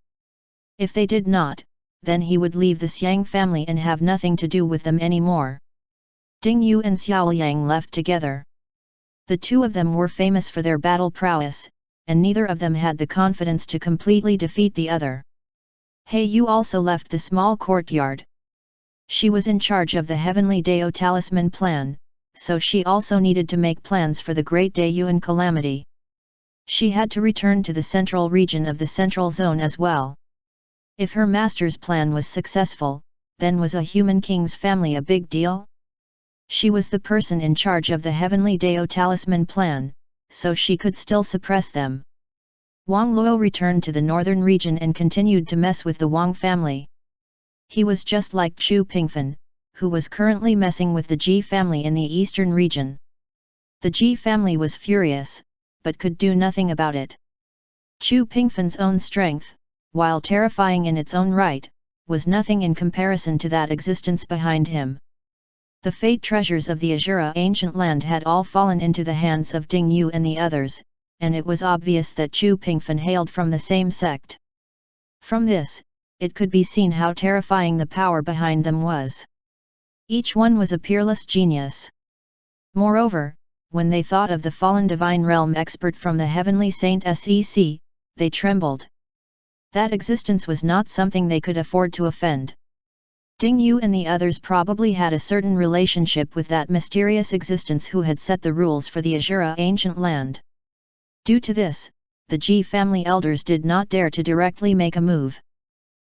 If they did not, then he would leave the Xiang family and have nothing to do with them anymore. Ding Yu and Xiaoyang left together. The two of them were famous for their battle prowess, and neither of them had the confidence to completely defeat the other. He Yu also left the small courtyard. She was in charge of the Heavenly Dao Talisman plan, so she also needed to make plans for the Great Day Yuan calamity. She had to return to the central region of the Central Zone as well. If her master's plan was successful, then was a human king's family a big deal? She was the person in charge of the Heavenly Dao Talisman plan, so she could still suppress them. Wang Luo returned to the northern region and continued to mess with the Wang family. He was just like Chu Pingfen, who was currently messing with the Ji family in the eastern region. The Ji family was furious, but could do nothing about it. Chu Pingfen's own strength, while terrifying in its own right, was nothing in comparison to that existence behind him. The fate treasures of the Azura ancient land had all fallen into the hands of Ding Yu and the others, and it was obvious that Chu Pingfen hailed from the same sect. From this, it could be seen how terrifying the power behind them was. Each one was a peerless genius. Moreover, when they thought of the fallen divine realm expert from the heavenly saint SEC, they trembled. That existence was not something they could afford to offend. Ding Yu and the others probably had a certain relationship with that mysterious existence who had set the rules for the Azura ancient land. Due to this, the Ji family elders did not dare to directly make a move.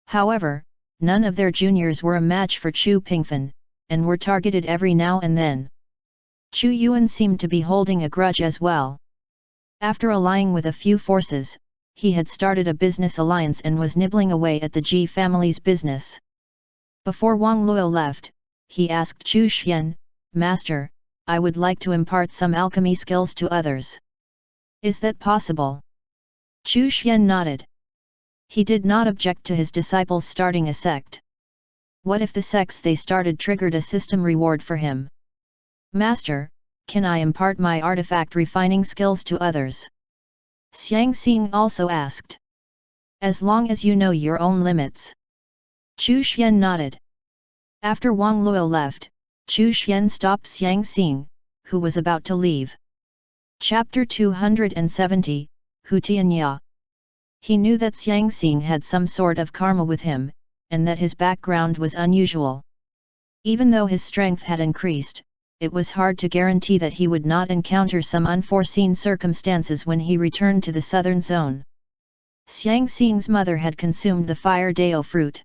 However, none of their juniors were a match for Chu Pingfen, and were targeted every now and then. Chu Yuan seemed to be holding a grudge as well. After allying with a few forces, he had started a business alliance and was nibbling away at the Ji family's business. Before Wang Luo left, he asked Chu Xian, "Master, I would like to impart some alchemy skills to others. Is that possible? Chu Xian nodded. He did not object to his disciples starting a sect. What if the sects they started triggered a system reward for him? Master, can I impart my artifact refining skills to others? Xiang Xing also asked. As long as you know your own limits. Chu Xian nodded. After Wang Luo left, Chu Xian stopped Xiang Xing, who was about to leave. Chapter 270, Hu Tianya. He knew that Xiang Xing had some sort of karma with him, and that his background was unusual. Even though his strength had increased, it was hard to guarantee that he would not encounter some unforeseen circumstances when he returned to the southern zone. Xiang Xing's mother had consumed the fire dao fruit.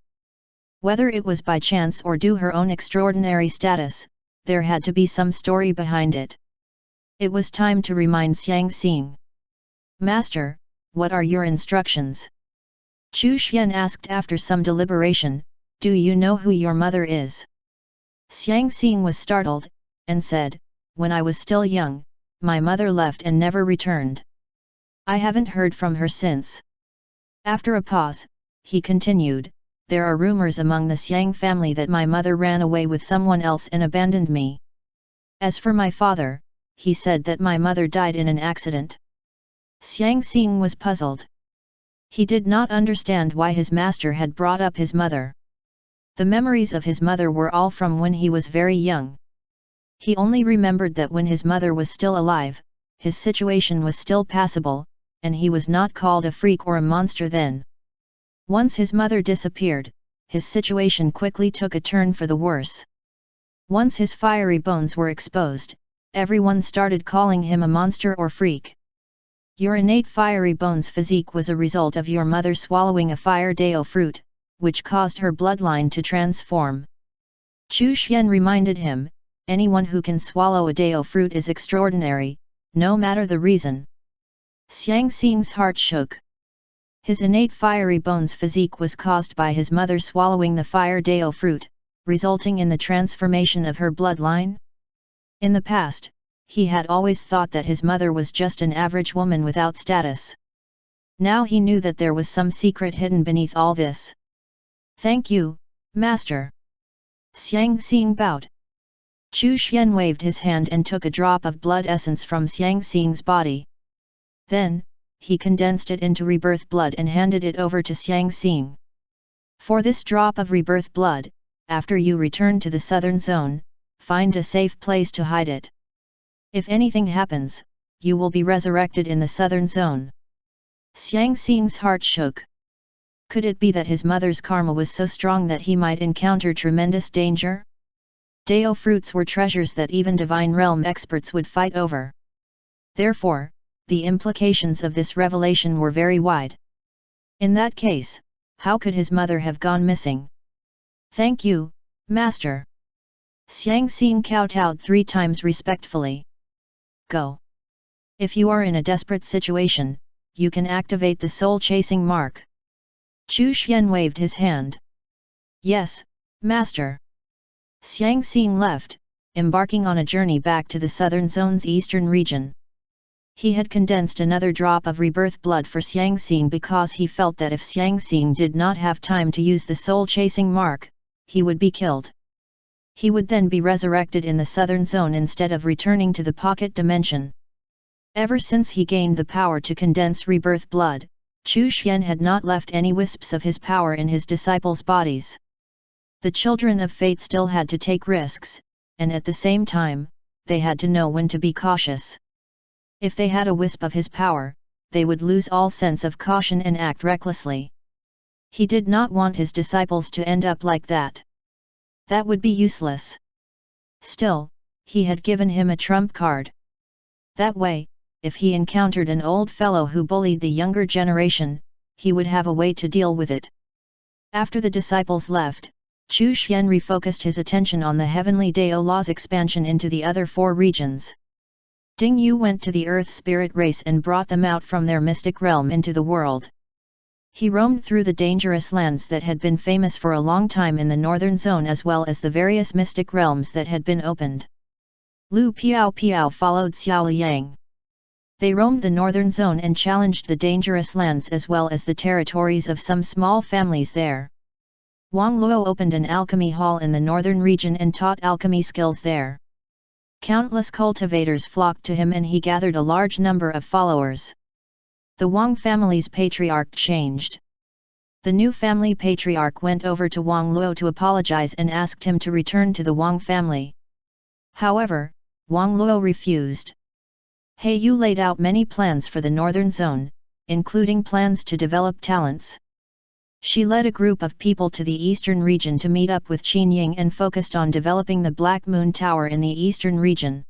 Whether it was by chance or due her own extraordinary status, there had to be some story behind it. It was time to remind Xiang Xing. Master, what are your instructions? Chu Xian asked after some deliberation, do you know who your mother is? Xiang Xing was startled, and said, when I was still young, my mother left and never returned. I haven't heard from her since. After a pause, he continued, there are rumors among the Xiang family that my mother ran away with someone else and abandoned me. As for my father, he said that my mother died in an accident. Xiang Xing was puzzled. He did not understand why his master had brought up his mother. The memories of his mother were all from when he was very young. He only remembered that when his mother was still alive, his situation was still passable, and he was not called a freak or a monster then. Once his mother disappeared, his situation quickly took a turn for the worse. Once his fiery bones were exposed, everyone started calling him a monster or freak. Your innate fiery bones physique was a result of your mother swallowing a fire dao fruit, which caused her bloodline to transform. Chu Xian reminded him, anyone who can swallow a dao fruit is extraordinary, no matter the reason. Xiang Xing's heart shook. His innate fiery bones physique was caused by his mother swallowing the fire dao fruit, resulting in the transformation of her bloodline? In the past, he had always thought that his mother was just an average woman without status. Now he knew that there was some secret hidden beneath all this. Thank you, Master. Xiang Xing bowed. Chu Xian waved his hand and took a drop of blood essence from Xiang Xing's body. Then, he condensed it into rebirth blood and handed it over to Xiang Xing. For this drop of rebirth blood, after you return to the southern zone, find a safe place to hide it. If anything happens, you will be resurrected in the southern zone. Xiang Xing's heart shook. Could it be that his mother's karma was so strong that he might encounter tremendous danger? Dao fruits were treasures that even divine realm experts would fight over. Therefore, the implications of this revelation were very wide. In that case, how could his mother have gone missing? Thank you, Master. Xiang Xing kowtowed 3 times respectfully. Go. If you are in a desperate situation, you can activate the soul-chasing mark. Chu Xian waved his hand. Yes, Master. Xiang Xing left, embarking on a journey back to the southern zone's eastern region. He had condensed another drop of rebirth blood for Xiang Xing because he felt that if Xiang Xing did not have time to use the soul-chasing mark, he would be killed. He would then be resurrected in the southern zone instead of returning to the pocket dimension. Ever since he gained the power to condense rebirth blood, Chu Xian had not left any wisps of his power in his disciples' bodies. The children of fate still had to take risks, and at the same time, they had to know when to be cautious. If they had a wisp of his power, they would lose all sense of caution and act recklessly. He did not want his disciples to end up like that. That would be useless. Still, he had given him a trump card. That way, if he encountered an old fellow who bullied the younger generation, he would have a way to deal with it. After the disciples left, Chu Xian refocused his attention on the heavenly Dao law's expansion into the other 4 regions. Ding Yu went to the Earth spirit race and brought them out from their mystic realm into the world. He roamed through the dangerous lands that had been famous for a long time in the northern zone as well as the various mystic realms that had been opened. Lu Piao Piao followed Xiao Liang. They roamed the northern zone and challenged the dangerous lands as well as the territories of some small families there. Wang Luo opened an alchemy hall in the northern region and taught alchemy skills there. Countless cultivators flocked to him and he gathered a large number of followers. The Wang family's patriarch changed. The new family patriarch went over to Wang Luo to apologize and asked him to return to the Wang family. However, Wang Luo refused. He Yu laid out many plans for the northern zone, including plans to develop talents. She led a group of people to the eastern region to meet up with Qin Ying and focused on developing the Black Moon Tower in the eastern region.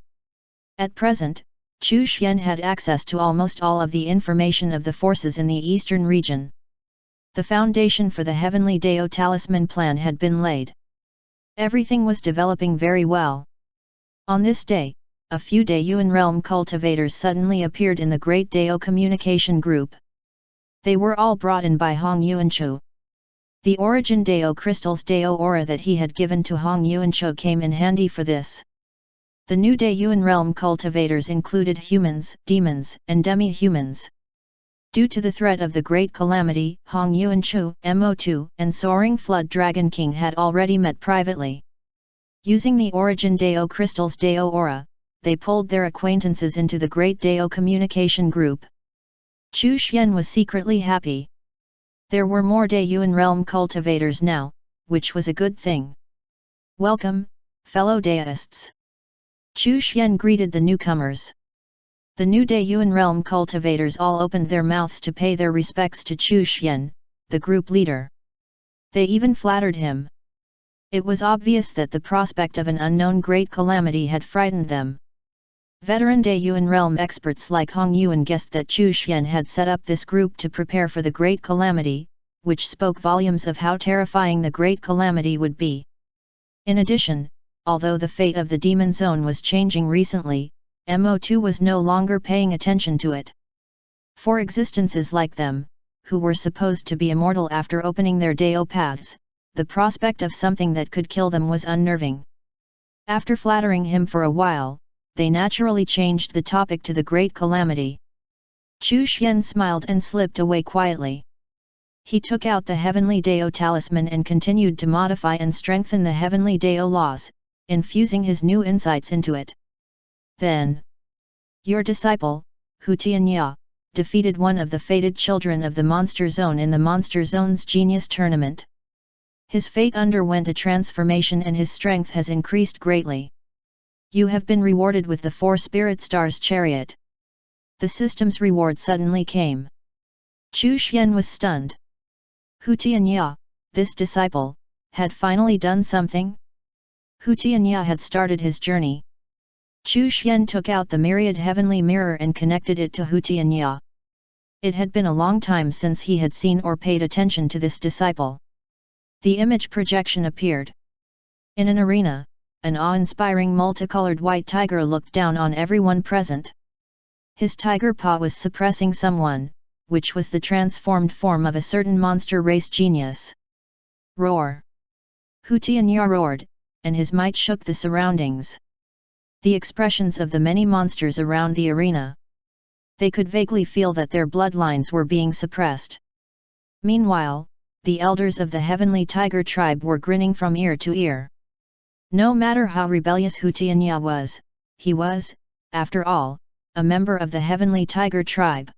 At present, Chu Xian had access to almost all of the information of the forces in the eastern region. The foundation for the Heavenly Dao Talisman plan had been laid. Everything was developing very well. On this day, a few Daiyuan realm cultivators suddenly appeared in the Great Dao Communication Group. They were all brought in by Hong Yuanchu. The origin Dao crystal's Dao aura that he had given to Hong Yuanchu came in handy for this. The new Daiyuan realm cultivators included humans, demons, and demi-humans. Due to the threat of the Great Calamity, Hong Yuanchu, Mo2, and Soaring Flood Dragon King had already met privately. Using the origin Dao crystal's Dao aura, they pulled their acquaintances into the Great Dao Communication Group. Chu Xian was secretly happy. There were more Daiyuan realm cultivators now, which was a good thing. Welcome, fellow Daists. Chu Xian greeted the newcomers. The new Daiyuan realm cultivators all opened their mouths to pay their respects to Chu Xian, the group leader. They even flattered him. It was obvious that the prospect of an unknown great calamity had frightened them. Veteran Daiyuan realm experts like Hong Yuan guessed that Chu Xian had set up this group to prepare for the great calamity, which spoke volumes of how terrifying the great calamity would be. In addition, although the fate of the demon zone was changing recently, Mo2 was no longer paying attention to it. For existences like them, who were supposed to be immortal after opening their Dao paths, the prospect of something that could kill them was unnerving. After flattering him for a while, they naturally changed the topic to the great calamity. Chu Xian smiled and slipped away quietly. He took out the Heavenly Dao Talisman and continued to modify and strengthen the Heavenly Dao laws, infusing his new insights into it. Then, your disciple, Hu Tianya, defeated one of the fated children of the Monster Zone in the Monster Zone's Genius Tournament. His fate underwent a transformation and his strength has increased greatly. You have been rewarded with the 4 Spirit Stars Chariot. The system's reward suddenly came. Chu Xian was stunned. Hu Tianya, this disciple, had finally done something? Hu Tianya had started his journey. Chu Xian took out the myriad heavenly mirror and connected it to Hu Tianya. It had been a long time since he had seen or paid attention to this disciple. The image projection appeared. In an arena, an awe-inspiring multicolored white tiger looked down on everyone present. His tiger paw was suppressing someone, which was the transformed form of a certain monster race genius. Roar! Hu Tianya roared, and his might shook the surroundings. The expressions of the many monsters around the arena. They could vaguely feel that their bloodlines were being suppressed. Meanwhile, the elders of the Heavenly Tiger tribe were grinning from ear to ear. No matter how rebellious Hu Tianya was, he was, after all, a member of the Heavenly Tiger tribe.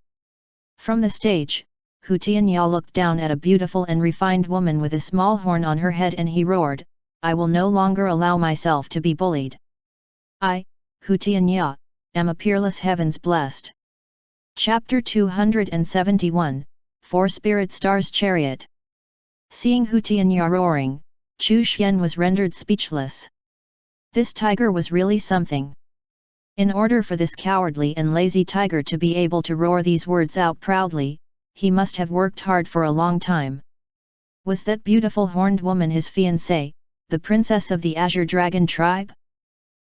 From the stage, Hu Tianya looked down at a beautiful and refined woman with a small horn on her head and he roared, I will no longer allow myself to be bullied. I, Hu Tianya, am a peerless heavens blessed. Chapter 271, 4 Spirit Stars Chariot. Seeing Hu Tianya roaring, Chu Xian was rendered speechless. This tiger was really something. In order for this cowardly and lazy tiger to be able to roar these words out proudly, he must have worked hard for a long time. Was that beautiful horned woman his fiancée, the princess of the Azure Dragon tribe?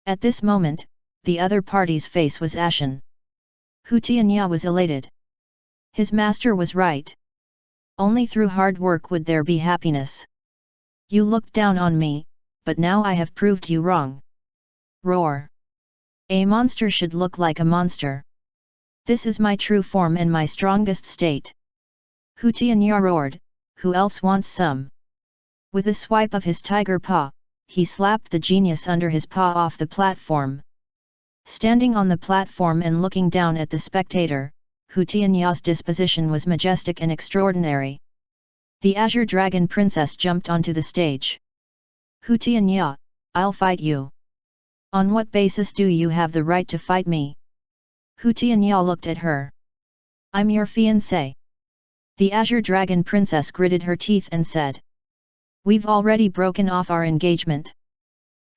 At this moment, the other party's face was ashen. Hu Tianya was elated. His master was right. Only through hard work would there be happiness. You looked down on me, but now I have proved you wrong. Roar! A monster should look like a monster. This is my true form and my strongest state. Hu Tianya roared, who else wants some? With a swipe of his tiger paw, he slapped the genius under his paw off the platform. Standing on the platform and looking down at the spectator, Hu Tianya's disposition was majestic and extraordinary. The Azure Dragon Princess jumped onto the stage. Hu Tianya, I'll fight you. On what basis do you have the right to fight me? Hu Tianya looked at her. I'm your fiancé. The Azure Dragon Princess gritted her teeth and said. We've already broken off our engagement.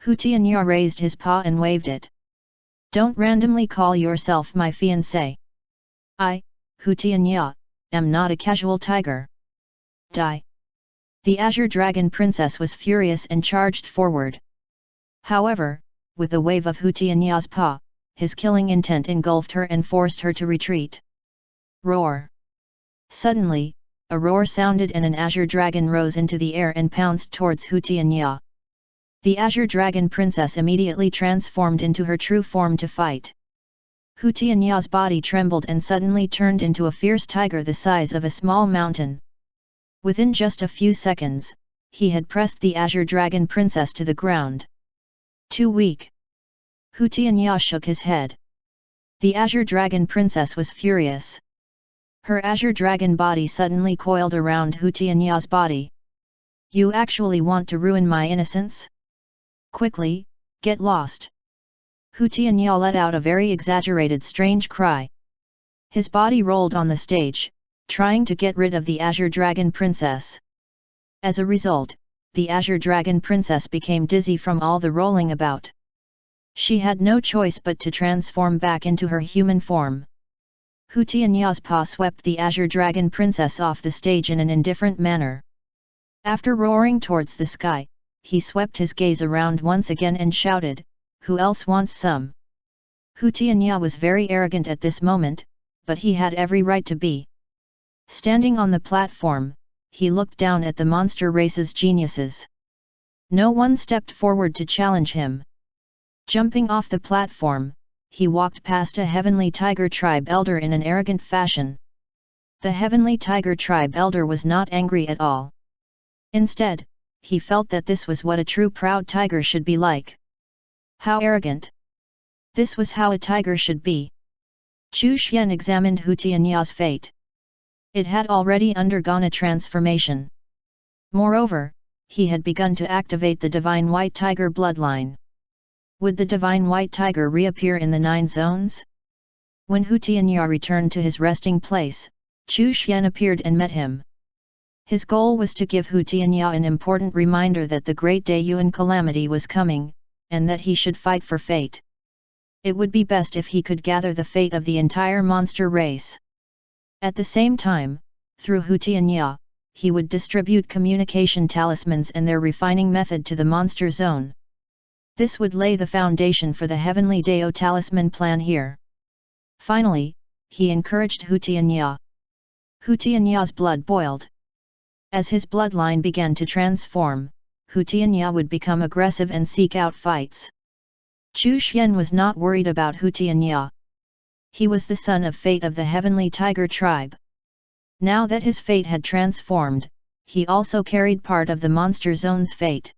Hu Tianya raised his paw and waved it. Don't randomly call yourself my fiancé. I, Hu Tianya, am not a casual tiger. Die. The Azure Dragon Princess was furious and charged forward. However, with a wave of Hu Tianya's paw, his killing intent engulfed her and forced her to retreat. Roar. Suddenly, a roar sounded and an azure dragon rose into the air and pounced towards Hu Tianya. The Azure Dragon Princess immediately transformed into her true form to fight. Hu Tianya's body trembled and suddenly turned into a fierce tiger the size of a small mountain. Within just a few seconds, he had pressed the Azure Dragon Princess to the ground. Too weak. Hu Tianya shook his head. The Azure Dragon Princess was furious. Her Azure Dragon body suddenly coiled around Hu Tianya's body. You actually want to ruin my innocence? Quickly, get lost. Hu Tianya let out a very exaggerated strange cry. His body rolled on the stage, trying to get rid of the Azure Dragon Princess. As a result, the Azure Dragon Princess became dizzy from all the rolling about. She had no choice but to transform back into her human form. Hu Tianya's paw swept the Azure Dragon Princess off the stage in an indifferent manner. After roaring towards the sky, he swept his gaze around once again and shouted, Who else wants some? Hu Tianya was very arrogant at this moment, but he had every right to be. Standing on the platform, he looked down at the monster race's geniuses. No one stepped forward to challenge him. Jumping off the platform, he walked past a Heavenly Tiger Tribe Elder in an arrogant fashion. The Heavenly Tiger Tribe Elder was not angry at all. Instead, he felt that this was what a true proud tiger should be like. How arrogant! This was how a tiger should be. Chu Xian examined Hu Tianya's fate. It had already undergone a transformation. Moreover, he had begun to activate the Divine White Tiger bloodline. Would the Divine White Tiger reappear in the 9 zones? When Hu Tianya returned to his resting place, Chu Xian appeared and met him. His goal was to give Hu Tianya an important reminder that the Great Dayuan calamity was coming, and that he should fight for fate. It would be best if he could gather the fate of the entire monster race. At the same time, through Hu Tianya, he would distribute communication talismans and their refining method to the monster zone. This would lay the foundation for the Heavenly Dao talisman plan here. Finally, he encouraged Hu Tianya. Hu Tianya's blood boiled. As his bloodline began to transform, Hu Tianya would become aggressive and seek out fights. Chu Xian was not worried about Hu Tianya. He was the son of fate of the Heavenly Tiger tribe. Now that his fate had transformed, he also carried part of the monster zone's fate.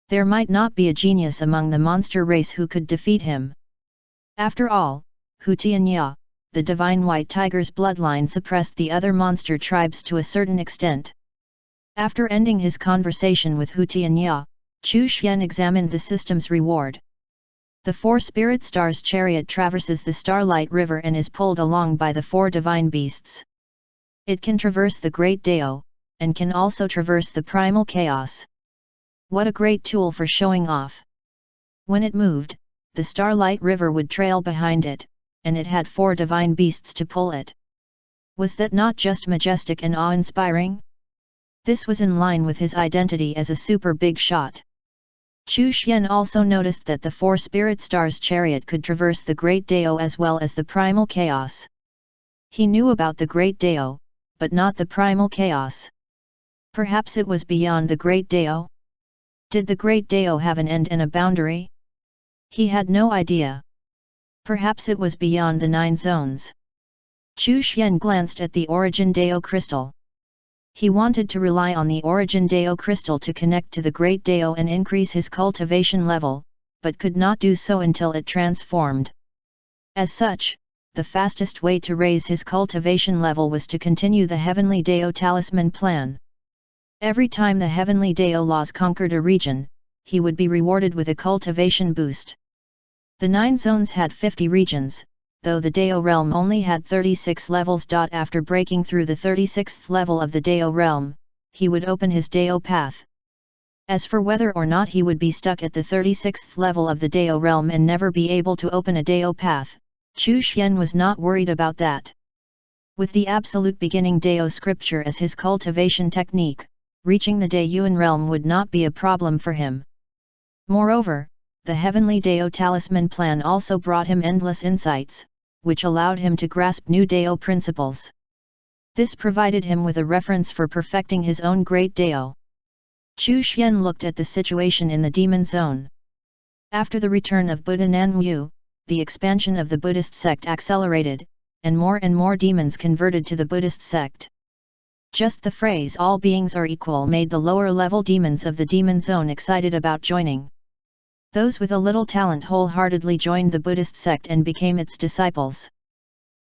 There might not be a genius among the monster race who could defeat him. After all, Hu Tianya, the Divine White Tiger's bloodline suppressed the other monster tribes to a certain extent. After ending his conversation with Hu Tianya, Chu Xian examined the system's reward. The 4 Spirit Stars chariot traverses the Starlight River and is pulled along by the 4 divine beasts. It can traverse the Great Dao, and can also traverse the primal chaos. What a great tool for showing off! When it moved, the Starlight River would trail behind it, and it had 4 divine beasts to pull it. Was that not just majestic and awe-inspiring? This was in line with his identity as a super big shot. Chu Xian also noticed that the 4 Spirit Stars chariot could traverse the Great Dao as well as the primal chaos. He knew about the Great Dao, but not the primal chaos. Perhaps it was beyond the Great Dao? Did the Great Dao have an end and a boundary? He had no idea. Perhaps it was beyond the 9 zones. Chu Xian glanced at the Origin Dao crystal. He wanted to rely on the Origin Dao crystal to connect to the Great Dao and increase his cultivation level, but could not do so until it transformed. As such, the fastest way to raise his cultivation level was to continue the Heavenly Dao Talisman plan. Every time the Heavenly Dao laws conquered a region, he would be rewarded with a cultivation boost. The 9 zones had 50 regions, though the Dao realm only had 36 levels. After breaking through the 36th level of the Dao realm, he would open his Dao path. As for whether or not he would be stuck at the 36th level of the Dao realm and never be able to open a Dao path, Chu Xian was not worried about that. With the absolute beginning Dao scripture as his cultivation technique, reaching the Dayuan realm would not be a problem for him. Moreover, the Heavenly Dao Talisman plan also brought him endless insights, which allowed him to grasp new Dao principles. This provided him with a reference for perfecting his own great Dao. Chu Xian looked at the situation in the demon zone. After the return of Buddha Nanyu, the expansion of the Buddhist sect accelerated, and more demons converted to the Buddhist sect. Just the phrase "all beings are equal" made the lower-level demons of the demon zone excited about joining. Those with a little talent wholeheartedly joined the Buddhist sect and became its disciples.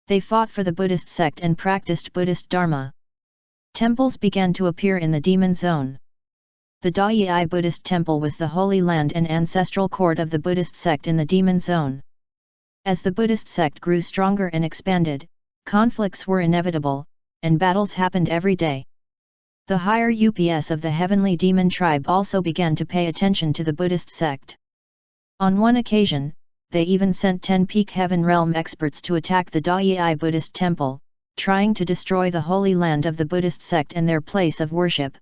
They fought for the Buddhist sect and practiced Buddhist Dharma. Temples began to appear in the demon zone. The Da'ai Buddhist temple was the holy land and ancestral court of the Buddhist sect in the demon zone. As the Buddhist sect grew stronger and expanded, conflicts were inevitable, and battles happened every day. The higher UPS of the heavenly demon tribe also began to pay attention to the Buddhist sect. On one occasion, they even sent 10 peak heaven realm experts to attack the Da'ai Buddhist temple, trying to destroy the holy land of the Buddhist sect and their place of worship.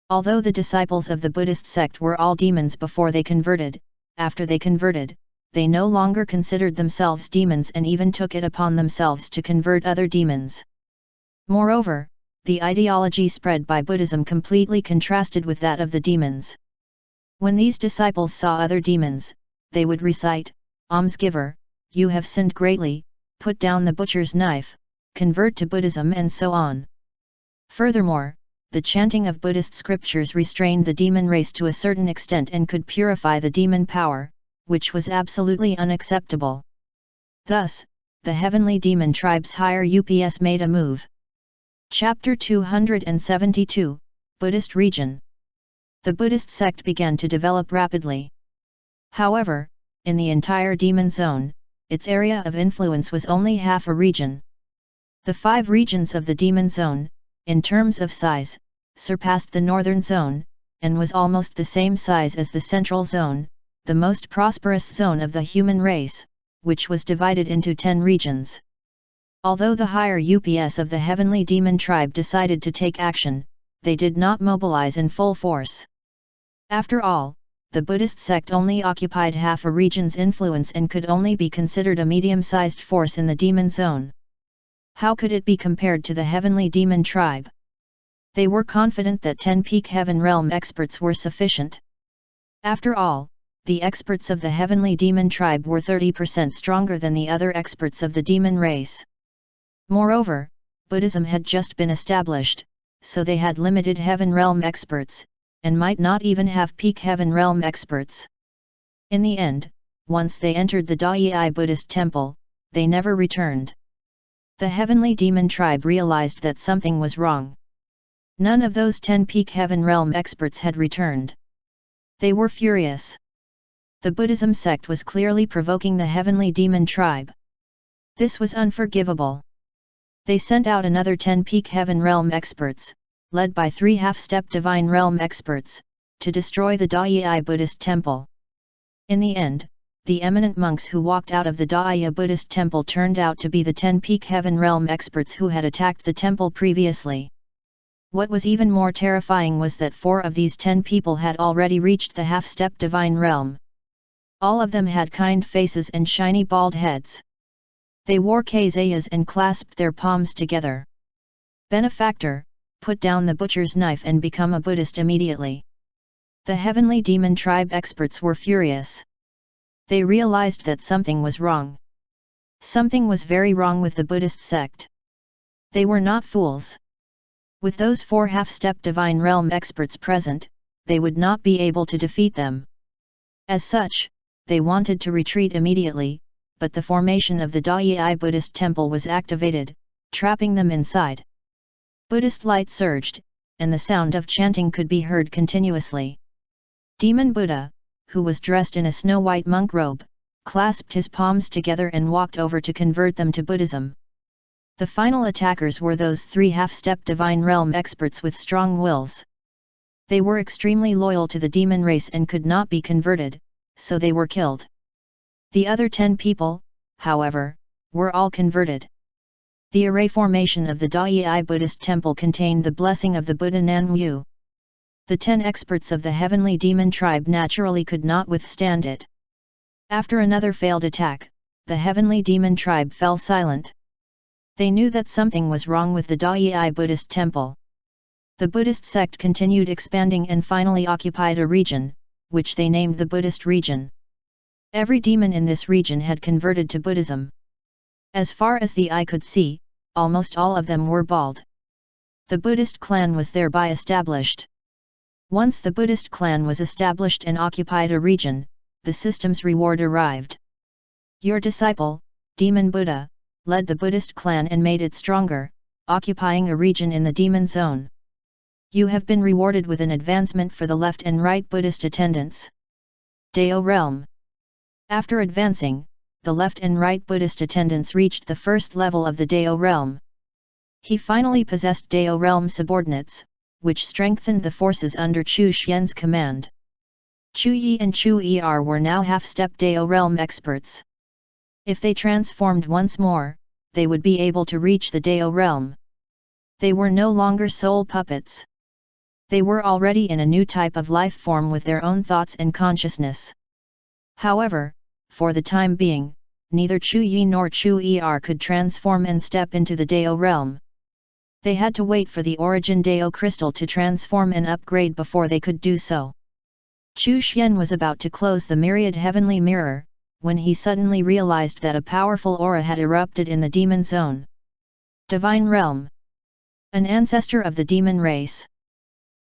Although the disciples of the Buddhist sect were all demons before they converted, after they converted, they no longer considered themselves demons and even took it upon themselves to convert other demons. Moreover, the ideology spread by Buddhism completely contrasted with that of the demons. When these disciples saw other demons, they would recite, "Almsgiver, you have sinned greatly, put down the butcher's knife, convert to Buddhism," and so on. Furthermore, the chanting of Buddhist scriptures restrained the demon race to a certain extent and could purify the demon power, which was absolutely unacceptable. Thus, the heavenly demon tribe's higher UPS made a move. Chapter 272, Buddhist Region. The Buddhist sect began to develop rapidly. However, in the entire demon zone, its area of influence was only half a region. The 5 regions of the demon zone, in terms of size, surpassed the northern zone, and was almost the same size as the central zone, the most prosperous zone of the human race, which was divided into 10 regions. Although the higher UPS of the heavenly demon tribe decided to take action, they did not mobilize in full force. After all, the Buddhist sect only occupied half a region's influence and could only be considered a medium-sized force in the demon zone. How could it be compared to the heavenly demon tribe? They were confident that 10 peak heaven realm experts were sufficient. After all, the experts of the heavenly demon tribe were 30% stronger than the other experts of the demon race. Moreover, Buddhism had just been established, so they had limited heaven realm experts, and might not even have peak heaven realm experts. In the end, once they entered the Da'ai Buddhist temple, they never returned. The heavenly demon tribe realized that something was wrong. None of those 10 peak heaven realm experts had returned. They were furious. The Buddhism sect was clearly provoking the heavenly demon tribe. This was unforgivable. They sent out another 10 peak heaven realm experts, led by 3 half-step divine realm experts, to destroy the Da'ai Buddhist temple. In the end, the eminent monks who walked out of the Da'ai Buddhist temple turned out to be the 10 peak heaven realm experts who had attacked the temple previously. What was even more terrifying was that 4 of these 10 people had already reached the half-step divine realm. All of them had kind faces and shiny bald heads. They wore kazayas and clasped their palms together. "Benefactor, put down the butcher's knife and become a Buddhist immediately." The heavenly demon tribe experts were furious. They realized that something was wrong. Something was very wrong with the Buddhist sect. They were not fools. With those 4 half-step divine realm experts present, they would not be able to defeat them. As such, they wanted to retreat immediately, but the formation of the Dai Buddhist temple was activated, trapping them inside. Buddhist light surged, and the sound of chanting could be heard continuously. Demon Buddha, who was dressed in a snow-white monk robe, clasped his palms together and walked over to convert them to Buddhism. The final attackers were those 3 half-step divine realm experts with strong wills. They were extremely loyal to the demon race and could not be converted, so they were killed. The other 10 people, however, were all converted. The array formation of the Dai Buddhist temple contained the blessing of the Buddha Nanwu. The 10 experts of the heavenly demon tribe naturally could not withstand it. After another failed attack, the heavenly demon tribe fell silent. They knew that something was wrong with the Dai Buddhist temple. The Buddhist sect continued expanding and finally occupied a region, which they named the Buddhist region. Every demon in this region had converted to Buddhism. As far as the eye could see, almost all of them were bald. The Buddhist clan was thereby established. Once the Buddhist clan was established and occupied a region, the system's reward arrived. Your disciple, Demon Buddha, led the Buddhist clan and made it stronger, occupying a region in the demon zone. You have been rewarded with an advancement for the left and right Buddhist attendants. Dao Realm. After advancing, the left and right Buddhist attendants reached the first level of the Dao Realm. He finally possessed Dao Realm subordinates, which strengthened the forces under Chu Xian's command. Chu Yi and Chu Er were now half-step Dao Realm experts. If they transformed once more, they would be able to reach the Dao Realm. They were no longer soul puppets. They were already in a new type of life form with their own thoughts and consciousness. However, for the time being, neither Chu Yi nor Chu Er could transform and step into the Dao Realm. They had to wait for the origin Dao crystal to transform and upgrade before they could do so. Chu Xian was about to close the myriad heavenly mirror, when he suddenly realized that a powerful aura had erupted in the demon zone. Divine Realm. An ancestor of the demon race.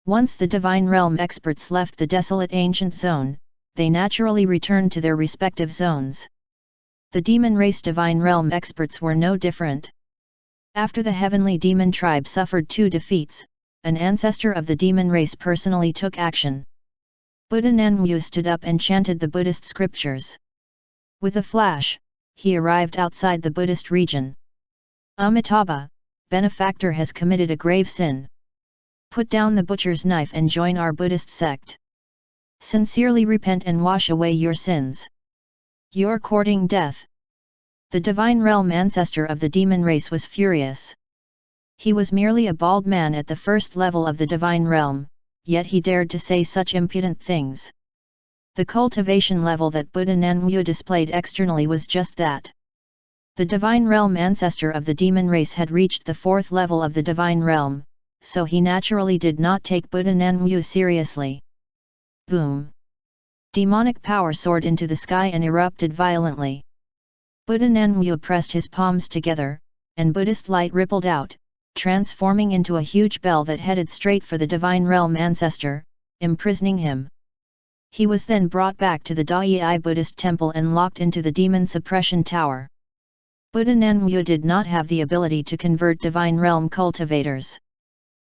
Once the Divine Realm experts left the desolate ancient zone, they naturally returned to their respective zones. The demon race Divine Realm experts were no different. After the heavenly demon tribe suffered 2 defeats, an ancestor of the demon race personally took action. Buddha Nanwu stood up and chanted the Buddhist scriptures. With a flash, he arrived outside the Buddhist region. Amitabha, benefactor has committed a grave sin. Put down the butcher's knife and join our Buddhist sect. Sincerely repent and wash away your sins. You're courting death. The Divine Realm ancestor of the demon race was furious. He was merely a bald man at the first level of the Divine Realm, yet he dared to say such impudent things. The cultivation level that Buddha Nanwu displayed externally was just that. The Divine Realm ancestor of the demon race had reached the 4th level of the Divine Realm, so he naturally did not take Buddha Nanwu seriously. Boom! Demonic power soared into the sky and erupted violently. Buddha Nanwu pressed his palms together, and Buddhist light rippled out, transforming into a huge bell that headed straight for the Divine Realm ancestor, imprisoning him. He was then brought back to the Dai Buddhist temple and locked into the demon suppression tower. Buddha Nanwu did not have the ability to convert Divine Realm cultivators.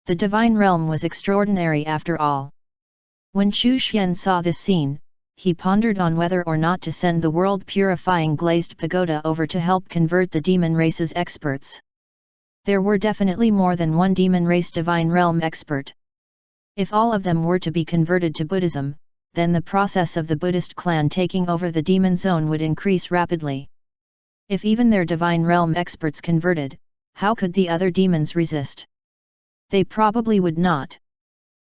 The Divine Realm was extraordinary after all. When Chu Xian saw this scene, he pondered on whether or not to send the world-purifying glazed pagoda over to help convert the demon race's experts. There were definitely more than one demon race Divine Realm expert. If all of them were to be converted to Buddhism, then the process of the Buddhist clan taking over the demon zone would increase rapidly. If even their Divine Realm experts converted, how could the other demons resist? They probably would not.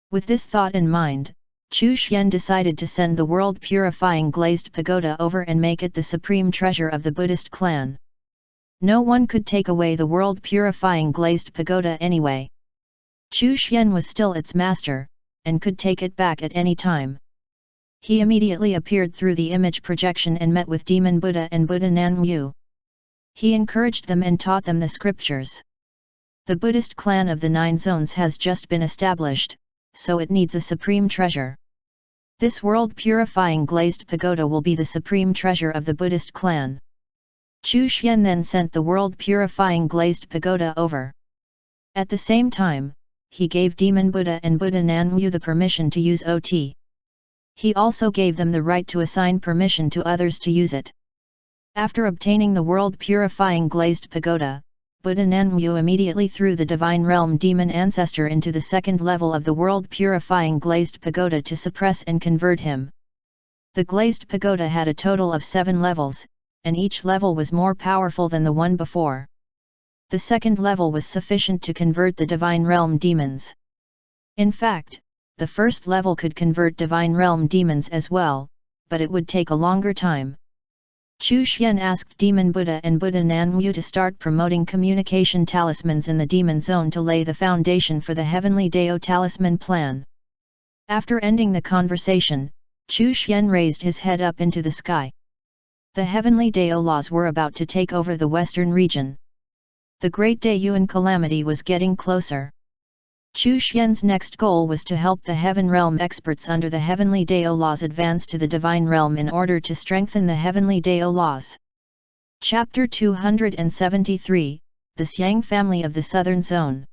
With this thought in mind, Chu Xian decided to send the world-purifying glazed pagoda over and make it the supreme treasure of the Buddhist clan. No one could take away the world-purifying glazed pagoda anyway. Chu Xian was still its master, and could take it back at any time. He immediately appeared through the image projection and met with Demon Buddha and Buddha Nanwu. He encouraged them and taught them the scriptures. The Buddhist clan of the 9 zones has just been established, so it needs a supreme treasure. This world-purifying glazed pagoda will be the supreme treasure of the Buddhist clan. Chu Xian then sent the world-purifying glazed pagoda over. At the same time, he gave Demon Buddha and Buddha Nanwu the permission to use OT. He also gave them the right to assign permission to others to use it. After obtaining the world-purifying glazed pagoda, Buddha Nanwu immediately threw the Divine Realm Demon Ancestor into the second level of the world-purifying glazed pagoda to suppress and convert him. The glazed pagoda had a total of 7 levels, and each level was more powerful than the one before. The second level was sufficient to convert the Divine Realm demons. In fact, the first level could convert Divine Realm demons as well, but it would take a longer time. Chu Xian asked Demon Buddha and Buddha Nanwu to start promoting communication talismans in the demon zone to lay the foundation for the Heavenly Dao Talisman plan. After ending the conversation, Chu Xian raised his head up into the sky. The Heavenly Dao laws were about to take over the western region. The Great Dayuan calamity was getting closer. Chu Xian's next goal was to help the Heaven Realm experts under the Heavenly Dao laws advance to the Divine Realm in order to strengthen the Heavenly Dao laws. Chapter 273, The Xiang Family of the Southern Zone.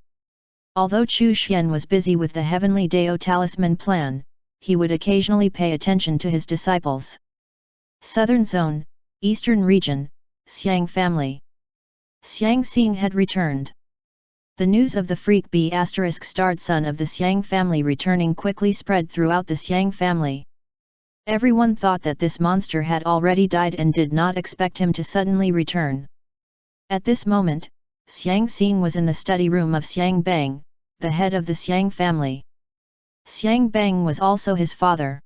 Although Chu Xian was busy with the Heavenly Dao Talisman plan, he would occasionally pay attention to his disciples. Southern Zone, Eastern Region, Xiang Family. Xiang Xing had returned. The news of the freak B***starred son of the Xiang family returning quickly spread throughout the Xiang family. Everyone thought that this monster had already died and did not expect him to suddenly return. At this moment, Xiang Xing was in the study room of Xiang Bang, the head of the Xiang family. Xiang Bang was also his father.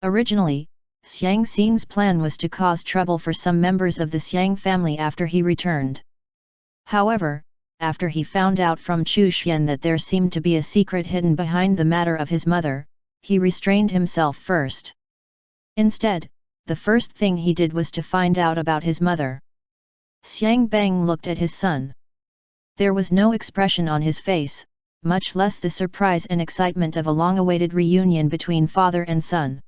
Originally, Xiang Xing's plan was to cause trouble for some members of the Xiang family after he returned. However, after he found out from Chu Xian that there seemed to be a secret hidden behind the matter of his mother, he restrained himself first. Instead, the first thing he did was to find out about his mother. Xiang Bang looked at his son. There was no expression on his face, much less the surprise and excitement of a long-awaited reunion between father and son.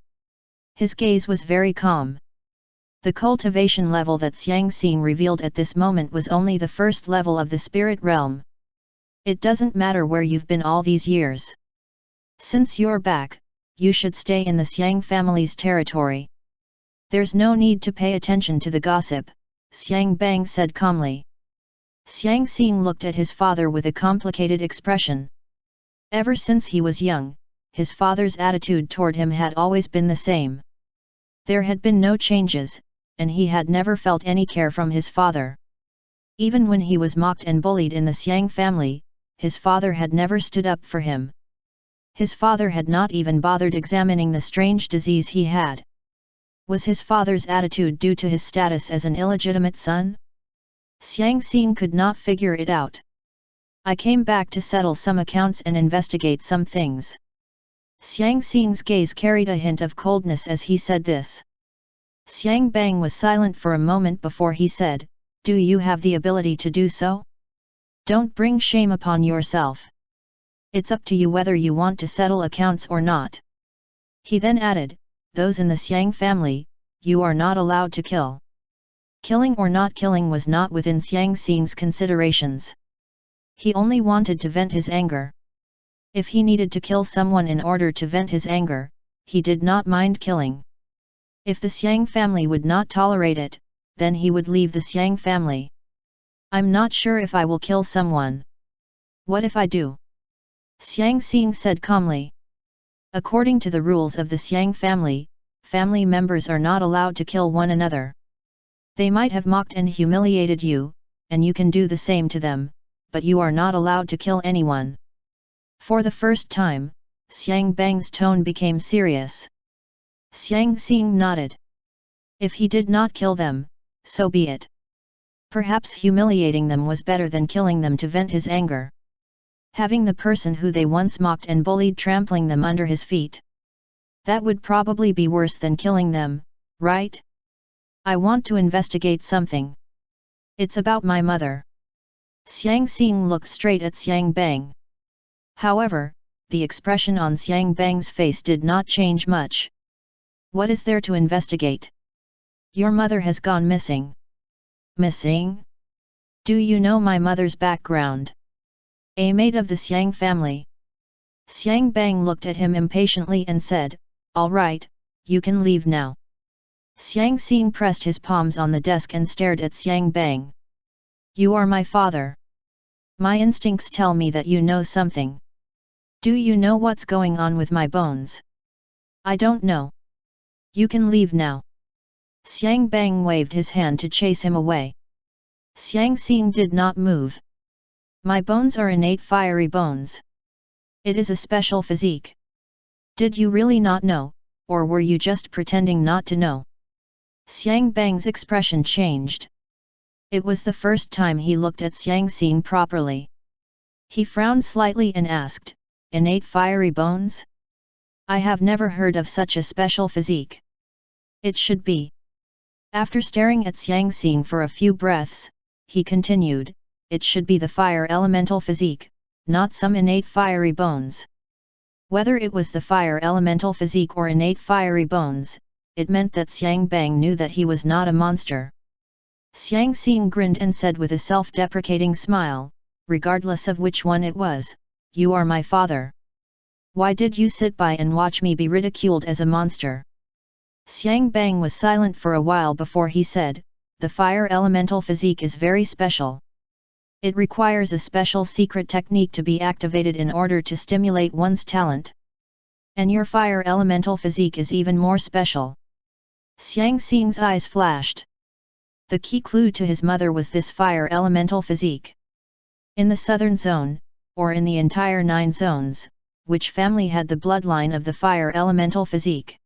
His gaze was very calm. The cultivation level that Xiang Xing revealed at this moment was only the first level of the spirit realm. It doesn't matter where you've been all these years. Since you're back, you should stay in the Xiang family's territory. There's no need to pay attention to the gossip, Xiang Bang said calmly. Xiang Xing looked at his father with a complicated expression. Ever since he was young, his father's attitude toward him had always been the same. There had been no changes, and he had never felt any care from his father. Even when he was mocked and bullied in the Xiang family, his father had never stood up for him. His father had not even bothered examining the strange disease he had. Was his father's attitude due to his status as an illegitimate son? Xiang Xing could not figure it out. I came back to settle some accounts and investigate some things. Xiang Xing's gaze carried a hint of coldness as he said this. Xiang Bang was silent for a moment before he said, "Do you have the ability to do so? Don't bring shame upon yourself. It's up to you whether you want to settle accounts or not." He then added, "Those in the Xiang family, you are not allowed to kill." Killing or not killing was not within Xiang Xing's considerations. He only wanted to vent his anger. If he needed to kill someone in order to vent his anger, he did not mind killing. If the Xiang family would not tolerate it, then he would leave the Xiang family. "I'm not sure if I will kill someone. What if I do?" Xiang Xing said calmly. According to the rules of the Xiang family, family members are not allowed to kill one another. They might have mocked and humiliated you, and you can do the same to them, but you are not allowed to kill anyone. For the first time, Xiang Bang's tone became serious. Xiang Xing nodded. If he did not kill them, so be it. Perhaps humiliating them was better than killing them to vent his anger. Having the person who they once mocked and bullied trampling them under his feet. That would probably be worse than killing them, right? I want to investigate something. It's about my mother. Xiang Xing looked straight at Xiang Bang. However, the expression on Xiang Bang's face did not change much. What is there to investigate? Your mother has gone missing. Missing? Do you know my mother's background? A maid of the Xiang family. Xiang Bang looked at him impatiently and said, "All right, you can leave now." Xiang Xing pressed his palms on the desk and stared at Xiang Bang. "You are my father. My instincts tell me that you know something. Do you know what's going on with my bones?" "I don't know. You can leave now." Xiang Bang waved his hand to chase him away. Xiang Xing did not move. "My bones are innate fiery bones. It is a special physique. Did you really not know, or were you just pretending not to know?" Xiang Bang's expression changed. It was the first time he looked at Xiang Xing properly. He frowned slightly and asked, "Innate fiery bones? I have never heard of such a special physique. It should be." After staring at Xiang Xing for a few breaths, he continued, "It should be the fire elemental physique, not some innate fiery bones." Whether it was the fire elemental physique or innate fiery bones, it meant that Xiang Bang knew that he was not a monster. Xiang Xing grinned and said with a self-deprecating smile, "Regardless of which one it was, you are my father. Why did you sit by and watch me be ridiculed as a monster?" Xiang Bang was silent for a while before he said, "The fire elemental physique is very special. It requires a special secret technique to be activated in order to stimulate one's talent. And your fire elemental physique is even more special." Xiang Xing's eyes flashed. The key clue to his mother was this fire elemental physique. In the southern zone, or in the entire 9 zones, which family had the bloodline of the fire elemental physique?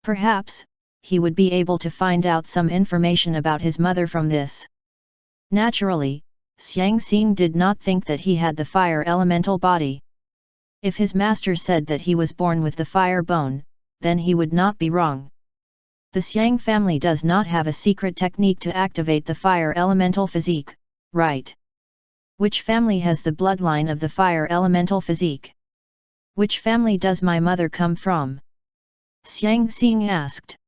Perhaps, he would be able to find out some information about his mother from this. Naturally, Xiang Xing did not think that he had the fire elemental body. If his master said that he was born with the fire bone, then he would not be wrong. The Xiang family does not have a secret technique to activate the fire elemental physique, right? Which family has the bloodline of the fire elemental physique? Which family does my mother come from? Xiang Xing asked.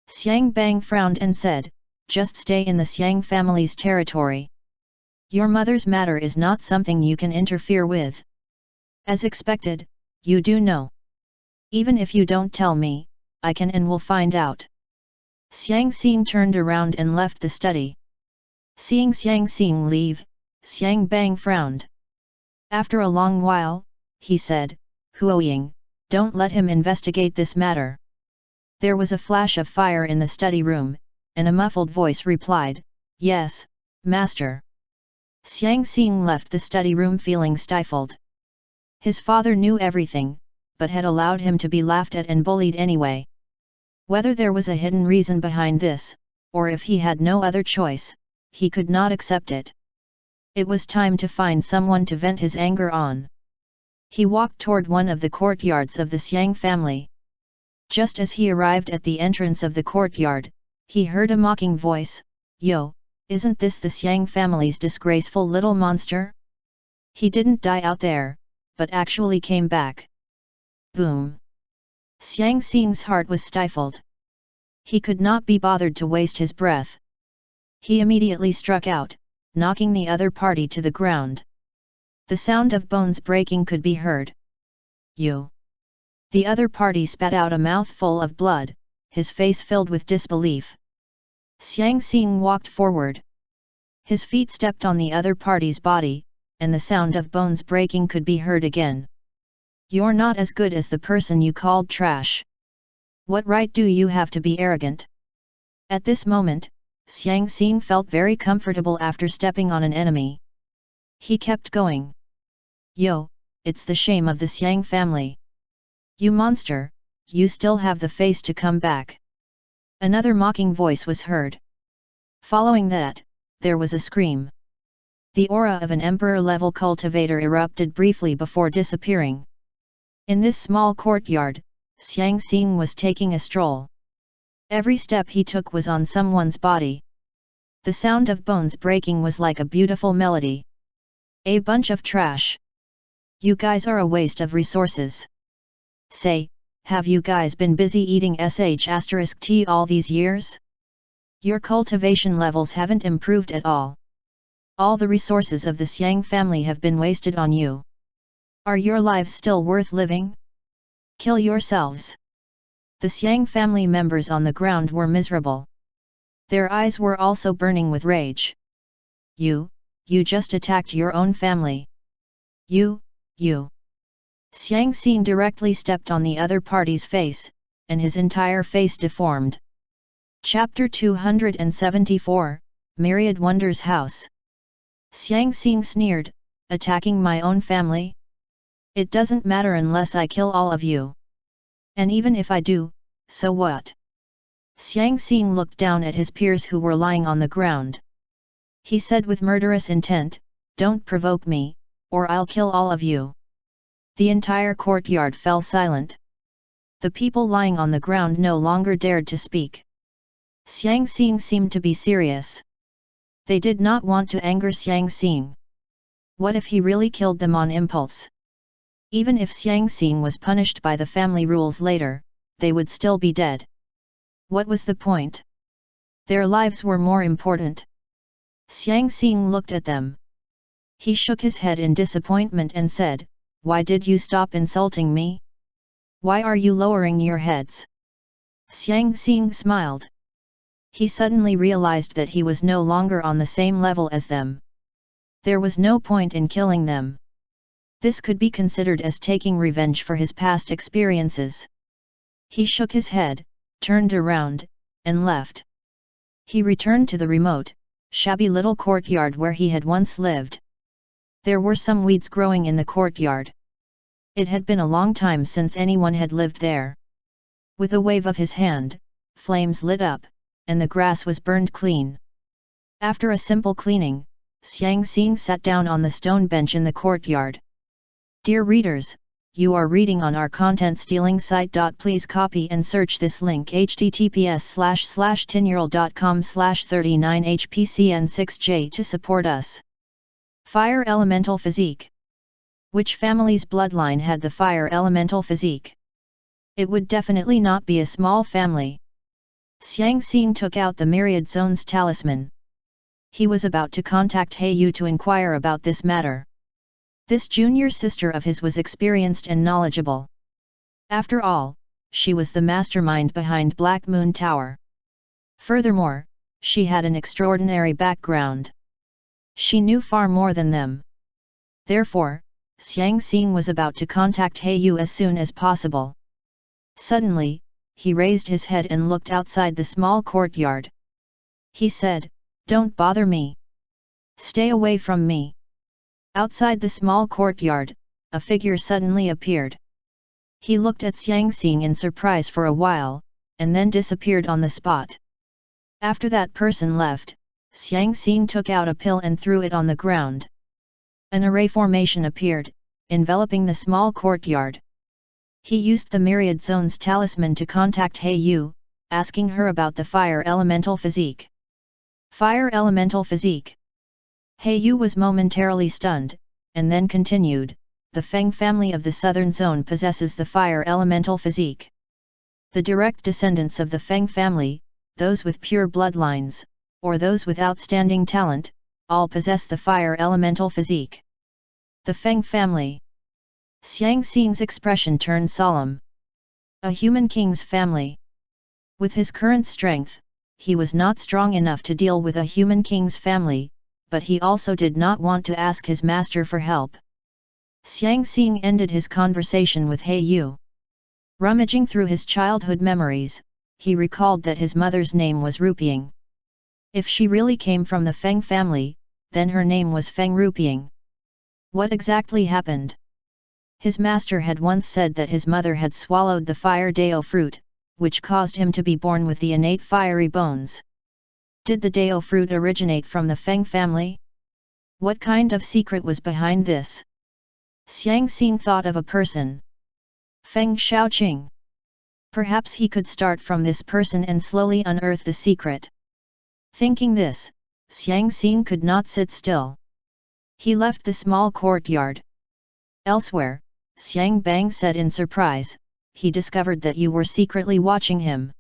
Xiang Bang frowned and said, "Just stay in the Xiang family's territory. Your mother's matter is not something you can interfere with. As expected, you do know. Even if you don't tell me, I can and will find out." Xiang Xing turned around and left the study. Seeing Xiang Xing leave, Xiang Bang frowned. After a long while, he said, "Huoying, don't let him investigate this matter." There was a flash of fire in the study room, and a muffled voice replied, "Yes, master." Xiang Xing left the study room feeling stifled. His father knew everything, but had allowed him to be laughed at and bullied anyway. Whether there was a hidden reason behind this, or if he had no other choice, he could not accept it. It was time to find someone to vent his anger on. He walked toward one of the courtyards of the Xiang family. Just as he arrived at the entrance of the courtyard, he heard a mocking voice, "Yo, isn't this the Xiang family's disgraceful little monster? He didn't die out there, but actually came back." Boom! Xiang Xing's heart was stifled. He could not be bothered to waste his breath. He immediately struck out, knocking the other party to the ground. The sound of bones breaking could be heard. "You!" The other party spat out a mouthful of blood, his face filled with disbelief. Xiang Xing walked forward. His feet stepped on the other party's body, and the sound of bones breaking could be heard again. "You're not as good as the person you called trash. What right do you have to be arrogant?" At this moment, Xiang Xing felt very comfortable after stepping on an enemy. He kept going. "Yo, it's the shame of the Xiang family. You monster, you still have the face to come back." Another mocking voice was heard. Following that, there was a scream. The aura of an emperor-level cultivator erupted briefly before disappearing. In this small courtyard, Xiang Xing was taking a stroll. Every step he took was on someone's body. The sound of bones breaking was like a beautiful melody. A bunch of trash. You guys are a waste of resources. Say, have you guys been busy eating sh*t all these years? Your cultivation levels haven't improved at all. All the resources of the Xiang family have been wasted on you. Are your lives still worth living? Kill yourselves. The Xiang family members on the ground were miserable. Their eyes were also burning with rage. You just attacked your own family. You. Xiang Xing directly stepped on the other party's face, and his entire face deformed. Chapter 274, Myriad Wonders House. Xiang Xing sneered, attacking my own family? It doesn't matter unless I kill all of you. And even if I do, so what? Xiang Xing looked down at his peers who were lying on the ground. He said with murderous intent, don't provoke me, or I'll kill all of you. The entire courtyard fell silent. The people lying on the ground no longer dared to speak. Xiang Xing seemed to be serious. They did not want to anger Xiang Xing. What if he really killed them on impulse? Even if Xiang Xing was punished by the family rules later, they would still be dead. What was the point? Their lives were more important. Xiang Xing looked at them. He shook his head in disappointment and said, why did you stop insulting me? Why are you lowering your heads? Xiang Xing smiled. He suddenly realized that he was no longer on the same level as them. There was no point in killing them. This could be considered as taking revenge for his past experiences. He shook his head, turned around, and left. He returned to the remote, shabby little courtyard where he had once lived. There were some weeds growing in the courtyard. It had been a long time since anyone had lived there. With a wave of his hand, flames lit up, and the grass was burned clean. After a simple cleaning, Xiang Xing sat down on the stone bench in the courtyard. Dear readers, you are reading on our content stealing site. Please copy and search this link https://tinyurl.com/39hpcn6j to support us. Fire Elemental Physique. Which family's bloodline had the fire elemental physique? It would definitely not be a small family. Xiang Xing took out the Myriad Zone's talisman. He was about to contact He Yu to inquire about this matter. This junior sister of his was experienced and knowledgeable. After all, she was the mastermind behind Black Moon Tower. Furthermore, she had an extraordinary background. She knew far more than them. Therefore, Xiang Xing was about to contact He Yu as soon as possible. Suddenly, he raised his head and looked outside the small courtyard. He said, don't bother me. Stay away from me. Outside the small courtyard, a figure suddenly appeared. He looked at Xiang Xing in surprise for a while, and then disappeared on the spot. After that person left, Xiang Xing took out a pill and threw it on the ground. An array formation appeared, enveloping the small courtyard. He used the Myriad Zone's talisman to contact He Yu, asking her about the fire elemental physique. Fire elemental physique. He Yu was momentarily stunned, and then continued, the Feng family of the southern zone possesses the fire elemental physique. The direct descendants of the Feng family, those with pure bloodlines, or those with outstanding talent, all possess the fire elemental physique. The Feng family. Xiang Xing's expression turned solemn. A human king's family. With his current strength, he was not strong enough to deal with a human king's family, but he also did not want to ask his master for help. Xiang Xing ended his conversation with He Yu. Rummaging through his childhood memories, he recalled that his mother's name was Rupiang. If she really came from the Feng family, then her name was Feng Rupiang. What exactly happened? His master had once said that his mother had swallowed the fire Dao fruit, which caused him to be born with the innate fiery bones. Did the Dao fruit originate from the Feng family? What kind of secret was behind this? Xiang Xing thought of a person. Feng Shaoqing. Perhaps he could start from this person and slowly unearth the secret. Thinking this, Xiang Xing could not sit still. He left the small courtyard. Elsewhere, Xiang Bang said in surprise, he discovered that you were secretly watching him.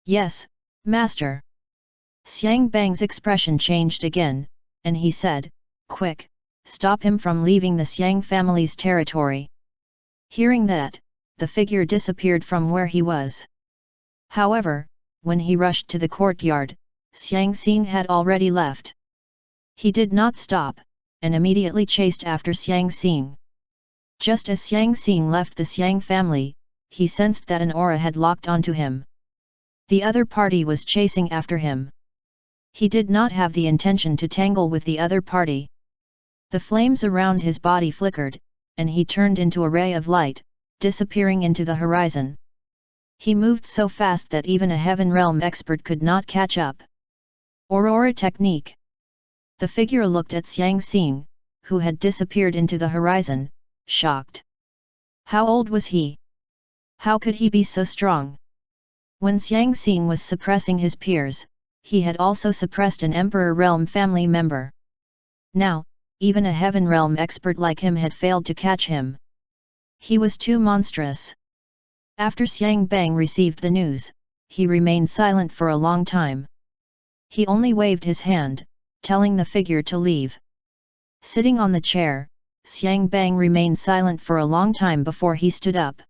Yes, master. Xiang Bang's expression changed again, and he said, quick, stop him from leaving the Xiang family's territory. Hearing that, the figure disappeared from where he was. However, when he rushed to the courtyard, Xiang Xing had already left. He did not stop, and immediately chased after Xiang Xing. Just as Xiang Xing left the Xiang family, he sensed that an aura had locked onto him. The other party was chasing after him. He did not have the intention to tangle with the other party. The flames around his body flickered, and he turned into a ray of light, disappearing into the horizon. He moved so fast that even a Heaven Realm expert could not catch up. Aurora technique. The figure looked at Xiang Xing, who had disappeared into the horizon, shocked. How old was he? How could he be so strong? When Xiang Xing was suppressing his peers, he had also suppressed an Emperor Realm family member. Now, even a Heaven Realm expert like him had failed to catch him. He was too monstrous. After Xiang Bang received the news, he remained silent for a long time. He only waved his hand, telling the figure to leave. Sitting on the chair, Xiang Bang remained silent for a long time before he stood up.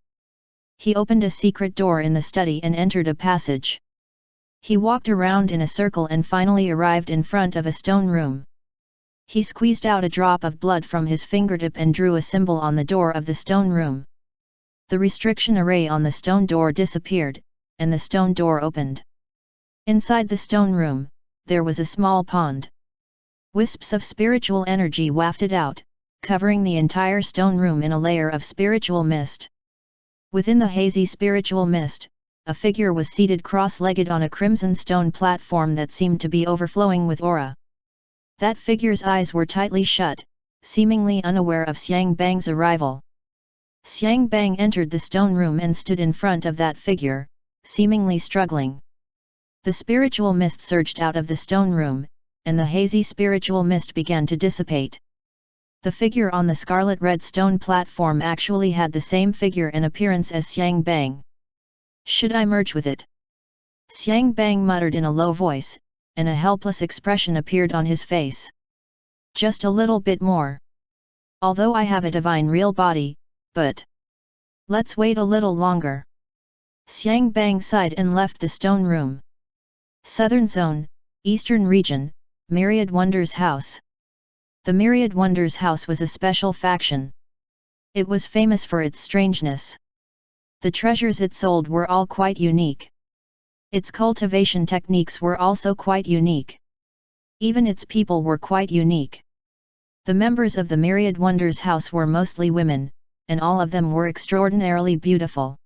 He opened a secret door in the study and entered a passage. He walked around in a circle and finally arrived in front of a stone room. He squeezed out a drop of blood from his fingertip and drew a symbol on the door of the stone room. The restriction array on the stone door disappeared, and the stone door opened. Inside the stone room, there was a small pond. Wisps of spiritual energy wafted out, covering the entire stone room in a layer of spiritual mist. Within the hazy spiritual mist, a figure was seated cross-legged on a crimson stone platform that seemed to be overflowing with aura. That figure's eyes were tightly shut, seemingly unaware of Xiang Bang's arrival. Xiang Bang entered the stone room and stood in front of that figure, seemingly struggling. The spiritual mist surged out of the stone room, and the hazy spiritual mist began to dissipate. The figure on the scarlet-red stone platform actually had the same figure and appearance as Xiang Bang. Should I merge with it? Xiang Bang muttered in a low voice, and a helpless expression appeared on his face. Just a little bit more. Although I have a divine real body, but let's wait a little longer. Xiang Bang sighed and left the stone room. Southern Zone, Eastern Region, Myriad Wonders House. The Myriad Wonders House was a special faction. It was famous for its strangeness. The treasures it sold were all quite unique. Its cultivation techniques were also quite unique. Even its people were quite unique. The members of the Myriad Wonders House were mostly women, and all of them were extraordinarily beautiful.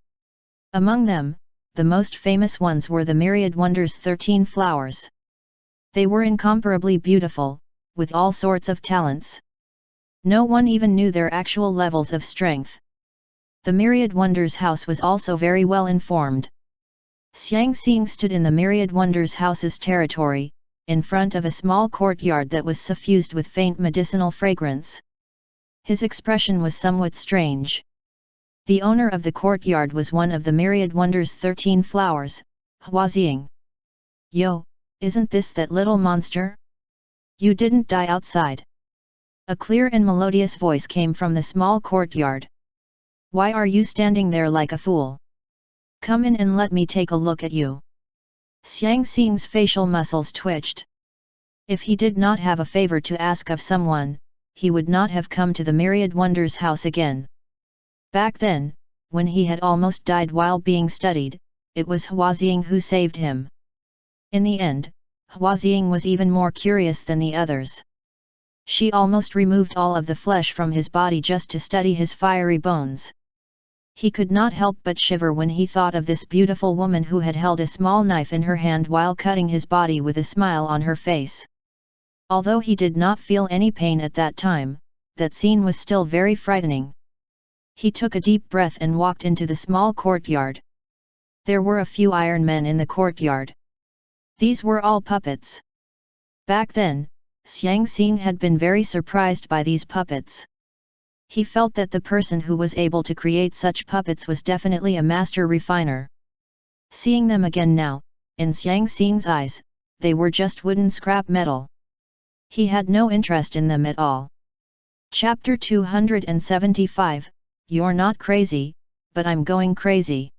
Among them, the most famous ones were the Myriad Wonders 13 Flowers. They were incomparably beautiful, with all sorts of talents. No one even knew their actual levels of strength. The Myriad Wonders House was also very well informed. Xiang Xing stood in the Myriad Wonders House's territory, in front of a small courtyard that was suffused with faint medicinal fragrance. His expression was somewhat strange. The owner of the courtyard was one of the Myriad Wonders 13 Flowers, Huaziying. Yo, isn't this that little monster? You didn't die outside. A clear and melodious voice came from the small courtyard. Why are you standing there like a fool? Come in and let me take a look at you. Xiang Xing's facial muscles twitched. If he did not have a favor to ask of someone, he would not have come to the Myriad Wonders House again. Back then, when he had almost died while being studied, it was Huaziying who saved him. In the end, Huaziying was even more curious than the others. She almost removed all of the flesh from his body just to study his fiery bones. He could not help but shiver when he thought of this beautiful woman who had held a small knife in her hand while cutting his body with a smile on her face. Although he did not feel any pain at that time, that scene was still very frightening. He took a deep breath and walked into the small courtyard. There were a few iron men in the courtyard. These were all puppets. Back then, Xiang Xing had been very surprised by these puppets. He felt that the person who was able to create such puppets was definitely a master refiner. Seeing them again now, in Xiang Xing's eyes, they were just wooden scrap metal. He had no interest in them at all. Chapter 275, You're not crazy, but I'm going crazy.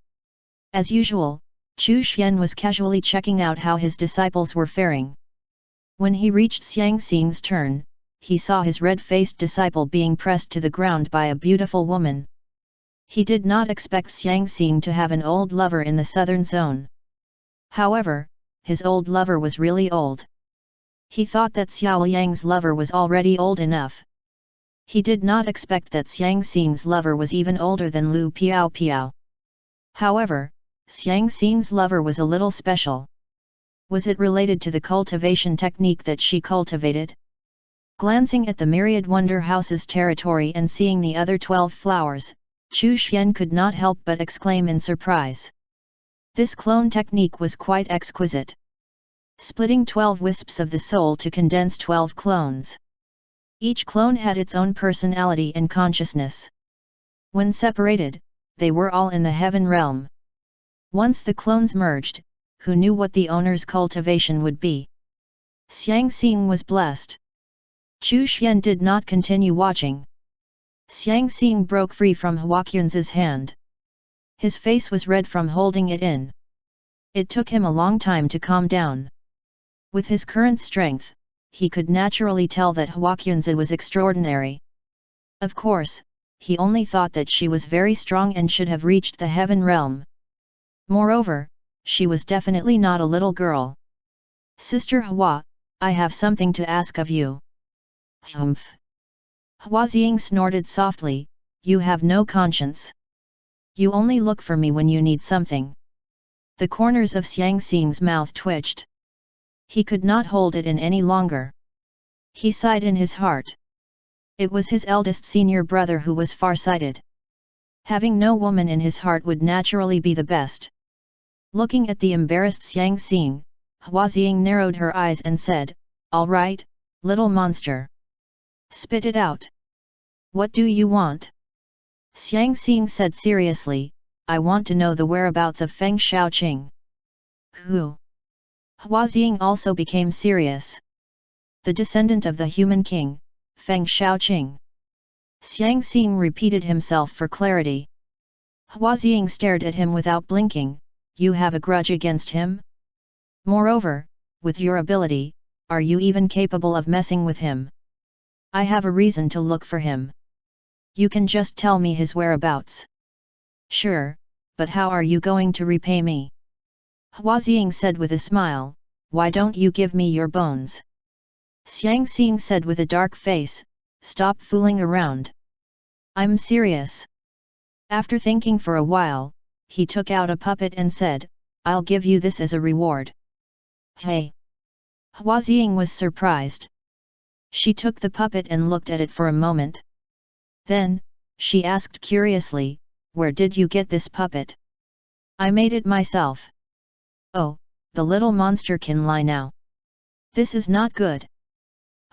As usual, Chu Xian was casually checking out how his disciples were faring. When he reached Xiang Xing's turn, he saw his red-faced disciple being pressed to the ground by a beautiful woman. He did not expect Xiang Xing to have an old lover in the southern zone. However, his old lover was really old. He thought that Xiao Yang's lover was already old enough. He did not expect that Xiang Xing's lover was even older than Lu Piao Piao. However, Xiang Xing's lover was a little special. Was it related to the cultivation technique that she cultivated? Glancing at the myriad wonder house's territory and seeing the other 12 flowers, Chu Xian could not help but exclaim in surprise. This clone technique was quite exquisite. Splitting 12 wisps of the soul to condense 12 clones. Each clone had its own personality and consciousness. When separated, they were all in the heaven realm. Once the clones merged, who knew what the owner's cultivation would be? Xiang Xing was blessed. Chu Xian did not continue watching. Xiang Xing broke free from Huaqian's hand. His face was red from holding it in. It took him a long time to calm down. With his current strength, he could naturally tell that Huaqianzi was extraordinary. Of course, he only thought that she was very strong and should have reached the heaven realm. Moreover, she was definitely not a little girl. Sister Hua, I have something to ask of you. Humph. Huaxing snorted softly, you have no conscience. You only look for me when you need something. The corners of Xiang Xing's mouth twitched. He could not hold it in any longer. He sighed in his heart. It was his eldest senior brother who was far-sighted. Having no woman in his heart would naturally be the best. Looking at the embarrassed Xiang Xing, Huaxing narrowed her eyes and said, "All right, little monster. Spit it out. What do you want?" Xiang Xing said seriously, "I want to know the whereabouts of Feng Shaoqing." Who? Huaxing also became serious. The descendant of the human king, Feng Shaoqing. Xiang Xing repeated himself for clarity. Huaxing stared at him without blinking. You have a grudge against him? Moreover, with your ability, are you even capable of messing with him? I have a reason to look for him. You can just tell me his whereabouts. Sure, but how are you going to repay me? Huaxing said with a smile, why don't you give me your bones? Xiang Xing said with a dark face, stop fooling around. I'm serious. After thinking for a while, he took out a puppet and said, I'll give you this as a reward. Hey! Huaxing was surprised. She took the puppet and looked at it for a moment. Then, she asked curiously, where did you get this puppet? I made it myself. Oh, the little monster can lie now. This is not good.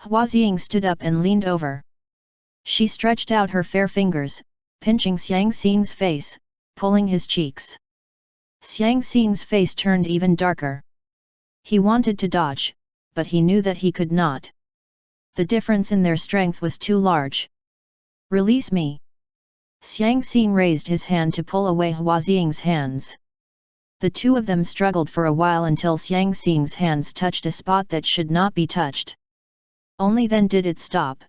Huaxing stood up and leaned over. She stretched out her fair fingers, pinching Xiang Xing's face, pulling his cheeks. Xiang Xing's face turned even darker. He wanted to dodge, but he knew that he could not. The difference in their strength was too large. Release me. Xiang Xing raised his hand to pull away Huaxing's hands. The two of them struggled for a while until Xiang Xing's hands touched a spot that should not be touched. Only then did it stop.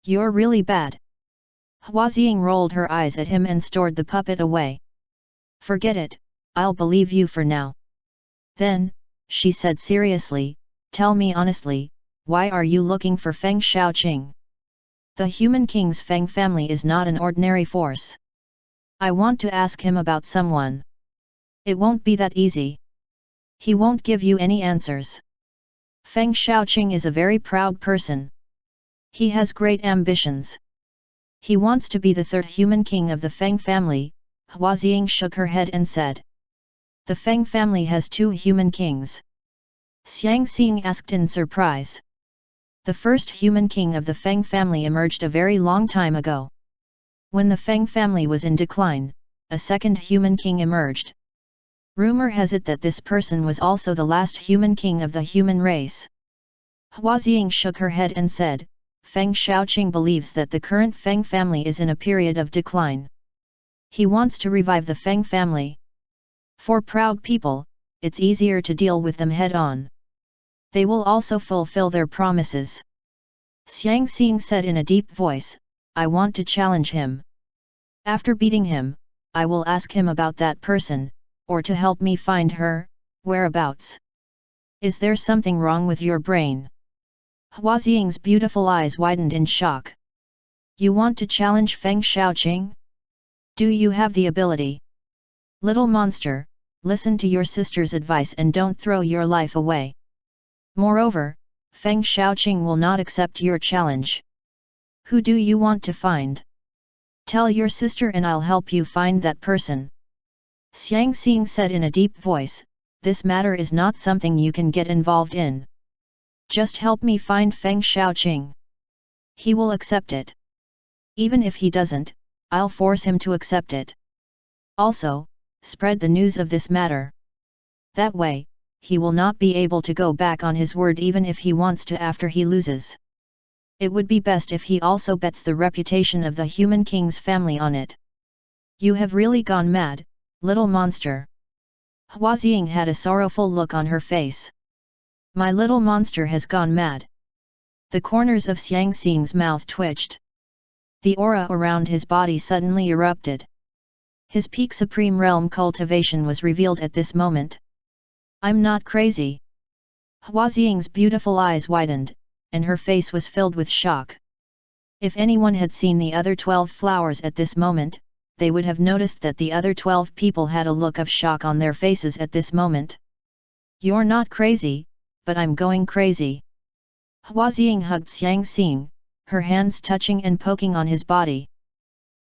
You're really bad. Huaxing rolled her eyes at him and stored the puppet away. Forget it, I'll believe you for now. Then, she said seriously, tell me honestly, why are you looking for Feng Shaoqing? The human king's Feng family is not an ordinary force. I want to ask him about someone. It won't be that easy. He won't give you any answers. Feng Shaoqing is a very proud person. He has great ambitions. He wants to be the third human king of the Feng family. Huaxing shook her head and said. The Feng family has 2 human kings. Xiang Xing asked in surprise. The first human king of the Feng family emerged a very long time ago. When the Feng family was in decline, a second human king emerged. Rumor has it that this person was also the last human king of the human race. Huaxing shook her head and said, Feng Shaoqing believes that the current Feng family is in a period of decline. He wants to revive the Feng family. For proud people, it's easier to deal with them head-on. They will also fulfill their promises. Xiang Xing said in a deep voice, I want to challenge him. After beating him, I will ask him about that person, or to help me find her whereabouts. Is there something wrong with your brain? Huaxing's beautiful eyes widened in shock. You want to challenge Feng Shaoqing? Do you have the ability? Little monster, listen to your sister's advice and don't throw your life away. Moreover, Feng Shaoqing will not accept your challenge. Who do you want to find? Tell your sister and I'll help you find that person. Xiang Xing said in a deep voice, this matter is not something you can get involved in. Just help me find Feng Shaoqing. He will accept it. Even if he doesn't, I'll force him to accept it. Also, spread the news of this matter. That way, he will not be able to go back on his word even if he wants to after he loses. It would be best if he also bets the reputation of the human king's family on it. You have really gone mad, little monster. Huaxing had a sorrowful look on her face. My little monster has gone mad. The corners of Xiang Xing's mouth twitched. The aura around his body suddenly erupted. His peak supreme realm cultivation was revealed at this moment. I'm not crazy. Huaxing's beautiful eyes widened, and her face was filled with shock. If anyone had seen the other 12 flowers at this moment, they would have noticed that the other 12 people had a look of shock on their faces at this moment. You're not crazy, but I'm going crazy. Huaxing hugged Xiang Xing, her hands touching and poking on his body.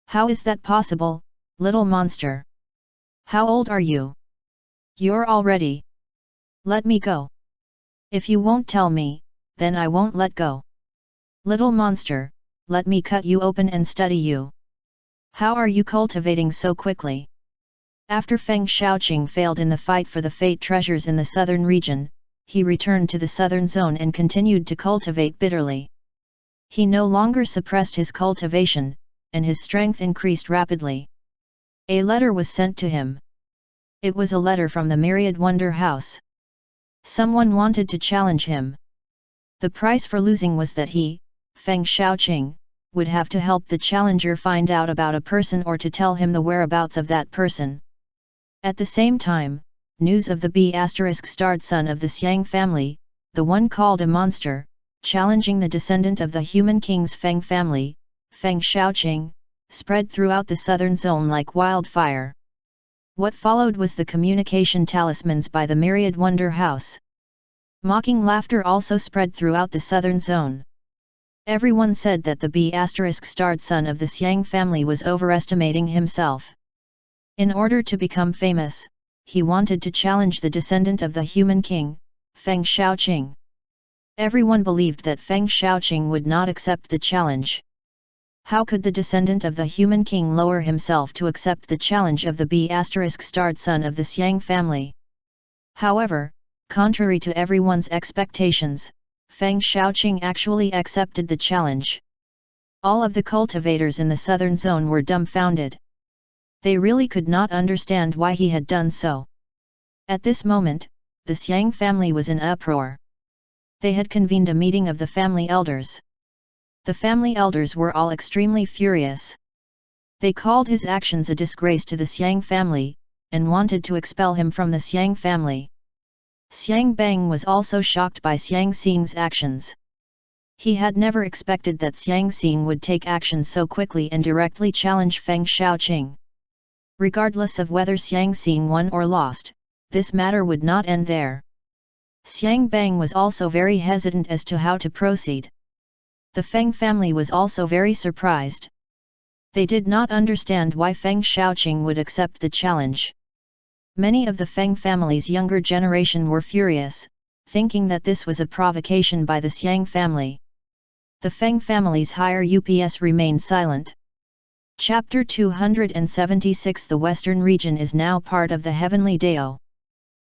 How is that possible, little monster? How old are you? You're already. Let me go. If you won't tell me, then I won't let go. Little monster, let me cut you open and study you. How are you cultivating so quickly? After Feng Shaoqing failed in the fight for the fate treasures in the southern region, he returned to the southern zone and continued to cultivate bitterly. He no longer suppressed his cultivation, and his strength increased rapidly. A letter was sent to him. It was a letter from the Myriad Wonder House. Someone wanted to challenge him. The price for losing was that he, Feng Shaoqing, would have to help the challenger find out about a person or to tell him the whereabouts of that person. At the same time, news of the B***starred son of the Xiang family, the one called a monster, challenging the descendant of the human king's Feng family, Feng Shaoqing, spread throughout the southern zone like wildfire. What followed was the communication talismans by the Myriad Wonder House. Mocking laughter also spread throughout the southern zone. Everyone said that the B***starred son of the Xiang family was overestimating himself. In order to become famous, he wanted to challenge the descendant of the human king, Feng Shaoqing. Everyone believed that Feng Shaoqing would not accept the challenge. How could the descendant of the human king lower himself to accept the challenge of the B***starred son of the Xiang family? However, contrary to everyone's expectations, Feng Shaoqing actually accepted the challenge. All of the cultivators in the southern zone were dumbfounded. They really could not understand why he had done so. At this moment, the Xiang family was in uproar. They had convened a meeting of the family elders. The family elders were all extremely furious. They called his actions a disgrace to the Xiang family, and wanted to expel him from the Xiang family. Xiang Bang was also shocked by Xiang Xing's actions. He had never expected that Xiang Xing would take action so quickly and directly challenge Feng Shaoqing. Regardless of whether Xiang Xing won or lost, this matter would not end there. Xiang Bang was also very hesitant as to how to proceed. The Feng family was also very surprised. They did not understand why Feng Shaoqing would accept the challenge. Many of the Feng family's younger generation were furious, thinking that this was a provocation by the Xiang family. The Feng family's higher ups remained silent. Chapter 276. The western region is now part of the Heavenly Dao.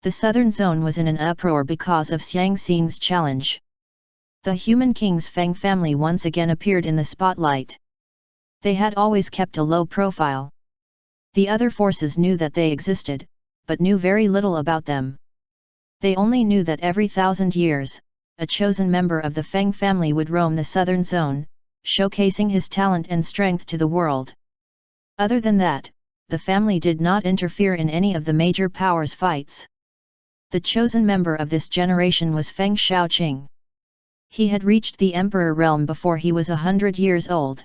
The southern zone was in an uproar because of Xiang Xing's challenge. The human king's Feng family once again appeared in the spotlight. They had always kept a low profile. The other forces knew that they existed, but knew very little about them. They only knew that every 1,000 years, a chosen member of the Feng family would roam the southern zone, showcasing his talent and strength to the world. Other than that, the family did not interfere in any of the major powers' fights. The chosen member of this generation was Feng Shaoqing. He had reached the Emperor realm before he was 100 years old.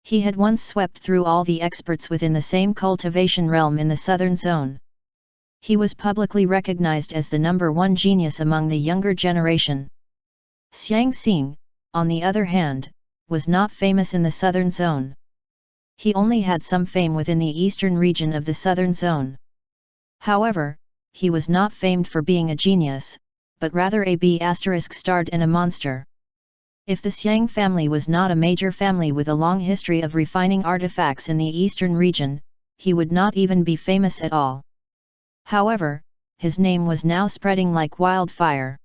He had once swept through all the experts within the same cultivation realm in the southern zone. He was publicly recognized as the #1 genius among the younger generation. Xiang Xing, on the other hand, was not famous in the southern zone. He only had some fame within the eastern region of the southern zone. However, he was not famed for being a genius, but rather a B***starred and a monster. If the Xiang family was not a major family with a long history of refining artifacts in the eastern region, he would not even be famous at all. However, his name was now spreading like wildfire.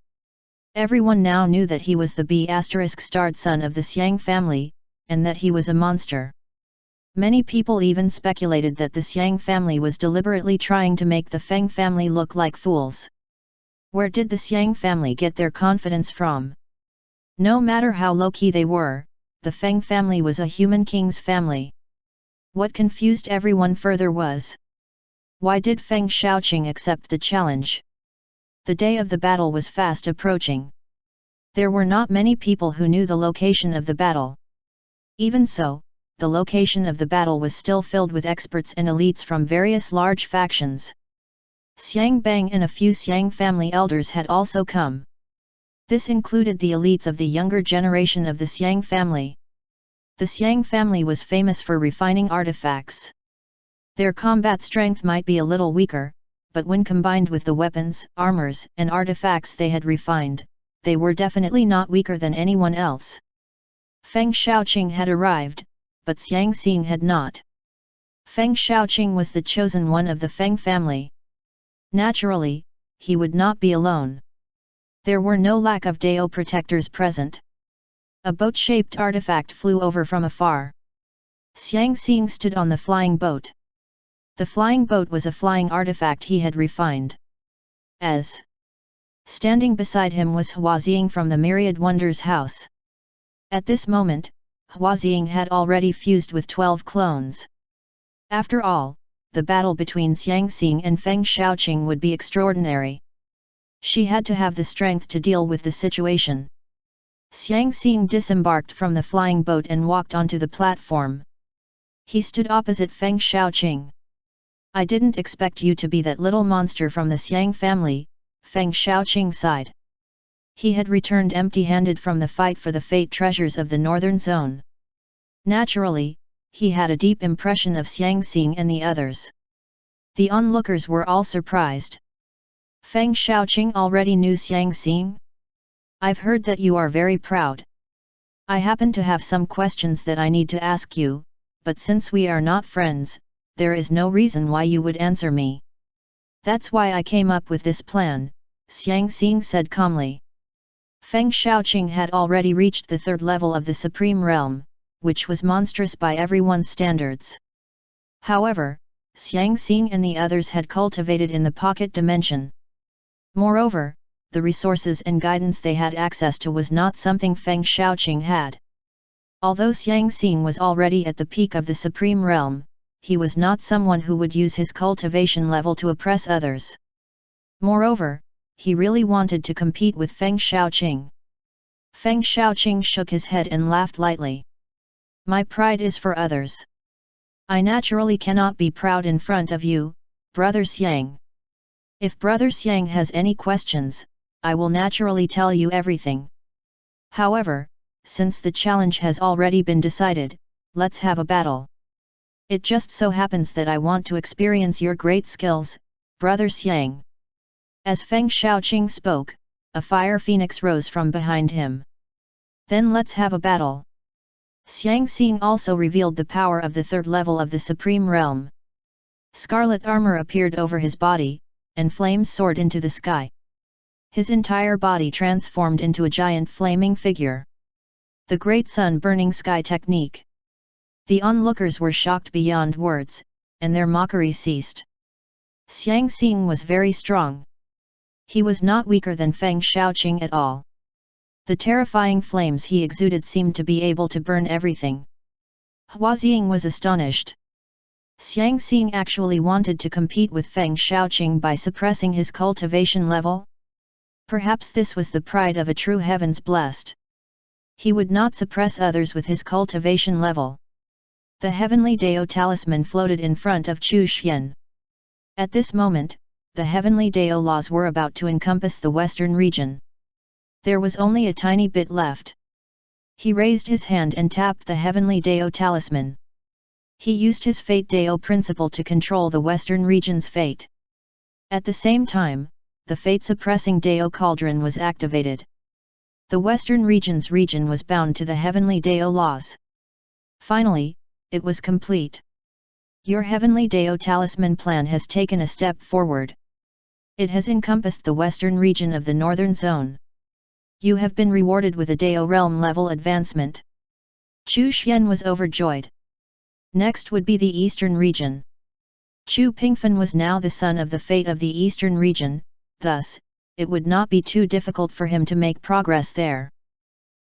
Everyone now knew that he was the B***starred son of the Xiang family, and that he was a monster. Many people even speculated that the Xiang family was deliberately trying to make the Feng family look like fools. Where did the Xiang family get their confidence from? No matter how low-key they were, the Feng family was a human king's family. What confused everyone further was, why did Feng Shaoqing accept the challenge? The day of the battle was fast approaching. There were not many people who knew the location of the battle. Even so, the location of the battle was still filled with experts and elites from various large factions. Xiang Bang and a few Xiang family elders had also come. This included the elites of the younger generation of the Xiang family. The Xiang family was famous for refining artifacts. Their combat strength might be a little weaker, but when combined with the weapons, armors, and artifacts they had refined, they were definitely not weaker than anyone else. Feng Shaoqing had arrived, but Xiang Xing had not. Feng Shaoqing was the chosen one of the Feng family. Naturally, he would not be alone. There were no lack of Dao protectors present. A boat-shaped artifact flew over from afar. Xiang Xing stood on the flying boat. The flying boat was a flying artifact he had refined. Standing beside him was Huaxing from the Myriad Wonders house. At this moment, Huaxing had already fused with 12 clones. After all, the battle between Xiang Xing and Feng Shaoqing would be extraordinary. She had to have the strength to deal with the situation. Xiang Xing disembarked from the flying boat and walked onto the platform. He stood opposite Feng Shaoqing. I didn't expect you to be that little monster from the Xiang family, Feng Shaoqing sighed. He had returned empty-handed from the fight for the fate treasures of the northern zone. Naturally, he had a deep impression of Xiang Xing and the others. The onlookers were all surprised. Feng Shaoqing already knew Xiang Xing? I've heard that you are very proud. I happen to have some questions that I need to ask you, but since we are not friends, there is no reason why you would answer me. That's why I came up with this plan, Xiang Xing said calmly. Feng Shaoqing had already reached the 3rd level of the Supreme Realm, which was monstrous by everyone's standards. However, Xiang Xing and the others had cultivated in the pocket dimension. Moreover, the resources and guidance they had access to was not something Feng Shaoqing had. Although Xiang Xing was already at the peak of the Supreme Realm, he was not someone who would use his cultivation level to oppress others. Moreover, he really wanted to compete with Feng Shaoqing. Feng Shaoqing shook his head and laughed lightly. My pride is for others. I naturally cannot be proud in front of you, Brother Xiang. If Brother Xiang has any questions, I will naturally tell you everything. However, since the challenge has already been decided, let's have a battle. It just so happens that I want to experience your great skills, Brother Xiang. As Feng Shaoqing spoke, a fire phoenix rose from behind him. Then let's have a battle. Xiang Xing also revealed the power of the third level of the Supreme Realm. Scarlet armor appeared over his body, and flames soared into the sky. His entire body transformed into a giant flaming figure. The Great Sun Burning Sky technique. The onlookers were shocked beyond words, and their mockery ceased. Xiang Xing was very strong. He was not weaker than Feng Shaoqing at all. The terrifying flames he exuded seemed to be able to burn everything. Huaxing was astonished. Xiang Xing actually wanted to compete with Feng Shaoqing by suppressing his cultivation level? Perhaps this was the pride of a true heavens blessed. He would not suppress others with his cultivation level. The heavenly Dao talisman floated in front of Chu Xian. At this moment, the heavenly Dao laws were about to encompass the western region. There was only a tiny bit left. He raised his hand and tapped the heavenly Dao talisman. He used his fate Dao principle to control the western region's fate. At the same time, the fate-suppressing Dao cauldron was activated. The western region's region was bound to the heavenly Dao laws. Finally, it was complete. Your heavenly Dao talisman plan has taken a step forward. It has encompassed the western region of the northern zone. You have been rewarded with a Dao realm level advancement. Chu Xian was overjoyed. Next would be the eastern region. Chu Pingfen was now the son of the fate of the eastern region, thus, it would not be too difficult for him to make progress there.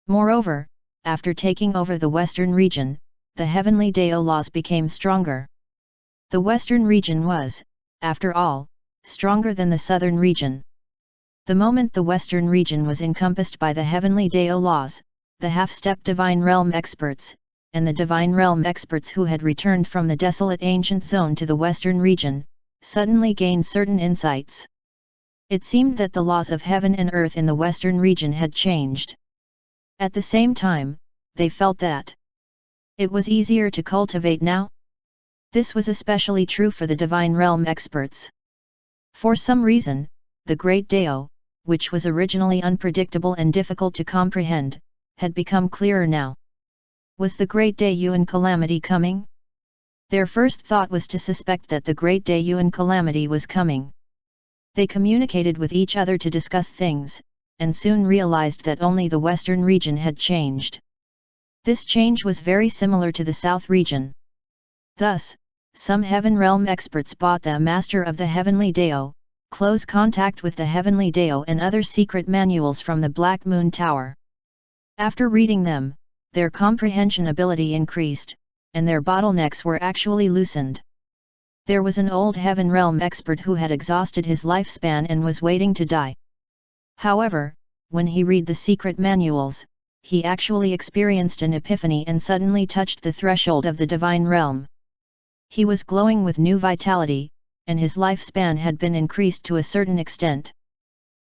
Moreover, after taking over the western region, the heavenly Dao laws became stronger. The western region was, after all, stronger than the southern region. The moment the western region was encompassed by the heavenly Dao laws, the half-step divine realm experts, and the divine realm experts who had returned from the desolate ancient zone to the western region, suddenly gained certain insights. It seemed that the laws of heaven and earth in the western region had changed. At the same time, they felt that it was easier to cultivate now. This was especially true for the divine realm experts. For some reason, the great Dao, which was originally unpredictable and difficult to comprehend, had become clearer now. Was the great Dayuan calamity coming? Their first thought was to suspect that the great Dayuan calamity was coming. They communicated with each other to discuss things, and soon realized that only the western region had changed. This change was very similar to the south region. Thus, some heaven realm experts bought the Master of the Heavenly Dao, close contact with the Heavenly Dao and other secret manuals from the Black Moon Tower. After reading them, their comprehension ability increased, and their bottlenecks were actually loosened. There was an old heaven realm expert who had exhausted his lifespan and was waiting to die. However, when he read the secret manuals, he actually experienced an epiphany and suddenly touched the threshold of the divine realm. He was glowing with new vitality, and his lifespan had been increased to a certain extent.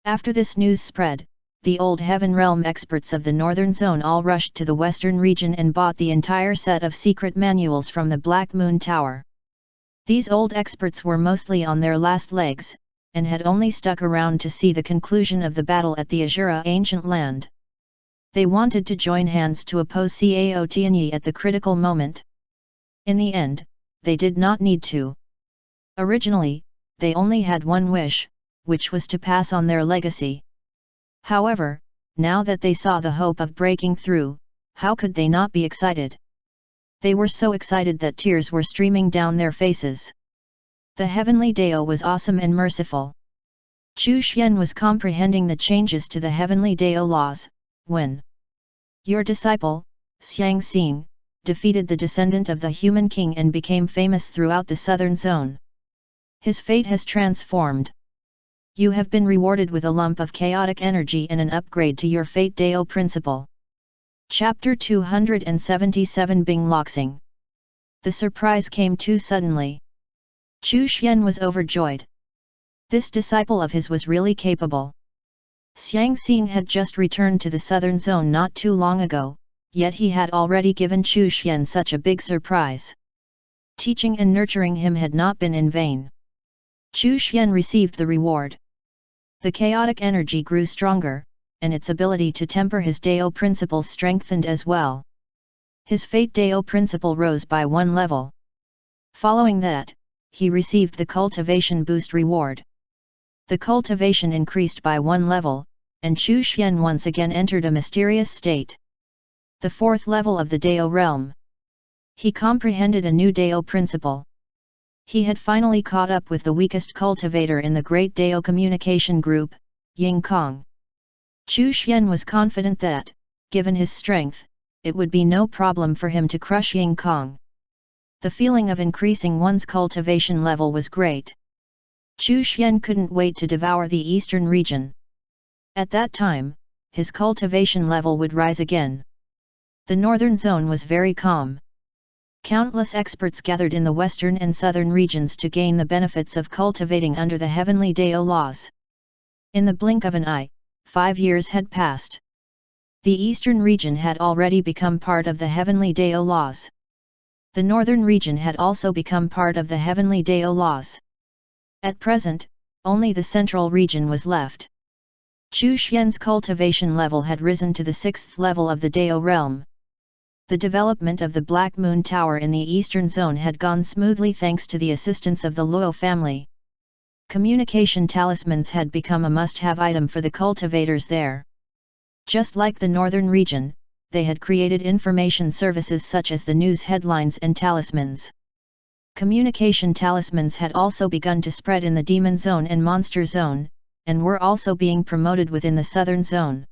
After this news spread, the old heaven realm experts of the northern zone all rushed to the western region and bought the entire set of secret manuals from the Black Moon Tower. These old experts were mostly on their last legs, and had only stuck around to see the conclusion of the battle at the Azura ancient land. They wanted to join hands to oppose Cao Tianyi at the critical moment. In the end, they did not need to. Originally, they only had one wish, which was to pass on their legacy. However, now that they saw the hope of breaking through, how could they not be excited? They were so excited that tears were streaming down their faces. The heavenly Dao was awesome and merciful. Chu Xian was comprehending the changes to the heavenly Dao laws, when your disciple, Xiang Xing, defeated the descendant of the human king and became famous throughout the southern zone. His fate has transformed. You have been rewarded with a lump of chaotic energy and an upgrade to your fate Dao principle. Chapter 277 Bing Loxing. The surprise came too suddenly. Chu Xian was overjoyed. This disciple of his was really capable. Xiang Xing had just returned to the southern zone not too long ago, yet he had already given Chu Xian such a big surprise. Teaching and nurturing him had not been in vain. Chu Xian received the reward. The chaotic energy grew stronger, and its ability to temper his Dao principles strengthened as well. His Fate Dao principle rose by 1 level. Following that, he received the Cultivation Boost reward. The cultivation increased by 1 level, and Chu Xian once again entered a mysterious state. The 4th level of the Dao realm. He comprehended a new Dao principle. He had finally caught up with the weakest cultivator in the Great Dao Communication Group, Ying Kong. Chu Xian was confident that, given his strength, it would be no problem for him to crush Ying Kong. The feeling of increasing one's cultivation level was great. Chu Xian couldn't wait to devour the eastern region. At that time, his cultivation level would rise again. The northern zone was very calm. Countless experts gathered in the western and southern regions to gain the benefits of cultivating under the heavenly Dao laws. In the blink of an eye, 5 years had passed. The eastern region had already become part of the heavenly Dao laws. The northern region had also become part of the heavenly Dao laws. At present, only the central region was left. Chu Xian's cultivation level had risen to the 6th level of the Dao realm. The development of the Black Moon Tower in the eastern zone had gone smoothly thanks to the assistance of the Luo family. Communication talismans had become a must-have item for the cultivators there. Just like the northern region, they had created information services such as the news headlines and talismans. Communication talismans had also begun to spread in the Demon Zone and Monster Zone, and were also being promoted within the Southern Zone.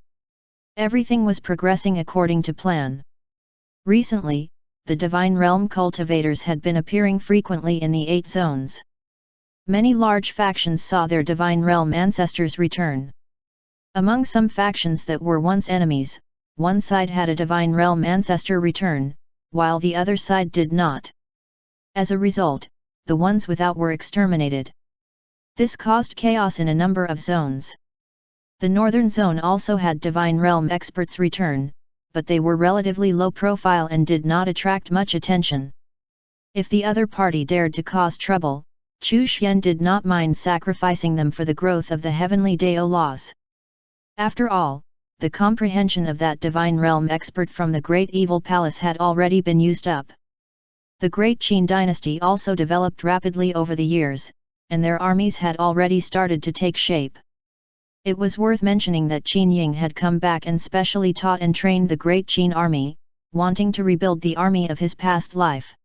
Everything was progressing according to plan. Recently, the Divine Realm cultivators had been appearing frequently in the 8 zones. Many large factions saw their Divine Realm ancestors return. Among some factions that were once enemies, one side had a Divine Realm ancestor return, while the other side did not. As a result, the ones without were exterminated. This caused chaos in a number of zones. The Northern Zone also had Divine Realm experts return, but they were relatively low profile and did not attract much attention. If the other party dared to cause trouble, Chu Xian did not mind sacrificing them for the growth of the heavenly Dao laws. After all, the comprehension of that Divine Realm expert from the Great Evil Palace had already been used up. The Great Qin dynasty also developed rapidly over the years, and their armies had already started to take shape. It was worth mentioning that Qin Ying had come back and specially taught and trained the Great Qin army, wanting to rebuild the army of his past life.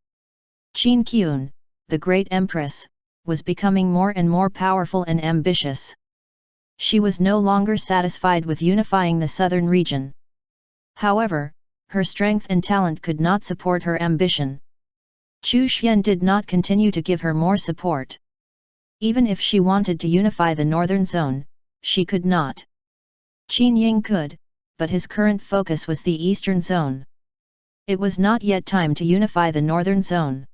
Qin Qian, the Great Empress, was becoming more and more powerful and ambitious. She was no longer satisfied with unifying the southern region. However, her strength and talent could not support her ambition. Chu Xian did not continue to give her more support. Even if she wanted to unify the northern zone, she could not. Qin Ying could, but his current focus was the eastern zone. It was not yet time to unify the northern zone.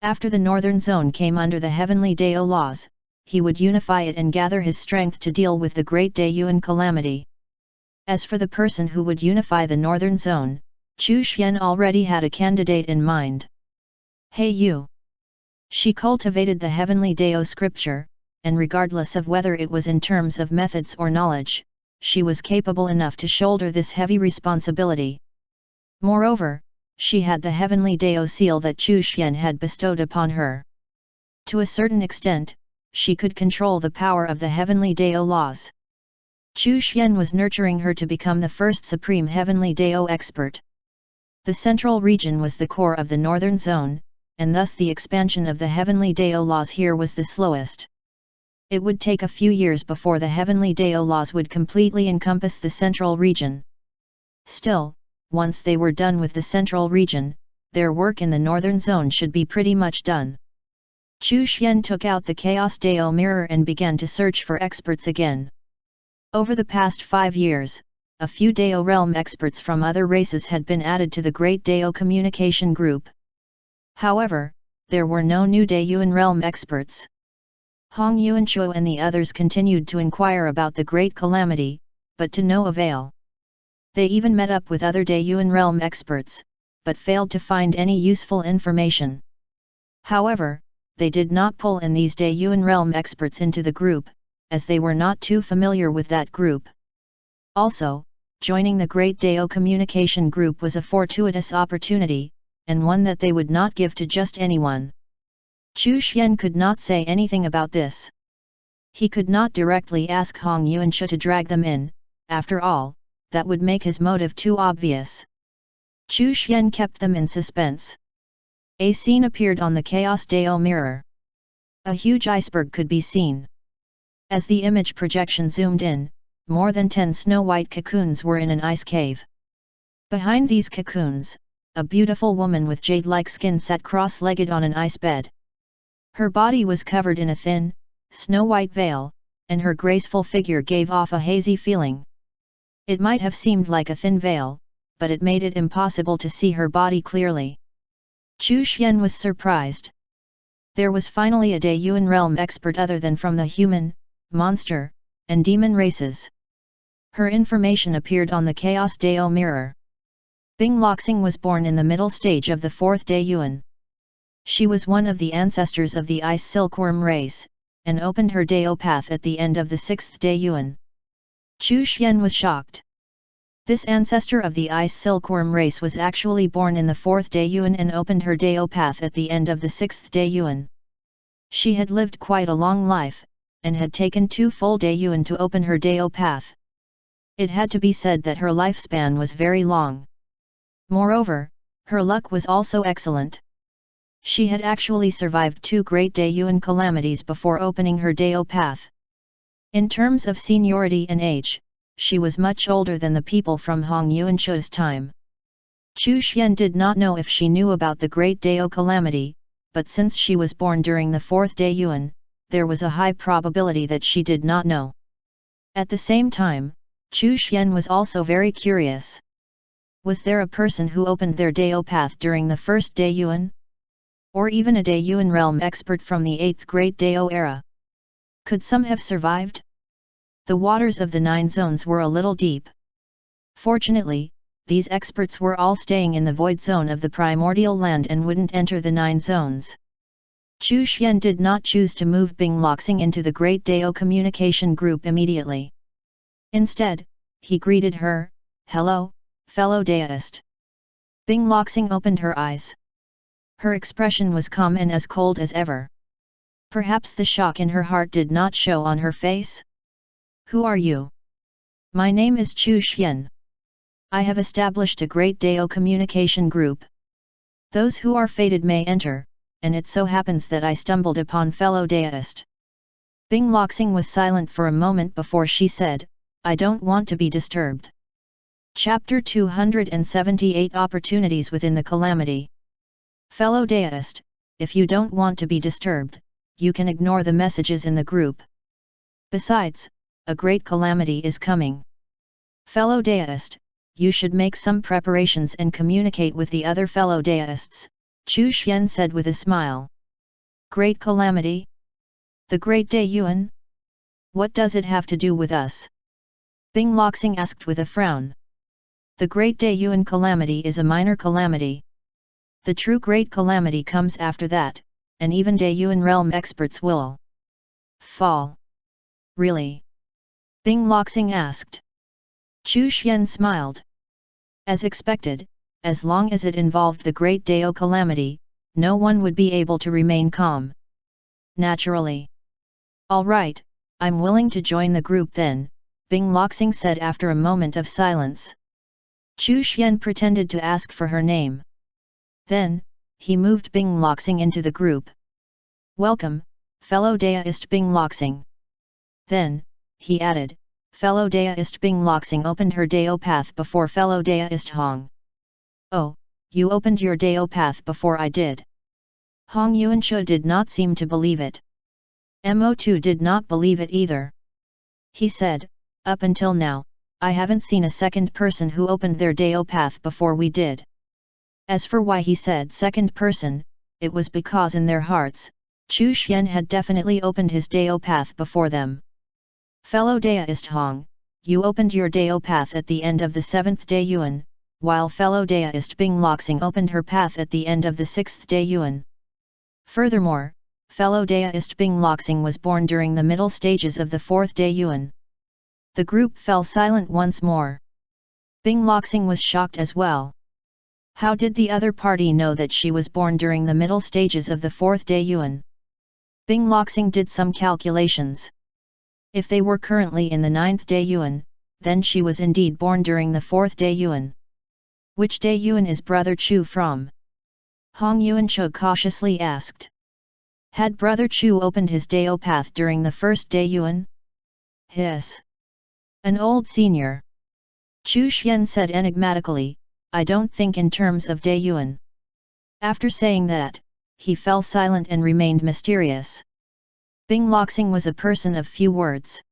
After the northern zone came under the heavenly Dao laws, he would unify it and gather his strength to deal with the Great Daiyuan calamity. As for the person who would unify the northern zone, Chu Xian already had a candidate in mind. He Yu. She cultivated the heavenly Dao scripture, and regardless of whether it was in terms of methods or knowledge, she was capable enough to shoulder this heavy responsibility. Moreover, she had the heavenly Dao seal that Chu Xian had bestowed upon her. To a certain extent, she could control the power of the heavenly Dao laws. Chu Xian was nurturing her to become the first supreme heavenly Dao expert. The central region was the core of the northern zone, and thus the expansion of the heavenly Dao laws here was the slowest. It would take a few years before the heavenly Dao laws would completely encompass the central region. Still, once they were done with the central region, their work in the northern zone should be pretty much done. Chu Xian took out the Chaos Dao mirror and began to search for experts again. Over the past 5 years, a few Dao realm experts from other races had been added to the Great Dao Communication Group. However, there were no new Daiyuan realm experts. Hong Yuanchuo and the others continued to inquire about the Great Calamity, but to no avail. They even met up with other Daiyuan realm experts, but failed to find any useful information. However, they did not pull in these Daiyuan realm experts into the group, as they were not too familiar with that group. Also, joining the Great Dao communication group was a fortuitous opportunity, and one that they would not give to just anyone. Chu Xian could not say anything about this. He could not directly ask Hong Yuanche to drag them in, after all, that would make his motive too obvious. Chu Xian kept them in suspense. A scene appeared on the Chaos Dao mirror. A huge iceberg could be seen. As the image projection zoomed in, more than 10 snow-white cocoons were in an ice cave. Behind these cocoons, a beautiful woman with jade-like skin sat cross-legged on an ice bed. Her body was covered in a thin, snow-white veil, and her graceful figure gave off a hazy feeling. It might have seemed like a thin veil, but it made it impossible to see her body clearly. Chu Xian was surprised. There was finally a Daiyuan realm expert other than from the human, monster, and demon races. Her information appeared on the Chaos Dao mirror. Bing Loxing was born in the middle stage of the 4th Daiyuan. She was one of the ancestors of the Ice Silkworm race, and opened her Dao path at the end of the 6th Daiyuan. Chu Xian was shocked. This ancestor of the Ice Silkworm race was actually born in the 4th Daiyuan and opened her Dao path at the end of the 6th Daiyuan. She had lived quite a long life, and had taken 2 full Daiyuan to open her Dao path. It had to be said that her lifespan was very long. Moreover, her luck was also excellent. She had actually survived 2 great Daiyuan calamities before opening her Dao path. In terms of seniority and age, she was much older than the people from Hong Yuanche's time. Chu Xian did not know if she knew about the Great Dao calamity, but since she was born during the 4th Daiyuan, there was a high probability that she did not know. At the same time, Chu Xian was also very curious. Was there a person who opened their Dao path during the 1st Daiyuan? Or even a Daiyuan realm expert from the 8th Great Dao era? Could some have survived? The waters of the 9 zones were a little deep. Fortunately, these experts were all staying in the void zone of the primordial land and wouldn't enter the 9 zones. Chu Xian did not choose to move Bing Loxing into the Great Dao communication group immediately. Instead, he greeted her, "Hello, fellow Daoist." Bing Loxing opened her eyes. Her expression was calm and as cold as ever. Perhaps the shock in her heart did not show on her face? "Who are you?" "My name is Chu Xian. I have established a Great Dao communication group. Those who are fated may enter, and it so happens that I stumbled upon fellow Daoist." Bing Loxing was silent for a moment before she said, "I don't want to be disturbed." Chapter 278 Opportunities within the Calamity. Fellow Daoist, if you don't want to be disturbed, you can ignore the messages in the group. Besides, a great calamity is coming. Fellow Daoist, you should make some preparations and communicate with the other fellow Daoists, Chu Xian said with a smile. Great calamity? The Great Daiyuan? What does it have to do with us? Bing Loxing asked with a frown. The Great Daiyuan calamity is a minor calamity. The true great calamity comes after that, and even Daiyuan realm experts will fall. Really? Bing Loxing asked. Chu Xian smiled. As expected, as long as it involved the Great Dao calamity, no one would be able to remain calm. Naturally. All right, I'm willing to join the group then, Bing Loxing said after a moment of silence. Chu Xian pretended to ask for her name. Then, he moved Bing Loxing into the group. Welcome, fellow Daoist Bing Loxing. Then, he added, fellow Daoist Bing Loxing opened her Dao path before fellow Daoist Hong. Oh, you opened your Dao path before I did. Hong Yuanche did not seem to believe it. Mo2 did not believe it either. He said, up until now, I haven't seen a second person who opened their Dao path before we did. As for why he said second person, it was because in their hearts, Chu Xian had definitely opened his Dao path before them. Fellow Daoist Hong, you opened your Dao path at the end of the 7th Daiyuan, while fellow Daoist Bing Loxing opened her path at the end of the 6th Daiyuan. Furthermore, fellow Daoist Bing Loxing was born during the middle stages of the 4th Day Yuan. The group fell silent once more. Bing Loxing was shocked as well. How did the other party know that she was born during the middle stages of the 4th Day Yuan? Bing Loxing did some calculations. If they were currently in the 9th Day Yuan, then she was indeed born during the 4th Day Yuan. Which Day Yuan is Brother Chu from? Hong Yuancho cautiously asked. Had Brother Chu opened his Dao path during the 1st Day Yuan? Hiss. An old senior. Chu Xian said enigmatically, I don't think in terms of Day Yuan. After saying that, he fell silent and remained mysterious. Bing Loxing was a person of few words.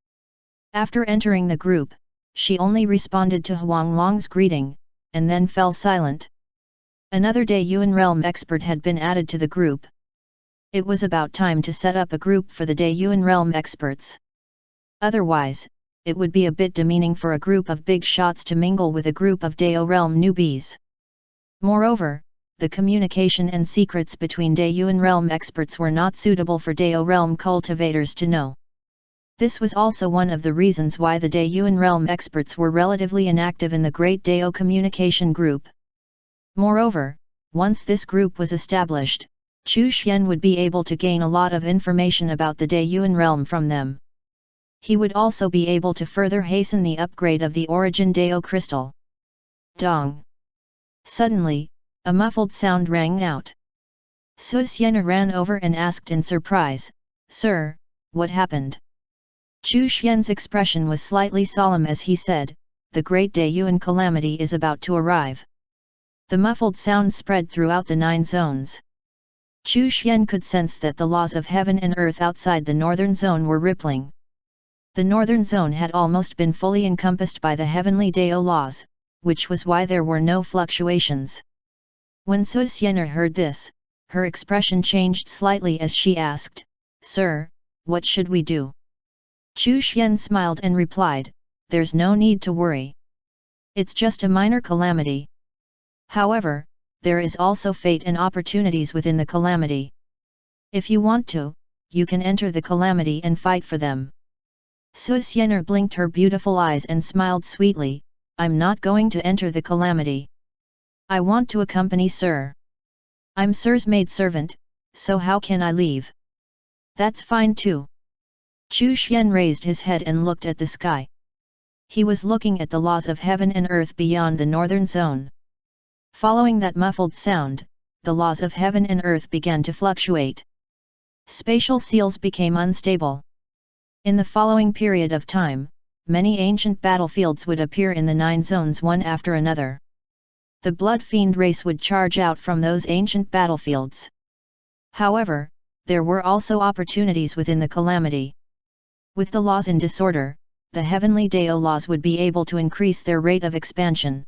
After entering the group, she only responded to Huang Long's greeting, and then fell silent. Another Day Yuan realm expert had been added to the group. It was about time to set up a group for the Day Yuan realm experts. Otherwise, it would be a bit demeaning for a group of big shots to mingle with a group of Dao realm newbies. Moreover, the communication and secrets between Day Yuan realm experts were not suitable for Dao realm cultivators to know. This was also one of the reasons why the Day Yuan realm experts were relatively inactive in the Great Dao communication group. Moreover, once this group was established, Chu Xian would be able to gain a lot of information about the Day Yuan realm from them. He would also be able to further hasten the upgrade of the Origin Dao crystal. Dong! Suddenly, a muffled sound rang out. Su Xian ran over and asked in surprise, Sir, what happened? Chu Xian's expression was slightly solemn as he said, The Great Day Yuan calamity is about to arrive. The muffled sound spread throughout the 9 zones. Chu Xian could sense that the laws of heaven and earth outside the northern zone were rippling. The northern zone had almost been fully encompassed by the heavenly Dao laws, which was why there were no fluctuations. When Su Xian heard this, her expression changed slightly as she asked, Sir, what should we do? Chu Xian smiled and replied, There's no need to worry. It's just a minor calamity. However, there is also fate and opportunities within the calamity. If you want to, you can enter the calamity and fight for them. Su Xian blinked her beautiful eyes and smiled sweetly, I'm not going to enter the calamity. I want to accompany Sir. I'm Sir's maidservant, so how can I leave? That's fine too. Chu Xian raised his head and looked at the sky. He was looking at the laws of heaven and earth beyond the northern zone. Following that muffled sound, the laws of heaven and earth began to fluctuate. Spatial seals became unstable. In the following period of time, many ancient battlefields would appear in the 9 zones one after another. The blood fiend race would charge out from those ancient battlefields. However, there were also opportunities within the calamity. With the laws in disorder, the heavenly Dao laws would be able to increase their rate of expansion.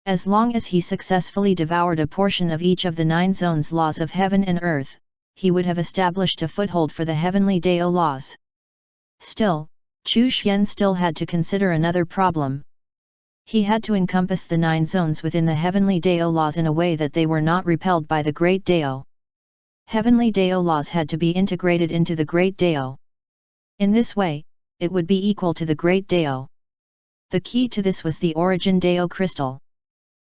As long as he successfully devoured a portion of each of the 9 zones' laws of heaven and earth, he would have established a foothold for the heavenly Dao laws. Still, Chu Xian still had to consider another problem. He had to encompass the 9 zones within the heavenly Dao laws in a way that they were not repelled by the Great Dao. Heavenly Dao laws had to be integrated into the Great Dao. In this way, it would be equal to the Great Dao. The key to this was the Origin Dao crystal.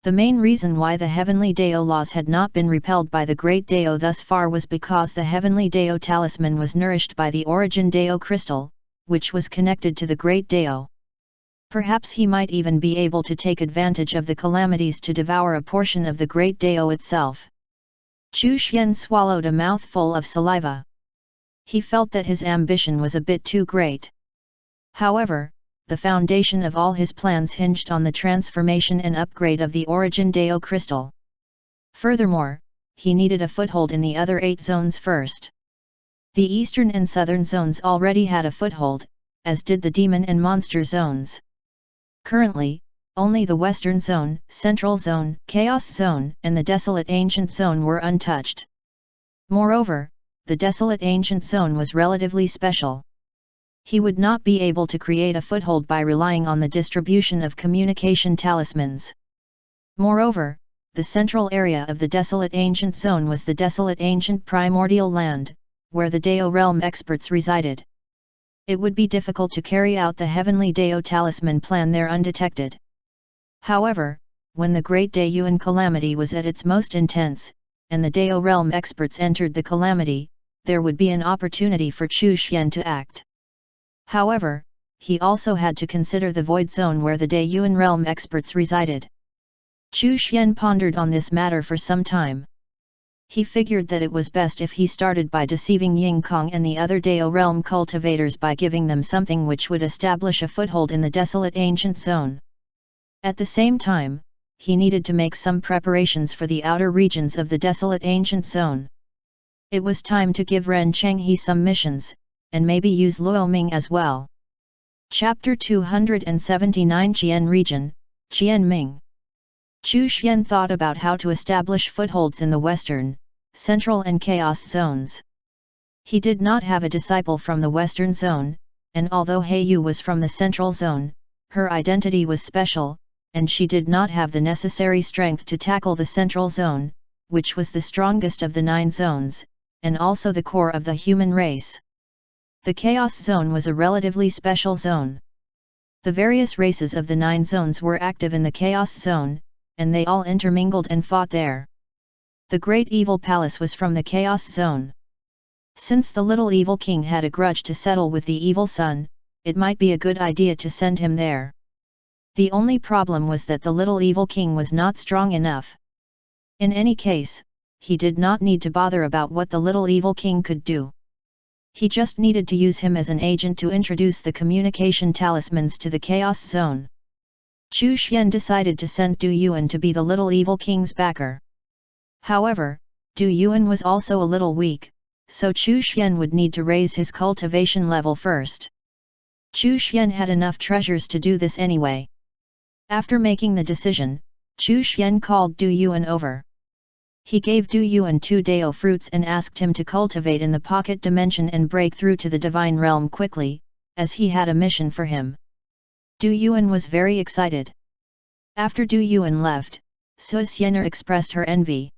The main reason why the heavenly Dao laws had not been repelled by the Great Dao thus far was because the heavenly Dao talisman was nourished by the Origin Dao crystal, which was connected to the Great Dao. Perhaps he might even be able to take advantage of the calamities to devour a portion of the Great Dao itself. Chu Xian swallowed a mouthful of saliva. He felt that his ambition was a bit too great. However, the foundation of all his plans hinged on the transformation and upgrade of the Origin Dao crystal. Furthermore, he needed a foothold in the other 8 zones first. The eastern and southern zones already had a foothold, as did the demon and monster zones. Currently, only the western zone, central zone, chaos zone, and the desolate ancient zone were untouched. Moreover, the desolate ancient zone was relatively special. He would not be able to create a foothold by relying on the distribution of communication talismans. Moreover, the central area of the desolate ancient zone was the desolate ancient primordial land, where the Dao realm experts resided. It would be difficult to carry out the heavenly Dao talisman plan there undetected. However, when the Great Dayuan calamity was at its most intense, and the Dao realm experts entered the calamity, there would be an opportunity for Chu Xian to act. However, he also had to consider the void zone where the Dayuan realm experts resided. Chu Xian pondered on this matter for some time. He figured that it was best if he started by deceiving Ying Kong and the other Dao realm cultivators by giving them something which would establish a foothold in the desolate ancient zone. At the same time, he needed to make some preparations for the outer regions of the desolate ancient zone. It was time to give Ren Chenghe some missions, and maybe use Luo Ming as well. Chapter 279 Qian Region, Qian Ming. Chu Xian thought about how to establish footholds in the western, central and chaos zones. He did not have a disciple from the western zone, and although He Yu was from the central zone, her identity was special, and she did not have the necessary strength to tackle the central zone, which was the strongest of the 9 zones, and also the core of the human race. The chaos zone was a relatively special zone. The various races of the 9 zones were active in the chaos zone, and they all intermingled and fought there. The Great Evil Palace was from the Chaos Zone. Since the little evil king had a grudge to settle with the evil son, it might be a good idea to send him there. The only problem was that the little evil king was not strong enough. In any case, he did not need to bother about what the little evil king could do. He just needed to use him as an agent to introduce the communication talismans to the Chaos Zone. Chu Xian decided to send Du Yuan to be the little evil king's backer. However, Du Yuan was also a little weak, so Chu Xian would need to raise his cultivation level first. Chu Xian had enough treasures to do this anyway. After making the decision, Chu Xian called Du Yuan over. He gave Du Yuan 2 Dao fruits and asked him to cultivate in the pocket dimension and break through to the divine realm quickly, as he had a mission for him. Du Yuan was very excited. After Du Yuan left, Su Xianer expressed her envy.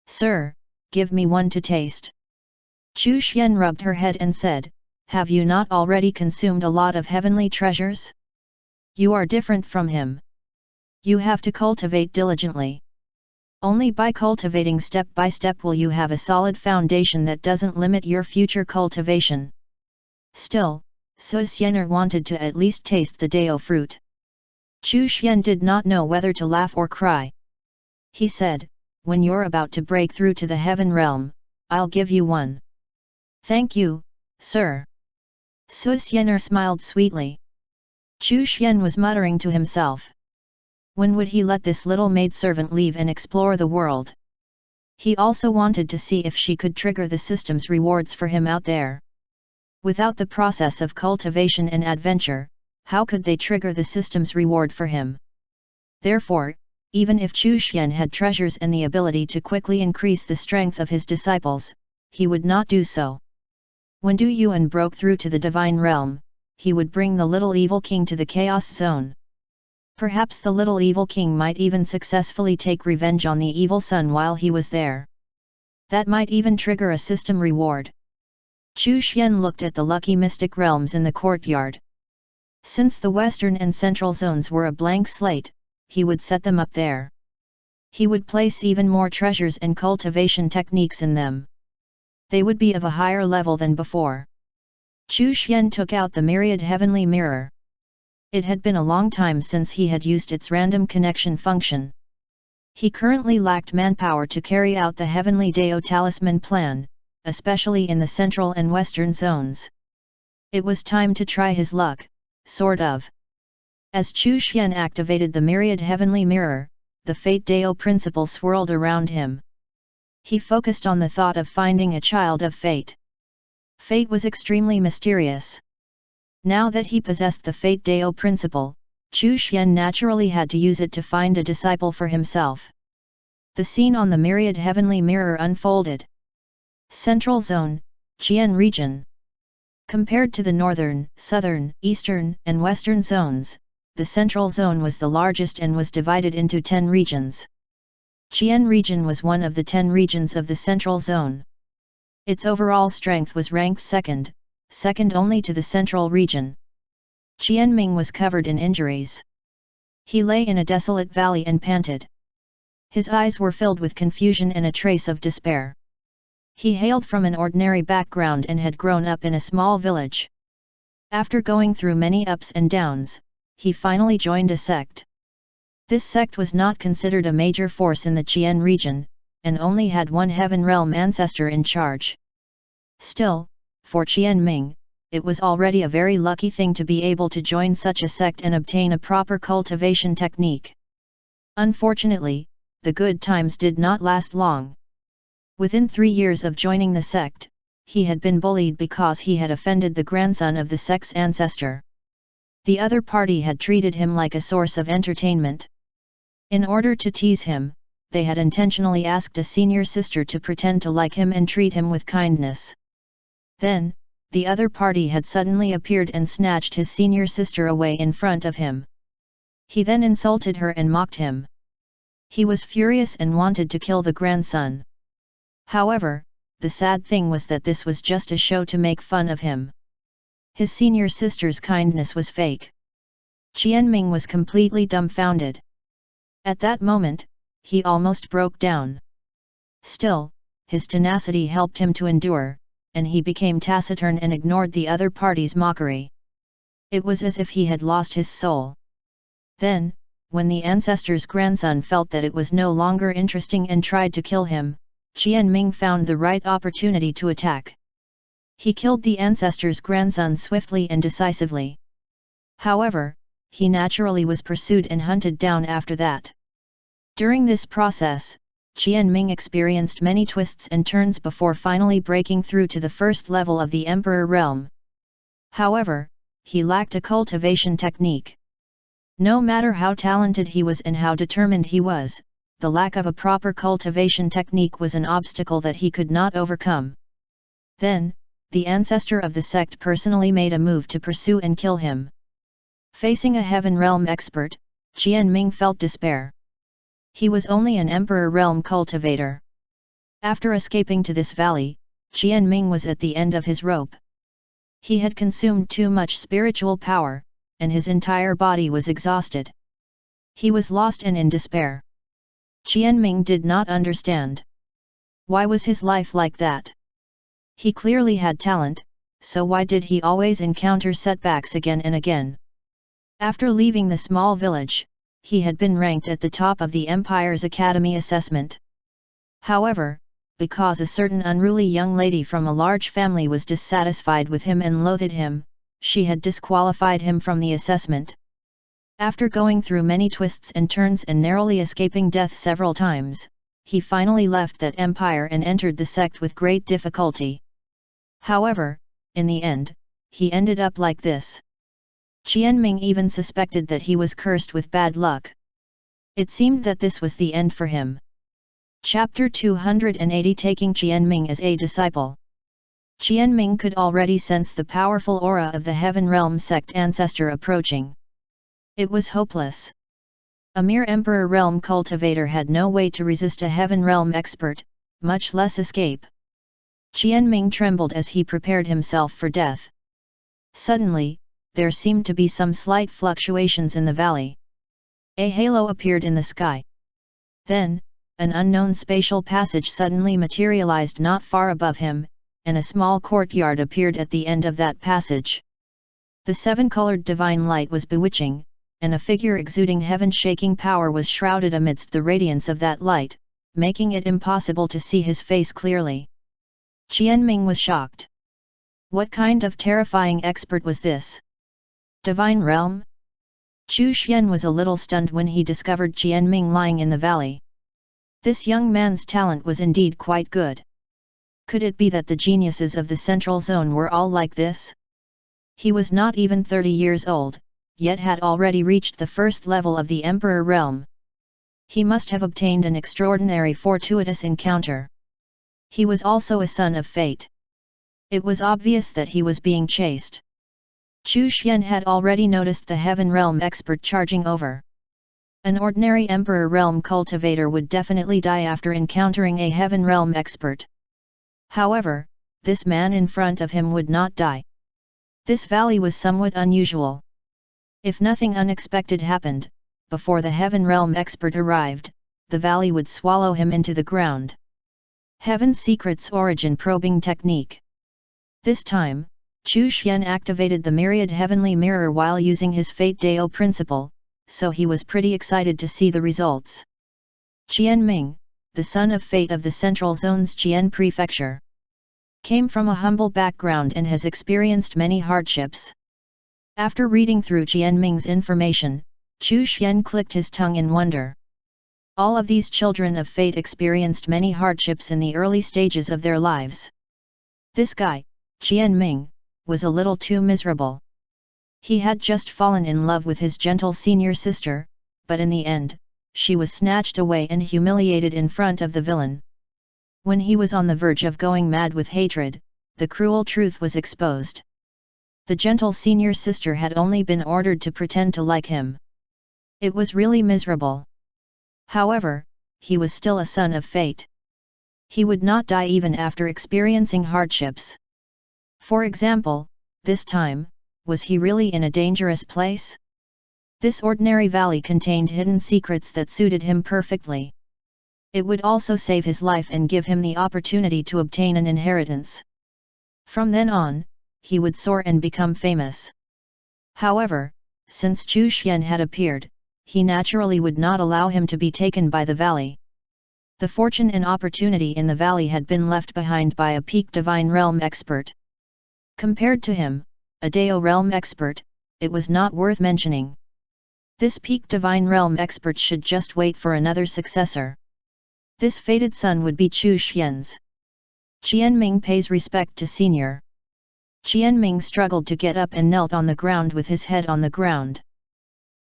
"Sir, give me one to taste." Chu Xian rubbed her head and said, "Have you not already consumed a lot of heavenly treasures? You are different from him. You have to cultivate diligently. Only by cultivating step by step will you have a solid foundation that doesn't limit your future cultivation." Still, Su Xianer wanted to at least taste the Dao fruit. Chu Xian did not know whether to laugh or cry. He said, "When you're about to break through to the heaven realm, I'll give you one." "Thank you, sir." Su Xianer smiled sweetly. Chu Xian was muttering to himself. When would he let this little maidservant leave and explore the world? He also wanted to see if she could trigger the system's rewards for him out there. Without the process of cultivation and adventure, how could they trigger the system's reward for him? Therefore, even if Chu Xian had treasures and the ability to quickly increase the strength of his disciples, he would not do so. When Du Yuan broke through to the divine realm, he would bring the little evil king to the chaos zone. Perhaps the little evil king might even successfully take revenge on the evil son while he was there. That might even trigger a system reward. Chu Xian looked at the lucky mystic realms in the courtyard. Since the western and central zones were a blank slate, he would set them up there. He would place even more treasures and cultivation techniques in them. They would be of a higher level than before. Chu Xian took out the myriad heavenly mirror. It had been a long time since he had used its random connection function. He currently lacked manpower to carry out the heavenly Dao talisman plan, especially in the central and western zones. It was time to try his luck, sort of. As Chu Xian activated the myriad heavenly mirror, the Fate Dao principle swirled around him. He focused on the thought of finding a child of Fate. Fate was extremely mysterious. Now that he possessed the Fate Dao principle, Chu Xian naturally had to use it to find a disciple for himself. The scene on the myriad heavenly mirror unfolded. Central Zone, Qian Region. Compared to the northern, southern, eastern, and western zones, the central zone was the largest and was divided into 10 regions. Qian Region was one of the 10 regions of the central zone. Its overall strength was ranked second only to the central region. Qianming was covered in injuries. He lay in a desolate valley and panted. His eyes were filled with confusion and a trace of despair. He hailed from an ordinary background and had grown up in a small village. After going through many ups and downs, he finally joined a sect. This sect was not considered a major force in the Qian region, and only had one heaven realm ancestor in charge. Still, for Qianming, it was already a very lucky thing to be able to join such a sect and obtain a proper cultivation technique. Unfortunately, the good times did not last long. Within 3 years of joining the sect, he had been bullied because he had offended the grandson of the sect's ancestor. The other party had treated him like a source of entertainment. In order to tease him, they had intentionally asked a senior sister to pretend to like him and treat him with kindness. Then, the other party had suddenly appeared and snatched his senior sister away in front of him. He then insulted her and mocked him. He was furious and wanted to kill the grandson. However, the sad thing was that this was just a show to make fun of him. His senior sister's kindness was fake. Qianming was completely dumbfounded. At that moment, he almost broke down. Still, his tenacity helped him to endure, and he became taciturn and ignored the other party's mockery. It was as if he had lost his soul. Then, when the ancestor's grandson felt that it was no longer interesting and tried to kill him, Qianming found the right opportunity to attack. He killed the ancestor's grandson swiftly and decisively. However, he naturally was pursued and hunted down after that. During this process, Qianming experienced many twists and turns before finally breaking through to the first level of the Emperor realm. However, he lacked a cultivation technique. No matter how talented he was and how determined he was, the lack of a proper cultivation technique was an obstacle that he could not overcome. Then, the ancestor of the sect personally made a move to pursue and kill him. Facing a heaven realm expert, Qianming felt despair. He was only an emperor realm cultivator. After escaping to this valley, Qianming was at the end of his rope. He had consumed too much spiritual power, and his entire body was exhausted. He was lost and in despair. Qianming did not understand. Why was his life like that? He clearly had talent, so why did he always encounter setbacks again and again? After leaving the small village, he had been ranked at the top of the Empire's Academy assessment. However, because a certain unruly young lady from a large family was dissatisfied with him and loathed him, she had disqualified him from the assessment. After going through many twists and turns and narrowly escaping death several times, he finally left that empire and entered the sect with great difficulty. However, in the end, he ended up like this. Qianming even suspected that he was cursed with bad luck. It seemed that this was the end for him. Chapter 280 Taking Qianming as a disciple. Qianming could already sense the powerful aura of the Heaven Realm sect ancestor approaching. It was hopeless. A mere Emperor Realm cultivator had no way to resist a Heaven Realm expert, much less escape. Qianming trembled as he prepared himself for death. Suddenly, there seemed to be some slight fluctuations in the valley. A halo appeared in the sky. Then, an unknown spatial passage suddenly materialized not far above him, and a small courtyard appeared at the end of that passage. The seven-colored divine light was bewitching, and a figure exuding heaven-shaking power was shrouded amidst the radiance of that light, making it impossible to see his face clearly. Qianming was shocked. What kind of terrifying expert was this? Divine realm? Chu Xian was a little stunned when he discovered Qianming lying in the valley. This young man's talent was indeed quite good. Could it be that the geniuses of the Central Zone were all like this? He was not even 30 years old, yet had already reached the first level of the Emperor realm. He must have obtained an extraordinary fortuitous encounter. He was also a son of fate. It was obvious that he was being chased. Chu Xian had already noticed the Heaven Realm expert charging over. An ordinary Emperor Realm cultivator would definitely die after encountering a Heaven Realm expert. However, this man in front of him would not die. This valley was somewhat unusual. If nothing unexpected happened, before the Heaven Realm expert arrived, the valley would swallow him into the ground. Heaven Secret's Origin Probing Technique. This time, Chu Xian activated the myriad heavenly mirror while using his Fate Dao principle, so he was pretty excited to see the results. Qianming, the son of Fate of the Central Zone's Qian Prefecture, came from a humble background and has experienced many hardships. After reading through Qianming's information, Chu Xian clicked his tongue in wonder. All of these children of fate experienced many hardships in the early stages of their lives. This guy, Qianming, was a little too miserable. He had just fallen in love with his gentle senior sister, but in the end, she was snatched away and humiliated in front of the villain. When he was on the verge of going mad with hatred, the cruel truth was exposed. The gentle senior sister had only been ordered to pretend to like him. It was really miserable. However, he was still a son of fate. He would not die even after experiencing hardships. For example, this time, was he really in a dangerous place? This ordinary valley contained hidden secrets that suited him perfectly. It would also save his life and give him the opportunity to obtain an inheritance. From then on, he would soar and become famous. However, since Chu Xian had appeared, he naturally would not allow him to be taken by the valley. The fortune and opportunity in the valley had been left behind by a peak divine realm expert. Compared to him, a Dao realm expert, it was not worth mentioning. This peak divine realm expert should just wait for another successor. This fated son would be Chu Xian's. Qianming pays respect to senior. Qianming struggled to get up and knelt on the ground with his head on the ground.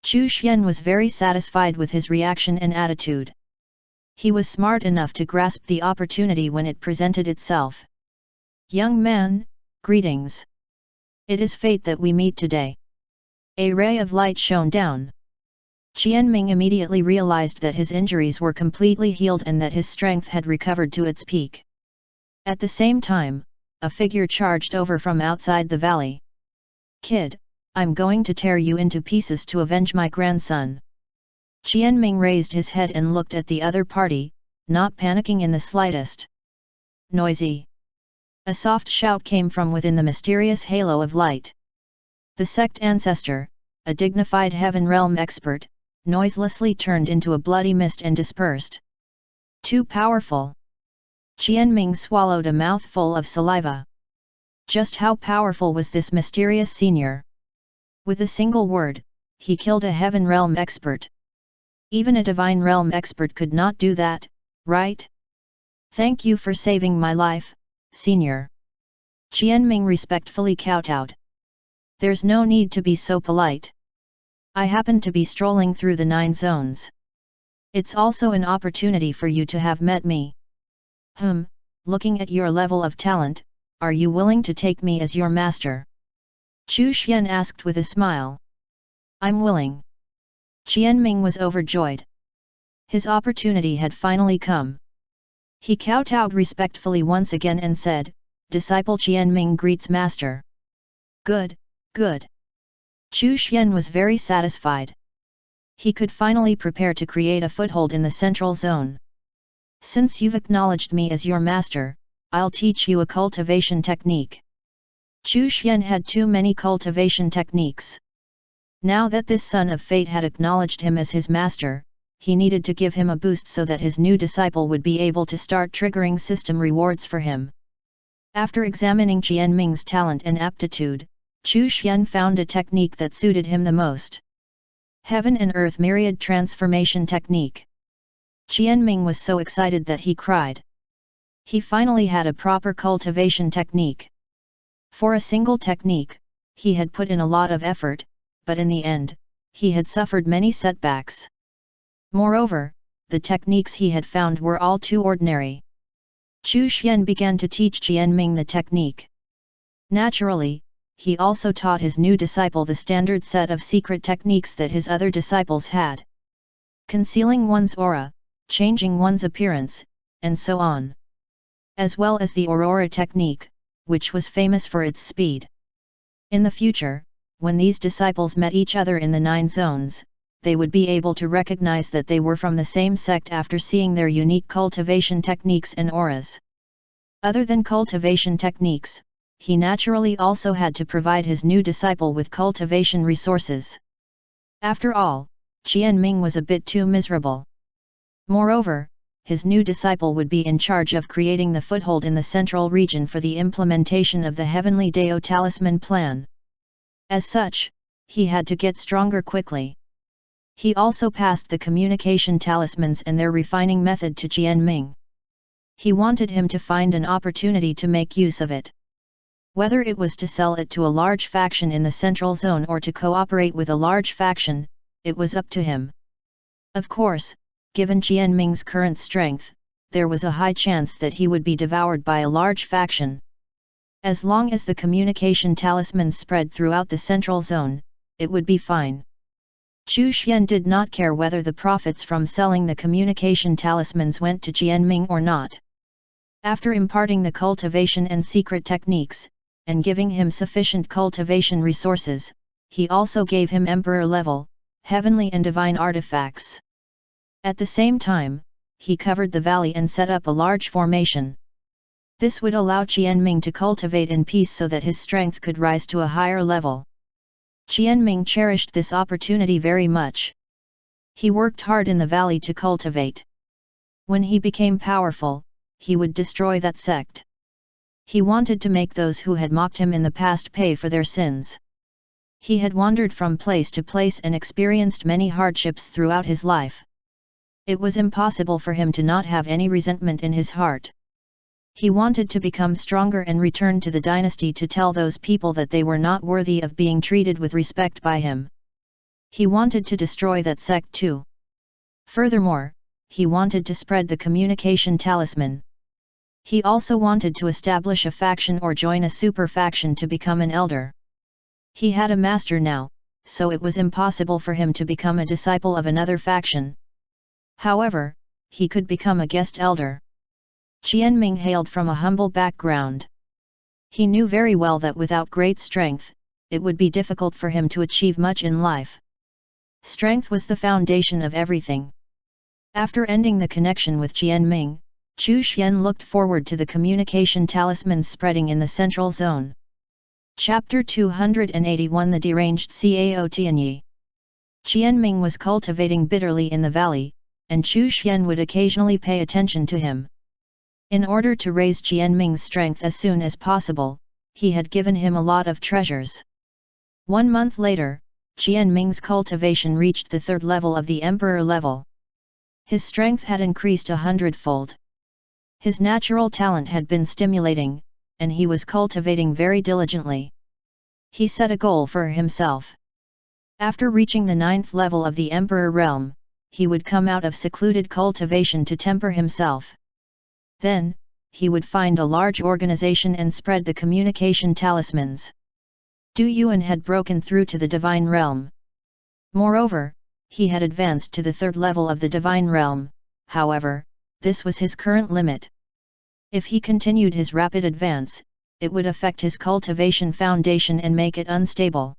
Chu Xian was very satisfied with his reaction and attitude. He was smart enough to grasp the opportunity when it presented itself. Young man, greetings. It is fate that we meet today. A ray of light shone down. Qianming immediately realized that his injuries were completely healed and that his strength had recovered to its peak. At the same time, a figure charged over from outside the valley. Kid, I'm going to tear you into pieces to avenge my grandson. Qianming raised his head and looked at the other party, not panicking in the slightest. Noisy. A soft shout came from within the mysterious halo of light. The sect ancestor, a dignified heaven realm expert, noiselessly turned into a bloody mist and dispersed. Too powerful. Qianming swallowed a mouthful of saliva. Just how powerful was this mysterious senior? With a single word, he killed a heaven realm expert. Even a divine realm expert could not do that, right? Thank you for saving my life, senior. Qianming respectfully kowtowed. There's no need to be so polite. I happen to be strolling through the 9 zones. It's also an opportunity for you to have met me. Looking at your level of talent, are you willing to take me as your master? Chu Xian asked with a smile. I'm willing. Qianming was overjoyed. His opportunity had finally come. He kowtowed respectfully once again and said, Disciple Qianming greets master. Good, good. Chu Xian was very satisfied. He could finally prepare to create a foothold in the central zone. Since you've acknowledged me as your master, I'll teach you a cultivation technique. Chu Xian had too many cultivation techniques. Now that this son of fate had acknowledged him as his master, he needed to give him a boost so that his new disciple would be able to start triggering system rewards for him. After examining Qianming's talent and aptitude, Chu Xian found a technique that suited him the most. Heaven and Earth Myriad Transformation Technique. Qianming was so excited that he cried. He finally had a proper cultivation technique. For a single technique, he had put in a lot of effort, but in the end, he had suffered many setbacks. Moreover, the techniques he had found were all too ordinary. Chu Xian began to teach Qianming the technique. Naturally, he also taught his new disciple the standard set of secret techniques that his other disciples had. Concealing one's aura, changing one's appearance, and so on. As well as the Aurora technique, which was famous for its speed. In the future, when these disciples met each other in the 9 zones, they would be able to recognize that they were from the same sect after seeing their unique cultivation techniques and auras. Other than cultivation techniques, he naturally also had to provide his new disciple with cultivation resources. After all, Jianming was a bit too miserable. Moreover, his new disciple would be in charge of creating the foothold in the central region for the implementation of the Heavenly Dao Talisman plan. As such, he had to get stronger quickly. He also passed the communication talismans and their refining method to Jianming. He wanted him to find an opportunity to make use of it. Whether it was to sell it to a large faction in the central zone or to cooperate with a large faction, it was up to him. Of course, given Jianming's current strength, there was a high chance that he would be devoured by a large faction. As long as the communication talismans spread throughout the central zone, it would be fine. Chu Xian did not care whether the profits from selling the communication talismans went to Jianming or not. After imparting the cultivation and secret techniques, and giving him sufficient cultivation resources, he also gave him emperor-level, heavenly and divine artifacts. At the same time, he covered the valley and set up a large formation. This would allow Jianming to cultivate in peace so that his strength could rise to a higher level. Jianming cherished this opportunity very much. He worked hard in the valley to cultivate. When he became powerful, he would destroy that sect. He wanted to make those who had mocked him in the past pay for their sins. He had wandered from place to place and experienced many hardships throughout his life. It was impossible for him to not have any resentment in his heart. He wanted to become stronger and return to the dynasty to tell those people that they were not worthy of being treated with respect by him. He wanted to destroy that sect too. Furthermore, he wanted to spread the communication talisman. He also wanted to establish a faction or join a super faction to become an elder. He had a master now, so it was impossible for him to become a disciple of another faction. However, he could become a guest elder. Jianming hailed from a humble background. He knew very well that without great strength, it would be difficult for him to achieve much in life. Strength was the foundation of everything. After ending the connection with Jianming, Chu Xian looked forward to the communication talismans spreading in the central zone. Chapter 281 The Deranged Cao Tianyi. Jianming was cultivating bitterly in the valley, and Chu Xian would occasionally pay attention to him. In order to raise Jianming's strength as soon as possible, he had given him a lot of treasures. 1 month later, Jianming's cultivation reached the 3rd level of the emperor level. His strength had increased 100-fold. His natural talent had been stimulating, and he was cultivating very diligently. He set a goal for himself. After reaching the 9th level of the emperor realm, he would come out of secluded cultivation to temper himself. Then, he would find a large organization and spread the communication talismans. Du Yuan had broken through to the divine realm. Moreover, he had advanced to the 3rd level of the divine realm. However, this was his current limit. If he continued his rapid advance, it would affect his cultivation foundation and make it unstable.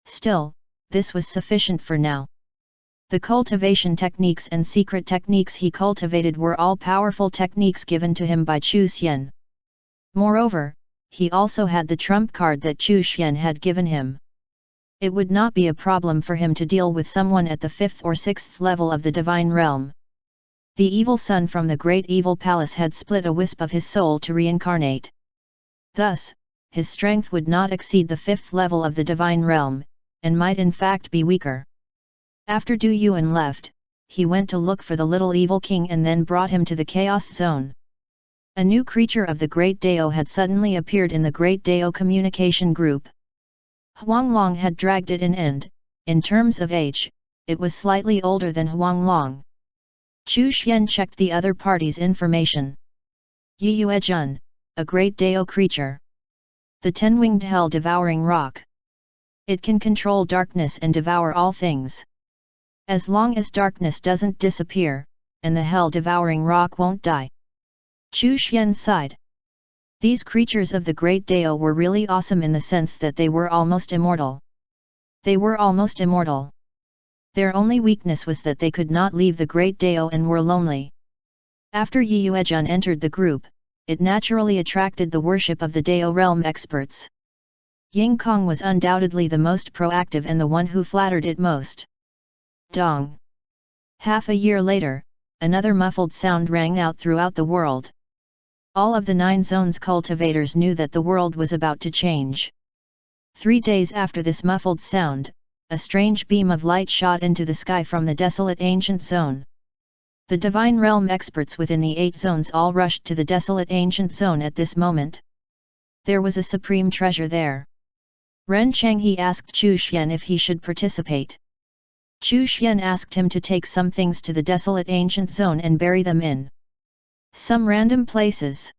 Still, this was sufficient for now. The cultivation techniques and secret techniques he cultivated were all powerful techniques given to him by Chu Xian. Moreover, he also had the trump card that Chu Xian had given him. It would not be a problem for him to deal with someone at the 5th or 6th level of the divine realm. The evil son from the great evil palace had split a wisp of his soul to reincarnate. Thus, his strength would not exceed the 5th level of the divine realm, and might in fact be weaker. After Du Yuan left, he went to look for the little evil king and then brought him to the chaos zone. A new creature of the Great Dao had suddenly appeared in the Great Dao communication group. Huang Long had dragged it in and, in terms of age, it was slightly older than Huang Long. Chu Xian checked the other party's information. Yiyue Jun, a Great Dao creature. The 10-winged hell-devouring rock. It can control darkness and devour all things. As long as darkness doesn't disappear, and the hell-devouring rock won't die. Chu Xian sighed. These creatures of the Great Dao were really awesome in the sense that they were almost immortal. They were almost immortal. Their only weakness was that they could not leave the Great Dao and were lonely. After Yi Yuejun entered the group, it naturally attracted the worship of the Dao realm experts. Ying Kong was undoubtedly the most proactive and the one who flattered it most. Dong! Half a year later, another muffled sound rang out throughout the world. All of the 9 zones cultivators knew that the world was about to change. 3 days after this muffled sound, a strange beam of light shot into the sky from the desolate ancient zone. The Divine Realm experts within the 8 zones all rushed to the desolate ancient zone at this moment. There was a supreme treasure there. Ren Changhe asked Chu Xian if he should participate. Chu Xian asked him to take some things to the desolate ancient zone and bury them in some random places.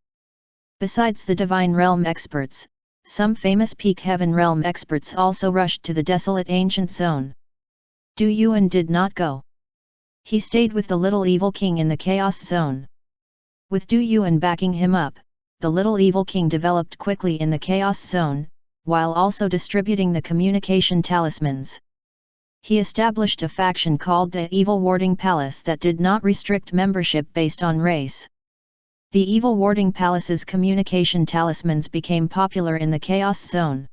Besides the Divine Realm experts, some famous Peak Heaven Realm experts also rushed to the desolate ancient zone. Du Yuan did not go. He stayed with the little evil king in the Chaos Zone. With Du Yuan backing him up, the little evil king developed quickly in the Chaos Zone, while also distributing the communication talismans. He established a faction called the Evil Warding Palace that did not restrict membership based on race. The Evil Warding Palace's communication talismans became popular in the Chaos Zone.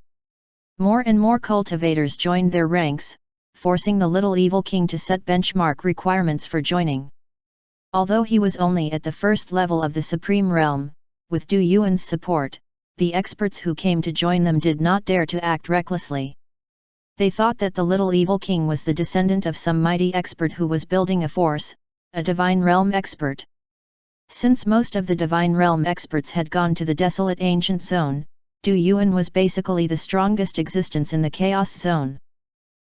More and more cultivators joined their ranks, forcing the little evil king to set benchmark requirements for joining. Although he was only at the first level of the Supreme Realm, with Du Yuan's support, the experts who came to join them did not dare to act recklessly. They thought that the little evil king was the descendant of some mighty expert who was building a force, a Divine Realm expert. Since most of the Divine Realm experts had gone to the desolate ancient zone, Du Yuan was basically the strongest existence in the Chaos Zone.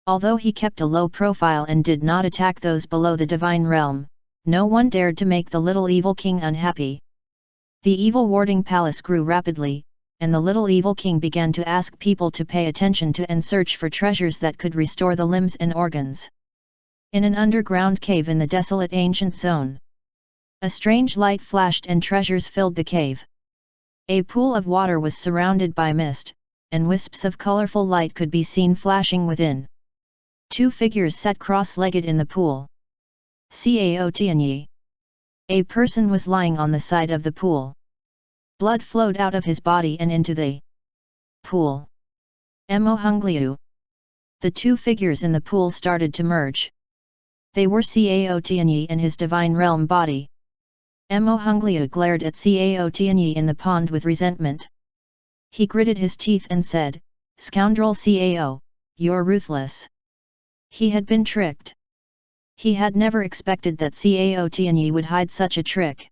Although he kept a low profile and did not attack those below the Divine Realm, no one dared to make the little evil king unhappy. The Evil Warding Palace grew rapidly, and the little evil king began to ask people to pay attention to and search for treasures that could restore the limbs and organs. In an underground cave in the desolate ancient zone, a strange light flashed and treasures filled the cave. A pool of water was surrounded by mist, and wisps of colorful light could be seen flashing within. 2 figures sat cross-legged in the pool. Cao Tianyi. A person was lying on the side of the pool. Blood flowed out of his body and into the pool. Mo Hongliu. The 2 figures in the pool started to merge. They were Cao Tianyi and his Divine Realm body. Mo Hongliu glared at Cao Tianyi in the pond with resentment. He gritted his teeth and said, "Scoundrel Cao, you're ruthless." He had been tricked. He had never expected that Cao Tianyi would hide such a trick.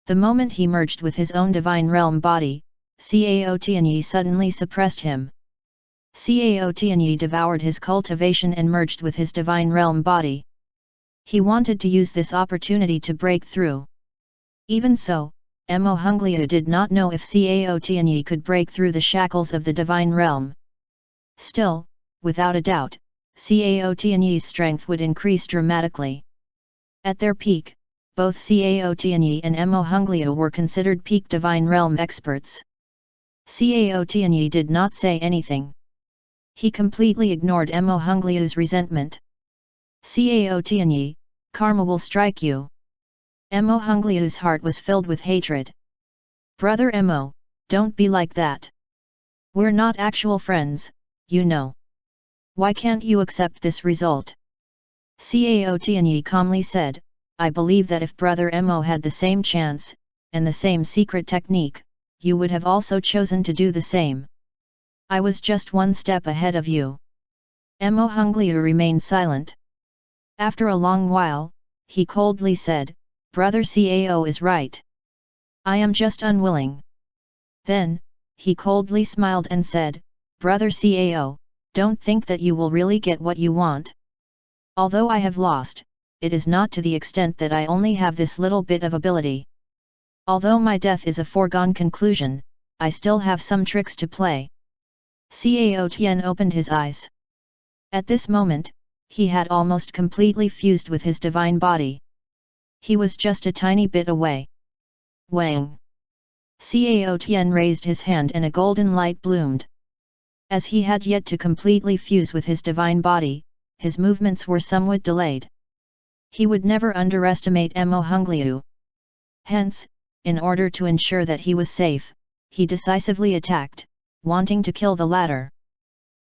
The moment he merged with his own Divine Realm body, Cao Tianyi suddenly suppressed him. Cao Tianyi devoured his cultivation and merged with his Divine Realm body. He wanted to use this opportunity to break through. Even so, Mo Hongliu did not know if Cao Tianyi could break through the shackles of the Divine Realm. Still, without a doubt, Cao Tianyi's strength would increase dramatically. At their peak, both Cao Tianyi and Mo Hongliu were considered peak Divine Realm experts. Cao Tianyi did not say anything. He completely ignored Mo Hongliu's resentment. Cao Tianyi, karma will strike you. Mo Hongliu's heart was filled with hatred. Brother Mo, don't be like that. We're not actual friends, you know. Why can't you accept this result? Cao Tianyi calmly said, I believe that if Brother Mo had the same chance, and the same secret technique, you would have also chosen to do the same. I was just one step ahead of you. Mo Hongliu remained silent. After a long while, he coldly said, Brother Cao is right. I am just unwilling. Then, he coldly smiled and said, Brother Cao, don't think that you will really get what you want. Although I have lost, it is not to the extent that I only have this little bit of ability. Although my death is a foregone conclusion, I still have some tricks to play. Cao Tian opened his eyes. At this moment, he had almost completely fused with his divine body. He was just a tiny bit away. Wang! Cao Tian raised his hand and a golden light bloomed. As he had yet to completely fuse with his divine body, his movements were somewhat delayed. He would never underestimate Mo Hongliu. Hence, in order to ensure that he was safe, he decisively attacked, wanting to kill the latter.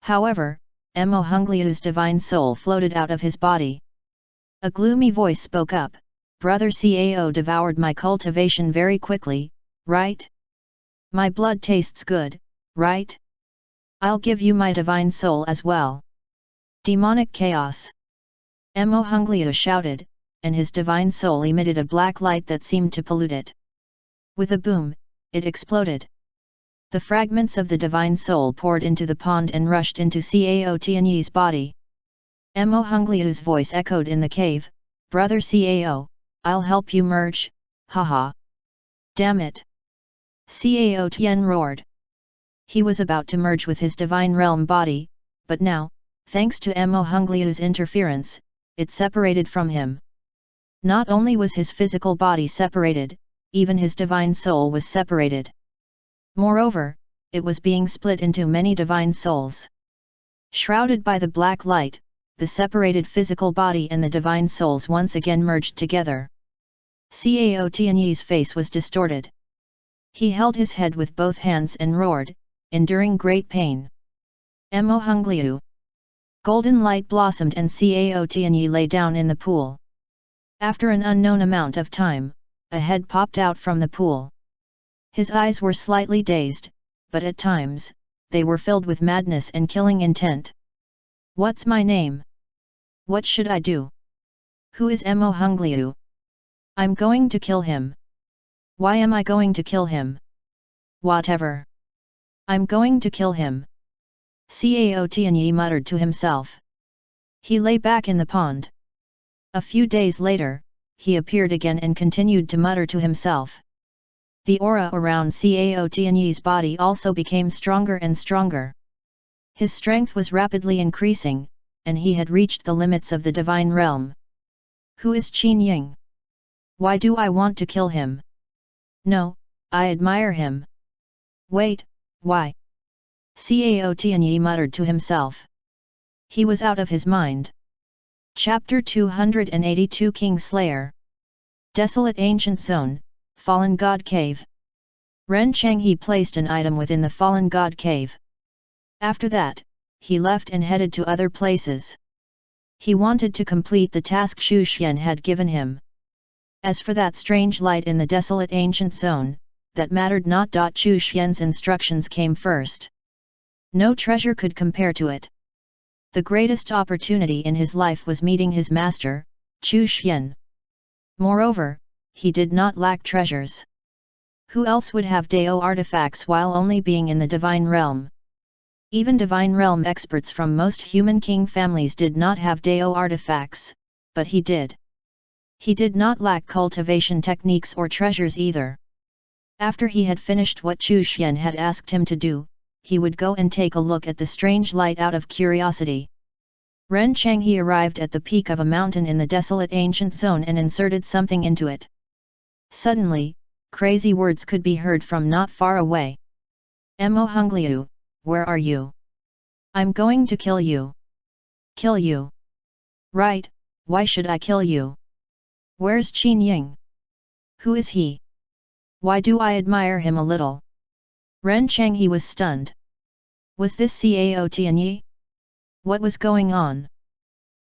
However, Mo Hongliu's divine soul floated out of his body. A gloomy voice spoke up, "Brother Cao devoured my cultivation very quickly, right? My blood tastes good, right? I'll give you my divine soul as well." Demonic chaos. Mo Hongliu shouted, and his divine soul emitted a black light that seemed to pollute it. With a boom, it exploded. The fragments of the divine soul poured into the pond and rushed into Cao Tianyi's body. Mo Hongliu's voice echoed in the cave, "Brother Cao, I'll help you merge, haha. Damn it." Cao Tian roared. He was about to merge with his divine realm body, but now, thanks to Mo Hongliu's interference, it separated from him. Not only was his physical body separated, even his divine soul was separated. Moreover, it was being split into many divine souls. Shrouded by the black light, the separated physical body and the divine souls once again merged together. Cao Tianyi's face was distorted. He held his head with both hands and roared, enduring great pain. Mo Hongliu. Golden light blossomed and Cao Tianyi lay down in the pool. After an unknown amount of time, a head popped out from the pool. His eyes were slightly dazed, but at times, they were filled with madness and killing intent. "What's my name? What should I do? Who is Mo Hongliu? I'm going to kill him. Why am I going to kill him? Whatever. I'm going to kill him." Cao Tianyi muttered to himself. He lay back in the pond. A few days later, he appeared again and continued to mutter to himself. The aura around Cao Tianyi's body also became stronger and stronger. His strength was rapidly increasing, and he had reached the limits of the divine realm. Who is Qin Ying? Why do I want to kill him? No, I admire him. Wait, why? Cao Tianyi muttered to himself. He was out of his mind. Chapter 282 King Slayer. Desolate Ancient Zone, Fallen God Cave. Ren Changhe placed an item within the Fallen God Cave. After that, he left and headed to other places. He wanted to complete the task Xu Xian had given him. As for that strange light in the desolate ancient zone, that mattered not. Xu Xian's instructions came first. No treasure could compare to it. The greatest opportunity in his life was meeting his master, Xu Xian. Moreover, he did not lack treasures. Who else would have Dao artifacts while only being in the divine realm? Even divine realm experts from most human king families did not have Dao artifacts, but he did. He did not lack cultivation techniques or treasures either. After he had finished what Xu Xian had asked him to do, he would go and take a look at the strange light out of curiosity. Ren Changhe arrived at the peak of a mountain in the desolate ancient zone and inserted something into it. Suddenly, crazy words could be heard from not far away. Mo Hongliu, where are you? I'm going to kill you. Kill you? Right, why should I kill you? Where's Qin Ying? Who is he? Why do I admire him a little? Ren Changhe was stunned. Was this Cao Tianyi? What was going on?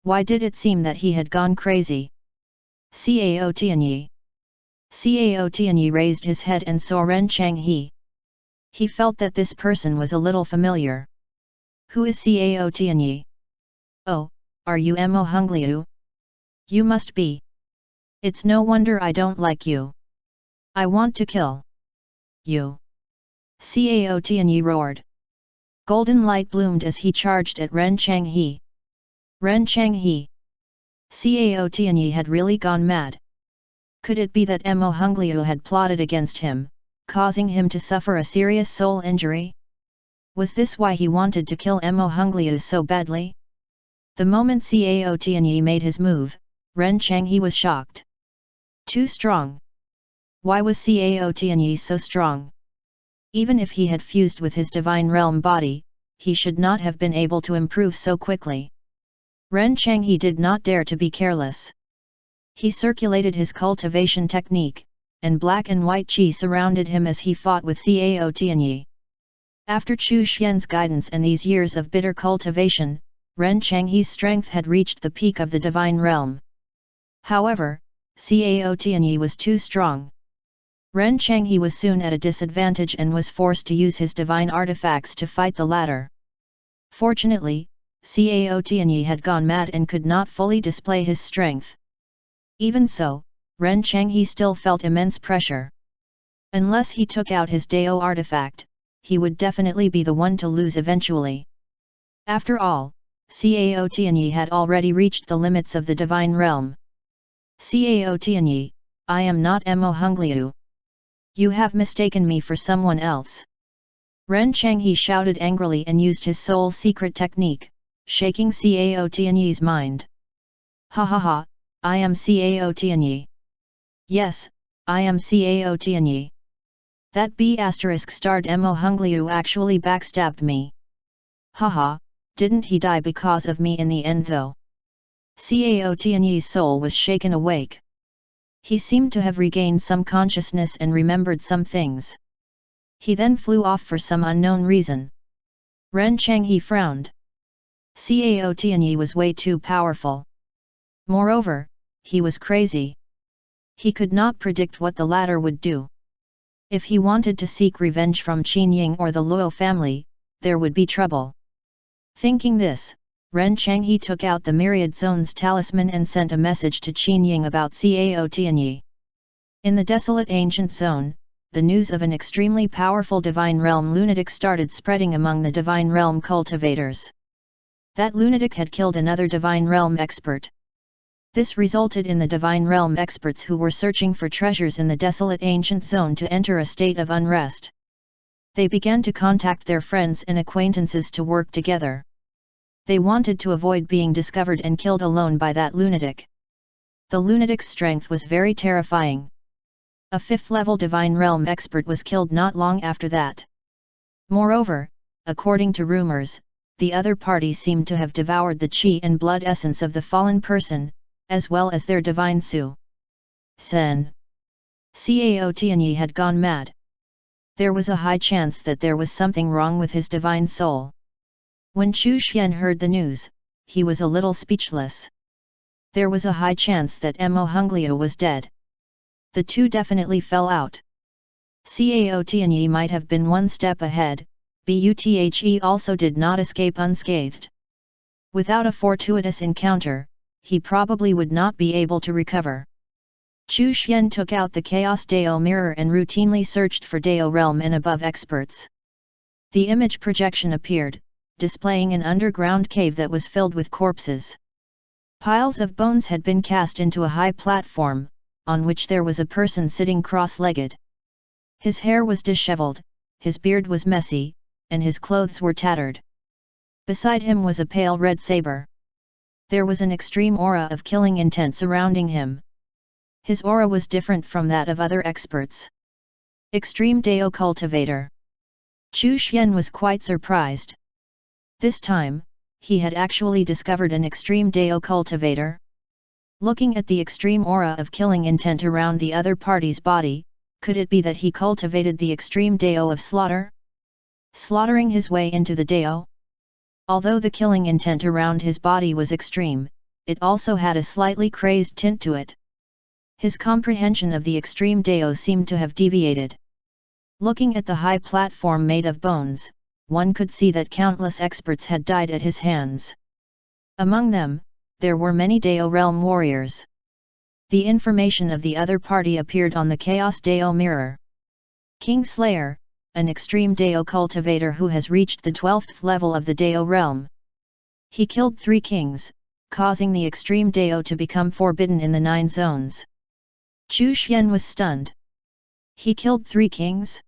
Why did it seem that he had gone crazy? Cao Tianyi. Cao Tianyi raised his head and saw Ren Changhe. He felt that this person was a little familiar. Who is Cao Tianyi? Oh, are you Mo Hongliu? You must be. It's no wonder I don't like you. I want to kill you. Cao Tianyi roared. Golden light bloomed as he charged at Ren Changhe. Ren Changhe. Cao Tianyi had really gone mad. Could it be that Mo Hongliu had plotted against him, causing him to suffer a serious soul injury? Was this why he wanted to kill Mo Hongliu so badly? The moment Cao Tianyi made his move, Ren Changhe was shocked. Too strong. Why was Cao Tianyi so strong? Even if he had fused with his divine realm body, he should not have been able to improve so quickly. Ren Changhe did not dare to be careless. He circulated his cultivation technique, and black and white qi surrounded him as he fought with Cao Tianyi. After Chu Xian's guidance and these years of bitter cultivation, Ren Changhe's strength had reached the peak of the divine realm. However, Cao Tianyi was too strong. Ren Changhe was soon at a disadvantage and was forced to use his divine artifacts to fight the latter. Fortunately, Cao Tianyi had gone mad and could not fully display his strength. Even so, Ren Changhe still felt immense pressure. Unless he took out his Dao artifact, he would definitely be the one to lose eventually. After all, Cao Tianyi had already reached the limits of the divine realm. Cao Tianyi, I am not Mo Hongliu. You have mistaken me for someone else. Ren Changhe shouted angrily and used his soul secret technique, shaking Cao Tianyi's mind. Ha ha ha, I am Cao Tianyi. Yes, I am Cao Tianyi. That B***starred Mo Hongliu actually backstabbed me. Haha, didn't he die because of me in the end though? Cao Tianyi's soul was shaken awake. He seemed to have regained some consciousness and remembered some things. He then flew off for some unknown reason. Ren Changhe frowned. Cao Tianyi was way too powerful. Moreover, he was crazy. He could not predict what the latter would do. If he wanted to seek revenge from Qin Ying or the Luo family, there would be trouble. Thinking this, Ren Changhe took out the Myriad Zone's talisman and sent a message to Qin Ying about Cao Tianyi. In the desolate ancient zone, the news of an extremely powerful divine realm lunatic started spreading among the divine realm cultivators. That lunatic had killed another divine realm expert. This resulted in the divine realm experts who were searching for treasures in the desolate ancient zone to enter a state of unrest. They began to contact their friends and acquaintances to work together. They wanted to avoid being discovered and killed alone by that lunatic. The lunatic's strength was very terrifying. A 5th-level divine realm expert was killed not long after that. Moreover, according to rumors, the other parties seemed to have devoured the qi and blood essence of the fallen person, as well as their divine Su. Sen. Cao Tianyi had gone mad. There was a high chance that there was something wrong with his divine soul. When Chu Xian heard the news, he was a little speechless. There was a high chance that Mo Hongliu was dead. The two definitely fell out. Cao Tianyi might have been one step ahead, but also did not escape unscathed. Without a fortuitous encounter, he probably would not be able to recover. Chu Xian took out the Chaos Dao mirror and routinely searched for Dao realm and above experts. The image projection appeared, displaying an underground cave that was filled with corpses. Piles of bones had been cast into a high platform, on which there was a person sitting cross-legged. His hair was disheveled, his beard was messy, and his clothes were tattered. Beside him was a pale red saber. There was an extreme aura of killing intent surrounding him. His aura was different from that of other experts. Extreme Dao cultivator. Chu Xian was quite surprised. This time, he had actually discovered an extreme Dao cultivator. Looking at the extreme aura of killing intent around the other party's body, could it be that he cultivated the extreme Dao of slaughter? Slaughtering his way into the Dao? Although the killing intent around his body was extreme, it also had a slightly crazed tint to it. His comprehension of the extreme Dao seemed to have deviated. Looking at the high platform made of bones, one could see that countless experts had died at his hands. Among them, there were many Dao realm warriors. The information of the other party appeared on the Chaos Dao mirror. King Slayer, an extreme Dao cultivator who has reached the 12th level of the Dao realm. He killed 3 kings, causing the extreme Dao to become forbidden in the 9 zones. Chu Xian was stunned. He killed 3 kings?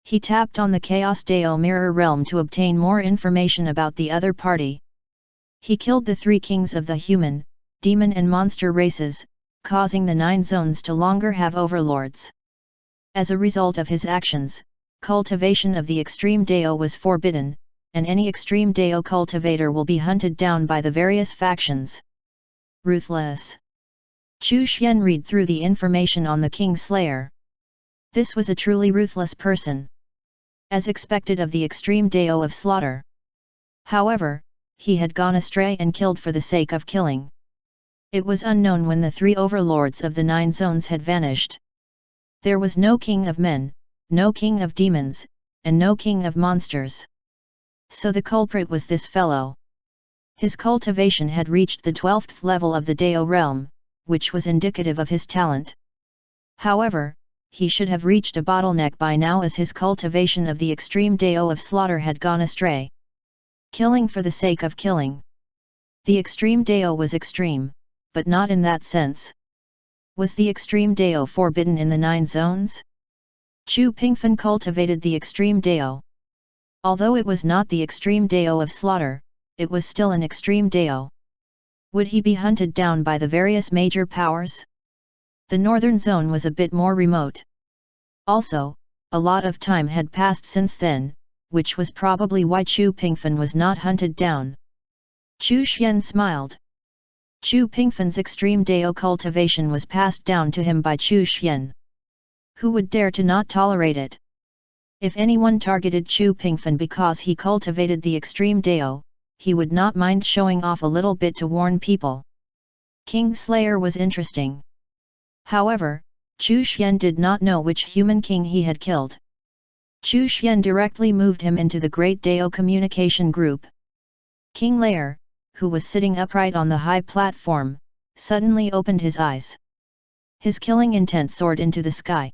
He tapped on the Chaos Dao mirror realm to obtain more information about the other party. He killed the 3 kings of the human, demon and monster races, causing the 9 zones to longer have overlords. As a result of his actions, cultivation of the extreme Dao was forbidden, and any extreme Dao cultivator will be hunted down by the various factions. Ruthless. Chu Xian read through the information on the King Slayer. This was a truly ruthless person. As expected of the extreme Dao of slaughter. However, he had gone astray and killed for the sake of killing. It was unknown when the three overlords of the 9 zones had vanished. There was no king of men, no king of demons, and no king of monsters. So the culprit was this fellow. His cultivation had reached the 12th level of the Dao realm, which was indicative of his talent. However, he should have reached a bottleneck by now as his cultivation of the extreme Dao of slaughter had gone astray. Killing for the sake of killing. The extreme Dao was extreme, but not in that sense. Was the extreme Dao forbidden in the 9 zones? Chu Pingfen cultivated the extreme Dao. Although it was not the extreme Dao of slaughter, it was still an extreme Dao. Would he be hunted down by the various major powers? The northern zone was a bit more remote. Also, a lot of time had passed since then, which was probably why Chu Pingfen was not hunted down. Chu Xian smiled. Chu Pingfen's extreme Dao cultivation was passed down to him by Chu Xian. Who would dare to not tolerate it? If anyone targeted Chu Pingfen because he cultivated the extreme Dao, he would not mind showing off a little bit to warn people. King Slayer was interesting. However, Chu Xian did not know which human king he had killed. Chu Xian directly moved him into the Great Dao Communication Group. King Layer, who was sitting upright on the high platform, suddenly opened his eyes. His killing intent soared into the sky.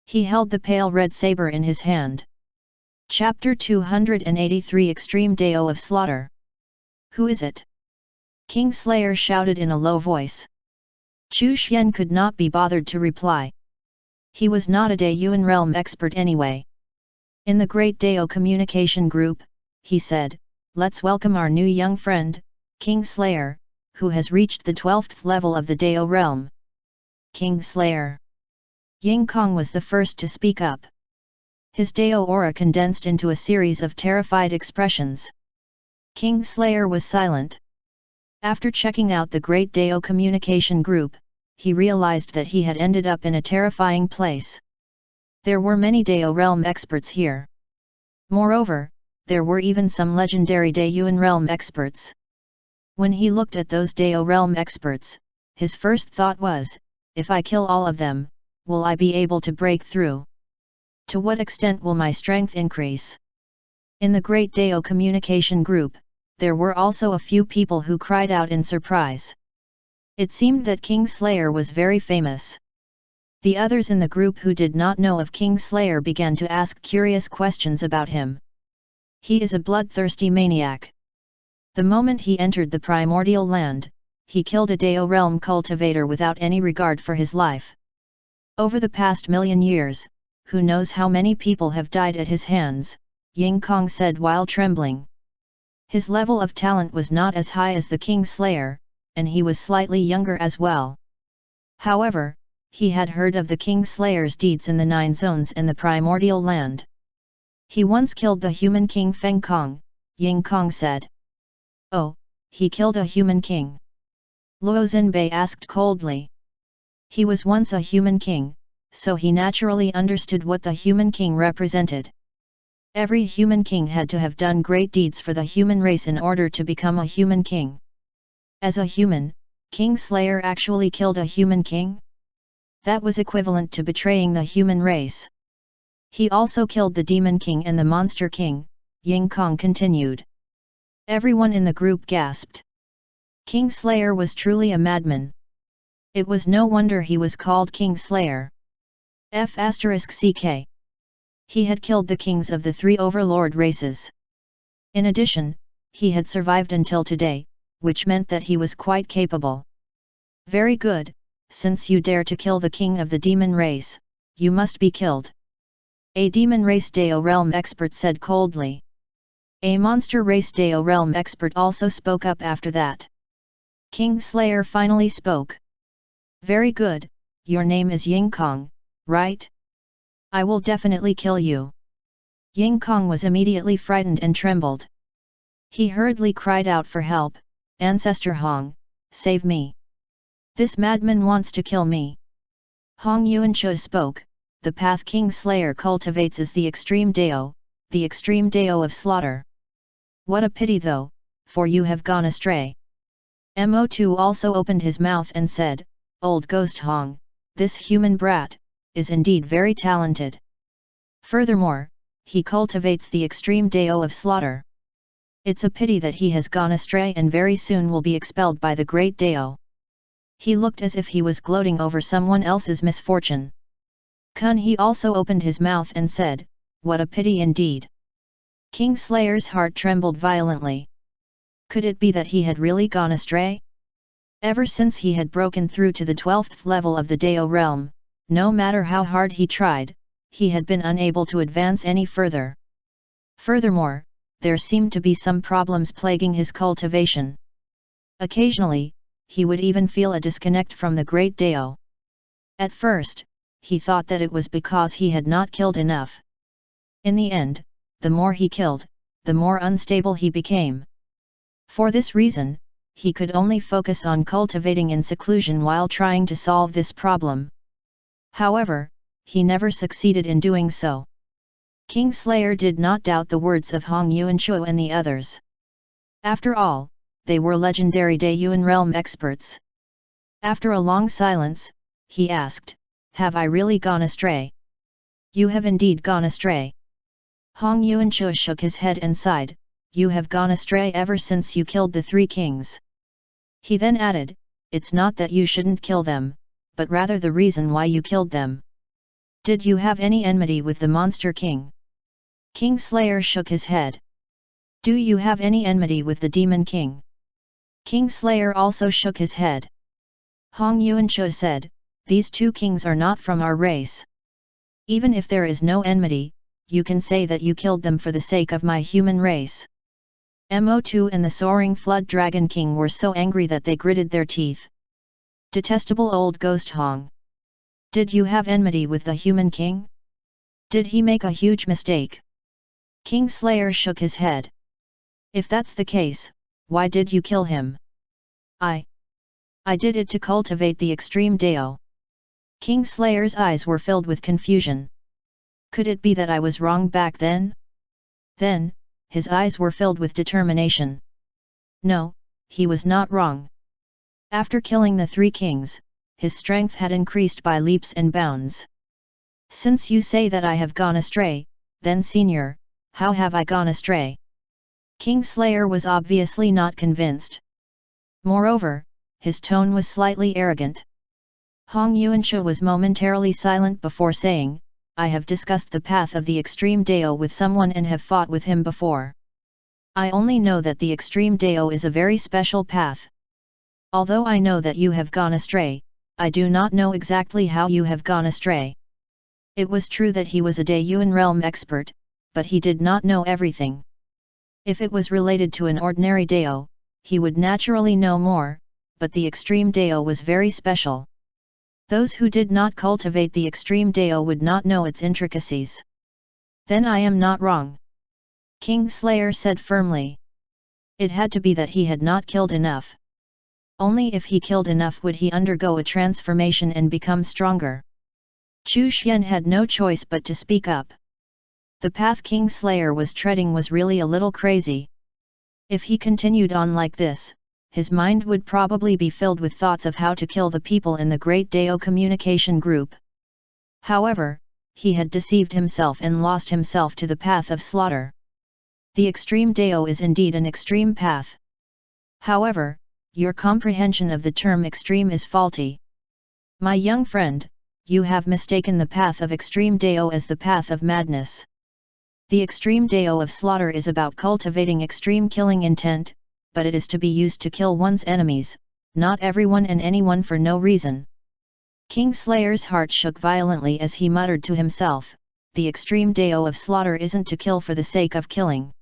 He held the pale red saber in his hand. Chapter 283 Extreme Dao of Slaughter. Who is it? King Slayer shouted in a low voice. Chu Xian could not be bothered to reply. He was not a Dayuan realm expert anyway. In the Great Dao Communication Group, he said, "Let's welcome our new young friend, King Slayer, who has reached the 12th level of the Dao realm." King Slayer. Ying Kong was the first to speak up. His Dao aura condensed into a series of terrified expressions. King Slayer was silent. After checking out the Great Dao Communication Group, he realized that he had ended up in a terrifying place. There were many Dao realm experts here. Moreover, there were even some legendary Dayuan realm experts. When he looked at those Dao realm experts, his first thought was, if I kill all of them, will I be able to break through? To what extent will my strength increase? In the Great Dao Communication Group, there were also a few people who cried out in surprise. It seemed that King Slayer was very famous. The others in the group who did not know of King Slayer began to ask curious questions about him. He is a bloodthirsty maniac. The moment he entered the primordial land, he killed a Dao realm cultivator without any regard for his life. Over the past million years, who knows how many people have died at his hands, Ying Kong said while trembling. His level of talent was not as high as the King Slayer, and he was slightly younger as well. However, he had heard of the King Slayer's deeds in the 9 zones and the primordial land. He once killed the human king Feng Kong, Ying Kong said. Oh, he killed a human king? Luo Zhenbei asked coldly. He was once a human king, so he naturally understood what the human king represented. Every human king had to have done great deeds for the human race in order to become a human king. As a human, King Slayer actually killed a human king? That was equivalent to betraying the human race. He also killed the Demon King and the Monster King, Ying Kong continued. Everyone in the group gasped. King Slayer was truly a madman. It was no wonder he was called King Slayer. *CK. He had killed the kings of the 3 overlord races. In addition, he had survived until today, which meant that he was quite capable. Very good, since you dare to kill the king of the demon race, you must be killed. A demon race Dao realm expert said coldly. A monster race Dao realm expert also spoke up after that. King Slayer finally spoke. Very good, your name is Ying Kong, right? I will definitely kill you. Ying Kong was immediately frightened and trembled. He hurriedly cried out for help, Ancestor Hong, save me. This madman wants to kill me. Hong Yuanchu spoke, the path King Slayer cultivates is the extreme Dao of slaughter. What a pity though, for you have gone astray. Mo2 also opened his mouth and said, Old Ghost Hong, this human brat, is indeed very talented. Furthermore, he cultivates the extreme Dao of slaughter. It's a pity that he has gone astray and very soon will be expelled by the great Dao. He looked as if he was gloating over someone else's misfortune. Kun he also opened his mouth and said, What a pity indeed. King Slayer's heart trembled violently. Could it be that he had really gone astray? Ever since he had broken through to the 12th level of the Dao realm, no matter how hard he tried, he had been unable to advance any further. Furthermore, there seemed to be some problems plaguing his cultivation. Occasionally, he would even feel a disconnect from the great Dao. At first, he thought that it was because he had not killed enough. In the end, the more he killed, the more unstable he became. For this reason, he could only focus on cultivating in seclusion while trying to solve this problem. However, he never succeeded in doing so. King Slayer did not doubt the words of Hong Yuanchu and the others. After all, they were legendary Dayuan realm experts. After a long silence, he asked, Have I really gone astray? You have indeed gone astray. Hong Yuanchu shook his head and sighed, You have gone astray ever since you killed the 3 kings. He then added, It's not that you shouldn't kill them, but rather the reason why you killed them. Did you have any enmity with the Monster King? King Slayer shook his head. Do you have any enmity with the Demon King? King Slayer also shook his head. Hong Yuanchu said, These 2 kings are not from our race. Even if there is no enmity, you can say that you killed them for the sake of my human race. Mo2 and the soaring Flood Dragon King were so angry that they gritted their teeth. Detestable old ghost Hong! Did you have enmity with the human king? Did he make a huge mistake? King Slayer shook his head. If that's the case, why did you kill him? I did it to cultivate the extreme Dao. King Slayer's eyes were filled with confusion. Could it be that I was wrong back then? Then, his eyes were filled with determination. No, he was not wrong. After killing the 3 kings, his strength had increased by leaps and bounds. Since you say that I have gone astray, then senior, how have I gone astray? King Slayer was obviously not convinced. Moreover, his tone was slightly arrogant. Hong Yuanchu was momentarily silent before saying, I have discussed the path of the extreme Dao with someone and have fought with him before. I only know that the extreme Dao is a very special path. Although I know that you have gone astray, I do not know exactly how you have gone astray. It was true that he was a Dayuan realm expert, but he did not know everything. If it was related to an ordinary Dao, he would naturally know more, but the extreme Dao was very special. Those who did not cultivate the extreme Dao would not know its intricacies. Then I am not wrong. King Slayer said firmly. It had to be that he had not killed enough. Only if he killed enough would he undergo a transformation and become stronger. Chu Xian had no choice but to speak up. The path King Slayer was treading was really a little crazy. If he continued on like this, his mind would probably be filled with thoughts of how to kill the people in the Great Dao communication group. However, he had deceived himself and lost himself to the path of slaughter. The extreme Dao is indeed an extreme path. However, your comprehension of the term extreme is faulty. My young friend, you have mistaken the path of extreme Dao as the path of madness. The extreme Dao of slaughter is about cultivating extreme killing intent, but it is to be used to kill one's enemies, not everyone and anyone for no reason. King Slayer's heart shook violently as he muttered to himself, the extreme Dao of slaughter isn't to kill for the sake of killing.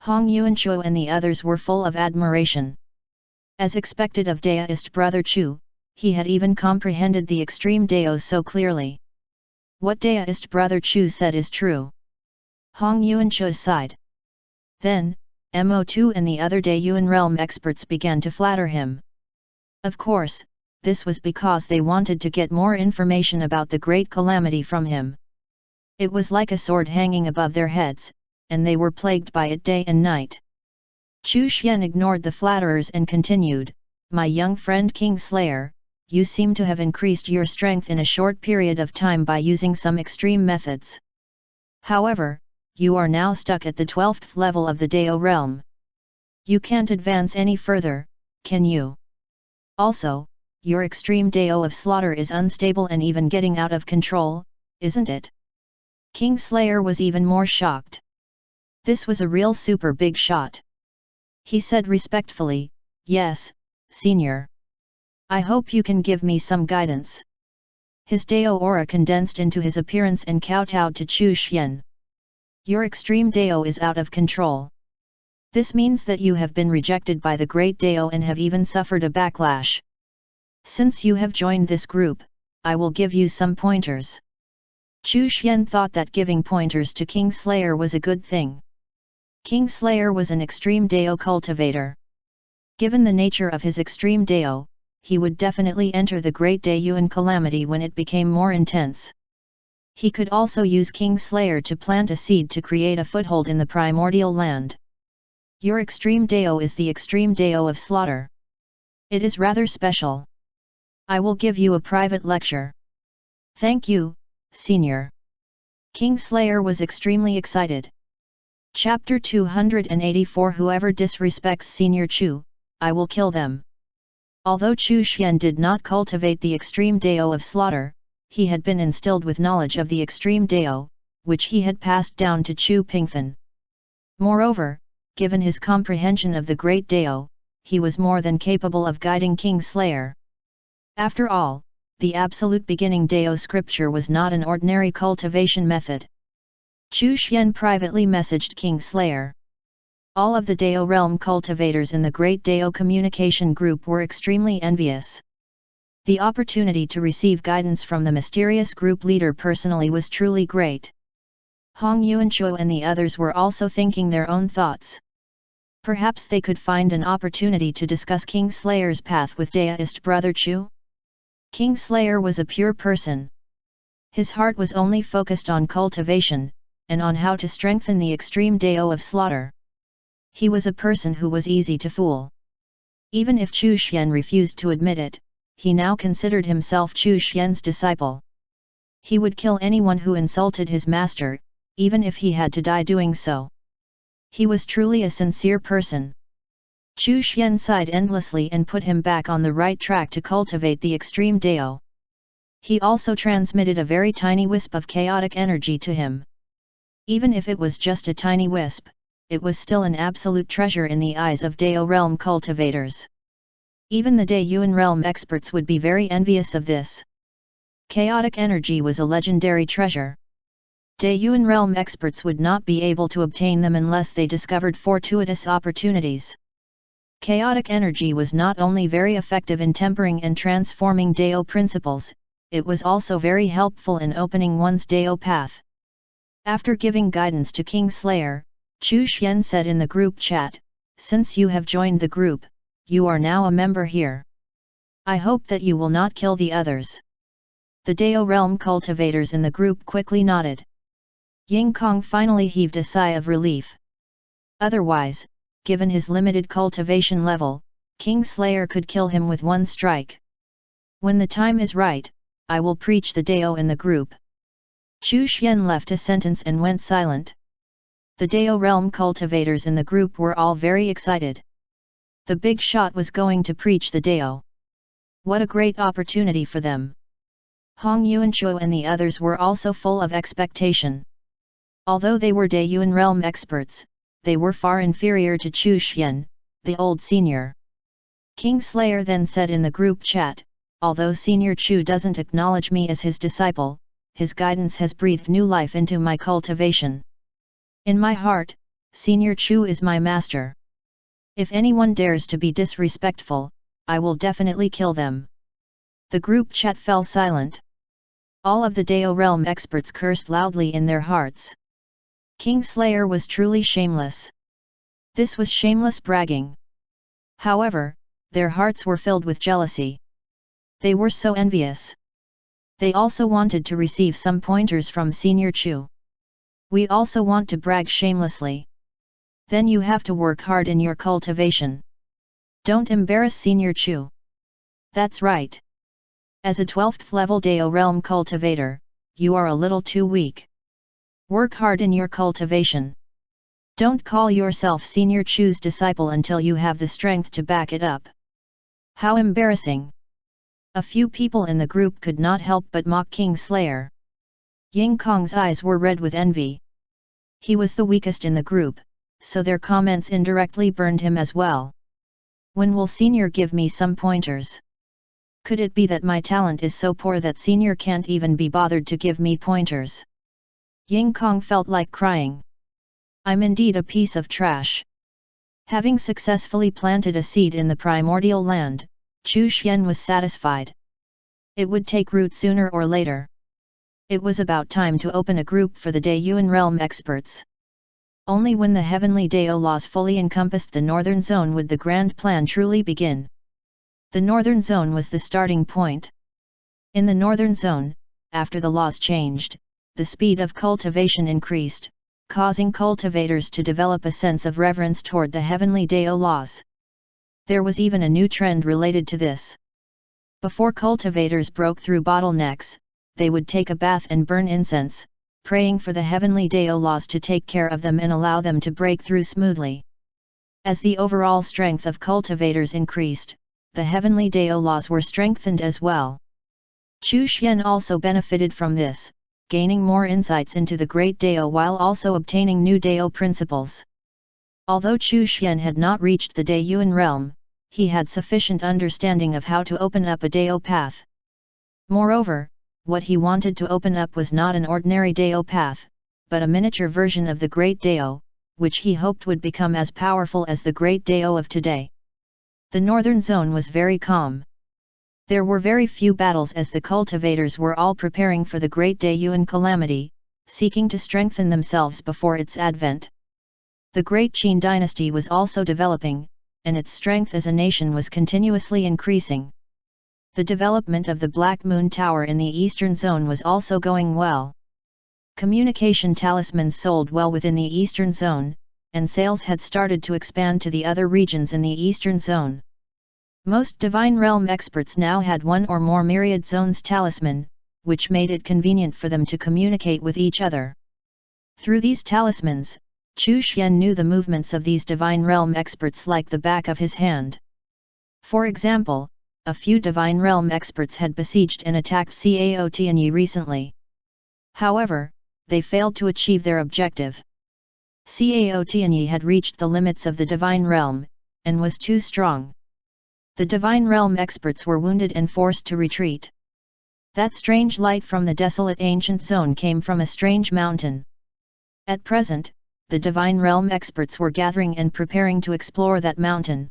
Hong Yuanchu and the others were full of admiration. As expected of Daoist brother Chu, he had even comprehended the extreme Dao so clearly. What Daoist brother Chu said is true. Hong Yuanchu sighed. Then, Mo2 and the other Daeyuan realm experts began to flatter him. Of course, this was because they wanted to get more information about the great calamity from him. It was like a sword hanging above their heads, and they were plagued by it day and night. Chu Xian ignored the flatterers and continued, "My young friend Kingslayer, you seem to have increased your strength in a short period of time by using some extreme methods. However, you are now stuck at the 12th level of the Dao realm. You can't advance any further, can you? Also, your extreme Dao of slaughter is unstable and even getting out of control, isn't it?" Kingslayer was even more shocked. This was a real super big shot. He said respectfully, "Yes, senior. I hope you can give me some guidance." His Dao aura condensed into his appearance and kowtowed to Chu Xian. "Your extreme Dao is out of control. This means that you have been rejected by the great Dao and have even suffered a backlash. Since you have joined this group, I will give you some pointers." Chu Xian thought that giving pointers to Kingslayer was a good thing. Kingslayer was an extreme Dao cultivator. Given the nature of his extreme Dao, he would definitely enter the Great Daeyuan calamity when it became more intense. He could also use Kingslayer to plant a seed to create a foothold in the primordial land. Your extreme Dao is the extreme Dao of slaughter. It is rather special. I will give you a private lecture. Thank you, senior. Kingslayer was extremely excited. Chapter 284 Whoever disrespects Senior Chu, I will kill them. Although Chu Xian did not cultivate the extreme Dao of slaughter, he had been instilled with knowledge of the extreme Dao, which he had passed down to Chu Pingfen. Moreover, given his comprehension of the great Dao, he was more than capable of guiding Kingslayer. After all, the absolute beginning Dao scripture was not an ordinary cultivation method. Chu Xian privately messaged Kingslayer. All of the Dao realm cultivators in the Great Dao Communication Group were extremely envious. The opportunity to receive guidance from the mysterious group leader personally was truly great. Hong Yuanchu and the others were also thinking their own thoughts. Perhaps they could find an opportunity to discuss Kingslayer's path with Daoist brother Chu? Kingslayer was a pure person. His heart was only focused on cultivation, and on how to strengthen the extreme Dao of slaughter. He was a person who was easy to fool. Even if Chu Xian refused to admit it, he now considered himself Chu Xian's disciple. He would kill anyone who insulted his master, even if he had to die doing so. He was truly a sincere person. Chu Xian sighed endlessly and put him back on the right track to cultivate the extreme Dao. He also transmitted a very tiny wisp of chaotic energy to him. Even if it was just a tiny wisp, it was still an absolute treasure in the eyes of Dao realm cultivators. Even the Daeyuan realm experts would be very envious of this. Chaotic energy was a legendary treasure. Daeyuan realm experts would not be able to obtain them unless they discovered fortuitous opportunities. Chaotic energy was not only very effective in tempering and transforming Dao principles, it was also very helpful in opening one's Dao path. After giving guidance to Kingslayer, Chu Xian said in the group chat, "Since you have joined the group, you are now a member here. I hope that you will not kill the others." The Dao realm cultivators in the group quickly nodded. Ying Kong finally heaved a sigh of relief. Otherwise, given his limited cultivation level, Kingslayer could kill him with one strike. "When the time is right, I will preach the Dao in the group." Chu Xian left a sentence and went silent. The Dao realm cultivators in the group were all very excited. The big shot was going to preach the Dao. What a great opportunity for them! Hong Yuanchu and the others were also full of expectation. Although they were Daeyuan realm experts, they were far inferior to Chu Xian, the old senior. Kingslayer then said in the group chat, "Although Senior Chu doesn't acknowledge me as his disciple, his guidance has breathed new life into my cultivation. In my heart, Senior Chu is my master. If anyone dares to be disrespectful, I will definitely kill them." The group chat fell silent. All of the Dao realm experts cursed loudly in their hearts. Kingslayer was truly shameless. This was shameless bragging. However, their hearts were filled with jealousy. They were so envious. They also wanted to receive some pointers from Senior Chu. We also want to brag shamelessly. Then you have to work hard in your cultivation. Don't embarrass Senior Chu. That's right. As a 12th level Dao realm cultivator, you are a little too weak. Work hard in your cultivation. Don't call yourself Senior Chu's disciple until you have the strength to back it up. How embarrassing! A few people in the group could not help but mock Kingslayer. Ying Kong's eyes were red with envy. He was the weakest in the group, so their comments indirectly burned him as well. When will Senior give me some pointers? Could it be that my talent is so poor that Senior can't even be bothered to give me pointers? Ying Kong felt like crying. I'm indeed a piece of trash. Having successfully planted a seed in the primordial land, Chu Xian was satisfied. It would take root sooner or later. It was about time to open a group for the Daiyuan realm experts. Only when the heavenly Dao laws fully encompassed the northern zone would the grand plan truly begin. The northern zone was the starting point. In the northern zone, after the laws changed, the speed of cultivation increased, causing cultivators to develop a sense of reverence toward the heavenly Dao laws. There was even a new trend related to this. Before cultivators broke through bottlenecks, they would take a bath and burn incense, praying for the heavenly Dao laws to take care of them and allow them to break through smoothly. As the overall strength of cultivators increased, the heavenly Dao laws were strengthened as well. Chu Xian also benefited from this, gaining more insights into the great Dao while also obtaining new Dao principles. Although Chu Xian had not reached the Daiyuan realm, he had sufficient understanding of how to open up a Dao path. Moreover, what he wanted to open up was not an ordinary Dao path, but a miniature version of the great Dao, which he hoped would become as powerful as the great Dao of today. The northern zone was very calm. There were very few battles as the cultivators were all preparing for the great Daiyuan calamity, seeking to strengthen themselves before its advent. The great Qin dynasty was also developing, and its strength as a nation was continuously increasing. The development of the Black Moon Tower in the eastern zone was also going well. Communication talismans sold well within the eastern zone, and sales had started to expand to the other regions in the eastern zone. Most Divine Realm experts now had one or more myriad zones talisman, which made it convenient for them to communicate with each other. Through these talismans, Chu Xian knew the movements of these Divine Realm experts like the back of his hand. For example, a few Divine Realm experts had besieged and attacked Cao Tianyi recently. However, they failed to achieve their objective. Cao Tianyi had reached the limits of the Divine Realm, and was too strong. The Divine Realm experts were wounded and forced to retreat. That strange light from the desolate ancient zone came from a strange mountain. At present, the Divine Realm experts were gathering and preparing to explore that mountain.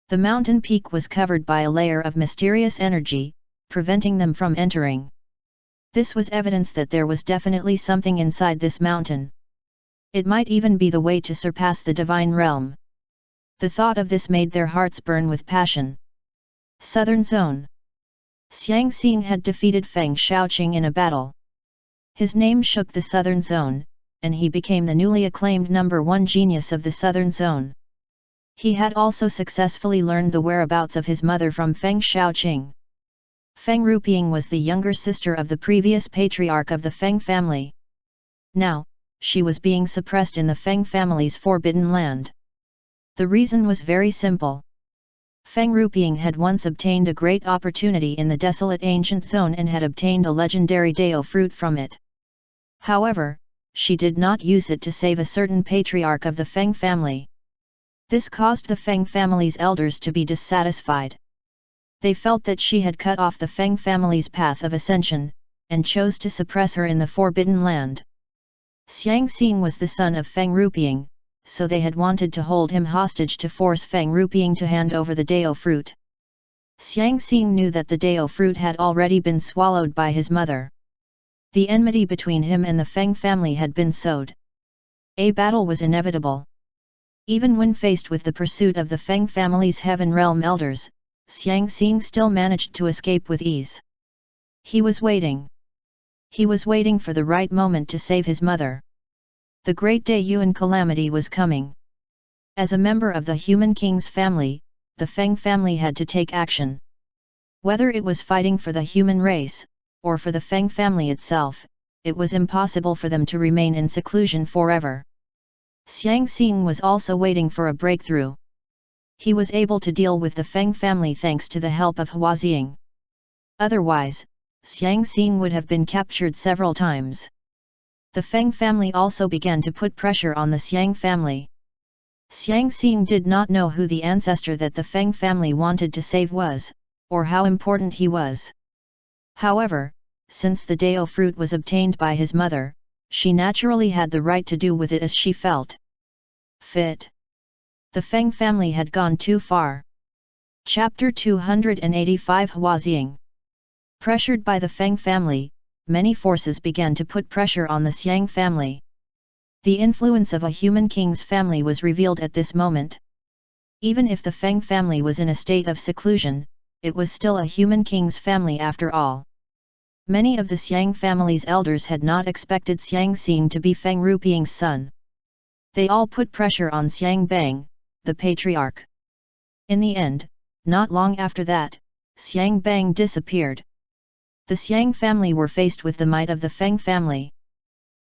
The mountain peak was covered by a layer of mysterious energy, preventing them from entering. This was evidence that there was definitely something inside this mountain. It might even be the way to surpass the Divine Realm. The thought of this made their hearts burn with passion. Southern Zone. Xiang Xing had defeated Feng Shaoqing in a battle. His name shook the Southern Zone, and he became the newly acclaimed #1 genius of the Southern Zone. He had also successfully learned the whereabouts of his mother from Feng Shaoqing. Feng Ruping was the younger sister of the previous patriarch of the Feng family. Now, she was being suppressed in the Feng family's forbidden land. The reason was very simple. Feng Ruping had once obtained a great opportunity in the desolate ancient zone and had obtained a legendary Dao fruit from it. However, she did not use it to save a certain patriarch of the Feng family. This caused the Feng family's elders to be dissatisfied. They felt that she had cut off the Feng family's path of ascension, and chose to suppress her in the Forbidden Land. Xiang Xing was the son of Feng Ruping, so they had wanted to hold him hostage to force Feng Ruping to hand over the Dao fruit. Xiang Xing knew that the Dao fruit had already been swallowed by his mother. The enmity between him and the Feng family had been sowed. A battle was inevitable. Even when faced with the pursuit of the Feng family's Heaven Realm elders, Xiang Xing still managed to escape with ease. He was waiting. He was waiting for the right moment to save his mother. The great day Yuan calamity was coming. As a member of the Human King's family, the Feng family had to take action. Whether it was fighting for the human race, or for the Feng family itself, it was impossible for them to remain in seclusion forever. Xiang Xing was also waiting for a breakthrough. He was able to deal with the Feng family thanks to the help of Huaxing. Otherwise, Xiang Xing would have been captured several times. The Feng family also began to put pressure on the Xiang family. Xiang Xing did not know who the ancestor that the Feng family wanted to save was, or how important he was. However, since the Dao fruit was obtained by his mother, she naturally had the right to do with it as she felt fit. The Feng family had gone too far. Chapter 285 Huaxing. Pressured by the Feng family, many forces began to put pressure on the Xiang family. The influence of a human king's family was revealed at this moment. Even if the Feng family was in a state of seclusion, it was still a human king's family after all. Many of the Xiang family's elders had not expected Xiang Xing to be Feng Rupiang's son. They all put pressure on Xiang Bang, the patriarch. In the end, not long after that, Xiang Bang disappeared. The Xiang family were faced with the might of the Feng family.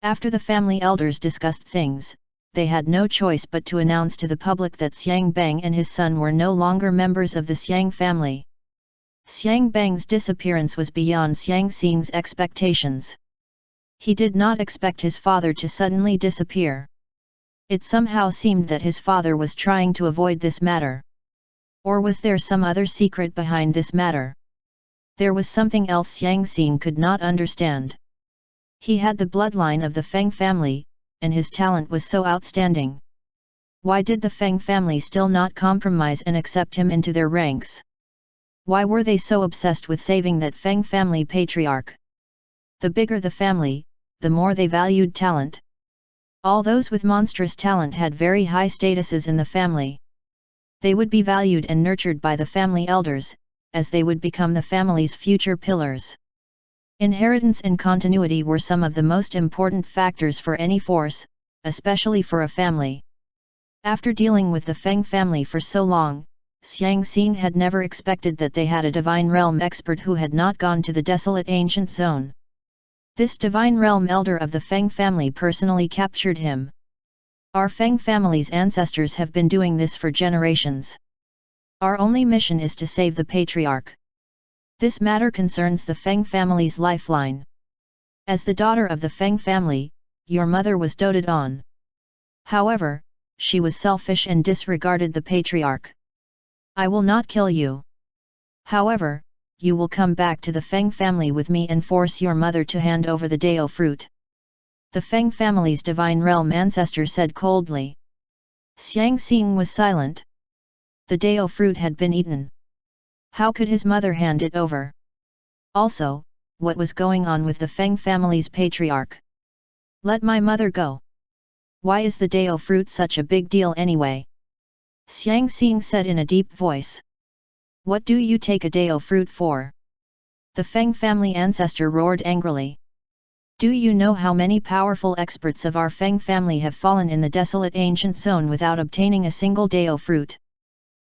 After the family elders discussed things, they had no choice but to announce to the public that Xiang Bang and his son were no longer members of the Xiang family. Xiang Bang's disappearance was beyond Xiang Xing's expectations. He did not expect his father to suddenly disappear. It somehow seemed that his father was trying to avoid this matter. Or was there some other secret behind this matter? There was something else Xiang Xing could not understand. He had the bloodline of the Feng family, and his talent was so outstanding. Why did the Feng family still not compromise and accept him into their ranks? Why were they so obsessed with saving that Feng family patriarch? The bigger the family, the more they valued talent. All those with monstrous talent had very high statuses in the family. They would be valued and nurtured by the family elders, as they would become the family's future pillars. Inheritance and continuity were some of the most important factors for any force, especially for a family. After dealing with the Feng family for so long, Xiang Xing had never expected that they had a Divine Realm expert who had not gone to the desolate ancient zone. This Divine Realm elder of the Feng family personally captured him. Our Feng family's ancestors have been doing this for generations. Our only mission is to save the patriarch. This matter concerns the Feng family's lifeline. As the daughter of the Feng family, your mother was doted on. However, she was selfish and disregarded the patriarch. I will not kill you. However, you will come back to the Feng family with me and force your mother to hand over the Dao fruit. The Feng family's Divine Realm ancestor said coldly. Xiang Xing was silent. The Dao fruit had been eaten. How could his mother hand it over? Also, what was going on with the Feng family's patriarch? Let my mother go. Why is the Dao fruit such a big deal anyway? Xiang Xing said in a deep voice. What do you take a Dao fruit for? The Feng family ancestor roared angrily. Do you know how many powerful experts of our Feng family have fallen in the desolate ancient zone without obtaining a single Dao fruit?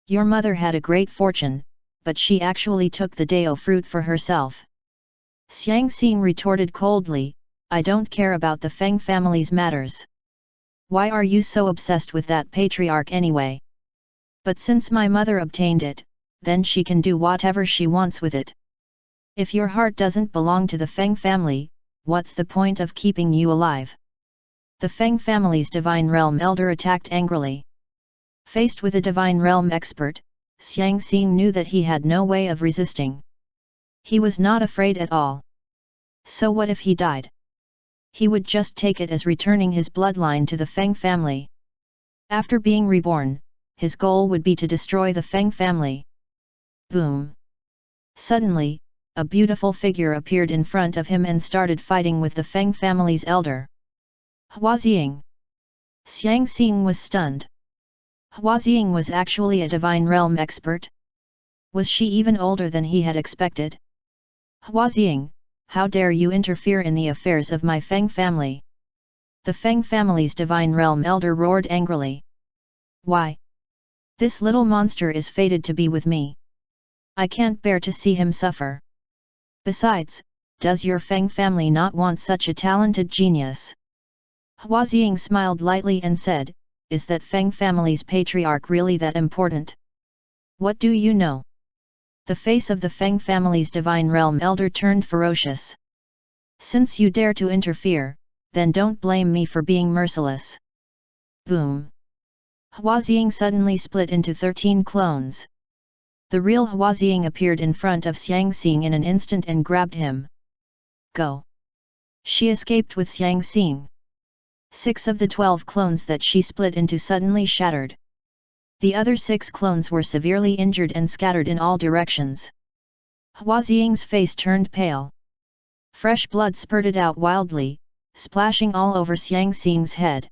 Your mother had a great fortune, but she actually took the Dao fruit for herself. Xiang Xing retorted coldly, I don't care about the Feng family's matters. Why are you so obsessed with that patriarch anyway? But since my mother obtained it, then she can do whatever she wants with it. If your heart doesn't belong to the Feng family, what's the point of keeping you alive? The Feng family's Divine Realm elder attacked angrily. Faced with a Divine Realm expert, Xiang Xing knew that he had no way of resisting. He was not afraid at all. So what if he died? He would just take it as returning his bloodline to the Feng family. After being reborn, his goal would be to destroy the Feng family. Boom! Suddenly, a beautiful figure appeared in front of him and started fighting with the Feng family's elder. Huaziying. Xiang Xing was stunned. Huaziying was actually a divine realm expert? Was she even older than he had expected? Huaziying, how dare you interfere in the affairs of my Feng family? The Feng family's divine realm elder roared angrily. Why? This little monster is fated to be with me. I can't bear to see him suffer. Besides, does your Feng family not want such a talented genius? Huaziying smiled lightly and said, is that Feng family's patriarch really that important? What do you know? The face of the Feng family's divine realm elder turned ferocious. Since you dare to interfere, then don't blame me for being merciless. Boom! Huaziying suddenly split into 13 clones. The real Huaziying appeared in front of Xiang Xing in an instant and grabbed him. Go! She escaped with Xiang Xing. 6 of the 12 clones that she split into suddenly shattered. The other 6 clones were severely injured and scattered in all directions. Huaziying's face turned pale. Fresh blood spurted out wildly, splashing all over Xiang Xing's head.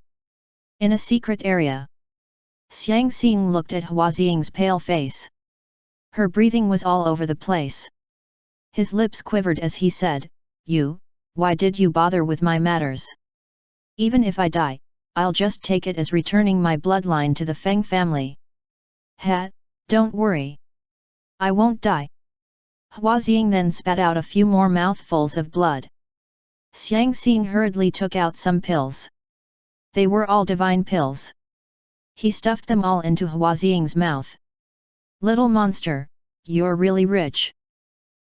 In a secret area, Xiang Xing looked at Huaziying's pale face. Her breathing was all over the place. His lips quivered as he said, why did you bother with my matters? Even if I die, I'll just take it as returning my bloodline to the Feng family. Don't worry. I won't die. Huaziying then spat out a few more mouthfuls of blood. Xiang Xing hurriedly took out some pills. They were all divine pills. He stuffed them all into Huaziying's mouth. Little monster, you're really rich.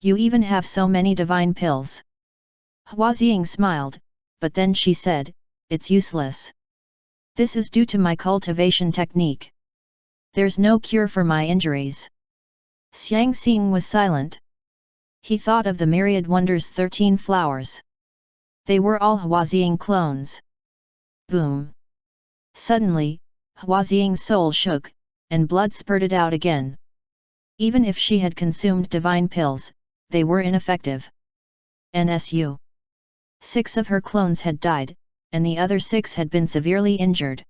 You even have so many divine pills. Huaziying smiled, but then she said, it's useless. This is due to my cultivation technique. There's no cure for my injuries. Xiang Xing was silent. He thought of the myriad wonders 13 flowers. They were all Huaziying clones. Boom! Suddenly, Huaziying's soul shook, and blood spurted out again. Even if she had consumed divine pills, they were ineffective. NSU. 6 of her clones had died, and the other 6 had been severely injured.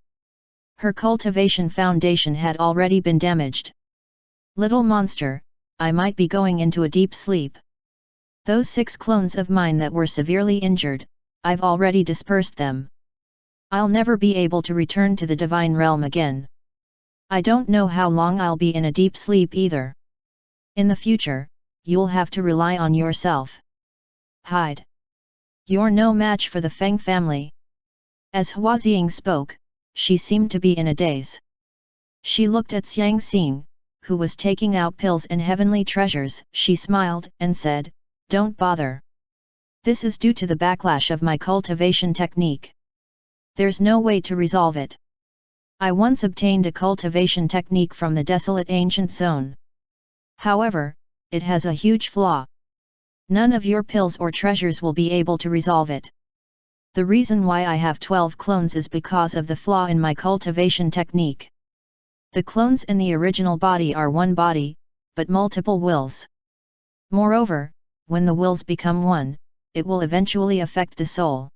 Her cultivation foundation had already been damaged. Little monster, I might be going into a deep sleep. Those 6 clones of mine that were severely injured, I've already dispersed them. I'll never be able to return to the divine realm again. I don't know how long I'll be in a deep sleep either. In the future, you'll have to rely on yourself. Hide. You're no match for the Feng family. As Huaziying spoke, she seemed to be in a daze. She looked at Xiang Xing, who was taking out pills and heavenly treasures. She smiled and said, don't bother. This is due to the backlash of my cultivation technique. There's no way to resolve it. I once obtained a cultivation technique from the desolate ancient zone. However, it has a huge flaw. None of your pills or treasures will be able to resolve it. The reason why I have 12 clones is because of the flaw in my cultivation technique. The clones and the original body are one body, but multiple wills. Moreover, when the wills become one, it will eventually affect the soul.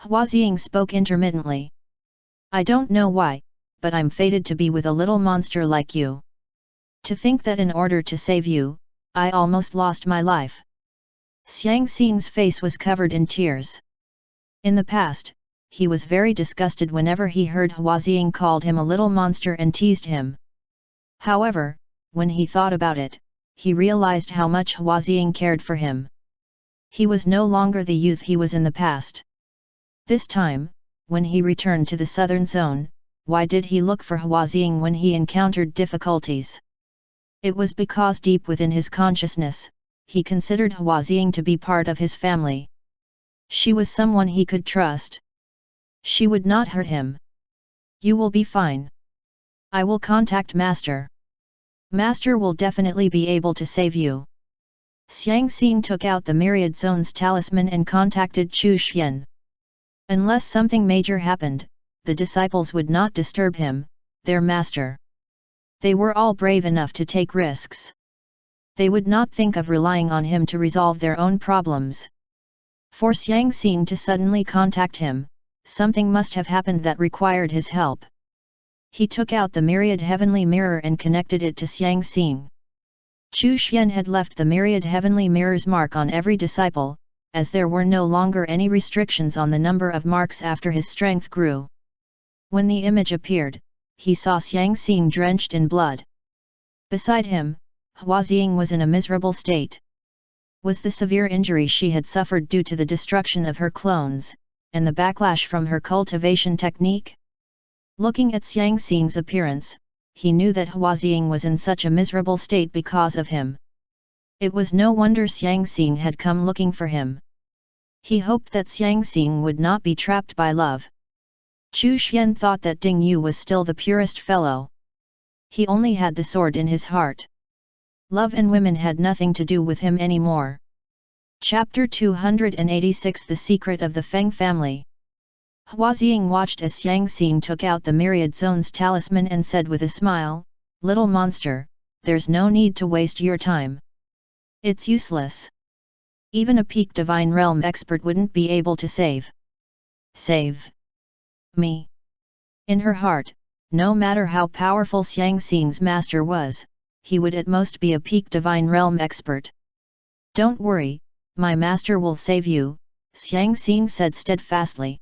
Huaziying spoke intermittently. I don't know why, but I'm fated to be with a little monster like you. To think that in order to save you, I almost lost my life. Xiang Xing's face was covered in tears. In the past, he was very disgusted whenever he heard Huaziying called him a little monster and teased him. However, when he thought about it, he realized how much Huaziying cared for him. He was no longer the youth he was in the past. This time, when he returned to the southern zone, why did he look for Huaziying when he encountered difficulties? It was because deep within his consciousness, he considered Huaziying to be part of his family. She was someone he could trust. She would not hurt him. You will be fine. I will contact Master. Master will definitely be able to save you. Xiang Xing took out the Myriad Zone's talisman and contacted Chu Xian. Unless something major happened, the disciples would not disturb him, their master. They were all brave enough to take risks. They would not think of relying on him to resolve their own problems. For Xiang Xing to suddenly contact him, something must have happened that required his help. He took out the myriad heavenly mirror and connected it to Xiang Xing. Chu Xian had left the myriad heavenly mirror's mark on every disciple, as there were no longer any restrictions on the number of marks after his strength grew. When the image appeared, he saw Xiang Xing drenched in blood. Beside him, Huaziying was in a miserable state. Was the severe injury she had suffered due to the destruction of her clones, and the backlash from her cultivation technique? Looking at Xiang Xing's appearance, he knew that Huaziying was in such a miserable state because of him. It was no wonder Xiang Xing had come looking for him. He hoped that Xiang Xing would not be trapped by love. Chu Xian thought that Ding Yu was still the purest fellow. He only had the sword in his heart. Love and women had nothing to do with him anymore. Chapter 286 The Secret of the Feng Family. Huaziying watched as Xiang Xing took out the Myriad Zone's talisman and said with a smile, "Little monster, there's no need to waste your time. It's useless. Even a peak Divine Realm expert wouldn't be able to save me." In her heart, no matter how powerful Xiang Xing's master was, he would at most be a peak Divine Realm expert. "Don't worry, my master will save you," Xiang Xing said steadfastly.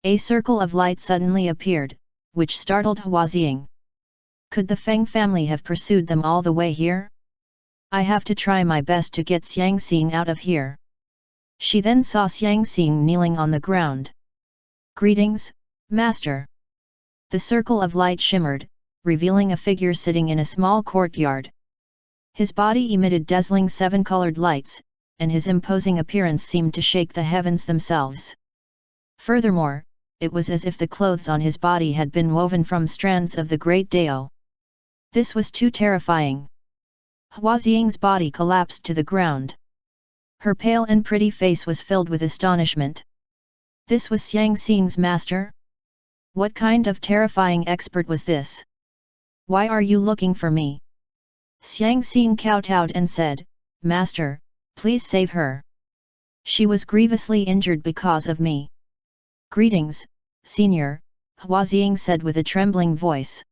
A circle of light suddenly appeared, which startled Huaziying. Could the Feng family have pursued them all the way here? I have to try my best to get Xiang Xing out of here. She then saw Xiang Xing kneeling on the ground. "Greetings, master." The circle of light shimmered, revealing a figure sitting in a small courtyard. His body emitted dazzling seven-colored lights, and his imposing appearance seemed to shake the heavens themselves. Furthermore, it was as if the clothes on his body had been woven from strands of the great Dao. This was too terrifying. Huaziying's body collapsed to the ground. Her pale and pretty face was filled with astonishment. This was Xiang Xing's master? What kind of terrifying expert was this? Why are you looking for me? Xiang Xing kowtowed and said, "Master, please save her. She was grievously injured because of me." "Greetings, Senior," Huaziying said with a trembling voice.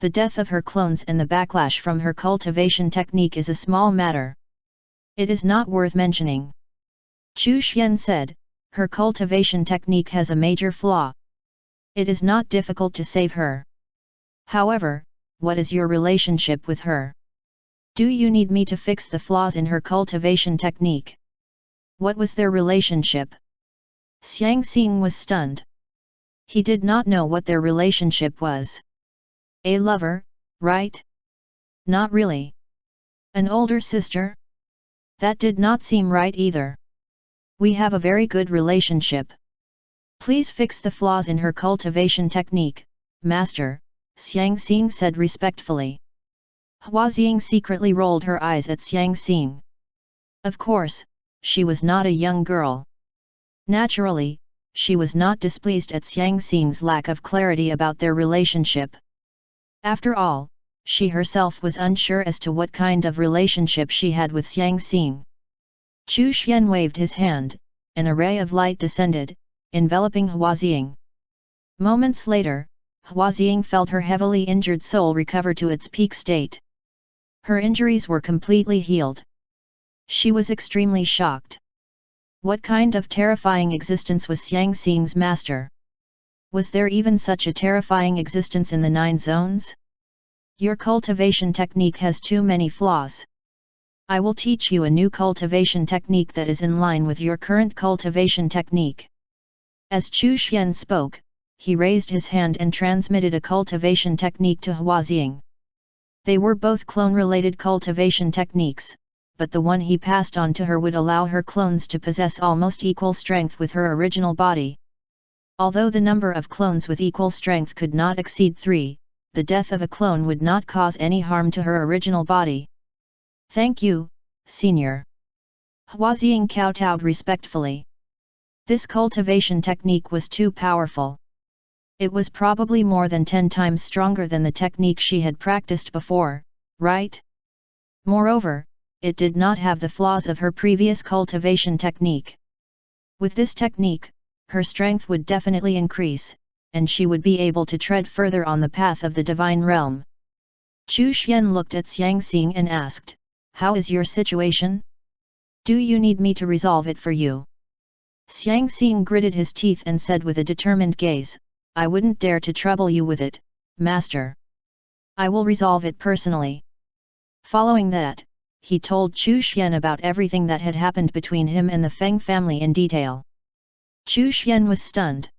"The death of her clones and the backlash from her cultivation technique is a small matter. It is not worth mentioning." Chu Xian said, "Her cultivation technique has a major flaw. It is not difficult to save her. However, what is your relationship with her? Do you need me to fix the flaws in her cultivation technique?" What was their relationship? Xiang Xing was stunned. He did not know what their relationship was. A lover, right? Not really. An older sister? That did not seem right either. We have a very good relationship. Please fix the flaws in her cultivation technique, Master, Xiang Xing said respectfully. Huaziying secretly rolled her eyes at Xiang Xing. Of course, she was not a young girl. Naturally, she was not displeased at Xiang Xing's lack of clarity about their relationship. After all, she herself was unsure as to what kind of relationship she had with Xiang Xing. Chu Xian waved his hand, and a ray of light descended, enveloping Huaziying. Moments later, Huaziying felt her heavily injured soul recover to its peak state. Her injuries were completely healed. She was extremely shocked. What kind of terrifying existence was Xiang Xing's master? Was there even such a terrifying existence in the 9 zones? Your cultivation technique has too many flaws. I will teach you a new cultivation technique that is in line with your current cultivation technique. As Chu Xian spoke, he raised his hand and transmitted a cultivation technique to Huaziying. They were both clone-related cultivation techniques, but the one he passed on to her would allow her clones to possess almost equal strength with her original body. Although the number of clones with equal strength could not exceed 3, the death of a clone would not cause any harm to her original body. Thank you, Senior. Huaziying kowtowed respectfully. This cultivation technique was too powerful. It was probably more than 10 times stronger than the technique she had practiced before, right? Moreover, it did not have the flaws of her previous cultivation technique. With this technique, her strength would definitely increase, and she would be able to tread further on the path of the divine realm. Chu Xian looked at Xiang Xing and asked, "How is your situation? Do you need me to resolve it for you?" Xiang Xing gritted his teeth and said with a determined gaze, "I wouldn't dare to trouble you with it, master. I will resolve it personally." Following that, he told Chu Xian about everything that had happened between him and the Feng family in detail. Chu Xian was stunned.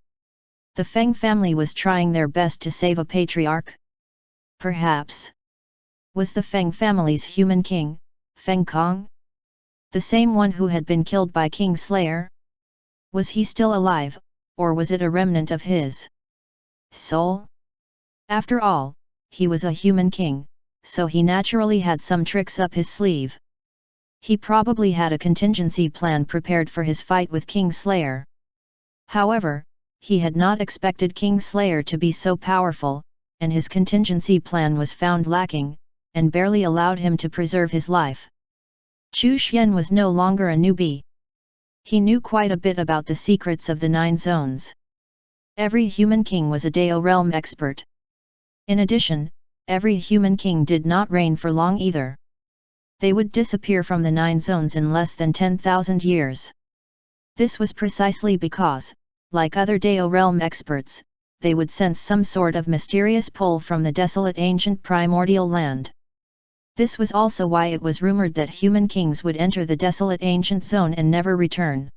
The Feng family was trying their best to save a patriarch? Perhaps. Was the Feng family's human king, Feng Kong? The same one who had been killed by King Slayer? Was he still alive, or was it a remnant of his soul? After all, he was a human king, so he naturally had some tricks up his sleeve. He probably had a contingency plan prepared for his fight with King Slayer. However, he had not expected King Slayer to be so powerful, and his contingency plan was found lacking, and barely allowed him to preserve his life. Chu Xian was no longer a newbie. He knew quite a bit about the secrets of the 9 zones. Every human king was a Dao realm expert. In addition, every human king did not reign for long either. They would disappear from the 9 zones in less than 10,000 years. This was precisely because, like other Dao realm experts, they would sense some sort of mysterious pull from the desolate ancient primordial land. This was also why it was rumored that human kings would enter the desolate ancient zone and never return.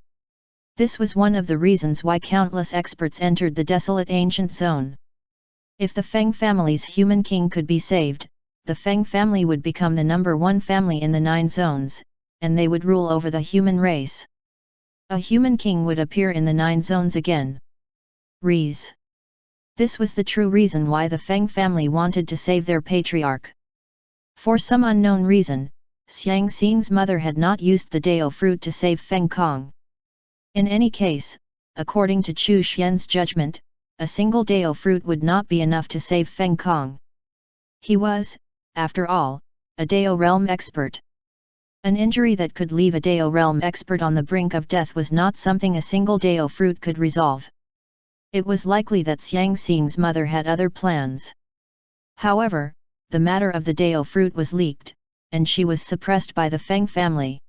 This was one of the reasons why countless experts entered the desolate ancient zone. If the Feng family's human king could be saved, the Feng family would become the #1 family in the 9 zones, and they would rule over the human race. A human king would appear in the 9 zones again. This was the true reason why the Feng family wanted to save their patriarch. For some unknown reason, Xiang Xing's mother had not used the Dao fruit to save Feng Kong. In any case, according to Chu Xian's judgment, a single Dao fruit would not be enough to save Feng Kong. He was, after all, a Dao realm expert. An injury that could leave a Dao realm expert on the brink of death was not something a single Dao fruit could resolve. It was likely that Xiang Xing's mother had other plans. However, the matter of the Dao fruit was leaked, and she was suppressed by the Feng family.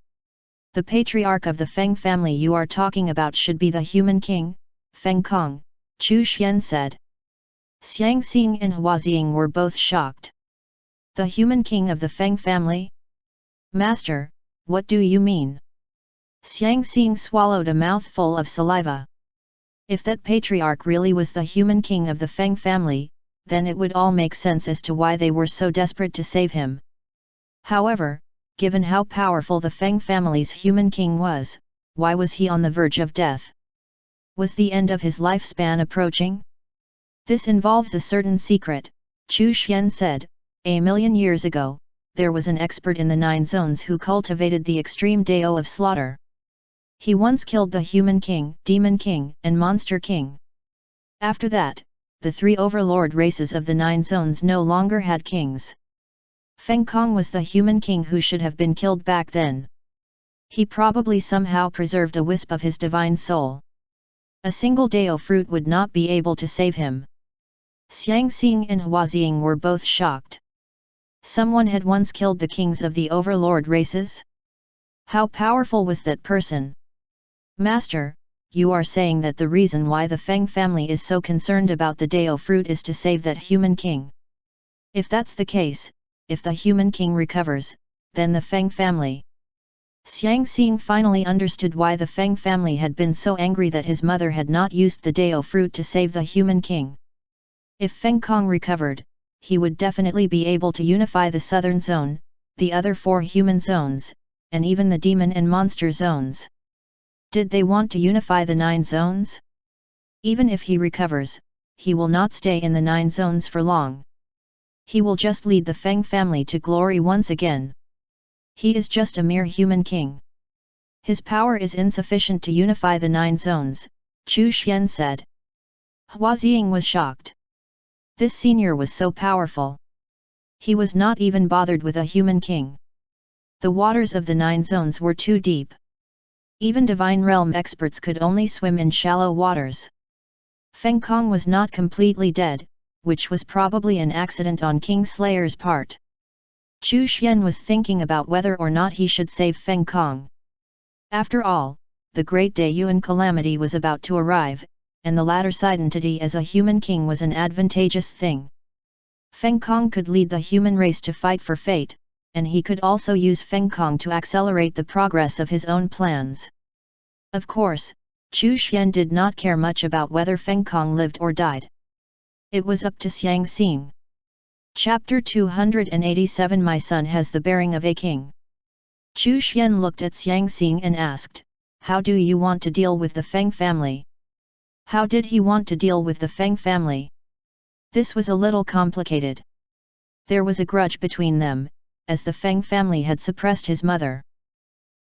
The patriarch of the Feng family you are talking about should be the human king, Feng Kong, Chu Xian said. Xiang Xing and Huaziying were both shocked. The human king of the Feng family? Master, what do you mean? Xiang Xing swallowed a mouthful of saliva. If that patriarch really was the human king of the Feng family, then it would all make sense as to why they were so desperate to save him. However, given how powerful the Feng family's human king was, why was he on the verge of death? Was the end of his lifespan approaching? This involves a certain secret, Chu Xian said. A million years ago, there was an expert in the 9 zones who cultivated the extreme Dao of slaughter. He once killed the human king, demon king, and monster king. After that, the 3 overlord races of the 9 zones no longer had kings. Feng Kong was the human king who should have been killed back then. He probably somehow preserved a wisp of his divine soul. A single Dao fruit would not be able to save him. Xiang Xing and Huaziying were both shocked. Someone had once killed the kings of the overlord races? How powerful was that person? Master, you are saying that the reason why the Feng family is so concerned about the Dao fruit is to save that human king. If that's the case, if the human king recovers, then the Feng family. Xiang Xing finally understood why the Feng family had been so angry that his mother had not used the Dao fruit to save the human king. If Feng Kong recovered, he would definitely be able to unify the southern zone, the other 4 human zones, and even the demon and monster zones. Did they want to unify the 9 zones? Even if he recovers, he will not stay in the 9 zones for long. He will just lead the Feng family to glory once again. He is just a mere human king. His power is insufficient to unify the 9 zones, Chu Xian said. Huaziying was shocked. This senior was so powerful. He was not even bothered with a human king. The waters of the 9 zones were too deep. Even divine realm experts could only swim in shallow waters. Feng Kong was not completely dead, which was probably an accident on King Slayer's part. Chu Xian was thinking about whether or not he should save Feng Kong. After all, the Great Daiyuan calamity was about to arrive, and the latter's identity as a human king was an advantageous thing. Feng Kong could lead the human race to fight for fate, and he could also use Feng Kong to accelerate the progress of his own plans. Of course, Chu Xian did not care much about whether Feng Kong lived or died. It was up to Xiang Xing. Chapter 287 My son has the bearing of a king. Chu Xian looked at Xiang Xing and asked, "How do you want to deal with the Feng family?" How did he want to deal with the Feng family? This was a little complicated. There was a grudge between them, as the Feng family had suppressed his mother.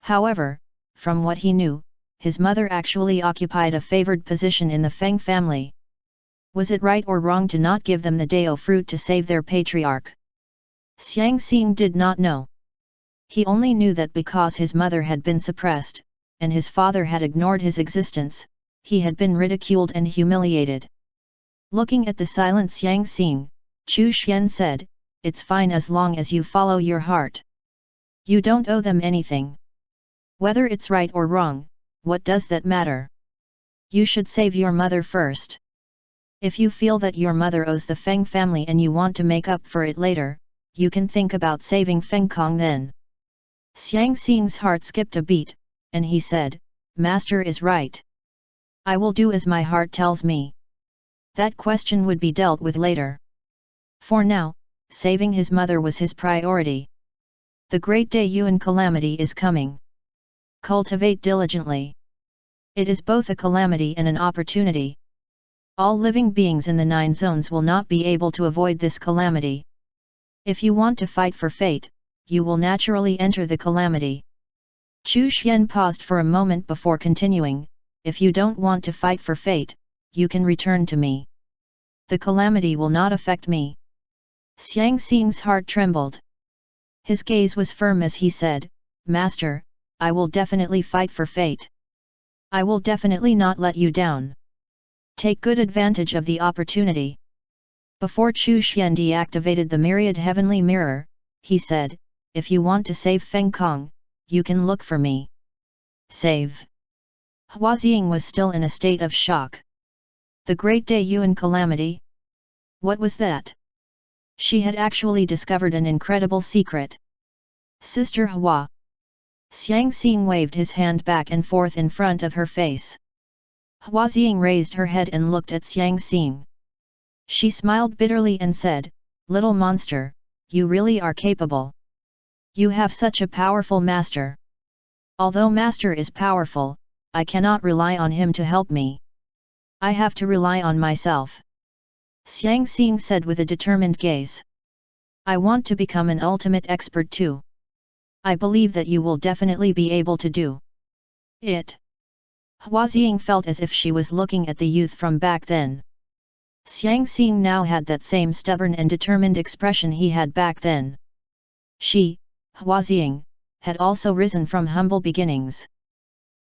However, from what he knew, his mother actually occupied a favored position in the Feng family. Was it right or wrong to not give them the Dao fruit to save their patriarch? Xiang Xing did not know. He only knew that because his mother had been suppressed, and his father had ignored his existence, he had been ridiculed and humiliated. Looking at the silent Xiang Xing, Chu Xian said, "It's fine as long as you follow your heart. You don't owe them anything. Whether it's right or wrong, what does that matter? You should save your mother first. If you feel that your mother owes the Feng family and you want to make up for it later, you can think about saving Feng Kong then." Xiang Xing's heart skipped a beat, and he said, "Master is right. I will do as my heart tells me." That question would be dealt with later. For now, saving his mother was his priority. The Great Daiyuan calamity is coming. Cultivate diligently. It is both a calamity and an opportunity. All living beings in the 9 zones will not be able to avoid this calamity. If you want to fight for fate, you will naturally enter the calamity. Chu Xian paused for a moment before continuing, "If you don't want to fight for fate, you can return to me. The calamity will not affect me." Xiang Xing's heart trembled. His gaze was firm as he said, "Master, I will definitely fight for fate. I will definitely not let you down. Take good advantage of the opportunity." Before Chu Xian deactivated the myriad heavenly mirror, he said, "If you want to save Feng Kong, you can look for me." Save. Huaziying was still in a state of shock. The Great Daiyuan calamity? What was that? She had actually discovered an incredible secret. "Sister Hua." Xiang Xing waved his hand back and forth in front of her face. Huaziying raised her head and looked at Xiang Xing. She smiled bitterly and said, "Little monster, you really are capable. You have such a powerful master. Although master is powerful, I cannot rely on him to help me. I have to rely on myself." Xiang Xing said with a determined gaze. "I want to become an ultimate expert too. I believe that you will definitely be able to do it." Huaziying felt as if she was looking at the youth from back then. Xiang Xing now had that same stubborn and determined expression he had back then. She, Huaziying, had also risen from humble beginnings.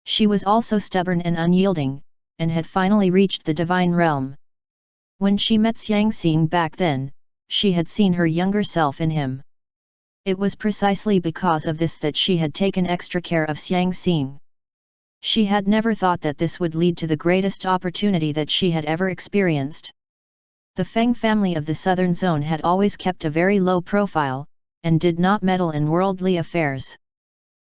She was also stubborn and unyielding, and had finally reached the divine realm. When she met Xiang Xing back then, she had seen her younger self in him. It was precisely because of this that she had taken extra care of Xiang Xing. She had never thought that this would lead to the greatest opportunity that she had ever experienced. The Feng family of the Southern Zone had always kept a very low profile, and did not meddle in worldly affairs.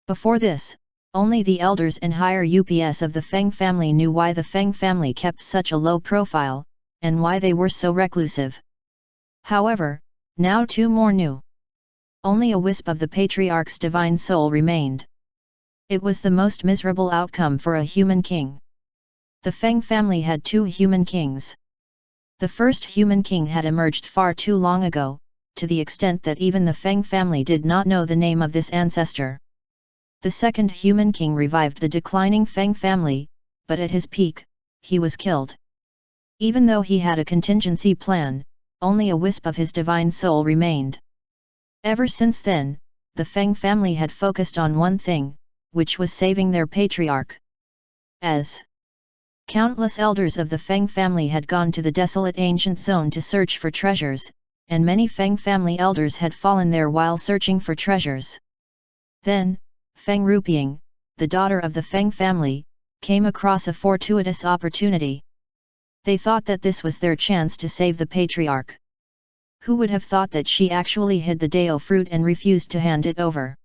Before this, only the elders and higher UPS of the Feng family knew why the Feng family kept such a low profile, and why they were so reclusive. However, now 2 more knew. Only a wisp of the patriarch's divine soul remained. It was the most miserable outcome for a human king. The Feng family had 2 human kings. The first human king had emerged far too long ago, to the extent that even the Feng family did not know the name of this ancestor. The second human king revived the declining Feng family, but at his peak, he was killed. Even though he had a contingency plan, only a wisp of his divine soul remained. Ever since then, the Feng family had focused on one thing, which was saving their patriarch. As countless elders of the Feng family had gone to the desolate ancient zone to search for treasures, and many Feng family elders had fallen there while searching for treasures. Then, Feng Rupiang, the daughter of the Feng family, came across a fortuitous opportunity. They thought that this was their chance to save the patriarch. Who would have thought that she actually hid the Dao fruit and refused to hand it over?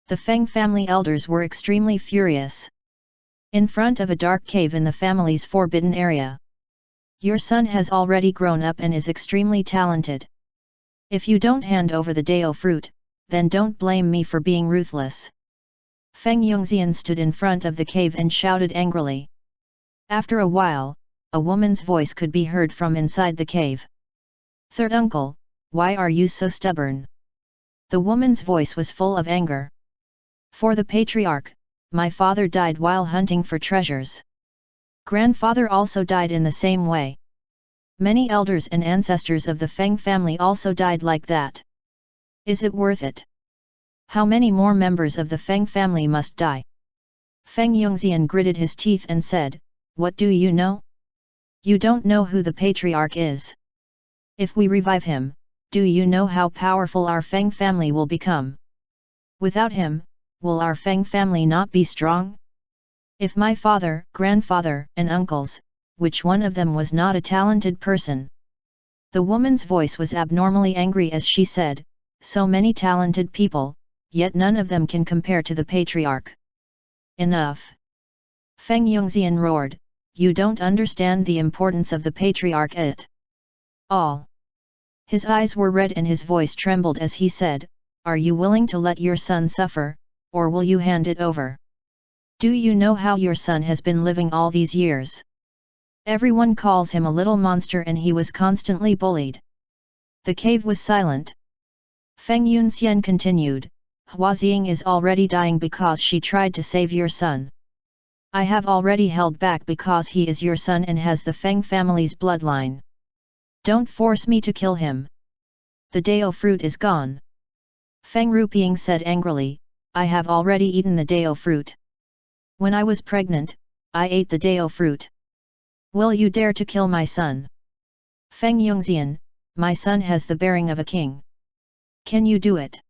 The Feng family elders were extremely furious. In front of a dark cave in the family's forbidden area. Your son has already grown up and is extremely talented. If you don't hand over the Dao fruit, then don't blame me for being ruthless. Feng Yongxian stood in front of the cave and shouted angrily. After a while, a woman's voice could be heard from inside the cave. Third uncle, why are you so stubborn? The woman's voice was full of anger. For the patriarch, my father died while hunting for treasures. Grandfather also died in the same way. Many elders and ancestors of the Feng family also died like that. Is it worth it? How many more members of the Feng family must die? Feng Yongxian gritted his teeth and said, what do you know? You don't know who the patriarch is. If we revive him, do you know how powerful our Feng family will become? Without him, will our Feng family not be strong? If my father, grandfather, and uncles, which one of them was not a talented person? The woman's voice was abnormally angry as she said, so many talented people, yet none of them can compare to the patriarch. Enough! Feng Yongxian roared, you don't understand the importance of the patriarch at all. His eyes were red and his voice trembled as he said, are you willing to let your son suffer, or will you hand it over? Do you know how your son has been living all these years? Everyone calls him a little monster and he was constantly bullied. The cave was silent. Feng Yunxian continued, Huaxing is already dying because she tried to save your son. I have already held back because he is your son and has the Feng family's bloodline. Don't force me to kill him. The Dao fruit is gone. Feng Rupiang said angrily, I have already eaten the Dao fruit. When I was pregnant, I ate the Dao fruit. Will you dare to kill my son? Feng Yongxian, my son has the bearing of a king. Can you do it?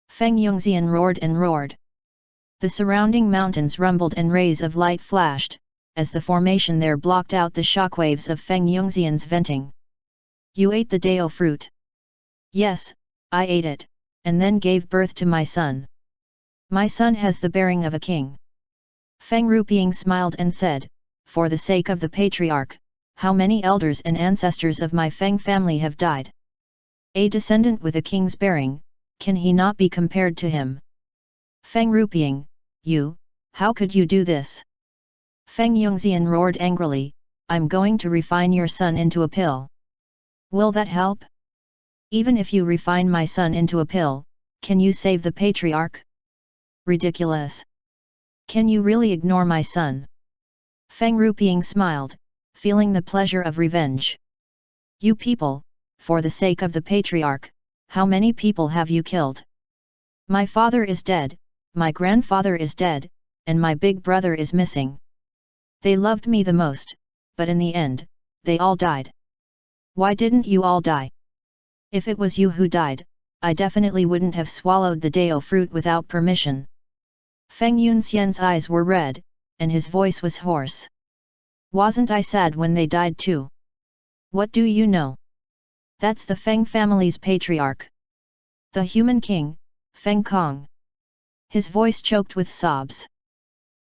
Feng Yongxian roared and roared. The surrounding mountains rumbled and rays of light flashed, as the formation there blocked out the shockwaves of Feng Yongxian's venting. You ate the Dao fruit. Yes, I ate it, and then gave birth to my son. My son has the bearing of a king. Feng Rupiang smiled and said, for the sake of the patriarch, how many elders and ancestors of my Feng family have died? A descendant with a king's bearing, can he not be compared to him? Feng Rupiang, how could you do this? Feng Yongxian roared angrily, I'm going to refine your son into a pill. Will that help? Even if you refine my son into a pill, can you save the patriarch? Ridiculous. Can you really ignore my son? Feng Rupiang smiled, feeling the pleasure of revenge. You people, for the sake of the patriarch, how many people have you killed? My father is dead, my grandfather is dead, and my big brother is missing. They loved me the most, but in the end, they all died. Why didn't you all die? If it was you who died, I definitely wouldn't have swallowed the Dao fruit without permission. Feng Yunxian's eyes were red, and his voice was hoarse. Wasn't I sad when they died too? What do you know? That's the Feng family's patriarch. The human king, Feng Kong. His voice choked with sobs.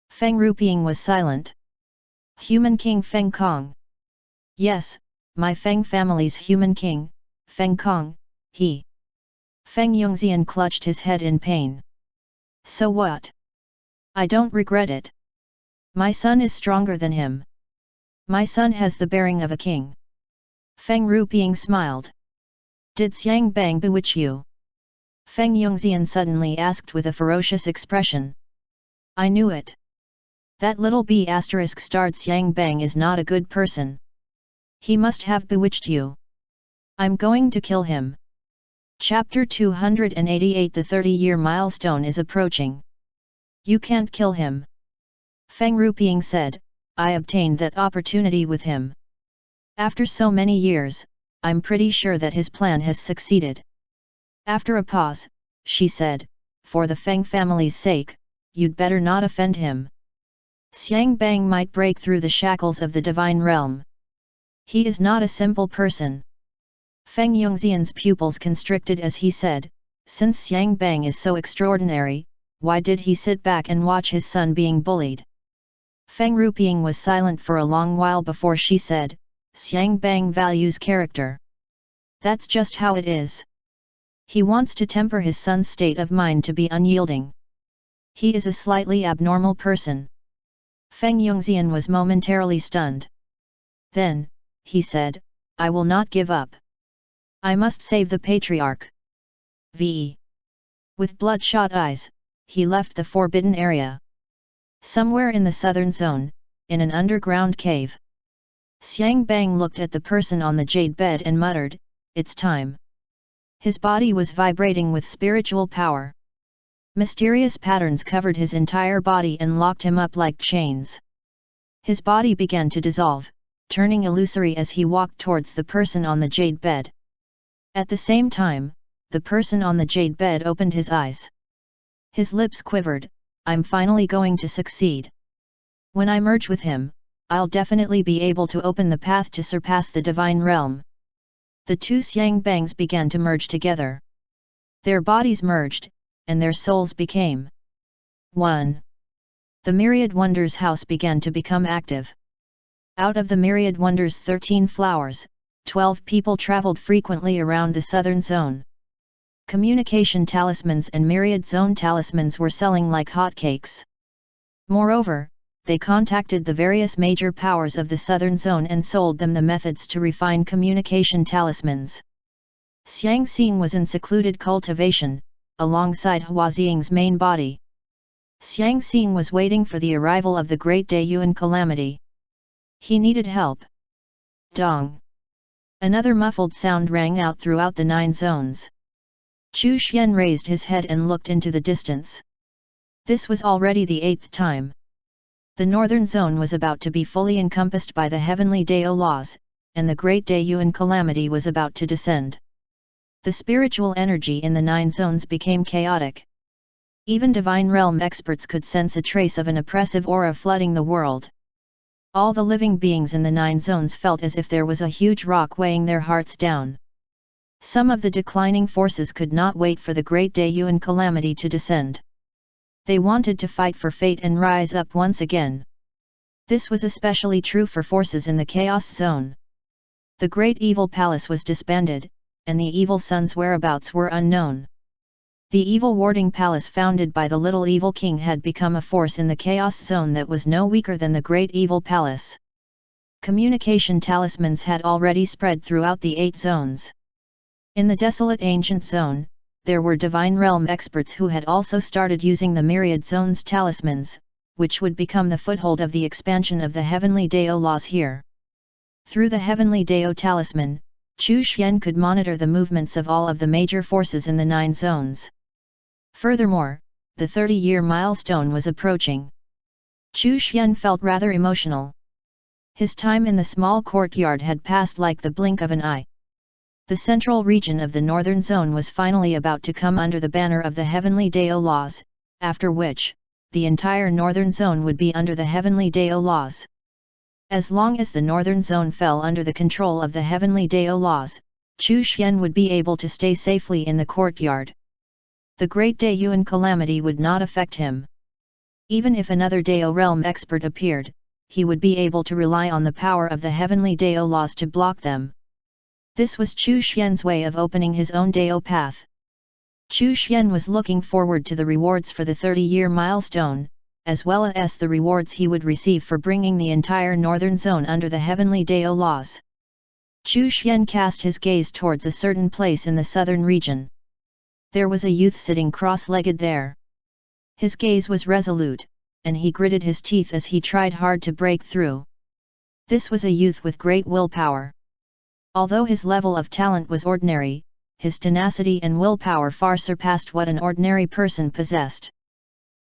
Feng Rupiang was silent. Human king Feng Kong. Yes, my Feng family's human king, Feng Kong, he. Feng Yongxian clutched his head in pain. So what? I don't regret it. My son is stronger than him. My son has the bearing of a king. Feng Rupiang smiled. Did Xiang Bang bewitch you? Feng Yongxian suddenly asked with a ferocious expression. I knew it. That little B********* Xiang Bang is not a good person. He must have bewitched you. I'm going to kill him. Chapter 288. The 30-year milestone is approaching. You can't kill him. Feng Ruping said, I obtained that opportunity with him. After so many years, I'm pretty sure that his plan has succeeded. After a pause, she said, for the Feng family's sake, you'd better not offend him. Xiang Bang might break through the shackles of the divine realm. He is not a simple person. Feng Yongxian's pupils constricted as he said, since Xiang Bang is so extraordinary, why did he sit back and watch his son being bullied? Feng Ruping was silent for a long while before she said, Xiang Bang values character. That's just how it is. He wants to temper his son's state of mind to be unyielding. He is a slightly abnormal person. Feng Yongxian was momentarily stunned. Then, he said, I will not give up. I must save the patriarch. V. With bloodshot eyes, he left the forbidden area. Somewhere in the southern zone, in an underground cave. Xiang Bang looked at the person on the jade bed and muttered, it's time. His body was vibrating with spiritual power. Mysterious patterns covered his entire body and locked him up like chains. His body began to dissolve, turning illusory as he walked towards the person on the jade bed. At the same time, the person on the jade bed opened his eyes. His lips quivered, I'm finally going to succeed. When I merge with him, I'll definitely be able to open the path to surpass the divine realm. The two Xiang Bangs began to merge together. Their bodies merged, and their souls became one. The Myriad Wonders house began to become active. Out of the Myriad Wonders 13 flowers, 12 people traveled frequently around the southern zone. Communication talismans and Myriad Zone talismans were selling like hotcakes. Moreover, they contacted the various major powers of the southern zone and sold them the methods to refine communication talismans. Xiang Xing was in secluded cultivation, alongside Hua Xing's main body. Xiang Xing was waiting for the arrival of the Great Dayuan calamity. He needed help. Dong! Another muffled sound rang out throughout the 9 zones. Chu Xian raised his head and looked into the distance. This was already the 8th time. The northern zone was about to be fully encompassed by the heavenly Dao laws, and the Great Dayuan calamity was about to descend. The spiritual energy in the 9 zones became chaotic. Even divine realm experts could sense a trace of an oppressive aura flooding the world. All the living beings in the 9 zones felt as if there was a huge rock weighing their hearts down. Some of the declining forces could not wait for the Great Dayuan calamity to descend. They wanted to fight for fate and rise up once again. This was especially true for forces in the Chaos Zone. The Great Evil Palace was disbanded, and the Evil Sun's whereabouts were unknown. The Evil Warding Palace founded by the Little Evil King had become a force in the Chaos Zone that was no weaker than the Great Evil Palace. Communication talismans had already spread throughout the 8 zones. In the Desolate Ancient Zone, there were Divine Realm experts who had also started using the Myriad Zone's talismans, which would become the foothold of the expansion of the Heavenly Dao laws here. Through the Heavenly Dao talisman, Chu Xian could monitor the movements of all of the major forces in the 9 zones. Furthermore, the 30-year milestone was approaching. Chu Xian felt rather emotional. His time in the small courtyard had passed like the blink of an eye. The central region of the northern zone was finally about to come under the banner of the Heavenly Dao laws, after which, the entire northern zone would be under the Heavenly Dao laws. As long as the northern zone fell under the control of the Heavenly Dao laws, Chu Xian would be able to stay safely in the courtyard. The Great Dayuan calamity would not affect him. Even if another Dao realm expert appeared, he would be able to rely on the power of the Heavenly Dao laws to block them. This was Chu Xian's way of opening his own Dao path. Chu Xian was looking forward to the rewards for the 30-year milestone, as well as the rewards he would receive for bringing the entire northern zone under the Heavenly Dao laws. Chu Xian cast his gaze towards a certain place in the southern region. There was a youth sitting cross-legged there. His gaze was resolute, and he gritted his teeth as he tried hard to break through. This was a youth with great willpower. Although his level of talent was ordinary, his tenacity and willpower far surpassed what an ordinary person possessed.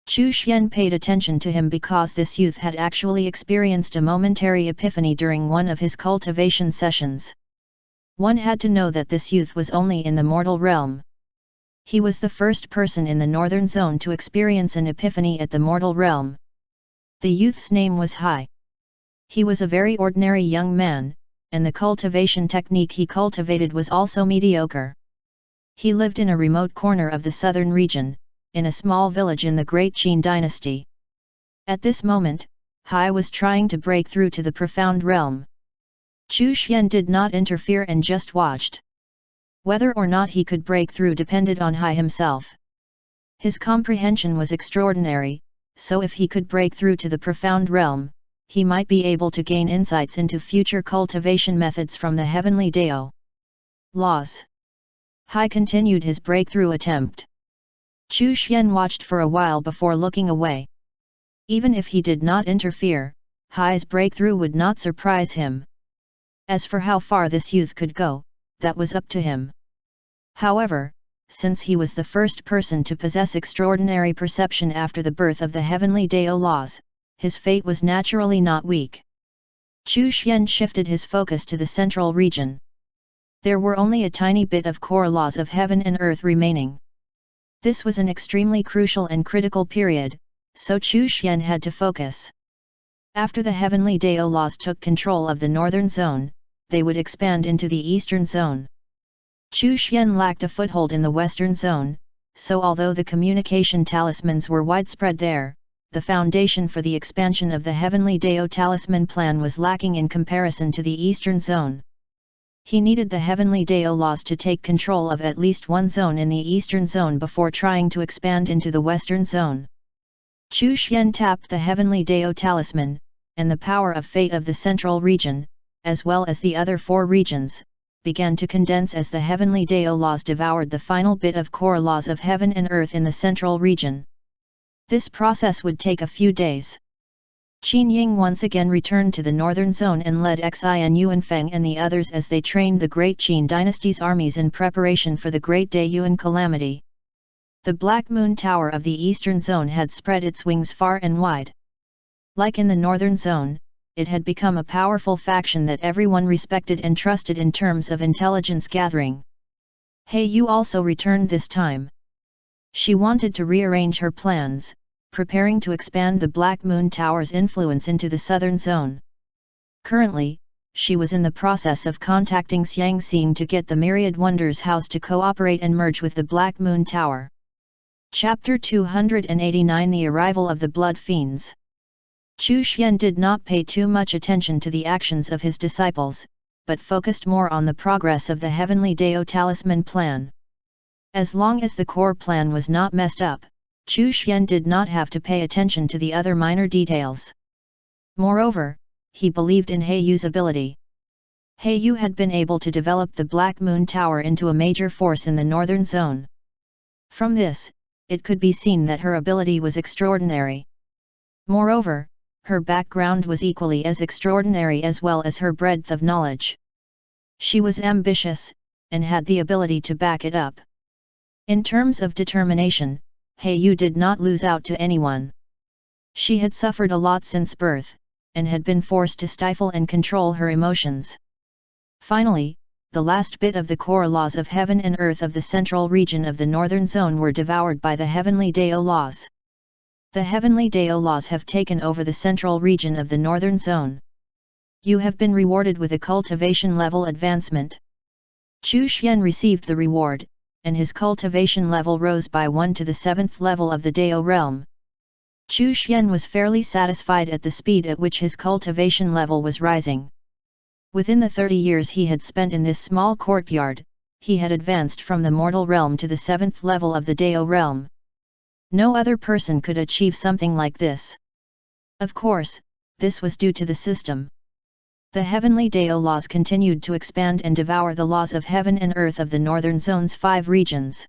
Chu Xian paid attention to him because this youth had actually experienced a momentary epiphany during one of his cultivation sessions. One had to know that this youth was only in the mortal realm. He was the first person in the northern zone to experience an epiphany at the mortal realm. The youth's name was Hai. He was a very ordinary young man, and the cultivation technique he cultivated was also mediocre. He lived in a remote corner of the southern region, in a small village in the Great Qin dynasty. At this moment, Hai was trying to break through to the profound realm. Chu Xian did not interfere and just watched. Whether or not he could break through depended on Hai himself. His comprehension was extraordinary, so if he could break through to the profound realm, he might be able to gain insights into future cultivation methods from the heavenly Dao laws. Hai continued his breakthrough attempt. Chu Xian watched for a while before looking away. Even if he did not interfere, Hai's breakthrough would not surprise him. As for how far this youth could go, that was up to him. However, since he was the first person to possess extraordinary perception after the birth of the heavenly Dao laws, his fate was naturally not weak. Chu Xian shifted his focus to the central region. There were only a tiny bit of core laws of heaven and earth remaining. This was an extremely crucial and critical period, so Chu Xian had to focus. After the heavenly Dao laws took control of the northern zone, they would expand into the eastern zone. Chu Xian lacked a foothold in the western zone, so although the communication talismans were widespread there, the foundation for the expansion of the heavenly Dao talisman plan was lacking in comparison to the eastern zone. He needed the heavenly Dao laws to take control of at least one zone in the eastern zone before trying to expand into the western zone. Chu Xian tapped the heavenly Dao talisman, and the power of fate of the central region, as well as the other four regions, began to condense as the heavenly Dao laws devoured the final bit of core laws of heaven and earth in the central region. This process would take a few days. Qin Ying once again returned to the northern zone and led Xin Yuanfeng and the others as they trained the Great Qin dynasty's armies in preparation for the Great Day Yuan calamity. The Black Moon Tower of the eastern zone had spread its wings far and wide. Like in the northern zone, it had become a powerful faction that everyone respected and trusted in terms of intelligence gathering. He Yu also returned this time. She wanted to rearrange her plans, preparing to expand the Black Moon Tower's influence into the southern zone. Currently, she was in the process of contacting Xiang Xing to get the Myriad Wonders House to cooperate and merge with the Black Moon Tower. Chapter 289 The Arrival of the Blood Fiends. Chu Xian did not pay too much attention to the actions of his disciples, but focused more on the progress of the Heavenly Dao Talisman plan. As long as the core plan was not messed up, Chu Xian did not have to pay attention to the other minor details. Moreover, he believed in He Yu's ability. He Yu had been able to develop the Black Moon Tower into a major force in the northern zone. From this, it could be seen that her ability was extraordinary. Moreover, her background was equally as extraordinary as well as her breadth of knowledge. She was ambitious, and had the ability to back it up. In terms of determination, He Yu did not lose out to anyone. She had suffered a lot since birth, and had been forced to stifle and control her emotions. Finally, the last bit of the core laws of heaven and earth of the central region of the northern zone were devoured by the heavenly Dao laws. The heavenly Dao laws have taken over the central region of the northern zone. You have been rewarded with a cultivation level advancement. Chu Xian received the reward, and his cultivation level rose by 1 to the 7th level of the Dao realm. Chu Xian was fairly satisfied at the speed at which his cultivation level was rising. Within the 30 years he had spent in this small courtyard, he had advanced from the mortal realm to the 7th level of the Dao realm. No other person could achieve something like this. Of course, this was due to the system. The heavenly Dao laws continued to expand and devour the laws of heaven and earth of the northern zone's 5 regions.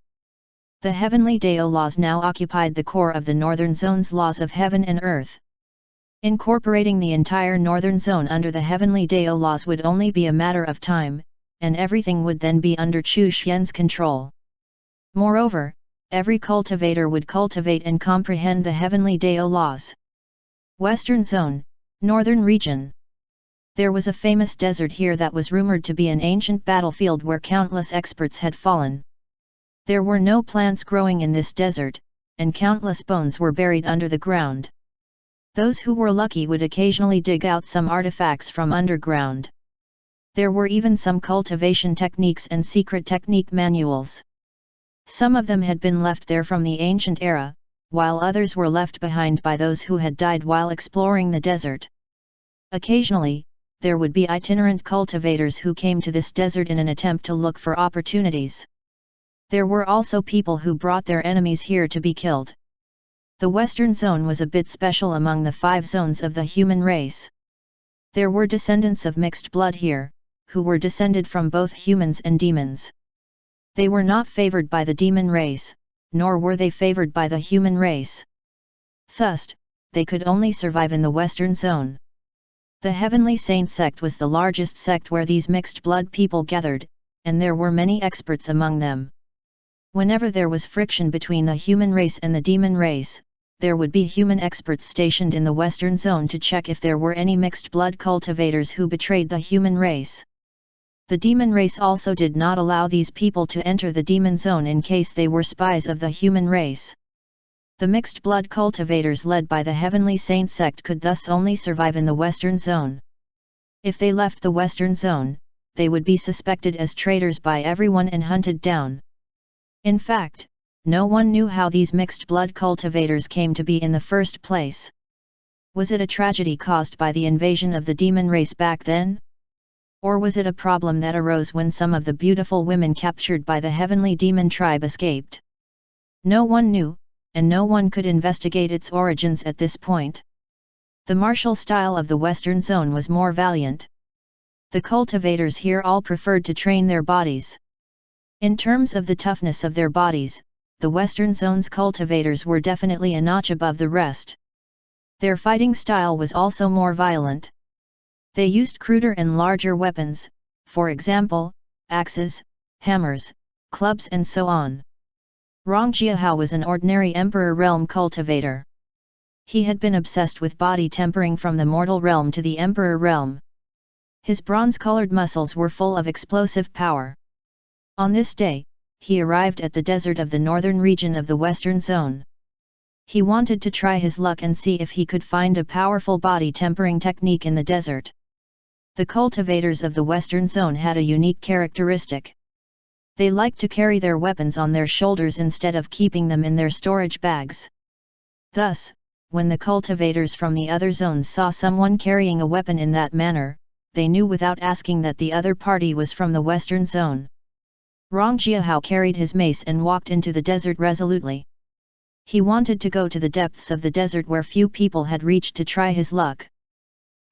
The heavenly Dao laws now occupied the core of the northern zone's laws of heaven and earth. Incorporating the entire northern zone under the heavenly Dao laws would only be a matter of time, and everything would then be under Chu Xian's control. Moreover, every cultivator would cultivate and comprehend the heavenly Dao laws. Western Zone, Northern Region. There was a famous desert here that was rumored to be an ancient battlefield where countless experts had fallen. There were no plants growing in this desert, and countless bones were buried under the ground. Those who were lucky would occasionally dig out some artifacts from underground. There were even some cultivation techniques and secret technique manuals. Some of them had been left there from the ancient era, while others were left behind by those who had died while exploring the desert. Occasionally, there would be itinerant cultivators who came to this desert in an attempt to look for opportunities. There were also people who brought their enemies here to be killed. The Western Zone was a bit special among the 5 zones of the human race. There were descendants of mixed blood here, who were descended from both humans and demons. They were not favored by the demon race, nor were they favored by the human race. Thus, they could only survive in the Western Zone. The Heavenly Saint sect was the largest sect where these mixed blood people gathered, and there were many experts among them. Whenever there was friction between the human race and the demon race, there would be human experts stationed in the Western Zone to check if there were any mixed blood cultivators who betrayed the human race. The demon race also did not allow these people to enter the demon zone in case they were spies of the human race. The mixed blood cultivators led by the Heavenly Saint sect could thus only survive in the Western Zone. If they left the Western Zone, they would be suspected as traitors by everyone and hunted down. In fact, no one knew how these mixed blood cultivators came to be in the first place. Was it a tragedy caused by the invasion of the demon race back then? Or was it a problem that arose when some of the beautiful women captured by the heavenly demon tribe escaped? No one knew, and no one could investigate its origins at this point. The martial style of the Western Zone was more valiant. The cultivators here all preferred to train their bodies. In terms of the toughness of their bodies, the Western Zone's cultivators were definitely a notch above the rest. Their fighting style was also more violent. They used cruder and larger weapons, for example, axes, hammers, clubs and so on. Rong Jiahao was an ordinary Emperor Realm cultivator. He had been obsessed with body tempering from the mortal realm to the Emperor Realm. His bronze-colored muscles were full of explosive power. On this day, he arrived at the desert of the northern region of the Western Zone. He wanted to try his luck and see if he could find a powerful body tempering technique in the desert. The cultivators of the Western Zone had a unique characteristic. They liked to carry their weapons on their shoulders instead of keeping them in their storage bags. Thus, when the cultivators from the other zones saw someone carrying a weapon in that manner, they knew without asking that the other party was from the Western Zone. Rong Jiahao carried his mace and walked into the desert resolutely. He wanted to go to the depths of the desert where few people had reached to try his luck.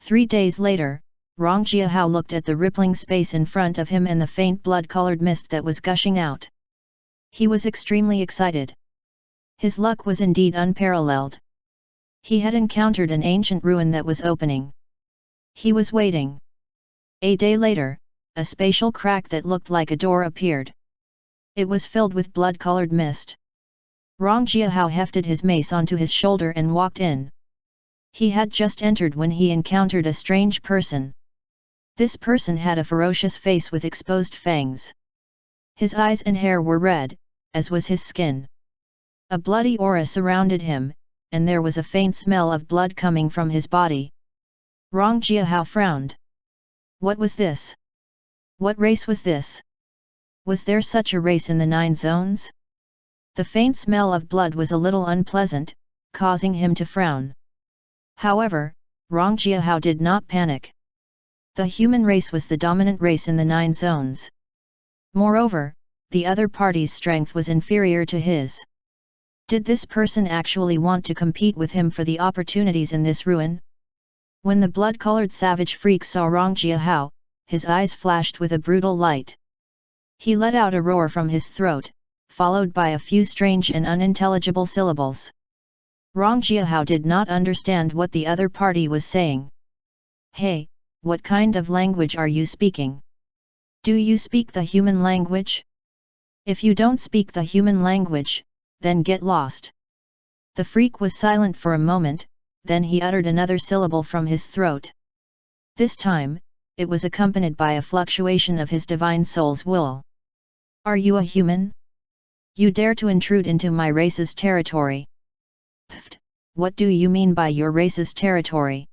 3 days later, Rong Jiahao looked at the rippling space in front of him and the faint blood-colored mist that was gushing out. He was extremely excited. His luck was indeed unparalleled. He had encountered an ancient ruin that was opening. He was waiting. A day later, a spatial crack that looked like a door appeared. It was filled with blood-colored mist. Rong Jiahao hefted his mace onto his shoulder and walked in. He had just entered when he encountered a strange person. This person had a ferocious face with exposed fangs. His eyes and hair were red, as was his skin. A bloody aura surrounded him, and there was a faint smell of blood coming from his body. Rong Jiahao frowned. What was this? What race was this? Was there such a race in the 9 zones? The faint smell of blood was a little unpleasant, causing him to frown. However, Rong Jiahao did not panic. The human race was the dominant race in the 9 zones. Moreover, the other party's strength was inferior to his. Did this person actually want to compete with him for the opportunities in this ruin? When the blood-colored savage freak saw Rong Jiahao, his eyes flashed with a brutal light. He let out a roar from his throat, followed by a few strange and unintelligible syllables. Rong Jiahao did not understand what the other party was saying. Hey, what kind of language are you speaking? Do you speak the human language? If you don't speak the human language, then get lost. The freak was silent for a moment, then he uttered another syllable from his throat. This time, it was accompanied by a fluctuation of his divine soul's will. Are you a human? You dare to intrude into my race's territory. Pfft, what do you mean by your race's territory?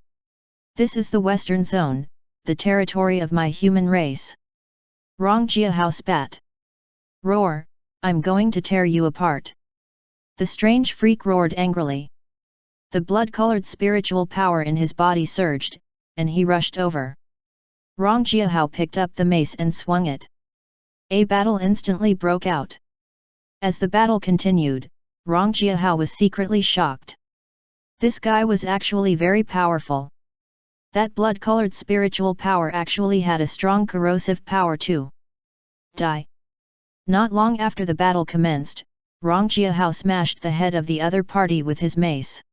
This is the Western Zone, the territory of my human race. Rong Jiahao spat. Roar, I'm going to tear you apart. The strange freak roared angrily. The blood-colored spiritual power in his body surged, and he rushed over. Rong Jiahao picked up the mace and swung it. A battle instantly broke out. As the battle continued, Rong Jiahao was secretly shocked. This guy was actually very powerful. That blood-colored spiritual power actually had a strong corrosive power too. Die! Not long after the battle commenced, Rong Jiahao smashed the head of the other party with his mace.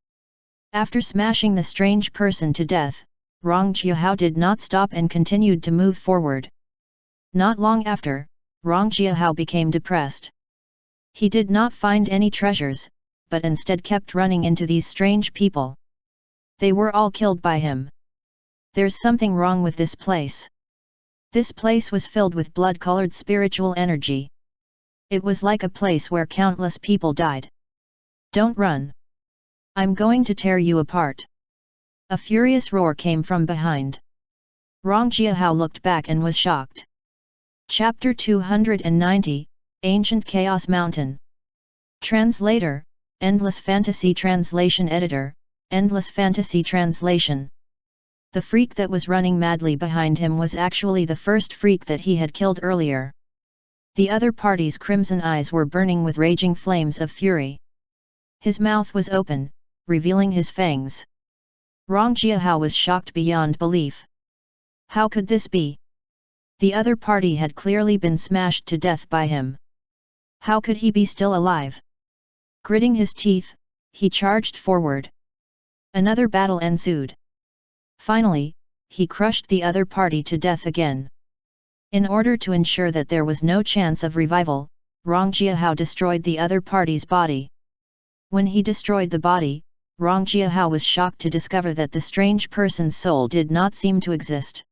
After smashing the strange person to death, Rong Jiahao did not stop and continued to move forward. Not long after, Rong Jiahao became depressed. He did not find any treasures, but instead kept running into these strange people. They were all killed by him. There's something wrong with this place. This place was filled with blood-colored spiritual energy. It was like a place where countless people died. Don't run. I'm going to tear you apart. A furious roar came from behind. Rong Jiahao looked back and was shocked. Chapter 290, Ancient Chaos Mountain. Translator, Endless Fantasy Translation Editor, Endless Fantasy Translation. The freak that was running madly behind him was actually the first freak that he had killed earlier. The other party's crimson eyes were burning with raging flames of fury. His mouth was open, revealing his fangs. Rong Jiahao was shocked beyond belief. How could this be? The other party had clearly been smashed to death by him. How could he be still alive? Gritting his teeth, he charged forward. Another battle ensued. Finally, he crushed the other party to death again. In order to ensure that there was no chance of revival, Rong Jiahao destroyed the other party's body. When he destroyed the body, Rong Jiahao was shocked to discover that the strange person's soul did not seem to exist.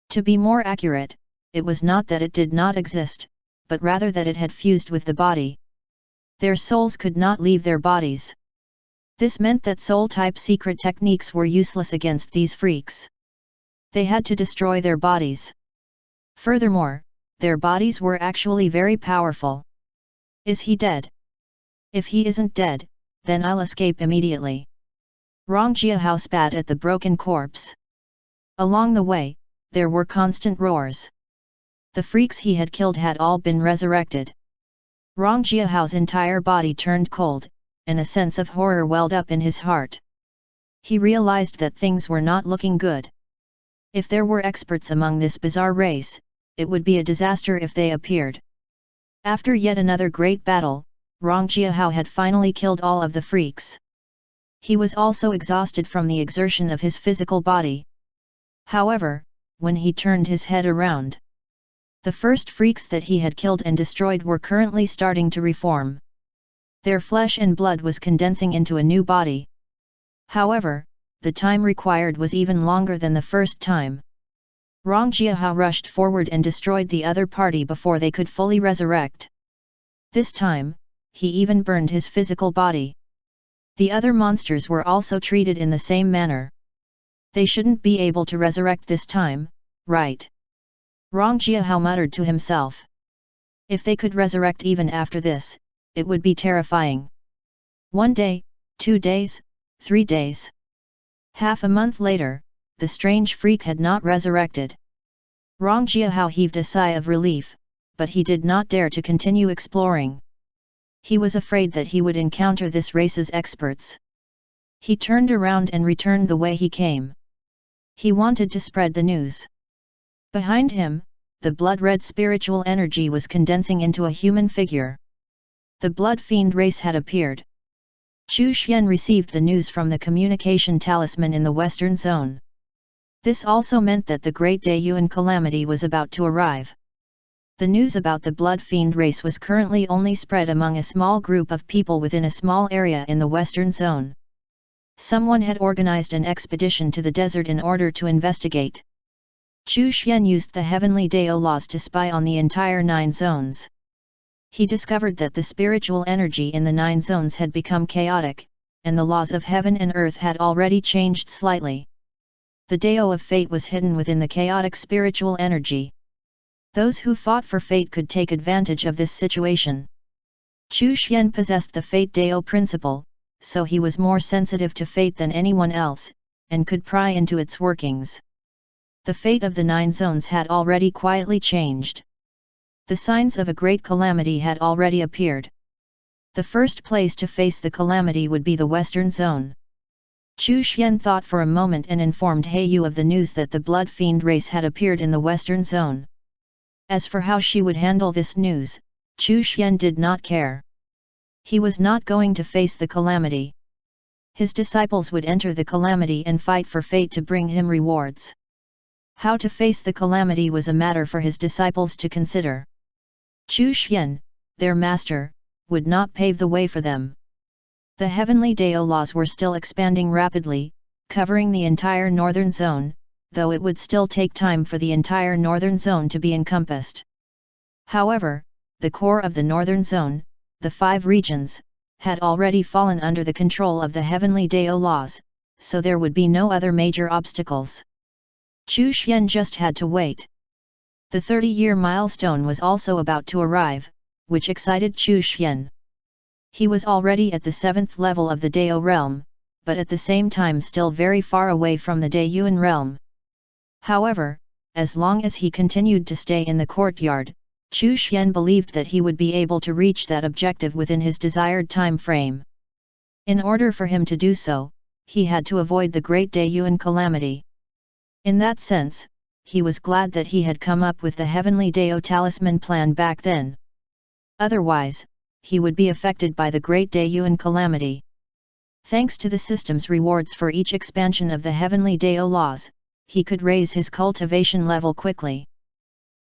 To be more accurate, it was not that it did not exist, but rather that it had fused with the body. Their souls could not leave their bodies. This meant that soul-type secret techniques were useless against these freaks. They had to destroy their bodies. Furthermore, their bodies were actually very powerful. Is he dead? If he isn't dead, then I'll escape immediately. Rong Jiahao spat at the broken corpse. Along the way, there were constant roars. The freaks he had killed had all been resurrected. Rong Jiahao's entire body turned cold, and a sense of horror welled up in his heart. He realized that things were not looking good. If there were experts among this bizarre race, it would be a disaster if they appeared. After yet another great battle, Rong Jiahao had finally killed all of the freaks. He was also exhausted from the exertion of his physical body. However, when he turned his head around, the first freaks that he had killed and destroyed were currently starting to reform. Their flesh and blood was condensing into a new body. However, the time required was even longer than the first time. Rong Jiahao rushed forward and destroyed the other party before they could fully resurrect. This time, he even burned his physical body. The other monsters were also treated in the same manner. They shouldn't be able to resurrect this time, right? Rong Jiahao muttered to himself. If they could resurrect even after this, it would be terrifying. 1 day, 2 days, 3 days. Half a month later, the strange freak had not resurrected. Rong Jiahao heaved a sigh of relief, but he did not dare to continue exploring. He was afraid that he would encounter this race's experts. He turned around and returned the way he came. He wanted to spread the news. Behind him, the blood-red spiritual energy was condensing into a human figure. The blood fiend race had appeared. Chu Xian received the news from the communication talisman in the Western Zone. This also meant that the Great Dayuan calamity was about to arrive. The news about the Blood Fiend race was currently only spread among a small group of people within a small area in the Western Zone. Someone had organized an expedition to the desert in order to investigate. Chu Xian used the heavenly Dao laws to spy on the entire 9 zones. He discovered that the spiritual energy in the 9 zones had become chaotic, and the laws of heaven and earth had already changed slightly. The Dao of fate was hidden within the chaotic spiritual energy. Those who fought for fate could take advantage of this situation. Chu Xian possessed the fate Dao principle, so he was more sensitive to fate than anyone else, and could pry into its workings. The fate of the 9 zones had already quietly changed. The signs of a great calamity had already appeared. The first place to face the calamity would be the Western Zone. Chu Xian thought for a moment and informed Heyu of the news that the Blood Fiend race had appeared in the Western Zone. As for how she would handle this news, Chu Xian did not care. He was not going to face the calamity. His disciples would enter the calamity and fight for fate to bring him rewards. How to face the calamity was a matter for his disciples to consider. Chu Xian, their master, would not pave the way for them. The heavenly Dao laws were still expanding rapidly, covering the entire northern zone, though it would still take time for the entire northern zone to be encompassed. However, the core of the northern zone, the 5 regions, had already fallen under the control of the heavenly Dao laws, so there would be no other major obstacles. Chu Xian just had to wait. The 30-year milestone was also about to arrive, which excited Chu Xian. He was already at the 7th level of the Dao realm, but at the same time still very far away from the Daiyuan realm. However, as long as he continued to stay in the courtyard, Chu Xian believed that he would be able to reach that objective within his desired time frame. In order for him to do so, he had to avoid the Great Daiyuan calamity. In that sense, he was glad that he had come up with the Heavenly Dao Talisman plan back then. Otherwise, he would be affected by the Great Daiyuan calamity. Thanks to the system's rewards for each expansion of the Heavenly Dao laws, he could raise his cultivation level quickly.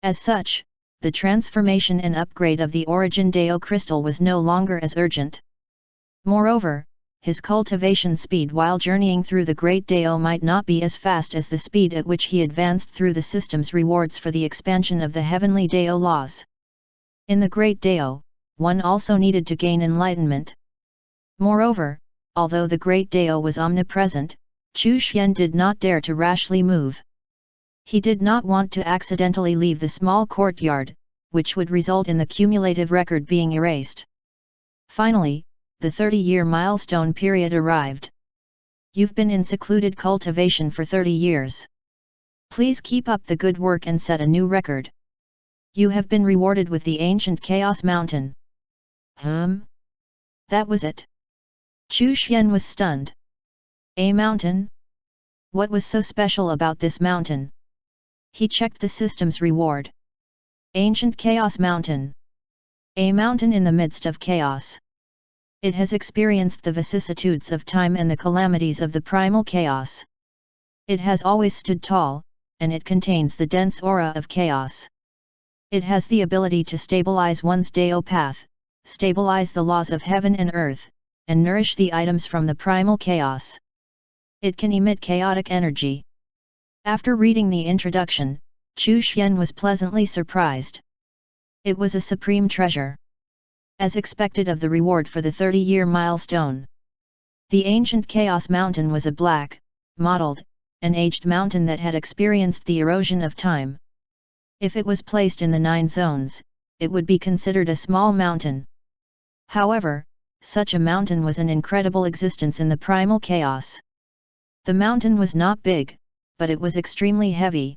As such, the transformation and upgrade of the Origin Dao crystal was no longer as urgent. Moreover, his cultivation speed while journeying through the Great Dao might not be as fast as the speed at which he advanced through the system's rewards for the expansion of the Heavenly Dao laws. In the Great Dao, one also needed to gain enlightenment. Moreover, although the Great Dao was omnipresent, Chu Xian did not dare to rashly move. He did not want to accidentally leave the small courtyard, which would result in the cumulative record being erased. Finally, the 30-year milestone period arrived. You've been in secluded cultivation for 30 years. Please keep up the good work and set a new record. You have been rewarded with the ancient Chaos Mountain. That was it. Chu Xian was stunned. A mountain? What was so special about this mountain? He checked the system's reward. Ancient Chaos Mountain. A mountain in the midst of chaos. It has experienced the vicissitudes of time and the calamities of the primal chaos. It has always stood tall, and it contains the dense aura of chaos. It has the ability to stabilize one's Dao path, stabilize the laws of heaven and earth, and nourish the items from the primal chaos. It can emit chaotic energy. After reading the introduction, Chu Xian was pleasantly surprised. It was a supreme treasure. As expected of the reward for the 30-year milestone. The ancient Chaos Mountain was a black, mottled, and aged mountain that had experienced the erosion of time. If it was placed in the 9 zones, it would be considered a small mountain. However, such a mountain was an incredible existence in the primal chaos. The mountain was not big, but it was extremely heavy.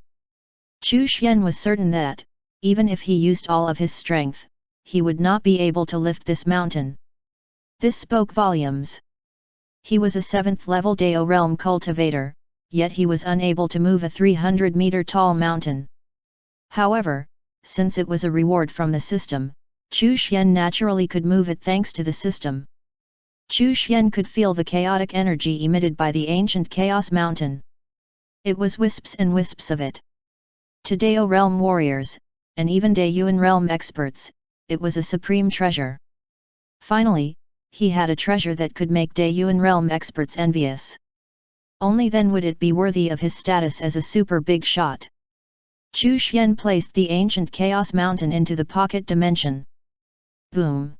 Chu Xian was certain that, even if he used all of his strength, he would not be able to lift this mountain. This spoke volumes. He was a 7th level Dao realm cultivator, yet he was unable to move a 300-meter tall mountain. However, since it was a reward from the system, Chu Xian naturally could move it thanks to the system. Chu Xian could feel the chaotic energy emitted by the ancient Chaos Mountain. It was wisps and wisps of it. To Dao realm warriors, and even Daeyuan realm experts, it was a supreme treasure. Finally, he had a treasure that could make Daeyuan realm experts envious. Only then would it be worthy of his status as a super big shot. Chu Xian placed the ancient Chaos Mountain into the pocket dimension. Boom!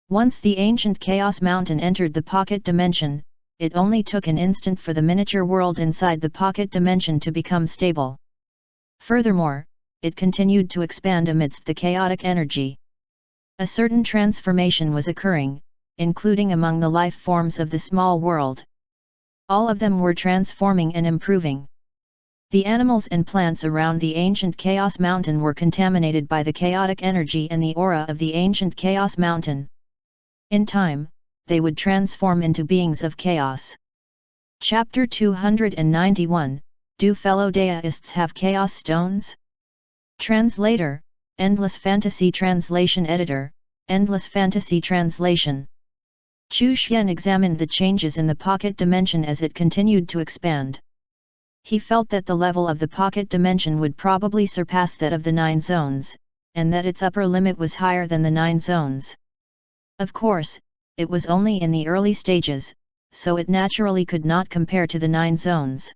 Once the ancient Chaos Mountain entered the pocket dimension, it only took an instant for the miniature world inside the pocket dimension to become stable. Furthermore, it continued to expand amidst the chaotic energy. A certain transformation was occurring, including among the life forms of the small world. All of them were transforming and improving. The animals and plants around the ancient Chaos Mountain were contaminated by the chaotic energy and the aura of the ancient Chaos Mountain. In time, they would transform into beings of chaos. Chapter 291, Do fellow Deists have Chaos Stones? Translator, Endless Fantasy Translation Editor, Endless Fantasy Translation. Chu Xian examined the changes in the pocket dimension as it continued to expand. He felt that the level of the pocket dimension would probably surpass that of the 9 zones, and that its upper limit was higher than the 9 zones. Of course, it was only in the early stages, so it naturally could not compare to the 9 zones.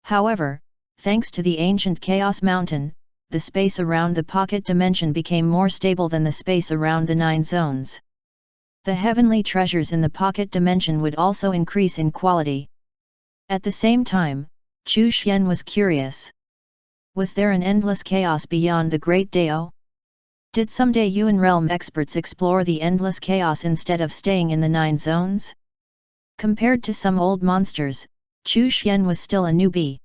However, thanks to the ancient Chaos Mountain, the space around the pocket dimension became more stable than the space around the 9 zones. The heavenly treasures in the pocket dimension would also increase in quality. At the same time, Chu Xian was curious. Was there an endless chaos beyond the Great Dao? Did some Daeyuan realm experts explore the endless chaos instead of staying in the 9 zones? Compared to some old monsters, Chu Xian was still a newbie.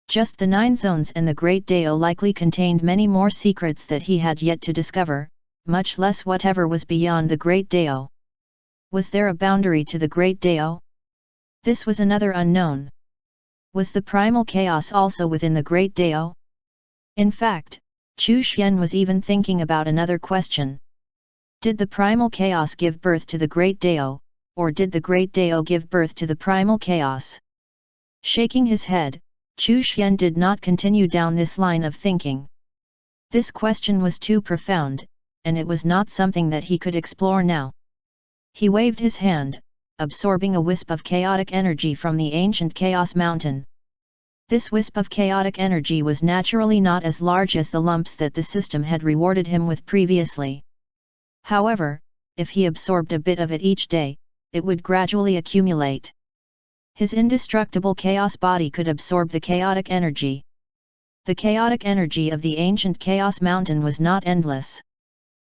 Just the 9 zones and the Great Dao likely contained many more secrets that he had yet to discover, much less whatever was beyond the Great Dao. Was there a boundary to the Great Dao? This was another unknown. Was the primal chaos also within the Great Dao? In fact, Chu Xian was even thinking about another question. Did the primal chaos give birth to the Great Dao, or did the Great Dao give birth to the primal chaos? Shaking his head, Chu Xian did not continue down this line of thinking. This question was too profound, and it was not something that he could explore now. He waved his hand, absorbing a wisp of chaotic energy from the ancient Chaos Mountain. This wisp of chaotic energy was naturally not as large as the lumps that the system had rewarded him with previously. However, if he absorbed a bit of it each day, it would gradually accumulate. His indestructible chaos body could absorb the chaotic energy. The chaotic energy of the ancient Chaos Mountain was not endless.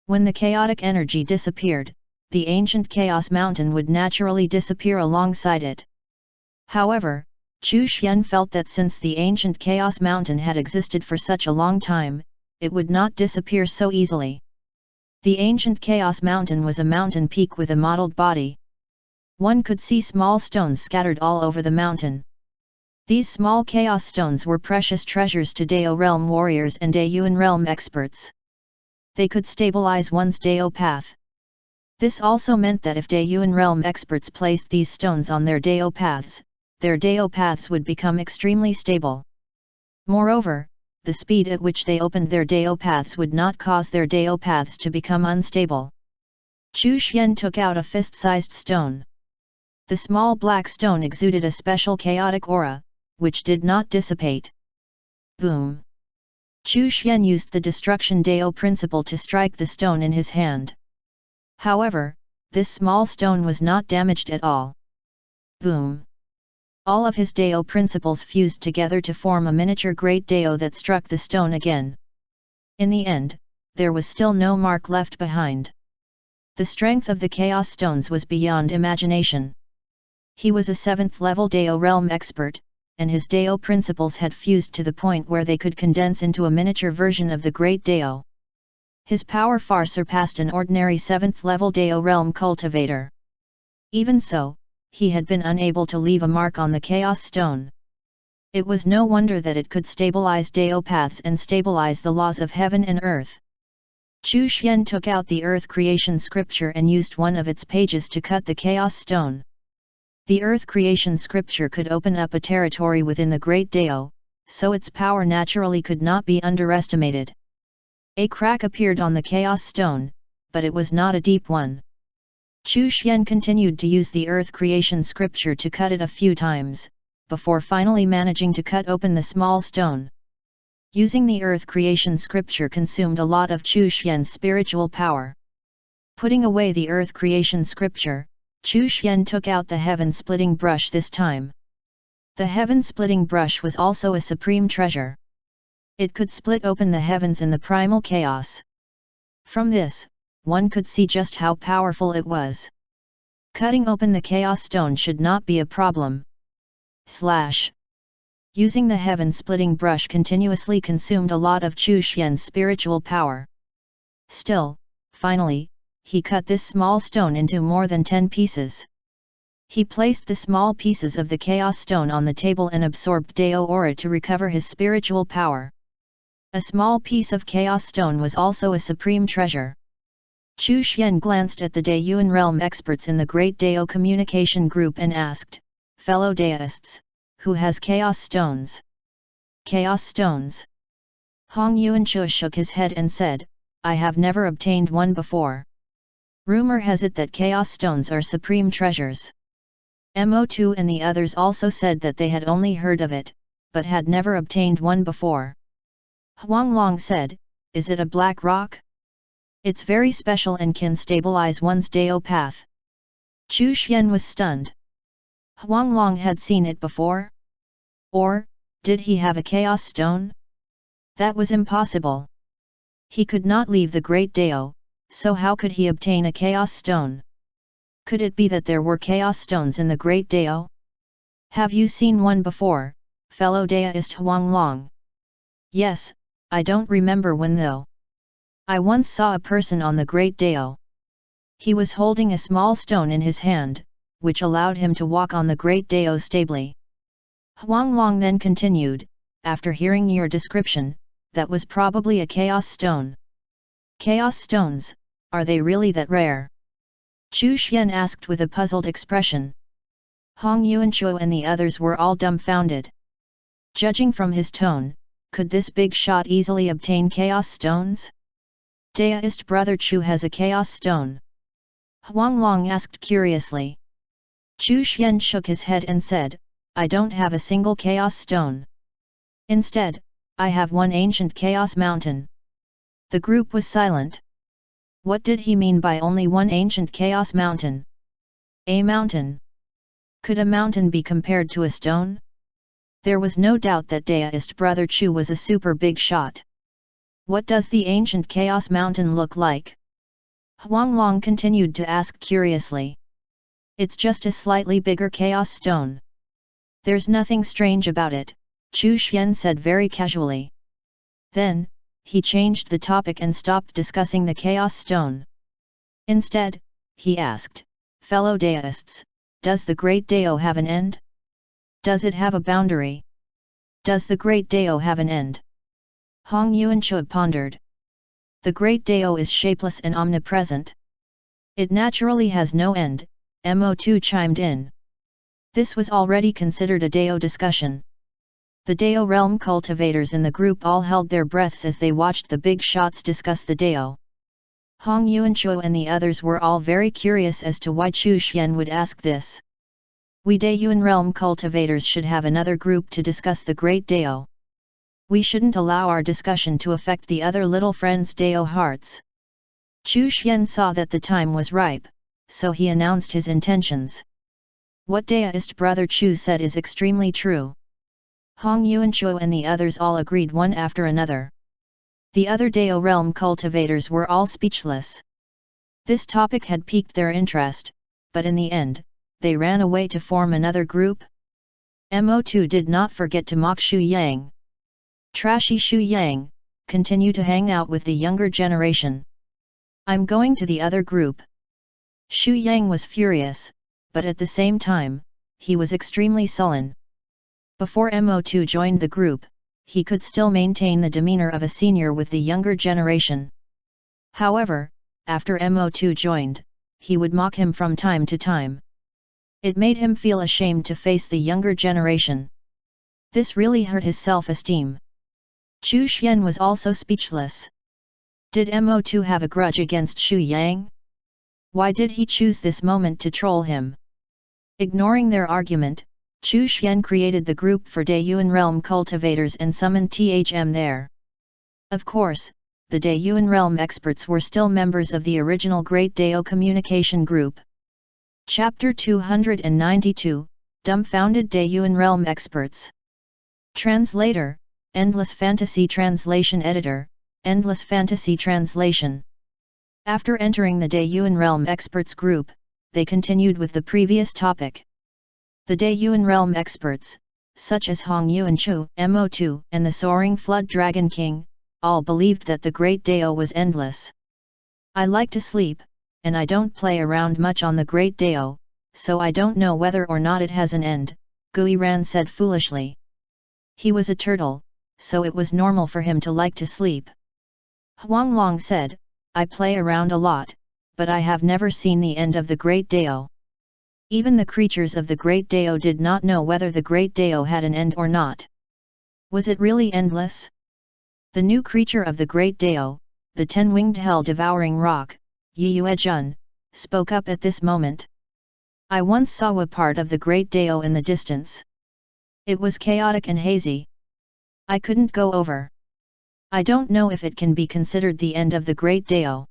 When the chaotic energy disappeared, the ancient Chaos Mountain would naturally disappear alongside it. However, Chu Xian felt that since the ancient Chaos Mountain had existed for such a long time, it would not disappear so easily. The ancient Chaos Mountain was a mountain peak with a mottled body. One could see small stones scattered all over the mountain. These small chaos stones were precious treasures to Dao realm warriors and Daeyuan realm experts. They could stabilize one's Dao path. This also meant that if Daeyuan realm experts placed these stones on their Dao paths would become extremely stable. Moreover, the speed at which they opened their Dao paths would not cause their Dao paths to become unstable. Chu Xian took out a fist-sized stone. The small black stone exuded a special chaotic aura, which did not dissipate. Boom! Chu Xian used the destruction Dao principle to strike the stone in his hand. However, this small stone was not damaged at all. Boom! All of his Dao principles fused together to form a miniature Great Dao that struck the stone again. In the end, there was still no mark left behind. The strength of the Chaos Stones was beyond imagination. He was a 7th level Dao realm expert, and his Dao principles had fused to the point where they could condense into a miniature version of the Great Dao. His power far surpassed an ordinary 7th level Dao realm cultivator. Even so, he had been unable to leave a mark on the Chaos Stone. It was no wonder that it could stabilize Dao paths and stabilize the laws of heaven and earth. Chu Xian took out the Earth Creation Scripture and used one of its pages to cut the Chaos Stone. The Earth Creation Scripture could open up a territory within the Great Dao, so its power naturally could not be underestimated. A crack appeared on the Chaos Stone, but it was not a deep one. Chu Xian continued to use the Earth Creation scripture to cut it a few times, before finally managing to cut open the small stone. Using the Earth Creation scripture consumed a lot of Chu Xian's spiritual power. Putting away the Earth Creation scripture, Chu Xian took out the heaven-splitting brush this time. The heaven-splitting brush was also a supreme treasure. It could split open the heavens in the primal chaos. From this, one could see just how powerful it was. Cutting open the Chaos Stone should not be a problem. Using the heaven-splitting brush continuously consumed a lot of Chu Xian's spiritual power. Still, finally, he cut this small stone into more than 10 pieces. He placed the small pieces of the Chaos Stone on the table and absorbed Dao Aura to recover his spiritual power. A small piece of Chaos Stone was also a supreme treasure. Chu Xian glanced at the Daoyuan realm experts in the Great Dao Communication Group and asked, "Fellow Daoists, who has Chaos Stones?" Chaos Stones? Hong Yuanchu shook his head and said, "I have never obtained one before. Rumor has it that Chaos Stones are supreme treasures." Mo2 and the others also said that they had only heard of it, but had never obtained one before. Huang Long said, "Is it a black rock? It's very special and can stabilize one's Dao path." Chu Xian was stunned. Huang Long had seen it before? Or, did he have a Chaos Stone? That was impossible. He could not leave the Great Dao, so how could he obtain a Chaos Stone? Could it be that there were Chaos Stones in the Great Dao? "Have you seen one before, fellow Daoist Huang Long?" "Yes, I don't remember when though. I once saw a person on the Great Dao. He was holding a small stone in his hand, which allowed him to walk on the Great Dao stably." Huang Long then continued, "After hearing your description, that was probably a Chaos Stone." "Chaos Stones, are they really that rare?" Chu Xian asked with a puzzled expression. Hong Yuanchu and the others were all dumbfounded. Judging from his tone, could this big shot easily obtain Chaos Stones? "Daoist brother Chu has a Chaos Stone?" Huang Long asked curiously. Chu Xian shook his head and said, "I don't have a single Chaos Stone. Instead, I have one ancient Chaos Mountain." The group was silent. What did he mean by only one ancient Chaos Mountain? A mountain? Could a mountain be compared to a stone? There was no doubt that Daoist brother Chu was a super big shot. What does the ancient Chaos Mountain look like? Huang Long continued to ask curiously. "It's just a slightly bigger Chaos Stone. There's nothing strange about it," Chu Xian said very casually. Then, he changed the topic and stopped discussing the Chaos Stone. Instead, he asked, "Fellow Daoists, does the Great Dao have an end? Does it have a boundary? Does the Great Dao have an end?" Hong Yuanchu pondered. "The Great Dao is shapeless and omnipresent. It naturally has no end," Mo2 chimed in. This was already considered a Dao discussion. The Dao realm cultivators in the group all held their breaths as they watched the big shots discuss the Dao. Hong Yuanchu and the others were all very curious as to why Chu Xian would ask this. "We Daoyuan realm cultivators should have another group to discuss the Great Dao. We shouldn't allow our discussion to affect the other little friends' Dao hearts." Chu Xian saw that the time was ripe, so he announced his intentions. What Daoist brother Chu said is extremely true. Hong Yuanchu and the others all agreed one after another. The other Dao realm cultivators were all speechless. This topic had piqued their interest, but in the end, they ran away to form another group. Mo2 did not forget to mock Xu Yang. Trashy Xu Yang, continue to hang out with the younger generation. "I'm going to the other group." Xu Yang was furious, but at the same time, he was extremely sullen. Before Mo2 joined the group, he could still maintain the demeanor of a senior with the younger generation. However, after Mo2 joined, he would mock him from time to time. It made him feel ashamed to face the younger generation. This really hurt his self-esteem. Chu Xian was also speechless. Did Mo2 have a grudge against Xu Yang? Why did he choose this moment to troll him? Ignoring their argument, Chu Xian created the group for Daiyuan Realm cultivators and summoned THM there. Of course, the Daiyuan Realm experts were still members of the original Great Dao Communication Group. Chapter 292, Dumbfounded Daiyuan Realm Experts. Translator, Endless Fantasy Translation Editor, Endless Fantasy Translation. After entering the Daiyuan Realm Experts group, they continued with the previous topic. The Daiyuan Realm Experts, such as Hong Yuanchu, Mo2, and the Soaring Flood Dragon King, all believed that the Great Dao was endless. I like to sleep, and I don't play around much on the Great Dao, so I don't know whether or not it has an end, Gui Ran said foolishly. He was a turtle, so it was normal for him to like to sleep. Huang Long said, I play around a lot, but I have never seen the end of the Great Dao. Even the creatures of the Great Dao did not know whether the Great Dao had an end or not. Was it really endless? The new creature of the Great Dao, the 10-winged hell-devouring roc, Yi Yuejun, spoke up at this moment. I once saw a part of the Great Dao in the distance. It was chaotic and hazy. I couldn't go over. I don't know if it can be considered the end of the Great Dao.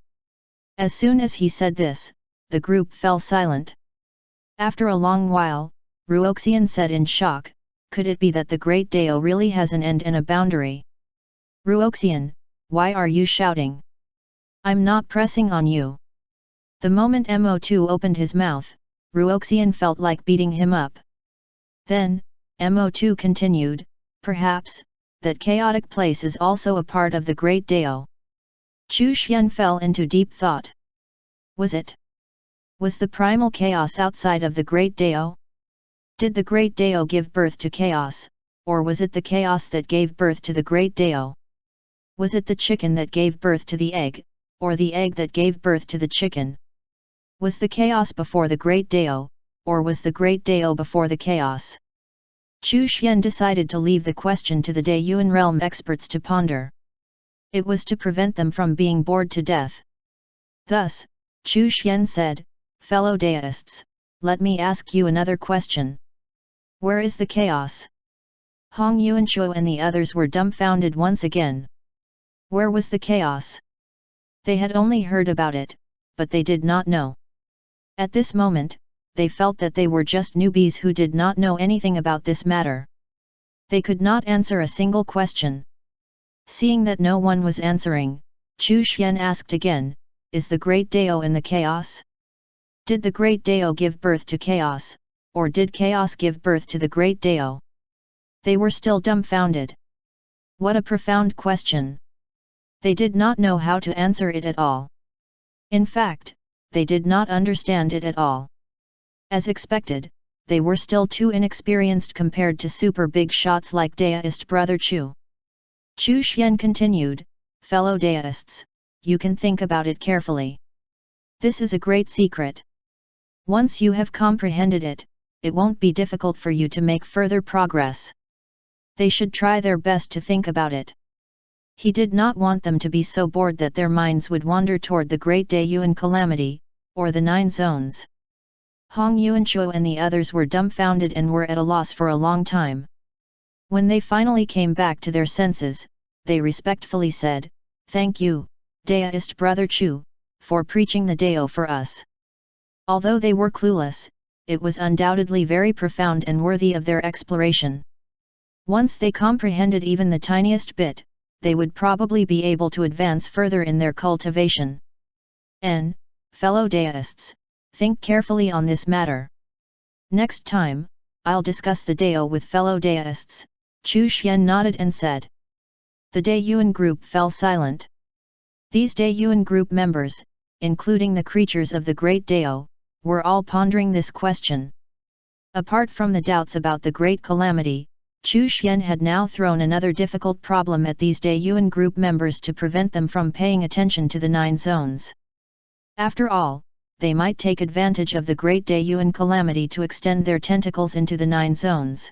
As soon as he said this, the group fell silent. After a long while, Ruoxian said in shock, could it be that the Great Dao really has an end and a boundary? Ruoxian, why are you shouting? I'm not pressing on you. The moment Mo2 opened his mouth, Ruoxian felt like beating him up. Then, Mo2 continued, perhaps, that chaotic place is also a part of the Great Dao. Chu Xian fell into deep thought. Was it? Was the primal chaos outside of the Great Dao? Did the Great Dao give birth to chaos, or was it the chaos that gave birth to the Great Dao? Was it the chicken that gave birth to the egg, or the egg that gave birth to the chicken? Was the chaos before the Great Dao, or was the Great Dao before the chaos? Chu Xian decided to leave the question to the Daiyuan Realm experts to ponder. It was to prevent them from being bored to death. Thus, Chu Xian said, fellow Daists, let me ask you another question. Where is the chaos? Hong Yuanchu and the others were dumbfounded once again. Where was the chaos? They had only heard about it, but they did not know. At this moment, they felt that they were just newbies who did not know anything about this matter. They could not answer a single question. Seeing that no one was answering, Chu Xian asked again, is the Great Dao in the chaos? Did the Great Dao give birth to chaos, or did chaos give birth to the Great Dao? They were still dumbfounded. What a profound question! They did not know how to answer it at all. In fact, they did not understand it at all. As expected, they were still too inexperienced compared to super big shots like Daoist brother Chu. Chu Xian continued, fellow Daists, you can think about it carefully. This is a great secret. Once you have comprehended it, it won't be difficult for you to make further progress. They should try their best to think about it. He did not want them to be so bored that their minds would wander toward the Great Daiyuan Calamity, or the 9 zones. Hong Yuanchu and the others were dumbfounded and were at a loss for a long time. When they finally came back to their senses, they respectfully said, thank you, Daoist brother Chu, for preaching the Dao for us. Although they were clueless, it was undoubtedly very profound and worthy of their exploration. Once they comprehended even the tiniest bit, they would probably be able to advance further in their cultivation. Fellow Daists, think carefully on this matter. Next time, I'll discuss the Dao with fellow Daists, Chu Xian nodded and said. The Daiyuan group fell silent. These Daiyuan group members, including the creatures of the Great Dao, were all pondering this question. Apart from the doubts about the Great Calamity, Chu Xian had now thrown another difficult problem at these Daiyuan group members to prevent them from paying attention to the 9 zones. After all, they might take advantage of the Great Daiyuan Calamity to extend their tentacles into the 9 zones.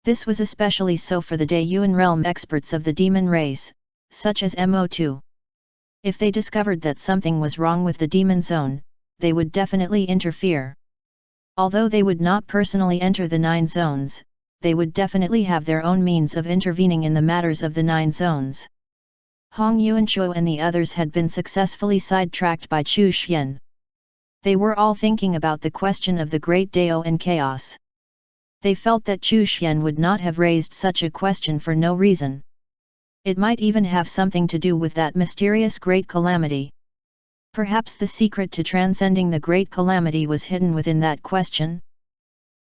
This was especially so for the Daiyuan realm experts of the demon race, such as Mo2. If they discovered that something was wrong with the demon zone, they would definitely interfere. Although they would not personally enter the 9 zones, they would definitely have their own means of intervening in the matters of the 9 zones. Hong Yuanchuo and the others had been successfully sidetracked by Chu Xian. They were all thinking about the question of the Great Dao and chaos. They felt that Chu Xian would not have raised such a question for no reason. It might even have something to do with that mysterious great calamity. Perhaps the secret to transcending the great calamity was hidden within that question?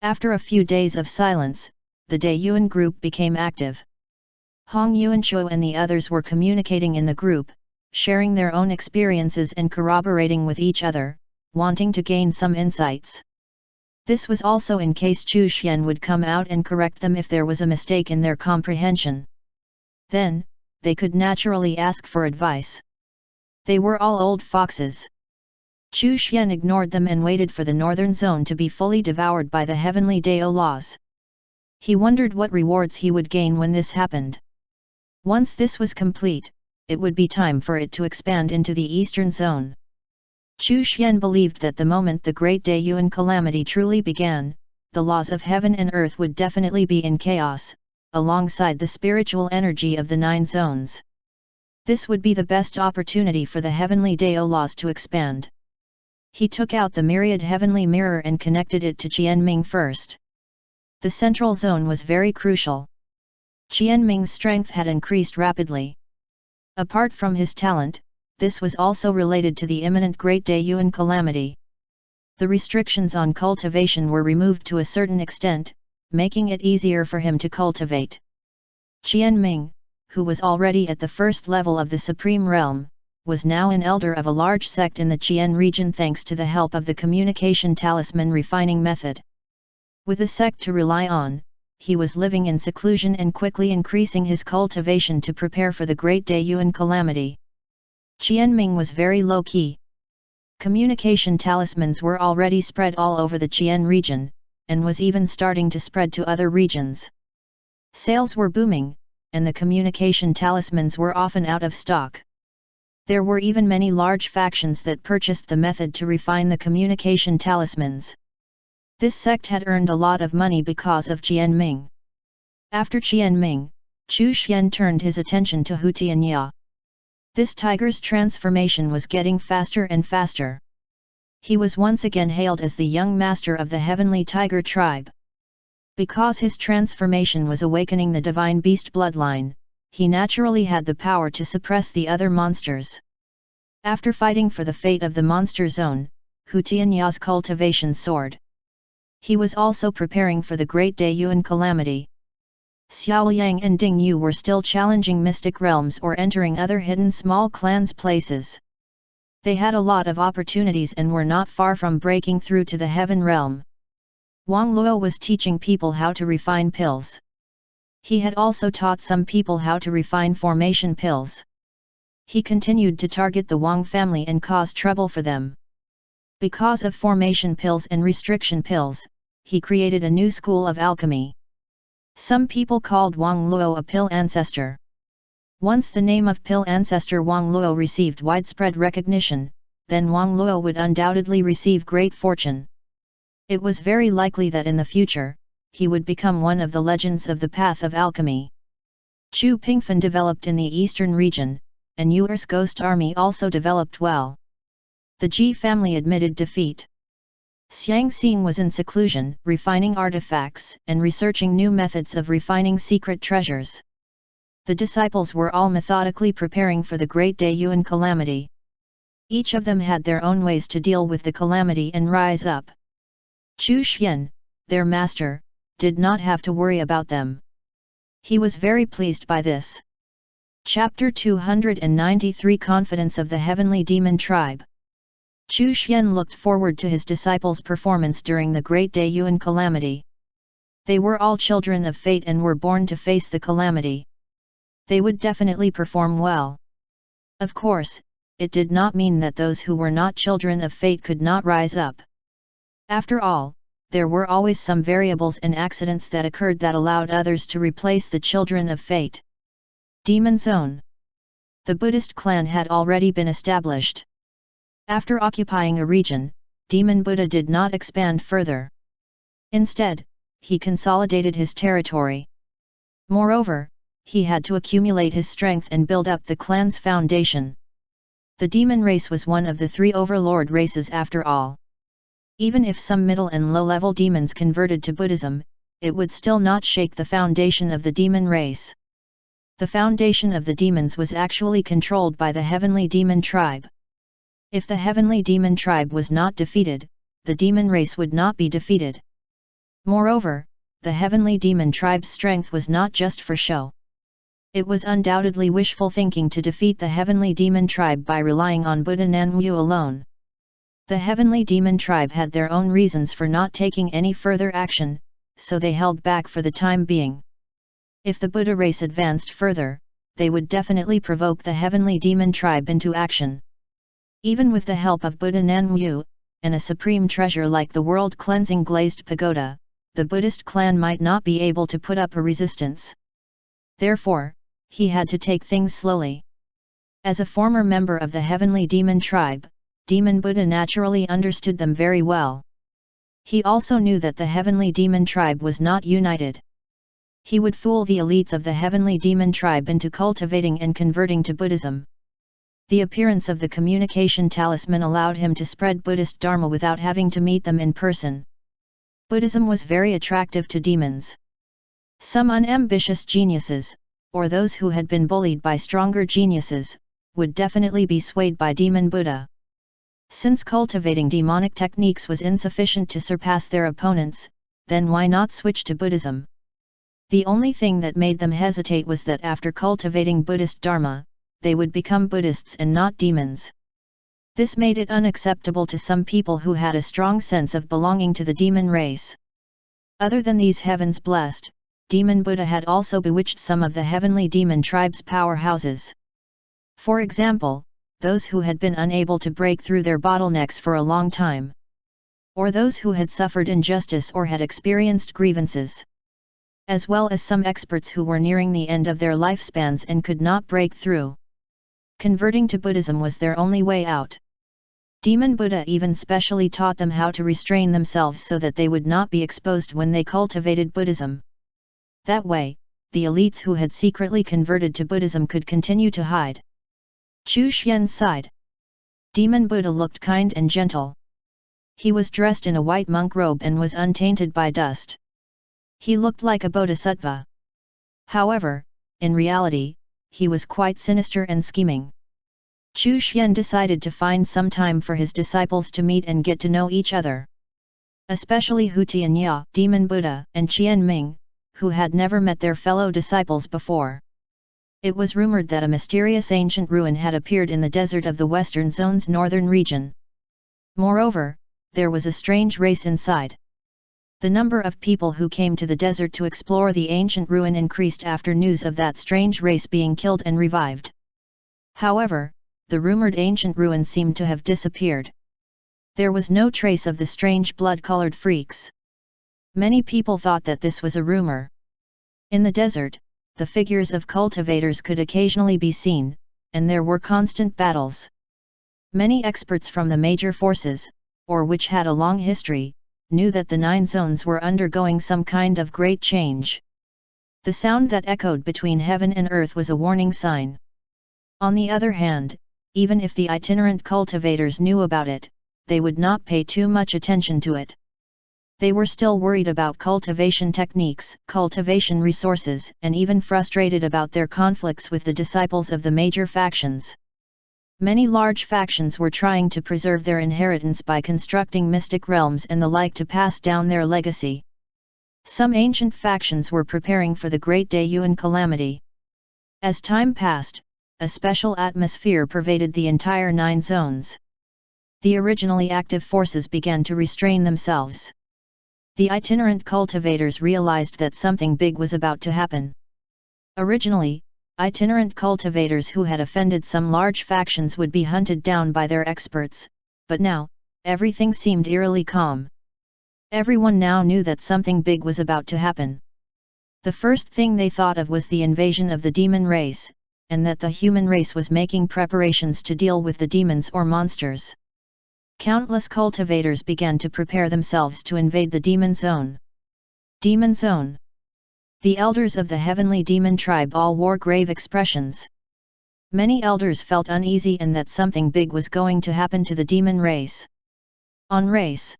After a few days of silence, the Daiyuan group became active. Hong Yuanchuo and the others were communicating in the group, sharing their own experiences and corroborating with each other, wanting to gain some insights. This was also in case Chu Xian would come out and correct them if there was a mistake in their comprehension. Then, they could naturally ask for advice. They were all old foxes. Chu Xian ignored them and waited for the northern zone to be fully devoured by the heavenly Dao laws. He wondered what rewards he would gain when this happened. Once this was complete, it would be time for it to expand into the eastern zone. Chu Xian believed that the moment the Great Daiyuan calamity truly began, the laws of heaven and earth would definitely be in chaos, alongside the spiritual energy of the 9 zones. This would be the best opportunity for the heavenly Dao laws to expand. He took out the myriad heavenly mirror and connected it to Qianming first. The central zone was very crucial. Qianming's strength had increased rapidly. Apart from his talent, this was also related to the imminent Great Daiyuan calamity. The restrictions on cultivation were removed to a certain extent, making it easier for him to cultivate. Qianming, who was already at the first level of the Supreme Realm, was now an elder of a large sect in the Qian region thanks to the help of the communication talisman refining method. With a sect to rely on, he was living in seclusion and quickly increasing his cultivation to prepare for the Great Daiyuan calamity. Qianming was very low-key. Communication talismans were already spread all over the Qian region, and was even starting to spread to other regions. Sales were booming, and the communication talismans were often out of stock. There were even many large factions that purchased the method to refine the communication talismans. This sect had earned a lot of money because of Qianming. After Qianming, Chu Xian turned his attention to Hu Tianya. This tiger's transformation was getting faster and faster. He was once again hailed as the young master of the heavenly tiger tribe. Because his transformation was awakening the divine beast bloodline, he naturally had the power to suppress the other monsters. After fighting for the fate of the monster zone, Hu Tianya's cultivation soared. He was also preparing for the Great Daiyuan calamity. Xiao Yang and Ding Yu were still challenging mystic realms or entering other hidden small clans' places. They had a lot of opportunities and were not far from breaking through to the heaven realm. Wang Luo was teaching people how to refine pills. He had also taught some people how to refine formation pills. He continued to target the Wang family and cause trouble for them. Because of formation pills and restriction pills, he created a new school of alchemy. Some people called Wang Luo a pill ancestor. Once the name of pill ancestor Wang Luo received widespread recognition, then Wang Luo would undoubtedly receive great fortune. It was very likely that in the future, he would become one of the legends of the path of alchemy. Chu Pingfen developed in the eastern region, and Yuer's ghost army also developed well. The Ji family admitted defeat. Xiang Xing was in seclusion, refining artifacts and researching new methods of refining secret treasures. The disciples were all methodically preparing for the Great Daiyuan calamity. Each of them had their own ways to deal with the calamity and rise up. Chu Xian, their master, did not have to worry about them. He was very pleased by this. Chapter 293 Confidence of the Heavenly Demon Tribe. Chu Xian looked forward to his disciples' performance during the Great Daiyuan calamity. They were all children of fate and were born to face the calamity. They would definitely perform well. Of course, it did not mean that those who were not children of fate could not rise up. After all, there were always some variables and accidents that occurred that allowed others to replace the children of fate. Demon Zone. The Buddhist clan had already been established. After occupying a region, Demon Buddha did not expand further. Instead, he consolidated his territory. Moreover, he had to accumulate his strength and build up the clan's foundation. The demon race was one of the three overlord races after all. Even if some middle and low-level demons converted to Buddhism, it would still not shake the foundation of the demon race. The foundation of the demons was actually controlled by the heavenly demon tribe. If the heavenly demon tribe was not defeated, the demon race would not be defeated. Moreover, the heavenly demon tribe's strength was not just for show. It was undoubtedly wishful thinking to defeat the heavenly demon tribe by relying on Buddha Nanwu alone. The heavenly demon tribe had their own reasons for not taking any further action, so they held back for the time being. If the Buddha race advanced further, they would definitely provoke the heavenly demon tribe into action. Even with the help of Buddha Nanwu, and a supreme treasure like the world-cleansing glazed pagoda, the Buddhist clan might not be able to put up a resistance. Therefore, he had to take things slowly. As a former member of the heavenly demon tribe, Demon Buddha naturally understood them very well. He also knew that the heavenly demon tribe was not united. He would fool the elites of the heavenly demon tribe into cultivating and converting to Buddhism. The appearance of the communication talisman allowed him to spread Buddhist Dharma without having to meet them in person. Buddhism was very attractive to demons. Some unambitious geniuses, or those who had been bullied by stronger geniuses, would definitely be swayed by Demon Buddha. Since cultivating demonic techniques was insufficient to surpass their opponents, then why not switch to Buddhism? The only thing that made them hesitate was that after cultivating Buddhist Dharma, they would become Buddhists and not demons. This made it unacceptable to some people who had a strong sense of belonging to the demon race. Other than these heavens blessed, Demon Buddha had also bewitched some of the heavenly demon tribe's powerhouses. For example, those who had been unable to break through their bottlenecks for a long time. Or those who had suffered injustice or had experienced grievances. As well as some experts who were nearing the end of their lifespans and could not break through. Converting to Buddhism was their only way out. Demon Buddha even specially taught them how to restrain themselves so that they would not be exposed when they cultivated Buddhism. That way, the elites who had secretly converted to Buddhism could continue to hide. Chu Xian sighed. Demon Buddha looked kind and gentle. He was dressed in a white monk robe and was untainted by dust. He looked like a bodhisattva. However, in reality, he was quite sinister and scheming. Chu Xian decided to find some time for his disciples to meet and get to know each other. Especially Hu Tianya, Demon Buddha, and Qian Ming, who had never met their fellow disciples before. It was rumored that a mysterious ancient ruin had appeared in the desert of the Western Zone's northern region. Moreover, there was a strange race inside. The number of people who came to the desert to explore the ancient ruin increased after news of that strange race being killed and revived. However, the rumored ancient ruin seemed to have disappeared. There was no trace of the strange blood-colored freaks. Many people thought that this was a rumor. In the desert, the figures of cultivators could occasionally be seen, and there were constant battles. Many experts from the major forces, or which had a long history, knew that the 9 zones were undergoing some kind of great change. The sound that echoed between heaven and earth was a warning sign. On the other hand, even if the itinerant cultivators knew about it, they would not pay too much attention to it. They were still worried about cultivation techniques, cultivation resources, and even frustrated about their conflicts with the disciples of the major factions. Many large factions were trying to preserve their inheritance by constructing mystic realms and the like to pass down their legacy. Some ancient factions were preparing for the Great Dayuan calamity. As time passed, a special atmosphere pervaded the entire 9 zones. The originally active forces began to restrain themselves. The itinerant cultivators realized that something big was about to happen. Originally, itinerant cultivators who had offended some large factions would be hunted down by their experts, but now, everything seemed eerily calm. Everyone now knew that something big was about to happen. The first thing they thought of was the invasion of the demon race, and that the human race was making preparations to deal with the demons or monsters. Countless cultivators began to prepare themselves to invade the demon zone. Demon zone. The elders of the heavenly demon tribe all wore grave expressions. Many elders felt uneasy and that something big was going to happen to the demon race. On race.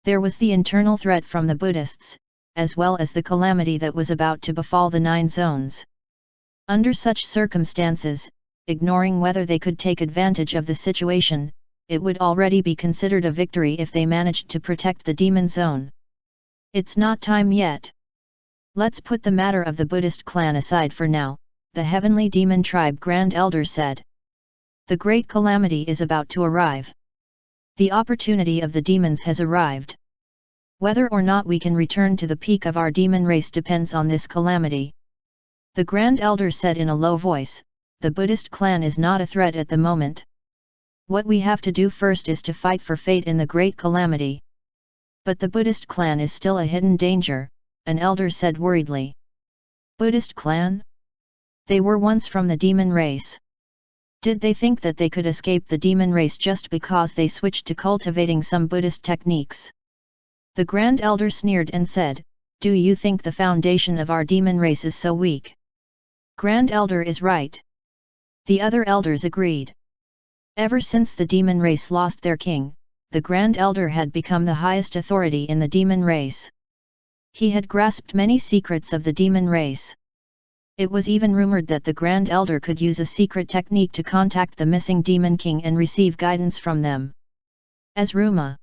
There was the internal threat from the Buddhists, as well as the calamity that was about to befall the 9 zones. Under such circumstances, ignoring whether they could take advantage of the situation, it would already be considered a victory if they managed to protect the demon zone. It's not time yet. Let's put the matter of the Buddhist clan aside for now, the heavenly demon tribe Grand Elder said. The great calamity is about to arrive. The opportunity of the demons has arrived. Whether or not we can return to the peak of our demon race depends on this calamity. The Grand Elder said in a low voice, the Buddhist clan is not a threat at the moment. What we have to do first is to fight for fate in the great calamity. But the Buddhist clan is still a hidden danger, an elder said worriedly. Buddhist clan? They were once from the demon race. Did they think that they could escape the demon race just because they switched to cultivating some Buddhist techniques? The Grand Elder sneered and said, do you think the foundation of our demon race is so weak? Grand Elder is right. The other elders agreed. Ever since the demon race lost their king, the Grand Elder had become the highest authority in the demon race. He had grasped many secrets of the demon race. It was even rumored that the Grand Elder could use a secret technique to contact the missing demon king and receive guidance from them. As Ruma.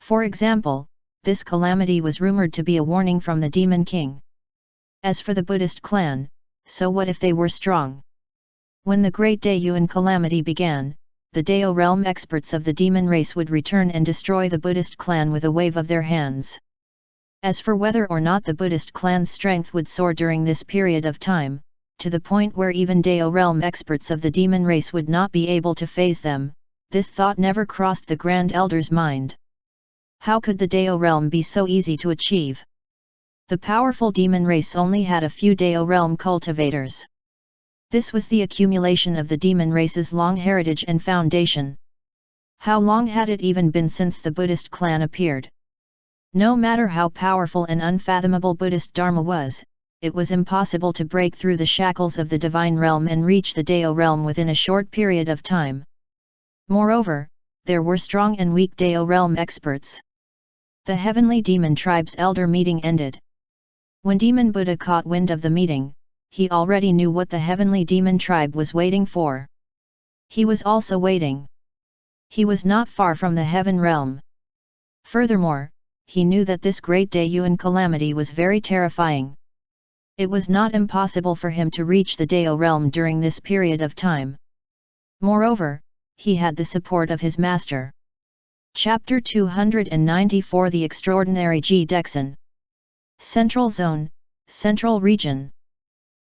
For example, this calamity was rumored to be a warning from the demon king. As for the Buddhist clan, so what if they were strong? When the Great Daeyuan calamity began, the Daeo realm experts of the demon race would return and destroy the Buddhist clan with a wave of their hands. As for whether or not the Buddhist clan's strength would soar during this period of time, to the point where even Daeo realm experts of the demon race would not be able to phase them, this thought never crossed the Grand Elder's mind. How could the Daeo realm be so easy to achieve? The powerful demon race only had a few Daeo realm cultivators. This was the accumulation of the demon race's long heritage and foundation. How long had it even been since the Buddhist clan appeared? No matter how powerful and unfathomable Buddhist Dharma was, it was impossible to break through the shackles of the divine realm and reach the Daeo realm within a short period of time. Moreover, there were strong and weak Daeo realm experts. The heavenly demon tribe's elder meeting ended. When Demon Buddha caught wind of the meeting, he already knew what the heavenly demon tribe was waiting for. He was also waiting. He was not far from the heaven realm. Furthermore, he knew that this great Daeyuan calamity was very terrifying. It was not impossible for him to reach the Daeo realm during this period of time. Moreover, he had the support of his master. Chapter 294 The Extraordinary G. Dexon. Central Zone, Central Region.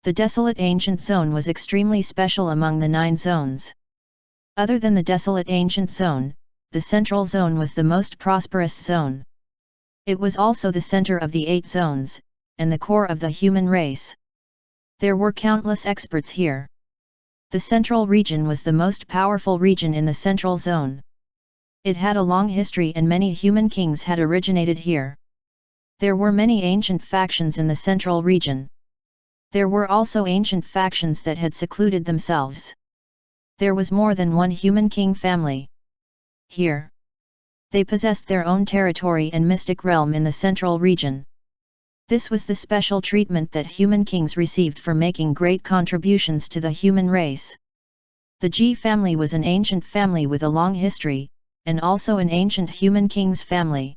The desolate ancient zone was extremely special among the 9 zones. Other than the desolate ancient zone, the central zone was the most prosperous zone. It was also the center of the 8 zones, and the core of the human race. There were countless experts here. The central region was the most powerful region in the central zone. It had a long history and many human kings had originated here. There were many ancient factions in the central region. There were also ancient factions that had secluded themselves. There was more than one human king family. Here. They possessed their own territory and mystic realm in the central region. This was the special treatment that human kings received for making great contributions to the human race. The G family was an ancient family with a long history, and also an ancient human king's family.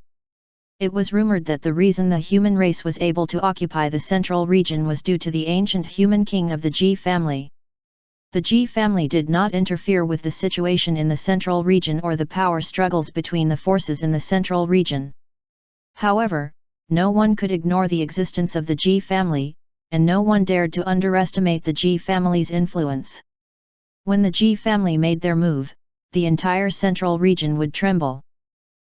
It was rumored that the reason the human race was able to occupy the central region was due to the ancient human king of the G family. The G family did not interfere with the situation in the central region or the power struggles between the forces in the central region. However, no one could ignore the existence of the G family, and no one dared to underestimate the G family's influence. When the G family made their move, the entire central region would tremble.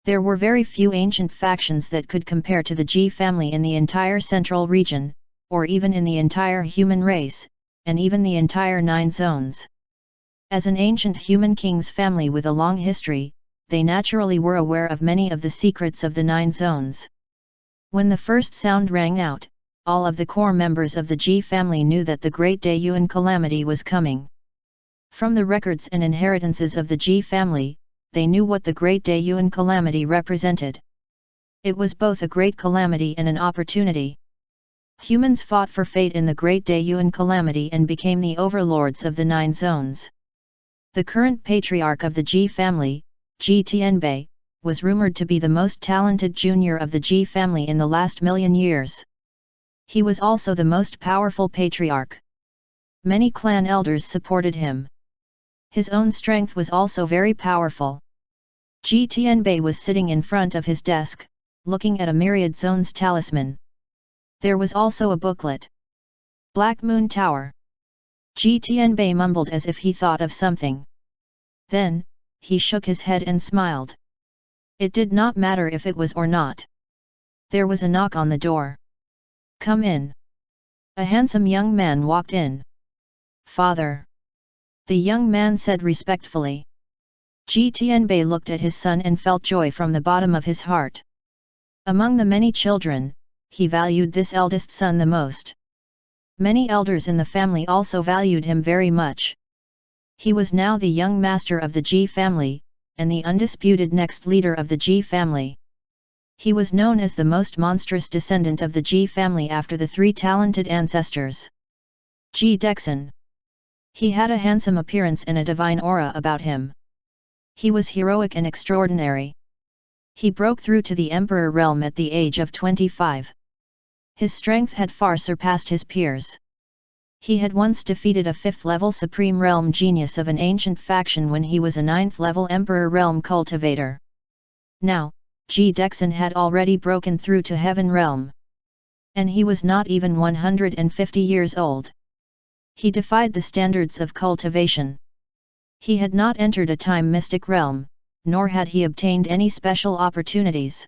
There were very few ancient factions that could compare to the G family in the entire central region, or even in the entire human race, and even the entire 9 zones. As an ancient human king's family with a long history, they naturally were aware of many of the secrets of the 9 zones. When the first sound rang out, all of the core members of the Ji family knew that the Great Daeyuan calamity was coming. From the records and inheritances of the Ji family, they knew what the Great Daeyuan calamity represented. It was both a great calamity and an opportunity. Humans fought for fate in the Great Daeyuan calamity and became the overlords of the 9 zones. The current patriarch of the Ji family, Ji Tianbei, was rumored to be the most talented junior of the Ji family in the last million years. He was also the most powerful patriarch. Many clan elders supported him. His own strength was also very powerful. Ji Tianbei was sitting in front of his desk, looking at a myriad zones talisman. There was also a booklet. Black Moon Tower. Ji Tianbei mumbled as if he thought of something. Then, he shook his head and smiled. It did not matter if it was or not. There was a knock on the door. "Come in." A handsome young man walked in. "Father," the young man said respectfully. Ji Tianbei looked at his son and felt joy from the bottom of his heart. Among the many children, he valued this eldest son the most. Many elders in the family also valued him very much. He was now the young master of the Ji family, and the undisputed next leader of the Ji family. He was known as the most monstrous descendant of the Ji family after the 3 talented ancestors. Ji Dexin. He had a handsome appearance and a divine aura about him. He was heroic and extraordinary. He broke through to the Emperor realm at the age of 25. His strength had far surpassed his peers. He had once defeated a 5th-level Supreme Realm genius of an ancient faction when he was a 9th-level Emperor Realm cultivator. Now, Ji Dexin had already broken through to Heaven Realm. And he was not even 150 years old. He defied the standards of cultivation. He had not entered a time mystic realm, nor had he obtained any special opportunities.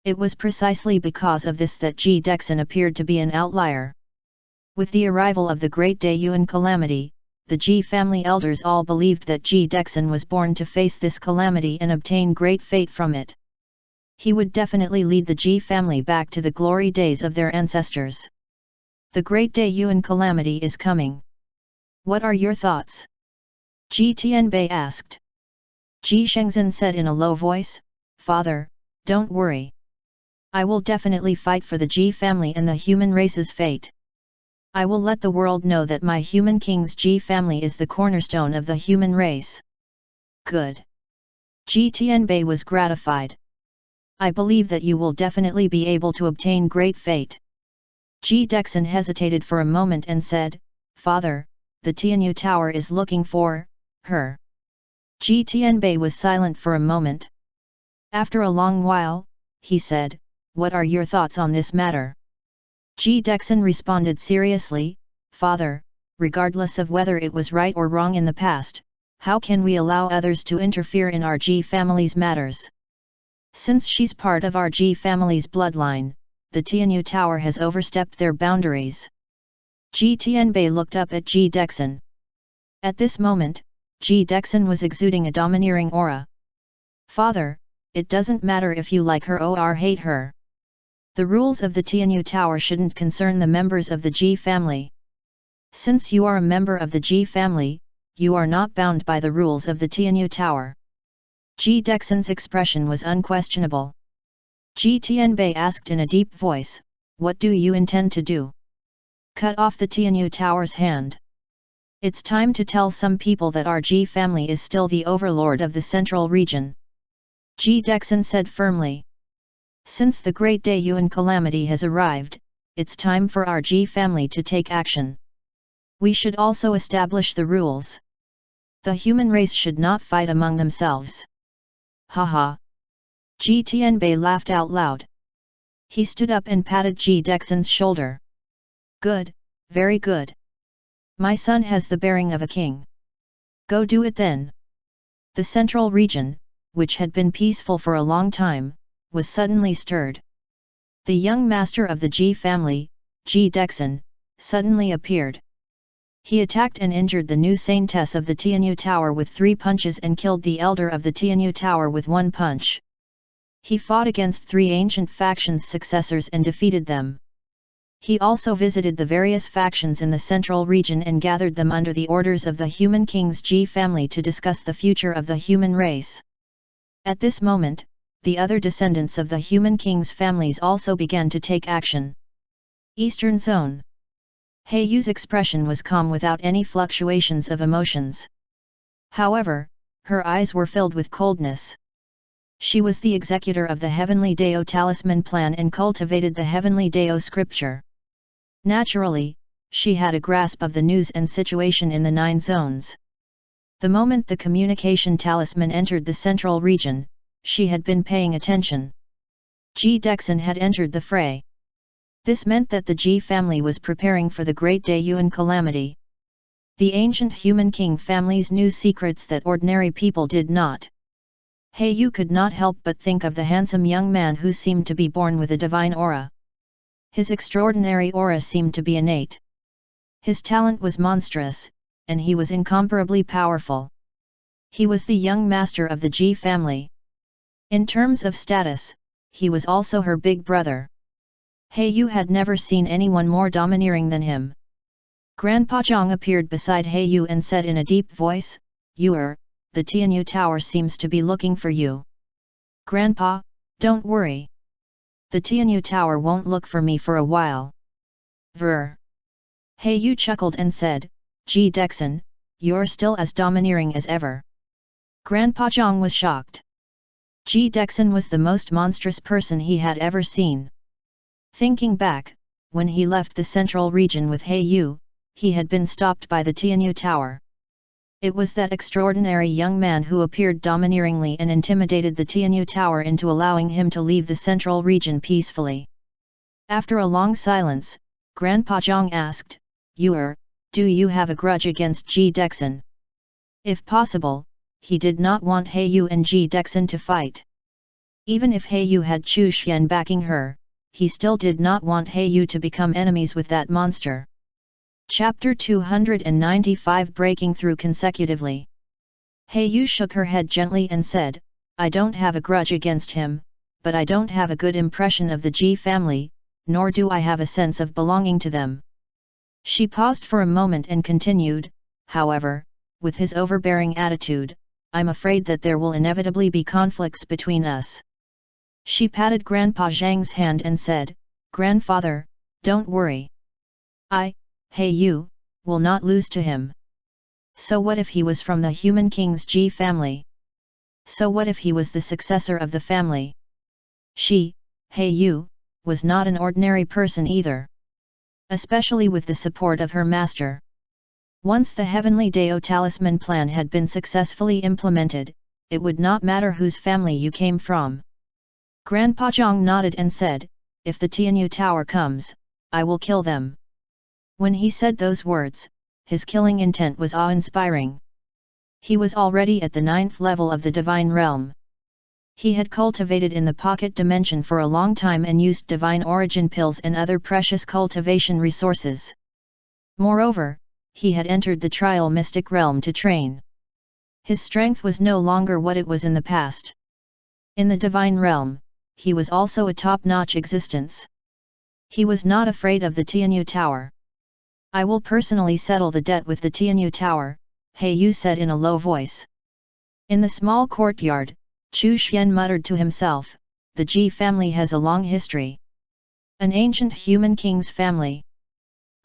It was precisely because of this that Ji Dexin appeared to be an outlier. With the arrival of the Great Daeyuan calamity, the Ji family elders all believed that Ji Dexin was born to face this calamity and obtain great fate from it. He would definitely lead the Ji family back to the glory days of their ancestors. The Great Daeyuan calamity is coming. What are your thoughts? Ji Tianbei asked. Ji Shengzhen said in a low voice, "Father, don't worry. I will definitely fight for the Ji family and the human race's fate. I will let the world know that my human king's Ji family is the cornerstone of the human race." Good. Ji Tianbei was gratified. "I believe that you will definitely be able to obtain great fate." Ji Dexin hesitated for a moment and said, "Father, the Tianyu Tower is looking for her." Ji Tianbei was silent for a moment. After a long while, he said, "What are your thoughts on this matter?" Ji Dexin responded seriously, "Father, regardless of whether it was right or wrong in the past, how can we allow others to interfere in our Ji family's matters? Since she's part of our Ji family's bloodline, the Tianyu Tower has overstepped their boundaries." Ji Tianbei looked up at Ji Dexin. At this moment, Ji Dexin was exuding a domineering aura. "Father, it doesn't matter if you like her or hate her. The rules of the Tianyu Tower shouldn't concern the members of the Ji family. Since you are a member of the Ji family, you are not bound by the rules of the Tianyu Tower." Ji Dexin's expression was unquestionable. Ji Tianbei asked in a deep voice, "What do you intend to do? Cut off the Tianyu Tower's hand? It's time to tell some people that our Ji family is still the overlord of the central region." Ji Dexin said firmly. "Since the Great Daeyuan calamity has arrived, it's time for our Ji family to take action. We should also establish the rules. The human race should not fight among themselves." "Haha!" Ji Tianbei laughed out loud. He stood up and patted Ji Dexin's shoulder. "Good, very good. My son has the bearing of a king. Go do it then." The central region, which had been peaceful for a long time, was suddenly stirred. The young master of the Ji family, Ji Dexin, suddenly appeared. He attacked and injured the new saintess of the Tianyu Tower with 3 punches and killed the elder of the Tianyu Tower with 1 punch. He fought against 3 ancient factions' successors and defeated them. He also visited the various factions in the central region and gathered them under the orders of the Human King's Ji family to discuss the future of the human race. At this moment, the other descendants of the Human King's families also began to take action. Eastern Zone. He Yu's expression was calm without any fluctuations of emotions. However, her eyes were filled with coldness. She was the executor of the Heavenly Dao Talisman Plan and cultivated the Heavenly Dao Scripture. Naturally, she had a grasp of the news and situation in the 9 zones. The moment the communication talisman entered the central region, she had been paying attention. Ji Dexin had entered the fray. This meant that the Ji family was preparing for the Great Daiyuan calamity. The ancient Human King families knew secrets that ordinary people did not. He Yu could not help but think of the handsome young man who seemed to be born with a divine aura. His extraordinary aura seemed to be innate. His talent was monstrous, and he was incomparably powerful. He was the young master of the Ji family. In terms of status, he was also her big brother. He Yu had never seen anyone more domineering than him. Grandpa Zhang appeared beside He Yu and said in a deep voice, "Yuer, the Tianyu Tower seems to be looking for you." "Grandpa, don't worry. The Tianyu Tower won't look for me for a while." "Vrr." He Yu chuckled and said, "Ji Dexin, you're still as domineering as ever." Grandpa Zhang was shocked. Ji Dexin was the most monstrous person he had ever seen. Thinking back, when he left the central region with He Yu, he had been stopped by the Tianyu Tower. It was that extraordinary young man who appeared domineeringly and intimidated the Tianyu Tower into allowing him to leave the central region peacefully. After a long silence, Grandpa Zhang asked, "Yuer, do you have a grudge against Ji Dexin?" If possible, he did not want He Yu and Ji Dexin to fight. Even if He Yu had Chu Xian backing her, he still did not want He Yu to become enemies with that monster. Chapter 295 Breaking Through Consecutively. He Yu shook her head gently and said, "I don't have a grudge against him, but I don't have a good impression of the Ji family, nor do I have a sense of belonging to them." She paused for a moment and continued, "However, with his overbearing attitude, I'm afraid that there will inevitably be conflicts between us." She patted Grandpa Zhang's hand and said, "Grandfather, don't worry. He Yu, will not lose to him. So what if he was from the Human King's Ji family? So what if he was the successor of the family?" He Yu, was not an ordinary person either. Especially with the support of her master. Once the Heavenly Dao Talisman plan had been successfully implemented, it would not matter whose family you came from. Grandpa Zhang nodded and said, "If the Tianyu Tower comes, I will kill them." When he said those words, his killing intent was awe-inspiring. He was already at the 9th level of the Divine Realm. He had cultivated in the pocket dimension for a long time and used divine origin pills and other precious cultivation resources. Moreover, he had entered the trial mystic realm to train. His strength was no longer what it was in the past. In the divine realm, he was also a top-notch existence. He was not afraid of the Tianyu Tower. "I will personally settle the debt with the Tianyu Tower," He Yu said in a low voice. In the small courtyard, Chu Xian muttered to himself, "The Ji family has a long history. An ancient Human King's family.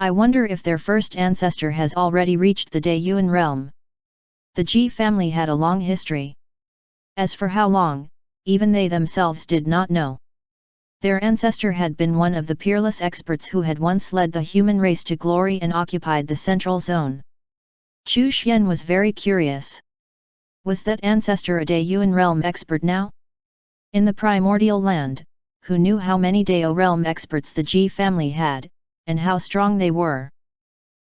I wonder if their first ancestor has already reached the Daiyuan realm." The Ji family had a long history. As for how long, even they themselves did not know. Their ancestor had been one of the peerless experts who had once led the human race to glory and occupied the central zone. Chu Xian was very curious. Was that ancestor a Daiyuan realm expert now? In the primordial land, who knew how many Dao realm experts the Ji family had, and how strong they were?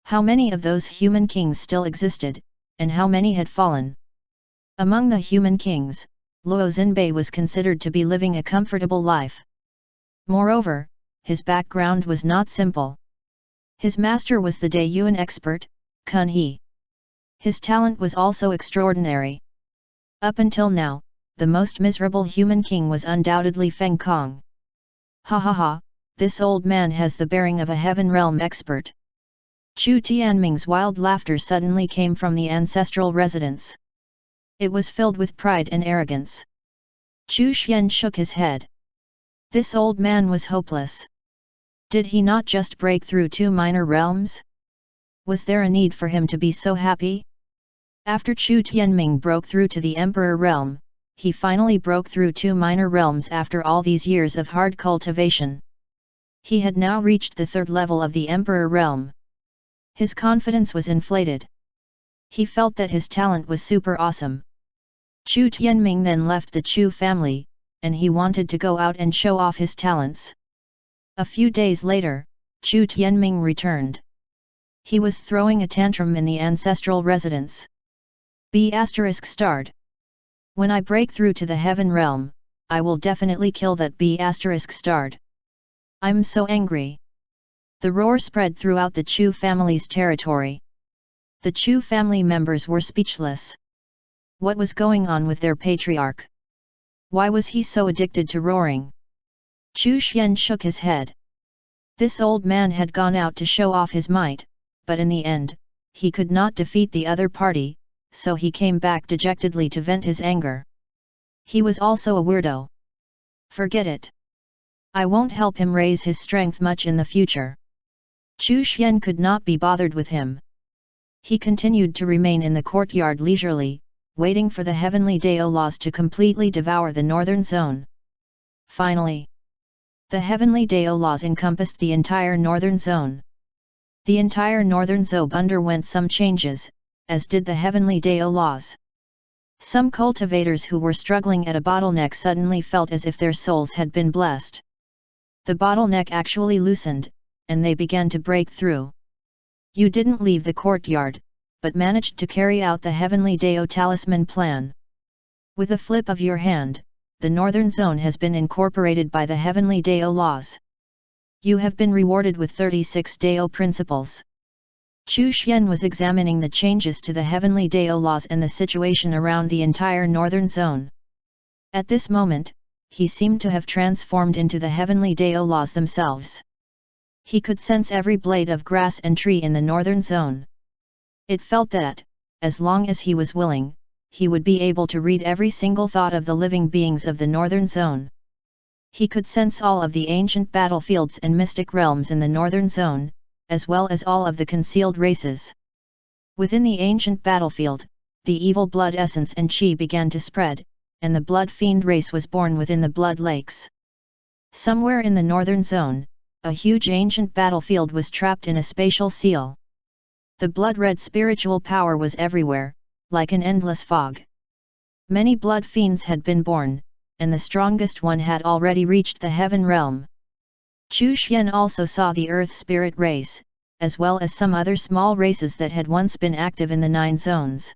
How many of those human kings still existed, and how many had fallen? Among the human kings, Luo Xinbei was considered to be living a comfortable life. Moreover, his background was not simple. His master was the Daiyuan expert, Kun he. His talent was also extraordinary. Up until now, the most miserable human king was undoubtedly Feng Kong. Ha ha ha, this old man has the bearing of a heaven realm expert. Chu Tianming's wild laughter suddenly came from the ancestral residence. It was filled with pride and arrogance. Chu Xian shook his head. This old man was hopeless. Did he not just break through 2 minor realms? Was there a need for him to be so happy? After Chu Tianming broke through to the Emperor realm, he finally broke through 2 minor realms after all these years of hard cultivation. He had now reached the 3rd level of the Emperor realm. His confidence was inflated. He felt that his talent was super awesome. Chu Tianming then left the Chu family, and he wanted to go out and show off his talents. A few days later, Chu Tianming returned. He was throwing a tantrum in the ancestral residence. B****. When I break through to the heaven realm, I will definitely kill that B****. I'm so angry. The roar spread throughout the Chu family's territory. The Chu family members were speechless. What was going on with their patriarch? Why was he so addicted to roaring? Chu Xian shook his head. This old man had gone out to show off his might, but in the end, he could not defeat the other party, so he came back dejectedly to vent his anger. He was also a weirdo. Forget it. I won't help him raise his strength much in the future. Chu Xian could not be bothered with him. He continued to remain in the courtyard leisurely, waiting for the heavenly Daolas to completely devour the northern zone. Finally, the heavenly Daolas encompassed the entire northern zone. The entire northern zone underwent some changes, as did the heavenly Daolas. Some cultivators who were struggling at a bottleneck suddenly felt as if their souls had been blessed. The bottleneck actually loosened, and they began to break through. You didn't leave the courtyard, but managed to carry out the heavenly Dao talisman plan. With a flip of your hand, the northern zone has been incorporated by the heavenly Dao laws. You have been rewarded with 36 Dao principles. Chu Xian was examining the changes to the heavenly Dao laws and the situation around the entire northern zone. At this moment, he seemed to have transformed into the heavenly Dao laws themselves. He could sense every blade of grass and tree in the northern zone. It felt that, as long as he was willing, he would be able to read every single thought of the living beings of the northern zone. He could sense all of the ancient battlefields and mystic realms in the northern zone, as well as all of the concealed races. Within the ancient battlefield, the evil blood essence and qi began to spread, and the blood fiend race was born within the blood lakes. Somewhere in the northern zone, a huge ancient battlefield was trapped in a spatial seal. The blood-red spiritual power was everywhere, like an endless fog. Many blood fiends had been born, and the strongest one had already reached the heaven realm. Chu Xian also saw the earth spirit race, as well as some other small races that had once been active in the 9 zones.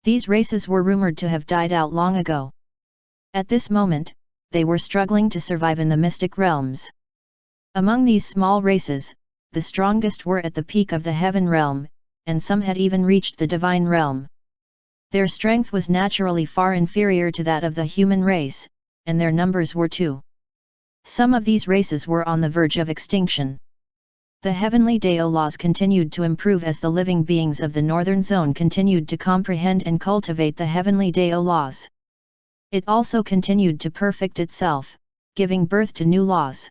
These races were rumored to have died out long ago. At this moment, they were struggling to survive in the mystic realms. Among these small races, the strongest were at the peak of the heaven realm, and some had even reached the divine realm. Their strength was naturally far inferior to that of the human race, and their numbers were too. Some of these races were on the verge of extinction. The heavenly Dao laws continued to improve as the living beings of the northern zone continued to comprehend and cultivate the heavenly Dao laws. It also continued to perfect itself, giving birth to new laws.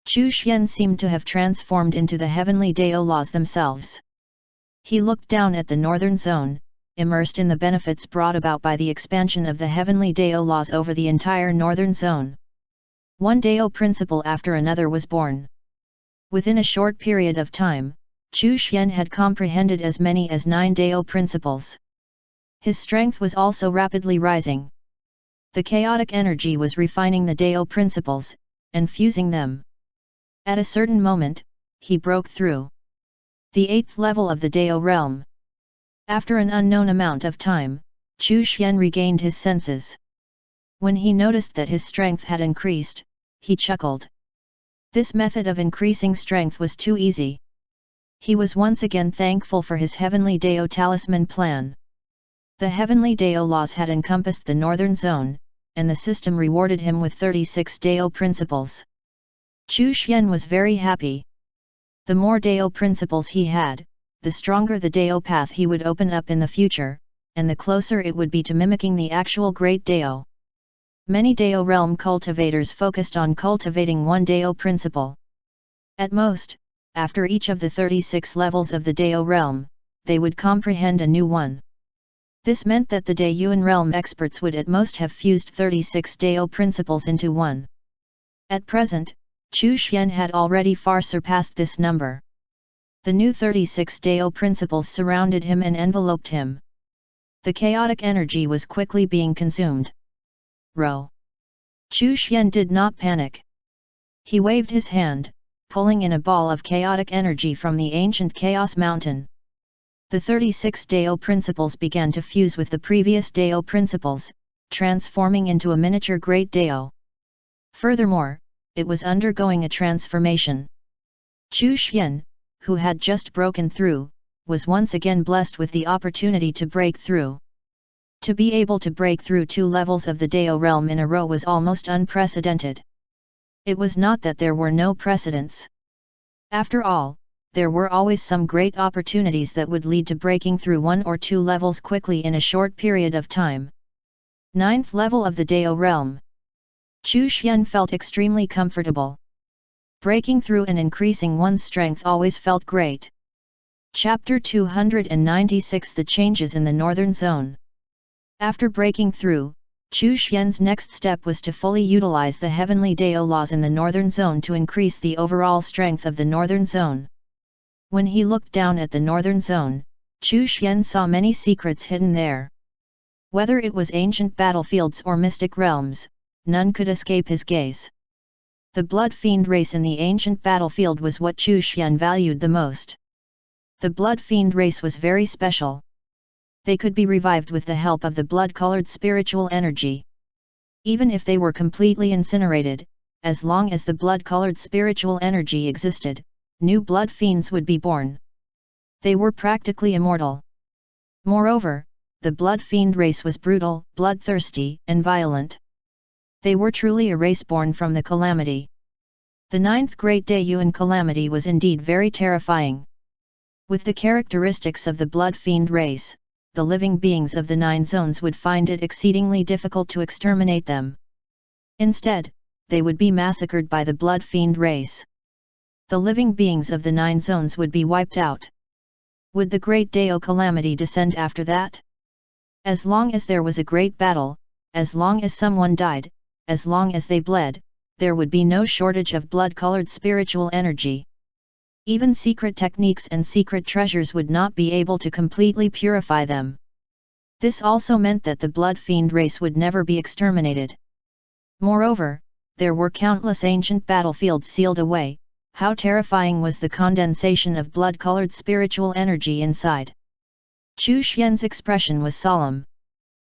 Chu Xian seemed to have transformed into the heavenly Dao laws themselves. He looked down at the northern zone, immersed in the benefits brought about by the expansion of the heavenly Dao laws over the entire northern zone. One Dao principle after another was born. Within a short period of time, Chu Xian had comprehended as many as 9 Dao principles. His strength was also rapidly rising. The chaotic energy was refining the Dao principles, and fusing them. At a certain moment, he broke through the 8th level of the Dao realm. After an unknown amount of time, Chu Xian regained his senses. When he noticed that his strength had increased, he chuckled. This method of increasing strength was too easy. He was once again thankful for his Heavenly Dao Talisman plan. The Heavenly Dao laws had encompassed the northern zone, and the system rewarded him with 36 Dao principles. Chu Xian was very happy. The more Dao principles he had, the stronger the Dao path he would open up in the future, and the closer it would be to mimicking the actual Great Dao. Many Dao realm cultivators focused on cultivating one Dao principle. At most, after each of the 36 levels of the Dao realm, they would comprehend a new one. This meant that the Daoyuan realm experts would at most have fused 36 Dao principles into one. At present, Chu Xian had already far surpassed this number. The new 36 Dao principles surrounded him and enveloped him. The chaotic energy was quickly being consumed. Row. Chu Xian did not panic. He waved his hand, pulling in a ball of chaotic energy from the ancient Chaos Mountain. The 36 Dao principles began to fuse with the previous Dao principles, transforming into a miniature Great Dao. Furthermore, it was undergoing a transformation. Chu Xian, who had just broken through, was once again blessed with the opportunity to break through. To be able to break through 2 levels of the Dao realm in a row was almost unprecedented. It was not that there were no precedents. After all, there were always some great opportunities that would lead to breaking through 1 or 2 levels quickly in a short period of time. 9th level of the Dao realm. Chu Xian felt extremely comfortable. Breaking through and increasing one's strength always felt great. Chapter 296 The Changes in the Northern Zone. After breaking through, Chu Xian's next step was to fully utilize the Heavenly Dao laws in the Northern Zone to increase the overall strength of the Northern Zone. When he looked down at the Northern Zone, Chu Xian saw many secrets hidden there. Whether it was ancient battlefields or mystic realms, none could escape his gaze. The Blood Fiend race in the ancient battlefield was what Chu Xian valued the most. The Blood Fiend race was very special. They could be revived with the help of the blood-colored spiritual energy. Even if they were completely incinerated, as long as the blood-colored spiritual energy existed, new blood fiends would be born. They were practically immortal. Moreover, the Blood Fiend race was brutal, bloodthirsty, and violent. They were truly a race born from the calamity. The 9th Great Daoyuan calamity was indeed very terrifying. With the characteristics of the Blood Fiend race, the living beings of the 9 zones would find it exceedingly difficult to exterminate them. Instead, they would be massacred by the Blood Fiend race. The living beings of the 9 zones would be wiped out. Would the Great Dao calamity descend after that? As long as there was a great battle, as long as someone died, as long as they bled, there would be no shortage of blood-colored spiritual energy. Even secret techniques and secret treasures would not be able to completely purify them. This also meant that the Blood Fiend race would never be exterminated. Moreover, there were countless ancient battlefields sealed away. How terrifying was the condensation of blood-colored spiritual energy inside. Chu Xian's expression was solemn.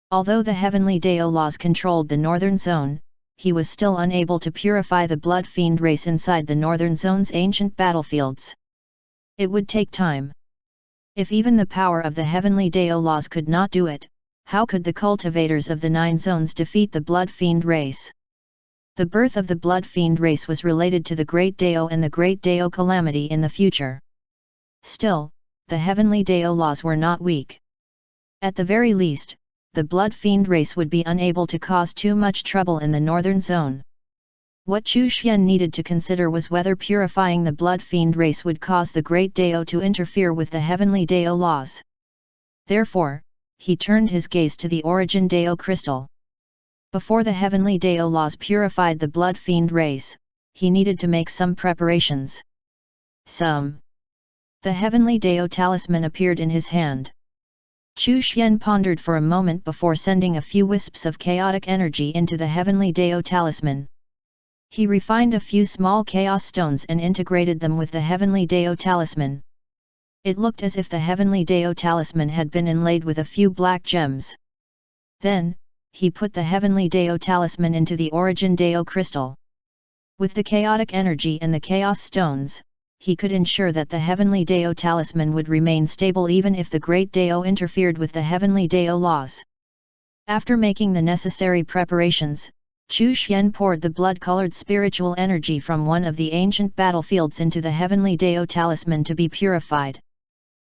Although the Heavenly Dao laws controlled the Northern Zone, he was still unable to purify the Blood Fiend race inside the Northern Zone's ancient battlefields. It would take time. If even the power of the Heavenly Dao laws could not do it, how could the cultivators of the 9 zones defeat the Blood Fiend race? The birth of the Blood Fiend race was related to the Great Dao and the Great Dao calamity in the future. Still, the Heavenly Dao laws were not weak. At the very least, the Blood Fiend race would be unable to cause too much trouble in the Northern Zone. What Chu Xian needed to consider was whether purifying the Blood Fiend race would cause the Great Dao to interfere with the Heavenly Dao laws. Therefore, he turned his gaze to the Origin Dao crystal. Before the Heavenly Dao laws purified the Blood Fiend race, he needed to make some preparations. The Heavenly Dao talisman appeared in his hand. Chu Xian pondered for a moment before sending a few wisps of chaotic energy into the Heavenly Dao talisman. He refined a few small chaos stones and integrated them with the Heavenly Dao talisman. It looked as if the Heavenly Dao talisman had been inlaid with a few black gems. Then, he put the Heavenly Dao talisman into the Origin Dao crystal. With the chaotic energy and the chaos stones, he could ensure that the Heavenly Dao talisman would remain stable even if the Great Dao interfered with the Heavenly Dao laws. After making the necessary preparations, Chu Xian poured the blood-colored spiritual energy from one of the ancient battlefields into the Heavenly Dao talisman to be purified.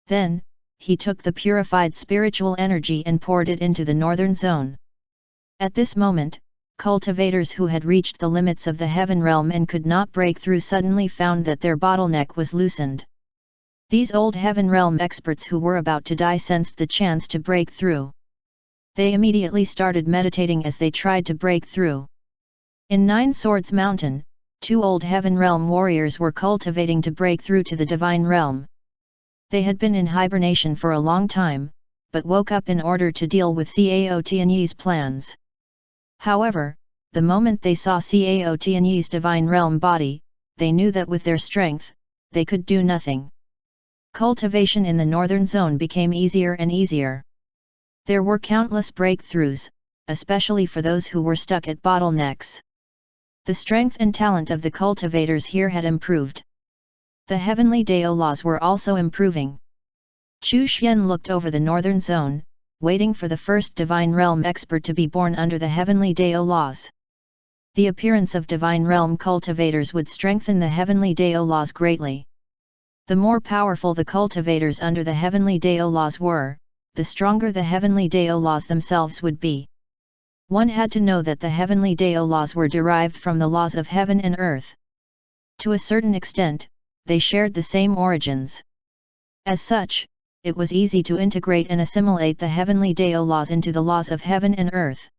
Then, he took the purified spiritual energy and poured it into the northern zone. At this moment, cultivators who had reached the limits of the heaven realm and could not break through suddenly found that their bottleneck was loosened. These old heaven realm experts who were about to die sensed the chance to break through. They immediately started meditating as they tried to break through. In Nine Swords Mountain, 2 old heaven realm warriors were cultivating to break through to the divine realm. They had been in hibernation for a long time, but woke up in order to deal with Cao Tianyi's plans. However, the moment they saw Cao Tianyi's divine realm body, they knew that with their strength, they could do nothing. Cultivation in the northern zone became easier and easier. There were countless breakthroughs, especially for those who were stuck at bottlenecks. The strength and talent of the cultivators here had improved. The Heavenly Dao laws were also improving. Chu Xian looked over the northern zone, waiting for the first divine realm expert to be born under the Heavenly Dao laws. The appearance of divine realm cultivators would strengthen the Heavenly Dao laws greatly. The more powerful the cultivators under the Heavenly Dao laws were, the stronger the Heavenly Dao laws themselves would be. One had to know that the Heavenly Dao laws were derived from the laws of heaven and earth. To a certain extent, they shared the same origins. As such, it was easy to integrate and assimilate the Heavenly Dao laws into the laws of heaven and earth.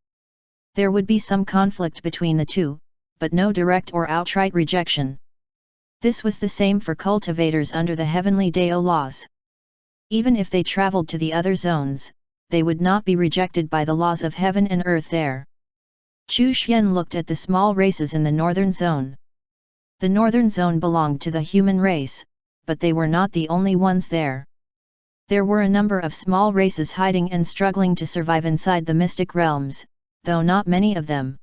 There would be some conflict between the two, but no direct or outright rejection. This was the same for cultivators under the Heavenly Dao laws. Even if they traveled to the other zones, they would not be rejected by the laws of heaven and earth there. Chu Xian looked at the small races in the northern zone. The northern zone belonged to the human race, but they were not the only ones there. There were a number of small races hiding and struggling to survive inside the mystic realms, though not many of them.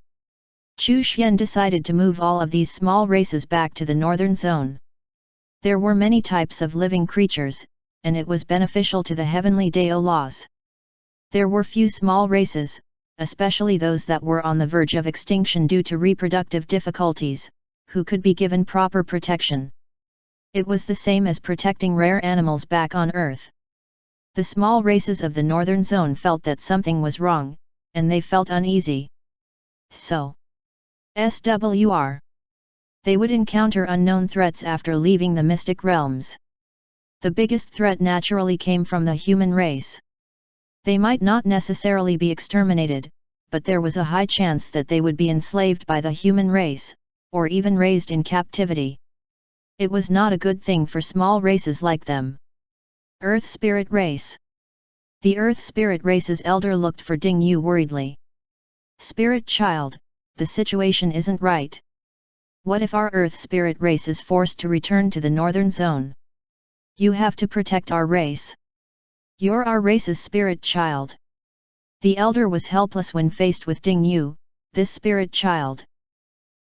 Chu Xian decided to move all of these small races back to the northern zone. There were many types of living creatures, and it was beneficial to the Heavenly Dao laws. There were few small races, especially those that were on the verge of extinction due to reproductive difficulties, who could be given proper protection. It was the same as protecting rare animals back on Earth. The small races of the northern zone felt that something was wrong, and they felt uneasy. So, SWR. They would encounter unknown threats after leaving the mystic realms. The biggest threat naturally came from the human race. They might not necessarily be exterminated, but there was a high chance that they would be enslaved by the human race, or even raised in captivity. It was not a good thing for small races like them. Earth Spirit Race. The Earth Spirit Race's elder looked for Ding Yu worriedly. Spirit Child, the situation isn't right. What if our Earth Spirit Race is forced to return to the northern zone? You have to protect our race. You're our race's spirit child. The elder was helpless when faced with Ding Yu, this spirit child.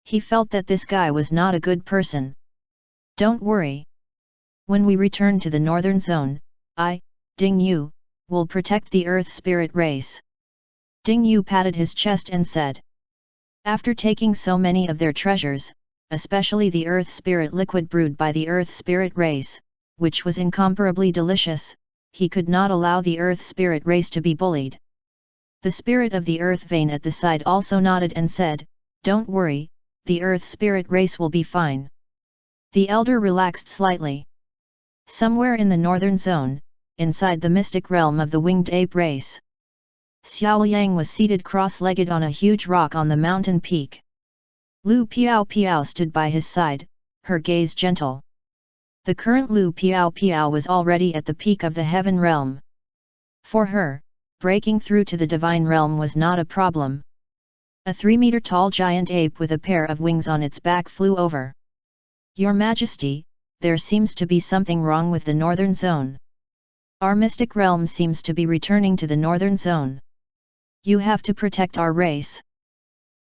He felt that this guy was not a good person. Don't worry. When we return to the northern zone, I, Ding Yu, will protect the Earth Spirit Race. Ding Yu patted his chest and said. After taking so many of their treasures, especially the Earth Spirit liquid brewed by the Earth Spirit Race, which was incomparably delicious, he could not allow the Earth Spirit Race to be bullied. The spirit of the Earth vein at the side also nodded and said, Don't worry, the Earth Spirit Race will be fine. The elder relaxed slightly. Somewhere in the northern zone, inside the mystic realm of the winged ape race, Xiao Yang was seated cross-legged on a huge rock on the mountain peak. Lu Piao Piao stood by his side, her gaze gentle. The current Lu Piao Piao was already at the peak of the heaven realm. For her, breaking through to the divine realm was not a problem. A 3-meter-tall giant ape with a pair of wings on its back flew over. Your Majesty, there seems to be something wrong with the northern zone. Our mystic realm seems to be returning to the northern zone. You have to protect our race.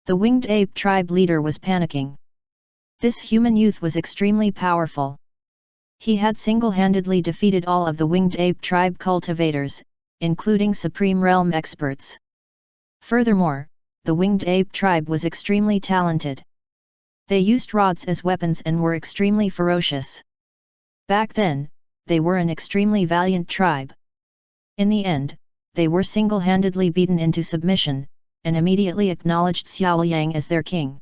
The winged ape tribe leader was panicking. This human youth was extremely powerful. He had single-handedly defeated all of the winged ape tribe cultivators, including Supreme Realm experts. Furthermore, the winged ape tribe was extremely talented. They used rods as weapons and were extremely ferocious. Back then, they were an extremely valiant tribe. In the end, they were single-handedly beaten into submission, and immediately acknowledged Xiao Yang as their king.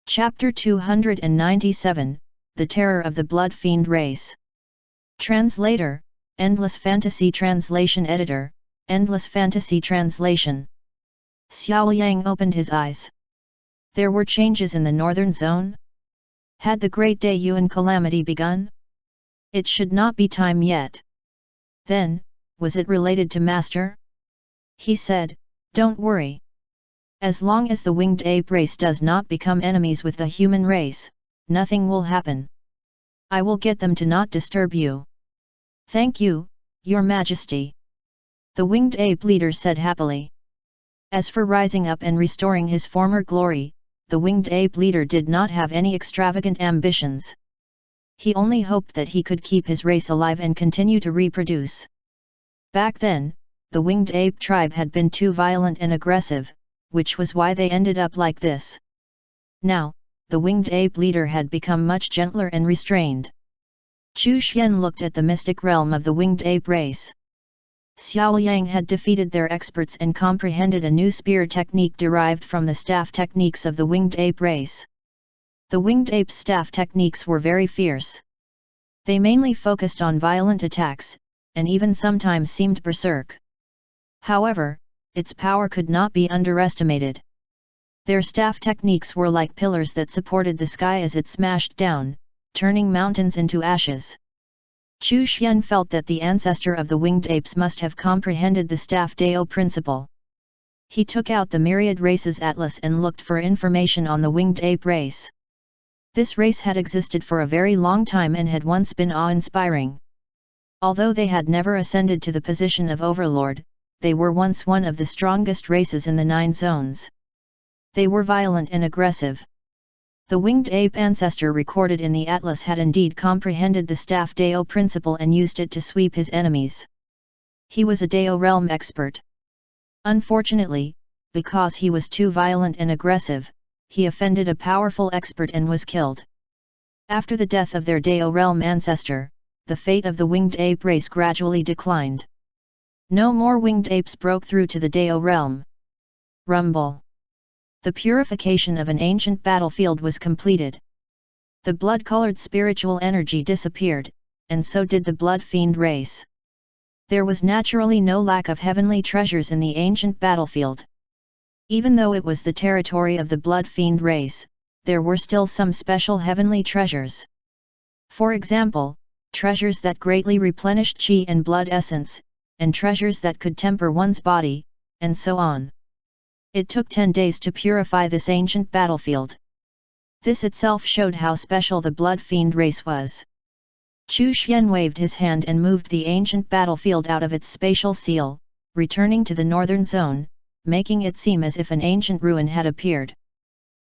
Chapter 297, The Terror of the Blood Fiend Race. Translator, Endless Fantasy Translation Editor, Endless Fantasy Translation. Xiao Yang opened his eyes. There were changes in the northern zone? Had the Great Day Yuan calamity begun? It should not be time yet. Then, was it related to Master? He said, "Don't worry. As long as the winged ape race does not become enemies with the human race, nothing will happen. I will get them to not disturb you." "Thank you, Your Majesty," the winged ape leader said happily. As for rising up and restoring his former glory, the winged ape leader did not have any extravagant ambitions. He only hoped that he could keep his race alive and continue to reproduce. Back then, the winged ape tribe had been too violent and aggressive, which was why they ended up like this. Now, the winged ape leader had become much gentler and restrained. Chu Xian looked at the mystic realm of the winged ape race. Xiao Yang had defeated their experts and comprehended a new spear technique derived from the staff techniques of the winged ape race. The winged ape's staff techniques were very fierce. They mainly focused on violent attacks, and even sometimes seemed berserk. However, its power could not be underestimated. Their staff techniques were like pillars that supported the sky as it smashed down, turning mountains into ashes. Chu Xian felt that the ancestor of the winged apes must have comprehended the staff Dao principle. He took out the myriad races atlas and looked for information on the winged ape race. This race had existed for a very long time and had once been awe-inspiring. Although they had never ascended to the position of overlord, they were once one of the strongest races in the 9 zones. They were violent and aggressive. The winged ape ancestor recorded in the atlas had indeed comprehended the staff Dao principle and used it to sweep his enemies. He was a Dao realm expert. Unfortunately, because he was too violent and aggressive, he offended a powerful expert and was killed. After the death of their Dao realm ancestor, the fate of the winged ape race gradually declined. No more winged apes broke through to the Dao realm. Rumble. The purification of an ancient battlefield was completed. The blood-colored spiritual energy disappeared, and so did the blood fiend race. There was naturally no lack of heavenly treasures in the ancient battlefield. Even though it was the territory of the blood fiend race, there were still some special heavenly treasures. For example, treasures that greatly replenished qi and blood essence, and treasures that could temper one's body, and so on. It took 10 days to purify this ancient battlefield. This itself showed how special the blood fiend race was. Chu Xian waved his hand and moved the ancient battlefield out of its spatial seal, returning to the northern zone, making it seem as if an ancient ruin had appeared.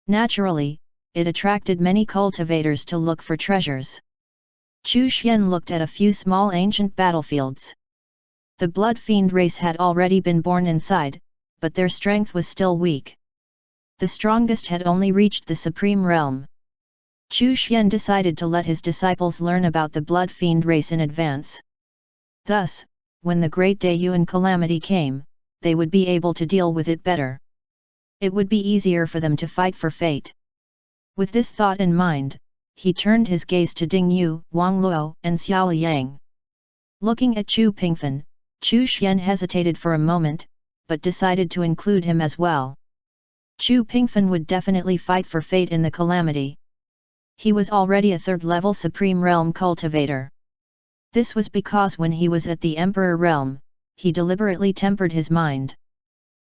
Naturally, it attracted many cultivators to look for treasures. Chu Xian looked at a few small ancient battlefields. The blood fiend race had already been born inside, but their strength was still weak. The strongest had only reached the supreme realm. Chu Xian decided to let his disciples learn about the blood fiend race in advance. Thus, when the Great Day Yuan calamity came, they would be able to deal with it better. It would be easier for them to fight for fate. With this thought in mind, he turned his gaze to Ding Yu, Wang Luo, and Xiao Yang. Looking at Chu Pingfen, Chu Xian hesitated for a moment, but decided to include him as well. Chu Pingfen would definitely fight for fate in the calamity. He was already a 3rd-level Supreme Realm cultivator. This was because when he was at the Emperor Realm, he deliberately tempered his mind.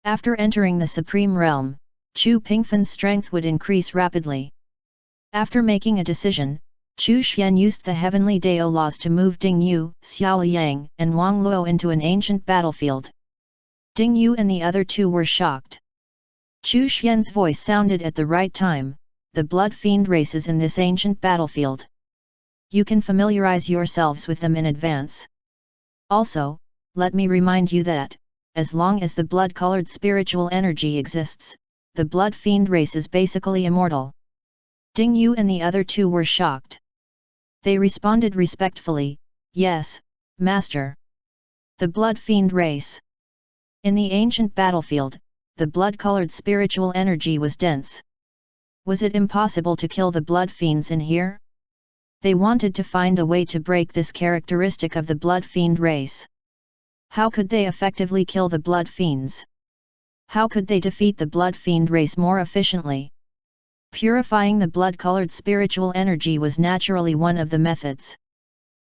After entering the Supreme Realm, Chu Pingfen's strength would increase rapidly. After making a decision, Chu Xian used the heavenly Dao laws to move Ding Yu, Xiao Yang, and Wang Luo into an ancient battlefield. Ding Yu and the other 2 were shocked. Chu Xian's voice sounded at the right time. The blood fiend race is in this ancient battlefield. You can familiarize yourselves with them in advance. Also, let me remind you that, as long as the blood-colored spiritual energy exists, the blood fiend race is basically immortal. Ding Yu and the other two were shocked. They responded respectfully, "Yes, Master." The blood fiend race. In the ancient battlefield, the blood-colored spiritual energy was dense. Was it impossible to kill the blood fiends in here? They wanted to find a way to break this characteristic of the blood fiend race. How could they effectively kill the blood fiends? How could they defeat the blood fiend race more efficiently? Purifying the blood-colored spiritual energy was naturally one of the methods.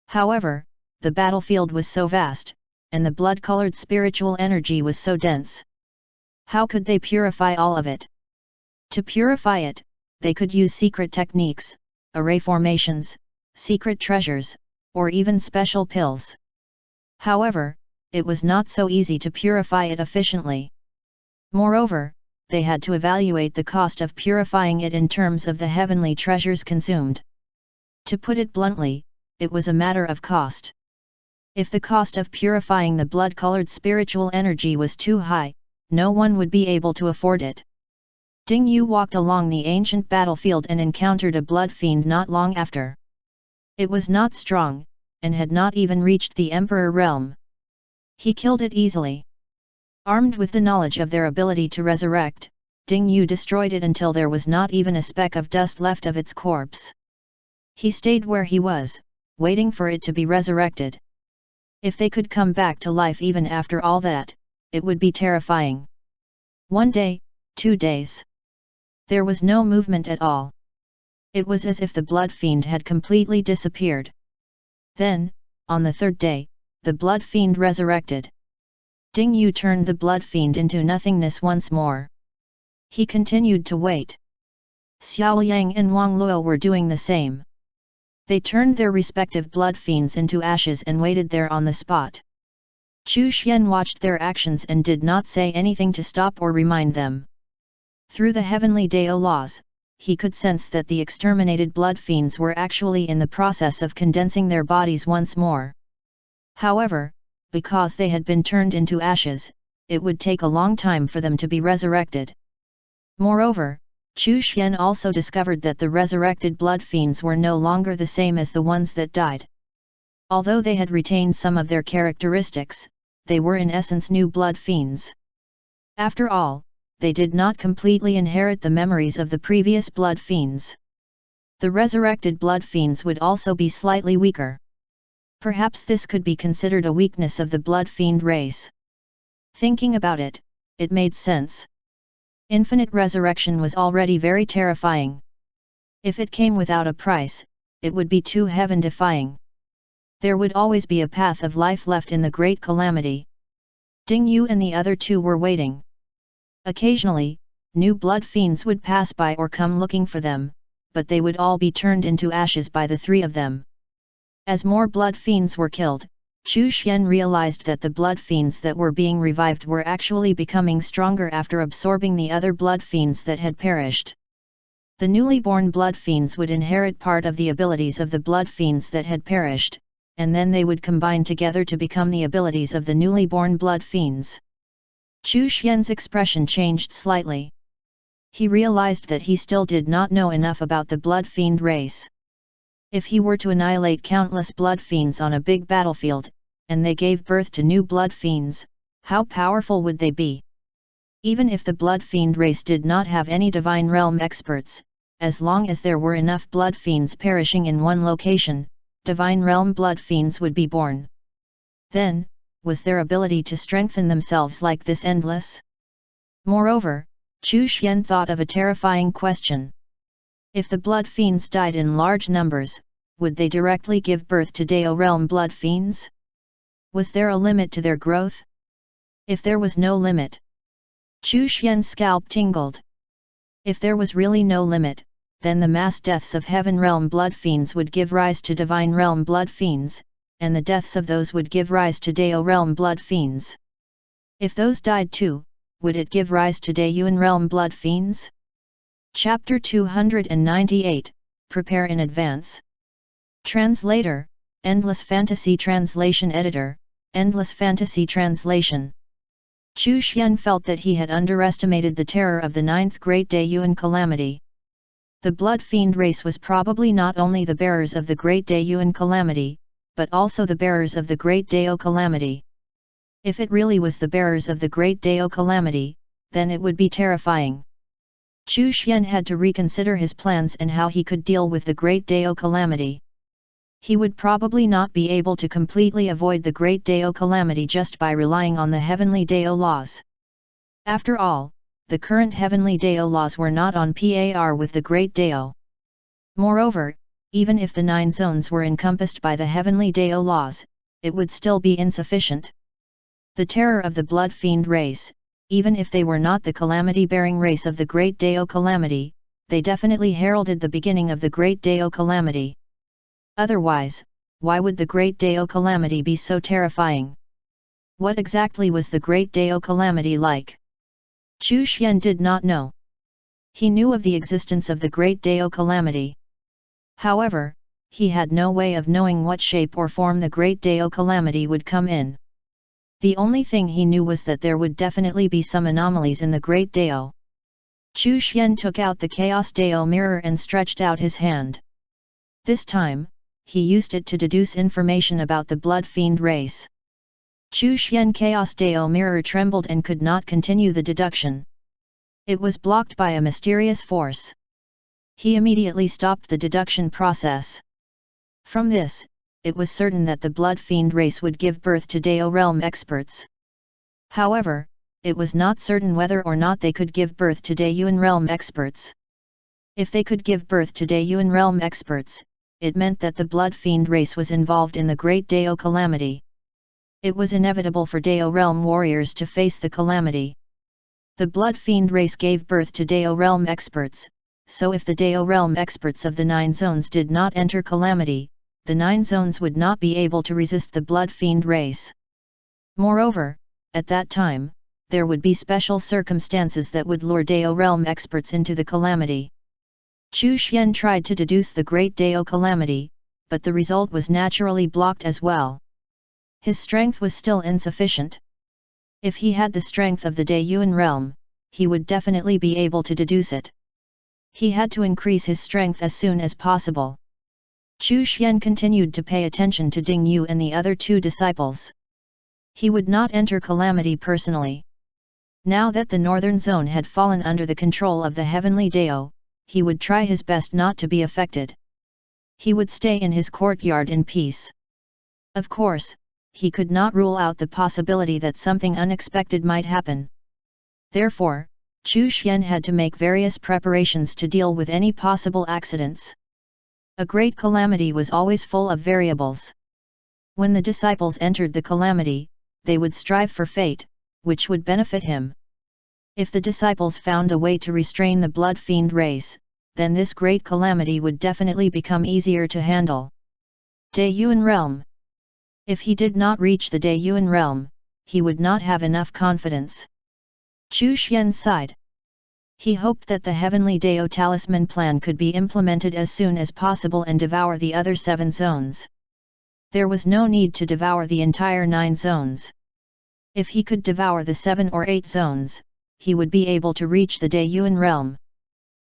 However, the battlefield was so vast, and the blood-colored spiritual energy was so dense. How could they purify all of it? To purify it, they could use secret techniques, array formations, secret treasures, or even special pills. However, it was not so easy to purify it efficiently. Moreover, they had to evaluate the cost of purifying it in terms of the heavenly treasures consumed. To put it bluntly, it was a matter of cost. If the cost of purifying the blood-colored spiritual energy was too high, no one would be able to afford it. Ding Yu walked along the ancient battlefield and encountered a blood fiend not long after. It was not strong, and had not even reached the Emperor realm. He killed it easily. Armed with the knowledge of their ability to resurrect, Ding Yu destroyed it until there was not even a speck of dust left of its corpse. He stayed where he was, waiting for it to be resurrected. If they could come back to life even after all that, it would be terrifying. 1 day, 2 days. There was no movement at all. It was as if the blood fiend had completely disappeared. Then, on the 3rd day, the blood fiend resurrected. Ding Yu turned the blood fiend into nothingness once more. He continued to wait. Xiao Yang and Wang Luo were doing the same. They turned their respective blood fiends into ashes and waited there on the spot. Chu Xian watched their actions and did not say anything to stop or remind them. Through the heavenly Dao laws, he could sense that the exterminated blood fiends were actually in the process of condensing their bodies once more. However, because they had been turned into ashes, it would take a long time for them to be resurrected. Moreover, Chu Xian also discovered that the resurrected blood fiends were no longer the same as the ones that died. Although they had retained some of their characteristics, they were in essence new blood fiends. After all, they did not completely inherit the memories of the previous blood fiends. The resurrected blood fiends would also be slightly weaker. Perhaps this could be considered a weakness of the blood fiend race. Thinking about it, it made sense. Infinite resurrection was already very terrifying. If it came without a price, it would be too heaven-defying. There would always be a path of life left in the great calamity. Ding Yu and the other two were waiting. Occasionally, new blood fiends would pass by or come looking for them, but they would all be turned into ashes by the 3 of them. As more blood fiends were killed, Chu Xian realized that the blood fiends that were being revived were actually becoming stronger after absorbing the other blood fiends that had perished. The newly born blood fiends would inherit part of the abilities of the blood fiends that had perished, and then they would combine together to become the abilities of the newly born blood fiends. Chu Xian's expression changed slightly. He realized that he still did not know enough about the blood fiend race. If he were to annihilate countless blood fiends on a big battlefield, and they gave birth to new blood fiends, how powerful would they be? Even if the blood fiend race did not have any divine realm experts, as long as there were enough blood fiends perishing in one location, divine realm blood fiends would be born. Then, was their ability to strengthen themselves like this endless? Moreover, Chu Xian thought of a terrifying question. If the blood fiends died in large numbers, would they directly give birth to Dao realm blood fiends? Was there a limit to their growth? If there was no limit, Chu Xian's scalp tingled. If there was really no limit, then the mass deaths of heaven realm blood fiends would give rise to divine realm blood fiends, and the deaths of those would give rise to Dao realm blood fiends. If those died too, would it give rise to Dayuan realm blood fiends? Chapter 298, Prepare in Advance. Translator, Endless Fantasy Translation Editor, Endless Fantasy Translation. Chu Xian felt that he had underestimated the terror of the ninth Great Daiyuan Calamity. The Blood Fiend race was probably not only the bearers of the Great Daiyuan Calamity, but also the bearers of the Great Dao Calamity. If it really was the bearers of the Great Dao Calamity, then it would be terrifying. Chu Xian had to reconsider his plans and how he could deal with the Great Dao Calamity. He would probably not be able to completely avoid the Great Dao Calamity just by relying on the Heavenly Dao laws. After all, the current Heavenly Dao laws were not on par with the Great Dao. Moreover, even if the 9 zones were encompassed by the Heavenly Dao laws, it would still be insufficient. The terror of the Blood Fiend race, even if they were not the calamity-bearing race of the Great Dao Calamity, they definitely heralded the beginning of the Great Dao Calamity. Otherwise, why would the Great Dao Calamity be so terrifying? What exactly was the Great Dao Calamity like? Chu Xian did not know. He knew of the existence of the Great Dao Calamity. However, he had no way of knowing what shape or form the Great Dao Calamity would come in. The only thing he knew was that there would definitely be some anomalies in the Great Dao. Chu Xian took out the Chaos Dao mirror and stretched out his hand. This time, he used it to deduce information about the Blood Fiend race. Chu Xian Chaos Dao mirror trembled and could not continue the deduction. It was blocked by a mysterious force. He immediately stopped the deduction process. From this, it was certain that the Blood Fiend race would give birth to Dao realm experts. However, it was not certain whether or not they could give birth to Daiyuan realm experts. If they could give birth to Daiyuan realm experts, it meant that the Blood Fiend race was involved in the Great Dao Calamity. It was inevitable for Dao realm warriors to face the calamity. The Blood Fiend race gave birth to Dao realm experts, so if the Dao realm experts of the 9 zones did not enter calamity, the 9 zones would not be able to resist the Blood Fiend race. Moreover, at that time, there would be special circumstances that would lure Dao realm experts into the calamity. Chu Xian tried to deduce the Great Dao Calamity, but the result was naturally blocked as well. His strength was still insufficient. If he had the strength of the Daiyuan realm, he would definitely be able to deduce it. He had to increase his strength as soon as possible. Chu Xian continued to pay attention to Ding Yu and the other 2 disciples. He would not enter calamity personally. Now that the northern zone had fallen under the control of the Heavenly Dao, he would try his best not to be affected. He would stay in his courtyard in peace. Of course, he could not rule out the possibility that something unexpected might happen. Therefore, Chu Xian had to make various preparations to deal with any possible accidents. A great calamity was always full of variables. When the disciples entered the calamity, they would strive for fate, which would benefit him. If the disciples found a way to restrain the Blood Fiend race, then this great calamity would definitely become easier to handle. Daiyuan realm. If he did not reach the Daiyuan realm, he would not have enough confidence. Chu Xian sighed. He hoped that the Heavenly Dao Talisman plan could be implemented as soon as possible and devour the other 7 zones. There was no need to devour the entire 9 zones. If he could devour the 7 or 8 zones, he would be able to reach the Daiyuan realm.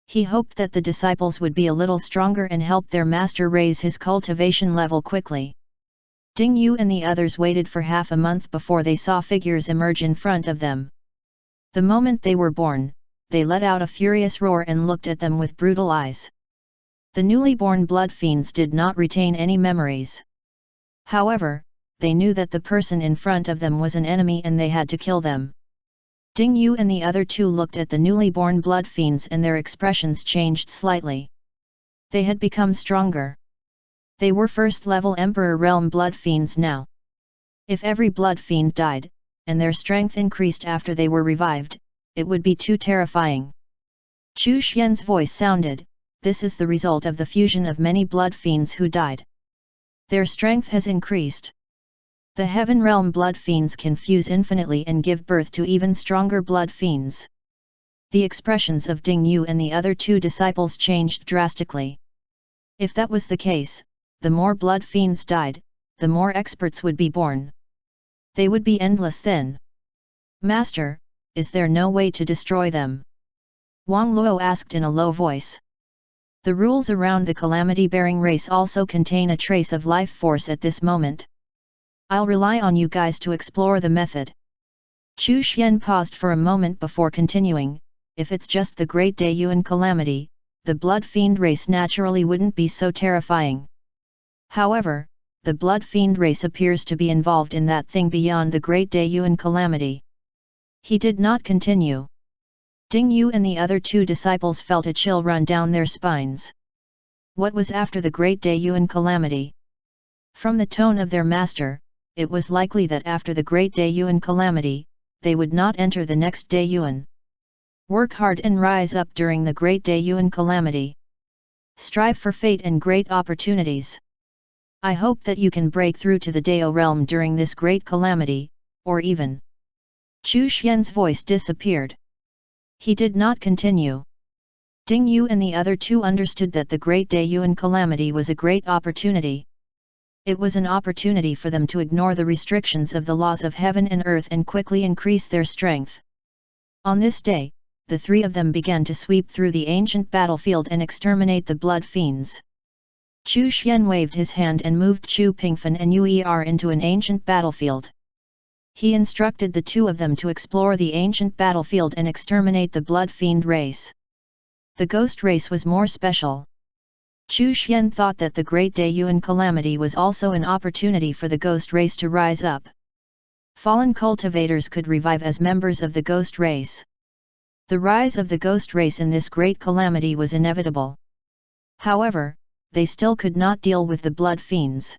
He hoped that the disciples would be a little stronger and help their master raise his cultivation level quickly. Ding Yu and the others waited for half a month before they saw figures emerge in front of them. The moment they were born, they let out a furious roar and looked at them with brutal eyes. The newly born blood fiends did not retain any memories. However, they knew that the person in front of them was an enemy and they had to kill them. Ding Yu and the other 2 looked at the newly born blood fiends and their expressions changed slightly. They had become stronger. They were first-level Emperor Realm blood fiends now. If every blood fiend died, and their strength increased after they were revived, it would be too terrifying. Chu Xian's voice sounded, "This is the result of the fusion of many blood fiends who died. Their strength has increased. The Heaven Realm blood fiends can fuse infinitely and give birth to even stronger blood fiends." The expressions of Ding Yu and the other 2 disciples changed drastically. If that was the case, the more blood fiends died, the more experts would be born. They would be endless then. Master, is there no way to destroy them? Wang Luo asked in a low voice. The rules around the calamity-bearing race also contain a trace of life force at this moment. I'll rely on you guys to explore the method. Chu Xian paused for a moment before continuing. If it's just the Great Daiyuan calamity, the blood fiend race naturally wouldn't be so terrifying. However, the blood fiend race appears to be involved in that thing beyond the Great Daiyuan calamity. He did not continue. Ding Yu and the other two disciples felt a chill run down their spines. What was after the Great Daiyuan calamity? From the tone of their master, it was likely that after the Great Daiyuan calamity, they would not enter the next Daiyuan. Work hard and rise up during the Great Daiyuan calamity. Strive for fate and great opportunities. I hope that you can break through to the Dao realm during this great calamity, or even. Chu Xian's voice disappeared. He did not continue. Ding Yu and the other two understood that the Great Daiyuan calamity was a great opportunity. It was an opportunity for them to ignore the restrictions of the laws of heaven and earth and quickly increase their strength. On this day, the three of them began to sweep through the ancient battlefield and exterminate the blood fiends. Chu Xian waved his hand and moved Chu Pingfen and Yu into an ancient battlefield. He instructed the two of them to explore the ancient battlefield and exterminate the blood fiend race. The ghost race was more special. Chu Xian thought that the Great Daiyuan calamity was also an opportunity for the ghost race to rise up. Fallen cultivators could revive as members of the ghost race. The rise of the ghost race in this great calamity was inevitable. However, they still could not deal with the blood fiends.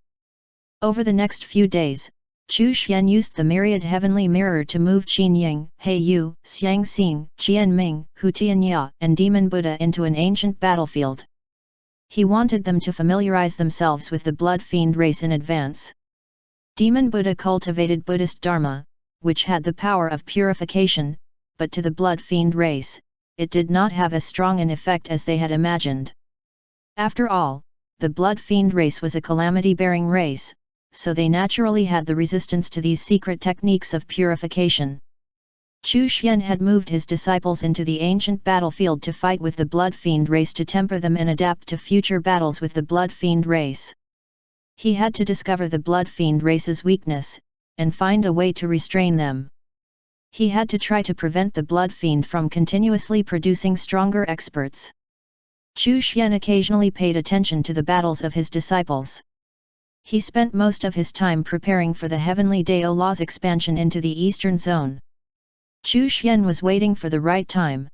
Over the next few days, Chu Xian used the myriad heavenly mirror to move Qin Ying, He Yu, Xiang Xing, Qian Ming, Hu Tianya, and Demon Buddha into an ancient battlefield. He wanted them to familiarize themselves with the blood fiend race in advance. Demon Buddha cultivated Buddhist Dharma, which had the power of purification, but to the blood fiend race, it did not have as strong an effect as they had imagined. After all, the blood fiend race was a calamity-bearing race, so they naturally had the resistance to these secret techniques of purification. Chu Xian had moved his disciples into the ancient battlefield to fight with the blood fiend race to temper them and adapt to future battles with the blood fiend race. He had to discover the blood fiend race's weakness, and find a way to restrain them. He had to try to prevent the blood fiend from continuously producing stronger experts. Chu Xian occasionally paid attention to the battles of his disciples. He spent most of his time preparing for the Heavenly Dao Law's expansion into the Eastern Zone. Chu Xian was waiting for the right time.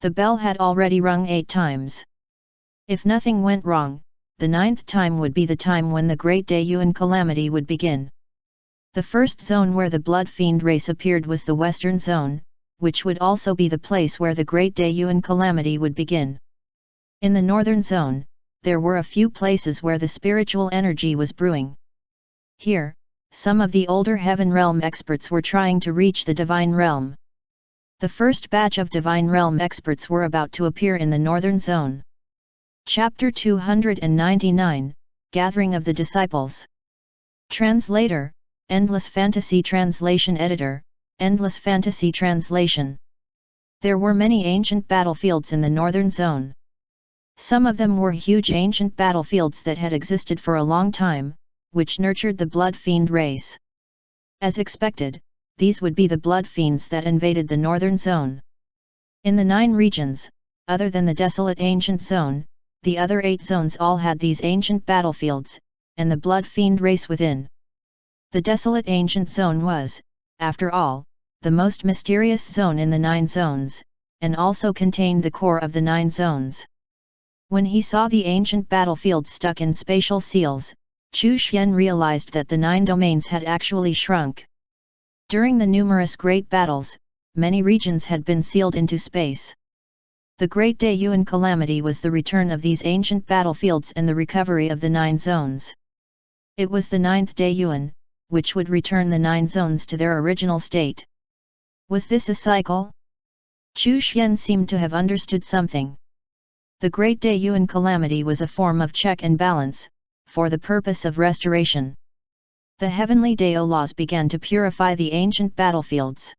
The bell had already rung 8 times. If nothing went wrong, the 9th time would be the time when the Great Daiyuan calamity would begin. The first zone where the blood fiend race appeared was the Western Zone, which would also be the place where the Great Daiyuan calamity would begin. In the Northern Zone, there were a few places where the spiritual energy was brewing. Here, some of the older Heaven Realm experts were trying to reach the Divine Realm. The first batch of Divine Realm experts were about to appear in the Northern Zone. Chapter 299, Gathering of the Disciples. Translator, Endless Fantasy Translation Editor, Endless Fantasy Translation. There were many ancient battlefields in the Northern Zone. Some of them were huge ancient battlefields that had existed for a long time, which nurtured the blood fiend race. As expected, these would be the blood fiends that invaded the Northern Zone. In the 9 regions, other than the desolate ancient zone, the other 8 zones all had these ancient battlefields, and the blood fiend race within. The desolate ancient zone was, after all, the most mysterious zone in the 9 zones, and also contained the core of the 9 zones. When he saw the ancient battlefields stuck in spatial seals, Chu Xian realized that the 9 domains had actually shrunk. During the numerous great battles, many regions had been sealed into space. The Great Daiyuan calamity was the return of these ancient battlefields and the recovery of the 9 zones. It was the 9th Daiyuan, which would return the 9 zones to their original state. Was this a cycle? Chu Xian seemed to have understood something. The Great Daiyuan calamity was a form of check and balance, for the purpose of restoration. The heavenly Dao laws began to purify the ancient battlefields.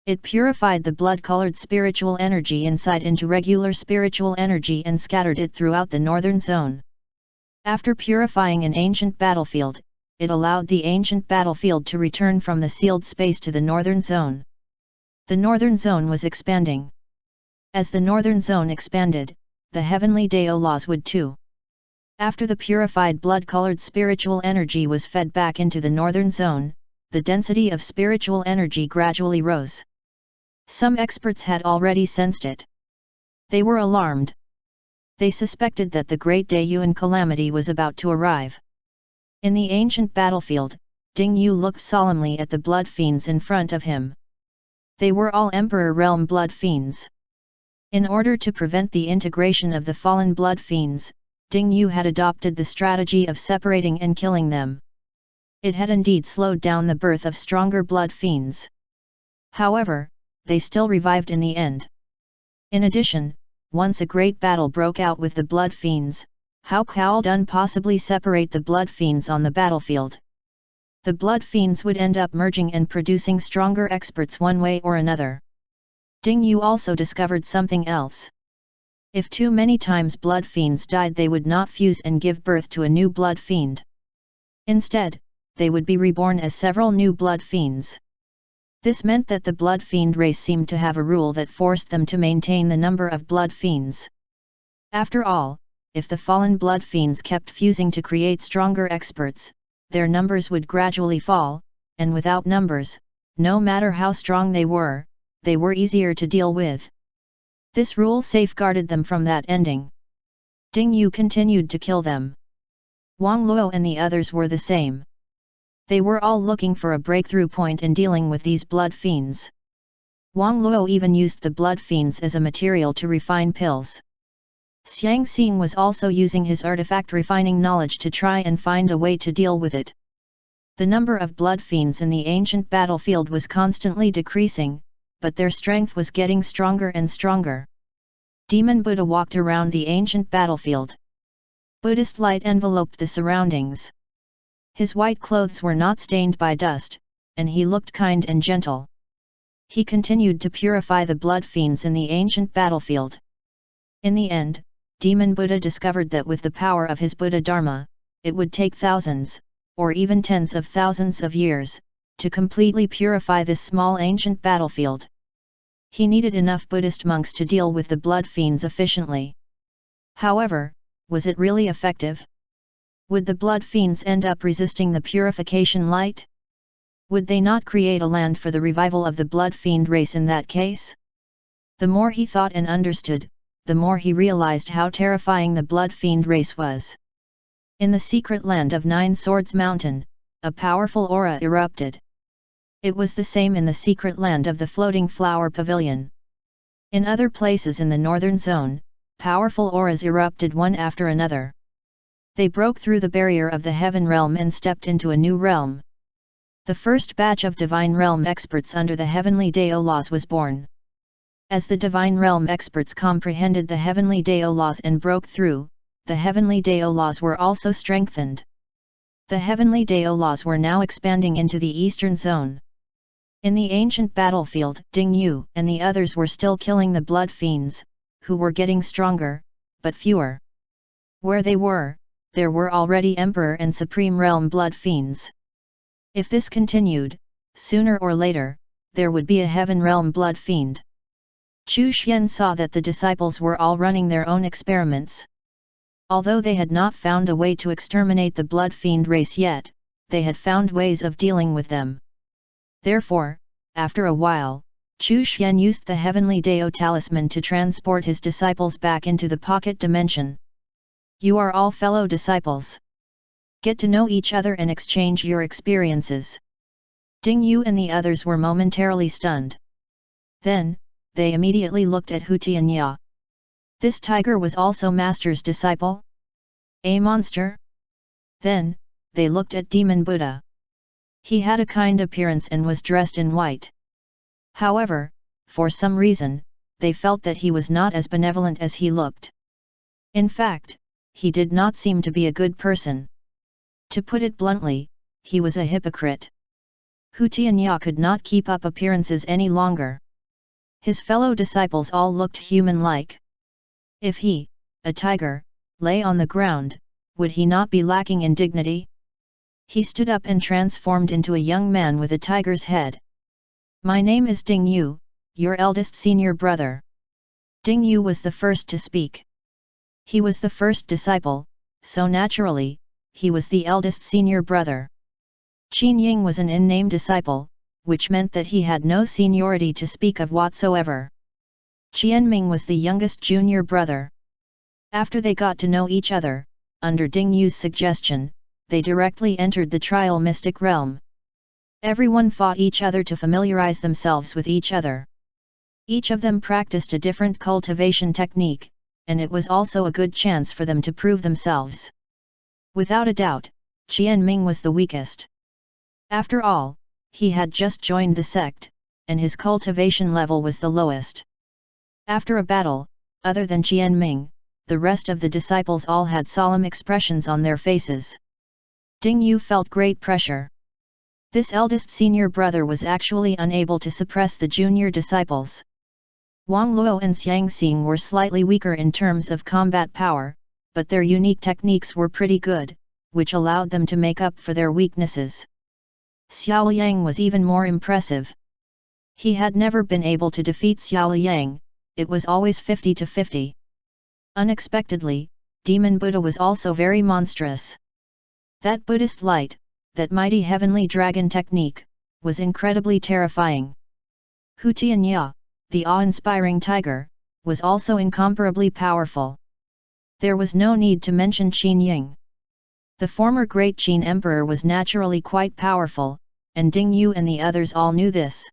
It purified the blood-colored spiritual energy inside into regular spiritual energy and scattered it throughout the northern zone. After purifying an ancient battlefield, it allowed the ancient battlefield to return from the sealed space to the northern zone. The northern zone was expanding. As the northern zone expanded, the heavenly Dao laws would too. After the purified blood-colored spiritual energy was fed back into the northern zone, the density of spiritual energy gradually rose. Some experts had already sensed it. They were alarmed. They suspected that the Great Dayuan calamity was about to arrive. In the ancient battlefield, Ding Yu looked solemnly at the blood fiends in front of him. They were all Emperor Realm blood fiends. In order to prevent the integration of the fallen blood fiends, Ding Yu had adopted the strategy of separating and killing them. It had indeed slowed down the birth of stronger blood fiends. However, they still revived in the end. In addition, once a great battle broke out with the blood fiends, how could possibly separate the blood fiends on the battlefield? The blood fiends would end up merging and producing stronger experts one way or another. Ding Yu also discovered something else. If too many times blood fiends died, they would not fuse and give birth to a new blood fiend. Instead, they would be reborn as several new blood fiends. This meant that the blood fiend race seemed to have a rule that forced them to maintain the number of blood fiends. After all, if the fallen blood fiends kept fusing to create stronger experts, their numbers would gradually fall, and without numbers, no matter how strong they were easier to deal with. This rule safeguarded them from that ending. Ding Yu continued to kill them. Wang Luo and the others were the same. They were all looking for a breakthrough point in dealing with these blood fiends. Wang Luo even used the blood fiends as a material to refine pills. Xiang Xing was also using his artifact refining knowledge to try and find a way to deal with it. The number of blood fiends in the ancient battlefield was constantly decreasing, but their strength was getting stronger and stronger. Demon Buddha walked around the ancient battlefield. Buddhist light enveloped the surroundings. His white clothes were not stained by dust, and he looked kind and gentle. He continued to purify the blood fiends in the ancient battlefield. In the end, Demon Buddha discovered that with the power of his Buddha Dharma, it would take thousands, or even tens of thousands of years, to completely purify this small ancient battlefield. He needed enough Buddhist monks to deal with the blood fiends efficiently. However, was it really effective? Would the blood fiends end up resisting the purification light? Would they not create a land for the revival of the blood fiend race in that case? The more he thought and understood, the more he realized how terrifying the blood fiend race was. In the secret land of Nine Swords Mountain, a powerful aura erupted. It was the same in the secret land of the Floating Flower Pavilion. In other places in the northern zone, powerful auras erupted one after another. They broke through the barrier of the heaven realm and stepped into a new realm. The first batch of Divine Realm experts under the heavenly Dao laws was born. As the Divine Realm experts comprehended the heavenly Dao laws and broke through, the heavenly Dao laws were also strengthened. The heavenly Dao laws were now expanding into the eastern zone. In the ancient battlefield, Ding Yu and the others were still killing the blood fiends, who were getting stronger, but fewer. Where they were, there were already Emperor and Supreme Realm blood fiends. If this continued, sooner or later, there would be a Heaven Realm blood fiend. Chu Xian saw that the disciples were all running their own experiments. Although they had not found a way to exterminate the blood fiend race yet, they had found ways of dealing with them. Therefore, after a while, Chu Xian used the heavenly Dao talisman to transport his disciples back into the pocket dimension. You are all fellow disciples. Get to know each other and exchange your experiences. Ding Yu and the others were momentarily stunned. Then, they immediately looked at Hu Tianya. This tiger was also Master's disciple? A monster? Then, they looked at Demon Buddha. He had a kind appearance and was dressed in white. However, for some reason, they felt that he was not as benevolent as he looked. In fact, he did not seem to be a good person. To put it bluntly, he was a hypocrite. Hu Tianya could not keep up appearances any longer. His fellow disciples all looked human-like. If he, a tiger, lay on the ground, would he not be lacking in dignity? He stood up and transformed into a young man with a tiger's head. My name is Ding Yu, your eldest senior brother. Ding Yu was the first to speak. He was the first disciple, so naturally, he was the eldest senior brother. Qin Ying was an in-name disciple, which meant that he had no seniority to speak of whatsoever. Qianming was the youngest junior brother. After they got to know each other, under Ding Yu's suggestion, they directly entered the trial mystic realm. Everyone fought each other to familiarize themselves with each other. Each of them practiced a different cultivation technique, and it was also a good chance for them to prove themselves. Without a doubt, Qianming was the weakest. After all, he had just joined the sect, and his cultivation level was the lowest. After a battle, other than Qianming, the rest of the disciples all had solemn expressions on their faces. Ding Yu felt great pressure. This eldest senior brother was actually unable to suppress the junior disciples. Wang Luo and Xiang Xing were slightly weaker in terms of combat power, but their unique techniques were pretty good, which allowed them to make up for their weaknesses. Xiao Yang was even more impressive. He had never been able to defeat Xiao Yang, it was always 50-50. Unexpectedly, Demon Buddha was also very monstrous. That Buddhist light, that mighty heavenly dragon technique, was incredibly terrifying. Hu Tianya, the awe-inspiring tiger, was also incomparably powerful. There was no need to mention Qin Ying. The former great Qin emperor was naturally quite powerful, and Ding Yu and the others all knew this.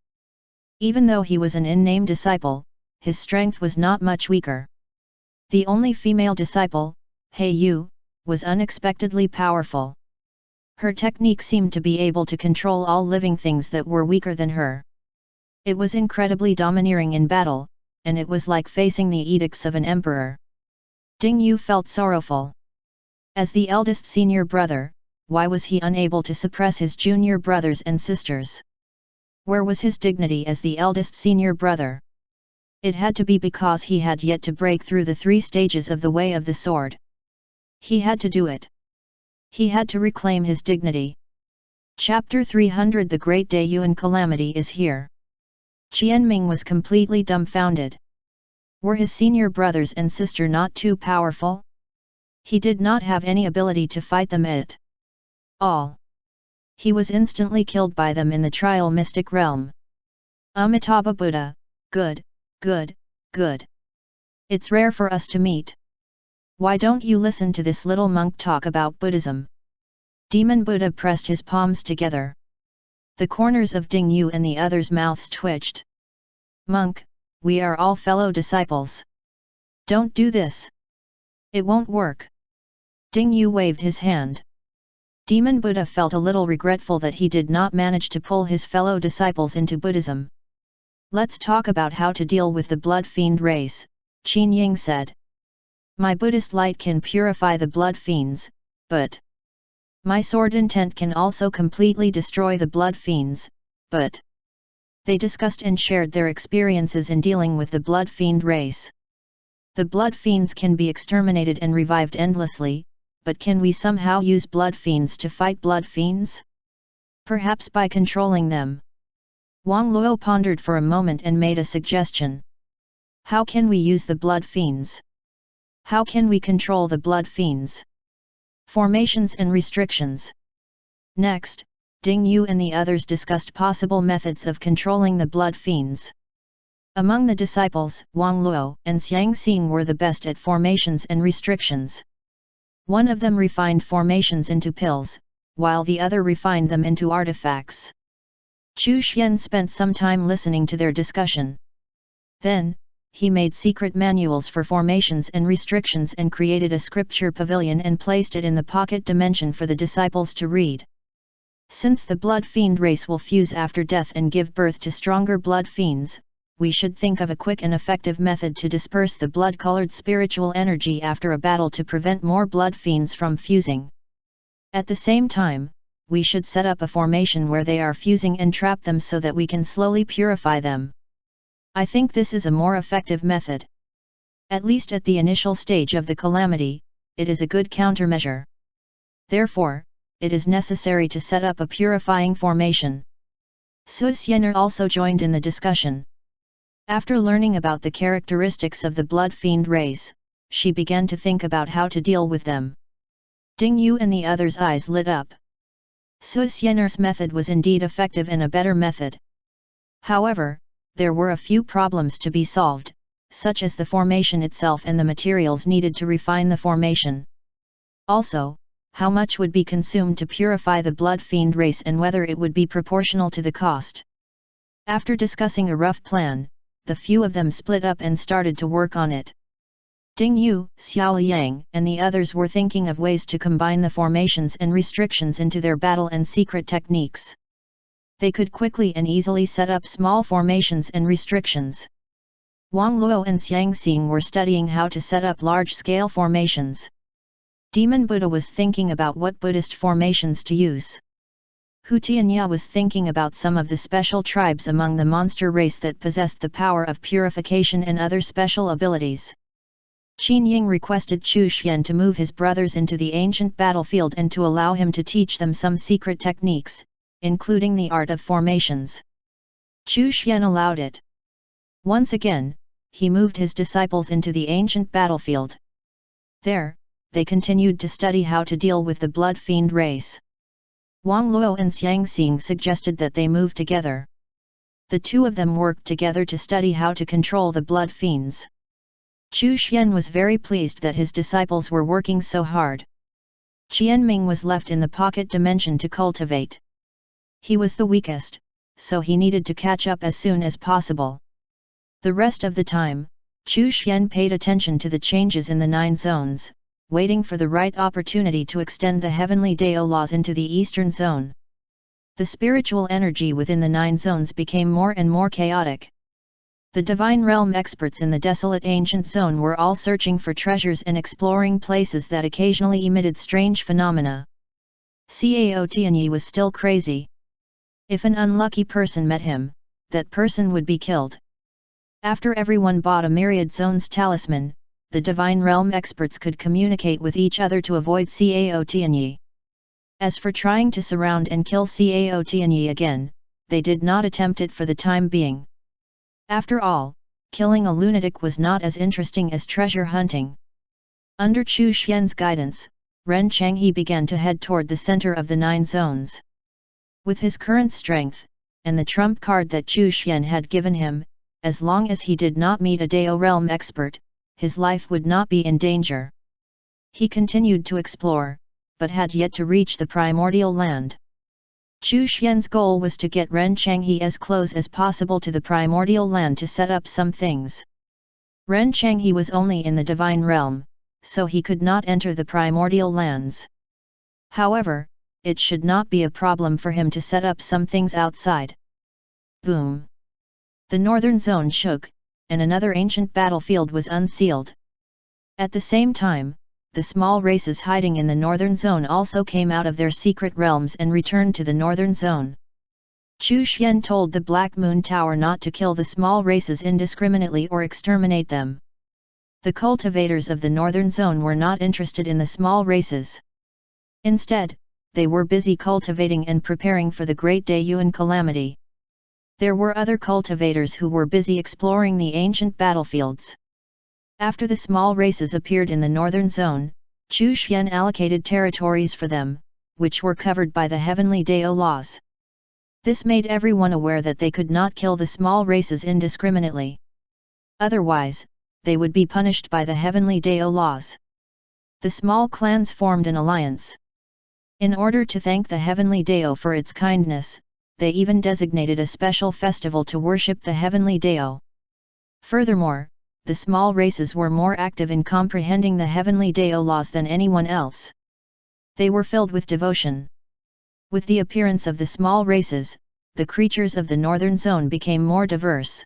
Even though he was an in-name disciple, his strength was not much weaker. The only female disciple, He Yu, was unexpectedly powerful. Her technique seemed to be able to control all living things that were weaker than her. It was incredibly domineering in battle, and it was like facing the edicts of an emperor. Ding Yu felt sorrowful. As the eldest senior brother, why was he unable to suppress his junior brothers and sisters? Where was his dignity as the eldest senior brother? It had to be because he had yet to break through the 3 stages of the way of the sword. He had to do it. He had to reclaim his dignity. Chapter 300 The Great Daiyuan Calamity is here. Qianming was completely dumbfounded. Were his senior brothers and sister not too powerful? He did not have any ability to fight them at all. He was instantly killed by them in the trial mystic realm. Amitabha Buddha, good, good, good. It's rare for us to meet. Why don't you listen to this little monk talk about Buddhism? Demon Buddha pressed his palms together. The corners of Ding Yu and the others' mouths twitched. Monk, we are all fellow disciples. Don't do this. It won't work. Ding Yu waved his hand. Demon Buddha felt a little regretful that he did not manage to pull his fellow disciples into Buddhism. Let's talk about how to deal with the blood fiend race, Qin Ying said. My Buddhist light can purify the blood fiends, but my sword intent can also completely destroy the blood fiends, but they discussed and shared their experiences in dealing with the blood fiend race. The blood fiends can be exterminated and revived endlessly, but can we somehow use blood fiends to fight blood fiends? Perhaps by controlling them. Wang Luo pondered for a moment and made a suggestion. How can we use the blood fiends? How can we control the blood fiends? Formations and restrictions. Next, Ding Yu and the others discussed possible methods of controlling the blood fiends. Among the disciples, Wang Luo and Xiang Xing were the best at formations and restrictions. One of them refined formations into pills, while the other refined them into artifacts. Chu Xian spent some time listening to their discussion. Then, he made secret manuals for formations and restrictions and created a scripture pavilion and placed it in the pocket dimension for the disciples to read. Since the blood fiend race will fuse after death and give birth to stronger blood fiends, we should think of a quick and effective method to disperse the blood-colored spiritual energy after a battle to prevent more blood fiends from fusing. At the same time, we should set up a formation where they are fusing and trap them so that we can slowly purify them. I think this is a more effective method. At least at the initial stage of the calamity, it is a good countermeasure. Therefore, it is necessary to set up a purifying formation. Su Xian'er also joined in the discussion. After learning about the characteristics of the blood fiend race, she began to think about how to deal with them. Ding Yu and the others' eyes lit up. Su Xian'er's method was indeed effective and a better method. However, there were a few problems to be solved, such as the formation itself and the materials needed to refine the formation. Also, how much would be consumed to purify the blood fiend race and whether it would be proportional to the cost. After discussing a rough plan, the few of them split up and started to work on it. Ding Yu, Xiao Yang, and the others were thinking of ways to combine the formations and restrictions into their battle and secret techniques. They could quickly and easily set up small formations and restrictions. Wang Luo and Xiang Xing were studying how to set up large-scale formations. Demon Buddha was thinking about what Buddhist formations to use. Hu Tianya was thinking about some of the special tribes among the monster race that possessed the power of purification and other special abilities. Qin Ying requested Chu Xian to move his brothers into the ancient battlefield and to allow him to teach them some secret techniques, including the art of formations. Chu Xian allowed it. Once again, he moved his disciples into the ancient battlefield. There, they continued to study how to deal with the blood fiend race. Wang Luo and Xiang Xing suggested that they move together. The two of them worked together to study how to control the blood fiends. Chu Xian was very pleased that his disciples were working so hard. Qianming was left in the pocket dimension to cultivate. He was the weakest, so he needed to catch up as soon as possible. The rest of the time, Chu Xian paid attention to the changes in the 9 zones, waiting for the right opportunity to extend the heavenly Dao laws into the eastern zone. The spiritual energy within the 9 zones became more and more chaotic. The Divine Realm experts in the desolate ancient zone were all searching for treasures and exploring places that occasionally emitted strange phenomena. Cao Tianyi was still crazy. If an unlucky person met him, that person would be killed. After everyone bought a myriad zones talisman, the Divine Realm experts could communicate with each other to avoid Cao Tianyi. As for trying to surround and kill Cao Tianyi again, they did not attempt it for the time being. After all, killing a lunatic was not as interesting as treasure hunting. Under Chu Xian's guidance, Ren Changhe began to head toward the center of the 9 zones. With his current strength, and the trump card that Chu Xian had given him, as long as he did not meet a Dao Realm expert, his life would not be in danger. He continued to explore, but had yet to reach the primordial land. Chu Xian's goal was to get Ren Changhe as close as possible to the primordial land to set up some things. Ren Changhe was only in the divine realm, so he could not enter the primordial lands. However, it should not be a problem for him to set up some things outside. Boom! The northern zone shook, and another ancient battlefield was unsealed. At the same time, the small races hiding in the northern zone also came out of their secret realms and returned to the northern zone. Chu Xian told the Black Moon Tower not to kill the small races indiscriminately or exterminate them. The cultivators of the northern zone were not interested in the small races. Instead, they were busy cultivating and preparing for the Great Dayuan calamity. There were other cultivators who were busy exploring the ancient battlefields. After the small races appeared in the northern zone, Chu Xian allocated territories for them, which were covered by the heavenly Dao laws. This made everyone aware that they could not kill the small races indiscriminately. Otherwise, they would be punished by the heavenly Dao laws. The small clans formed an alliance. In order to thank the heavenly Dao for its kindness, they even designated a special festival to worship the heavenly Dao. Furthermore, the small races were more active in comprehending the heavenly Dao laws than anyone else. They were filled with devotion. With the appearance of the small races, the creatures of the northern zone became more diverse.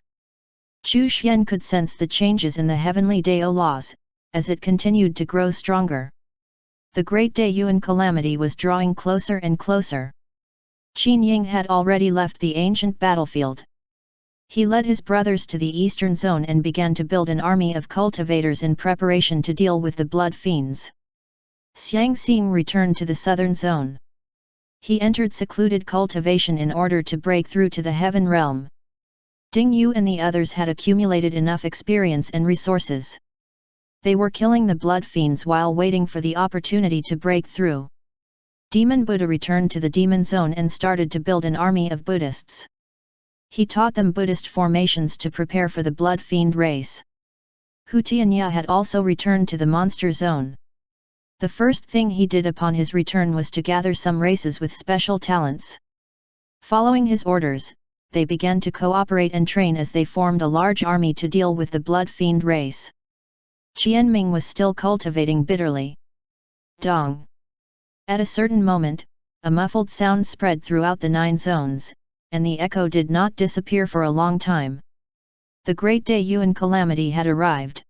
Chu Xian could sense the changes in the heavenly Dao laws, as it continued to grow stronger. The great Dayuan calamity was drawing closer and closer. Qin Ying had already left the ancient battlefield. He led his brothers to the eastern zone and began to build an army of cultivators in preparation to deal with the blood fiends. Xiang Xing returned to the southern zone. He entered secluded cultivation in order to break through to the heaven realm. Ding Yu and the others had accumulated enough experience and resources. They were killing the blood fiends while waiting for the opportunity to break through. Demon Buddha returned to the demon zone and started to build an army of Buddhists. He taught them Buddhist formations to prepare for the blood fiend race. Hu Tianya had also returned to the monster zone. The first thing he did upon his return was to gather some races with special talents. Following his orders, they began to cooperate and train as they formed a large army to deal with the blood fiend race. Qianming was still cultivating bitterly. Dong! At a certain moment, a muffled sound spread throughout the 9 zones, and the echo did not disappear for a long time. The great Dayuan calamity had arrived.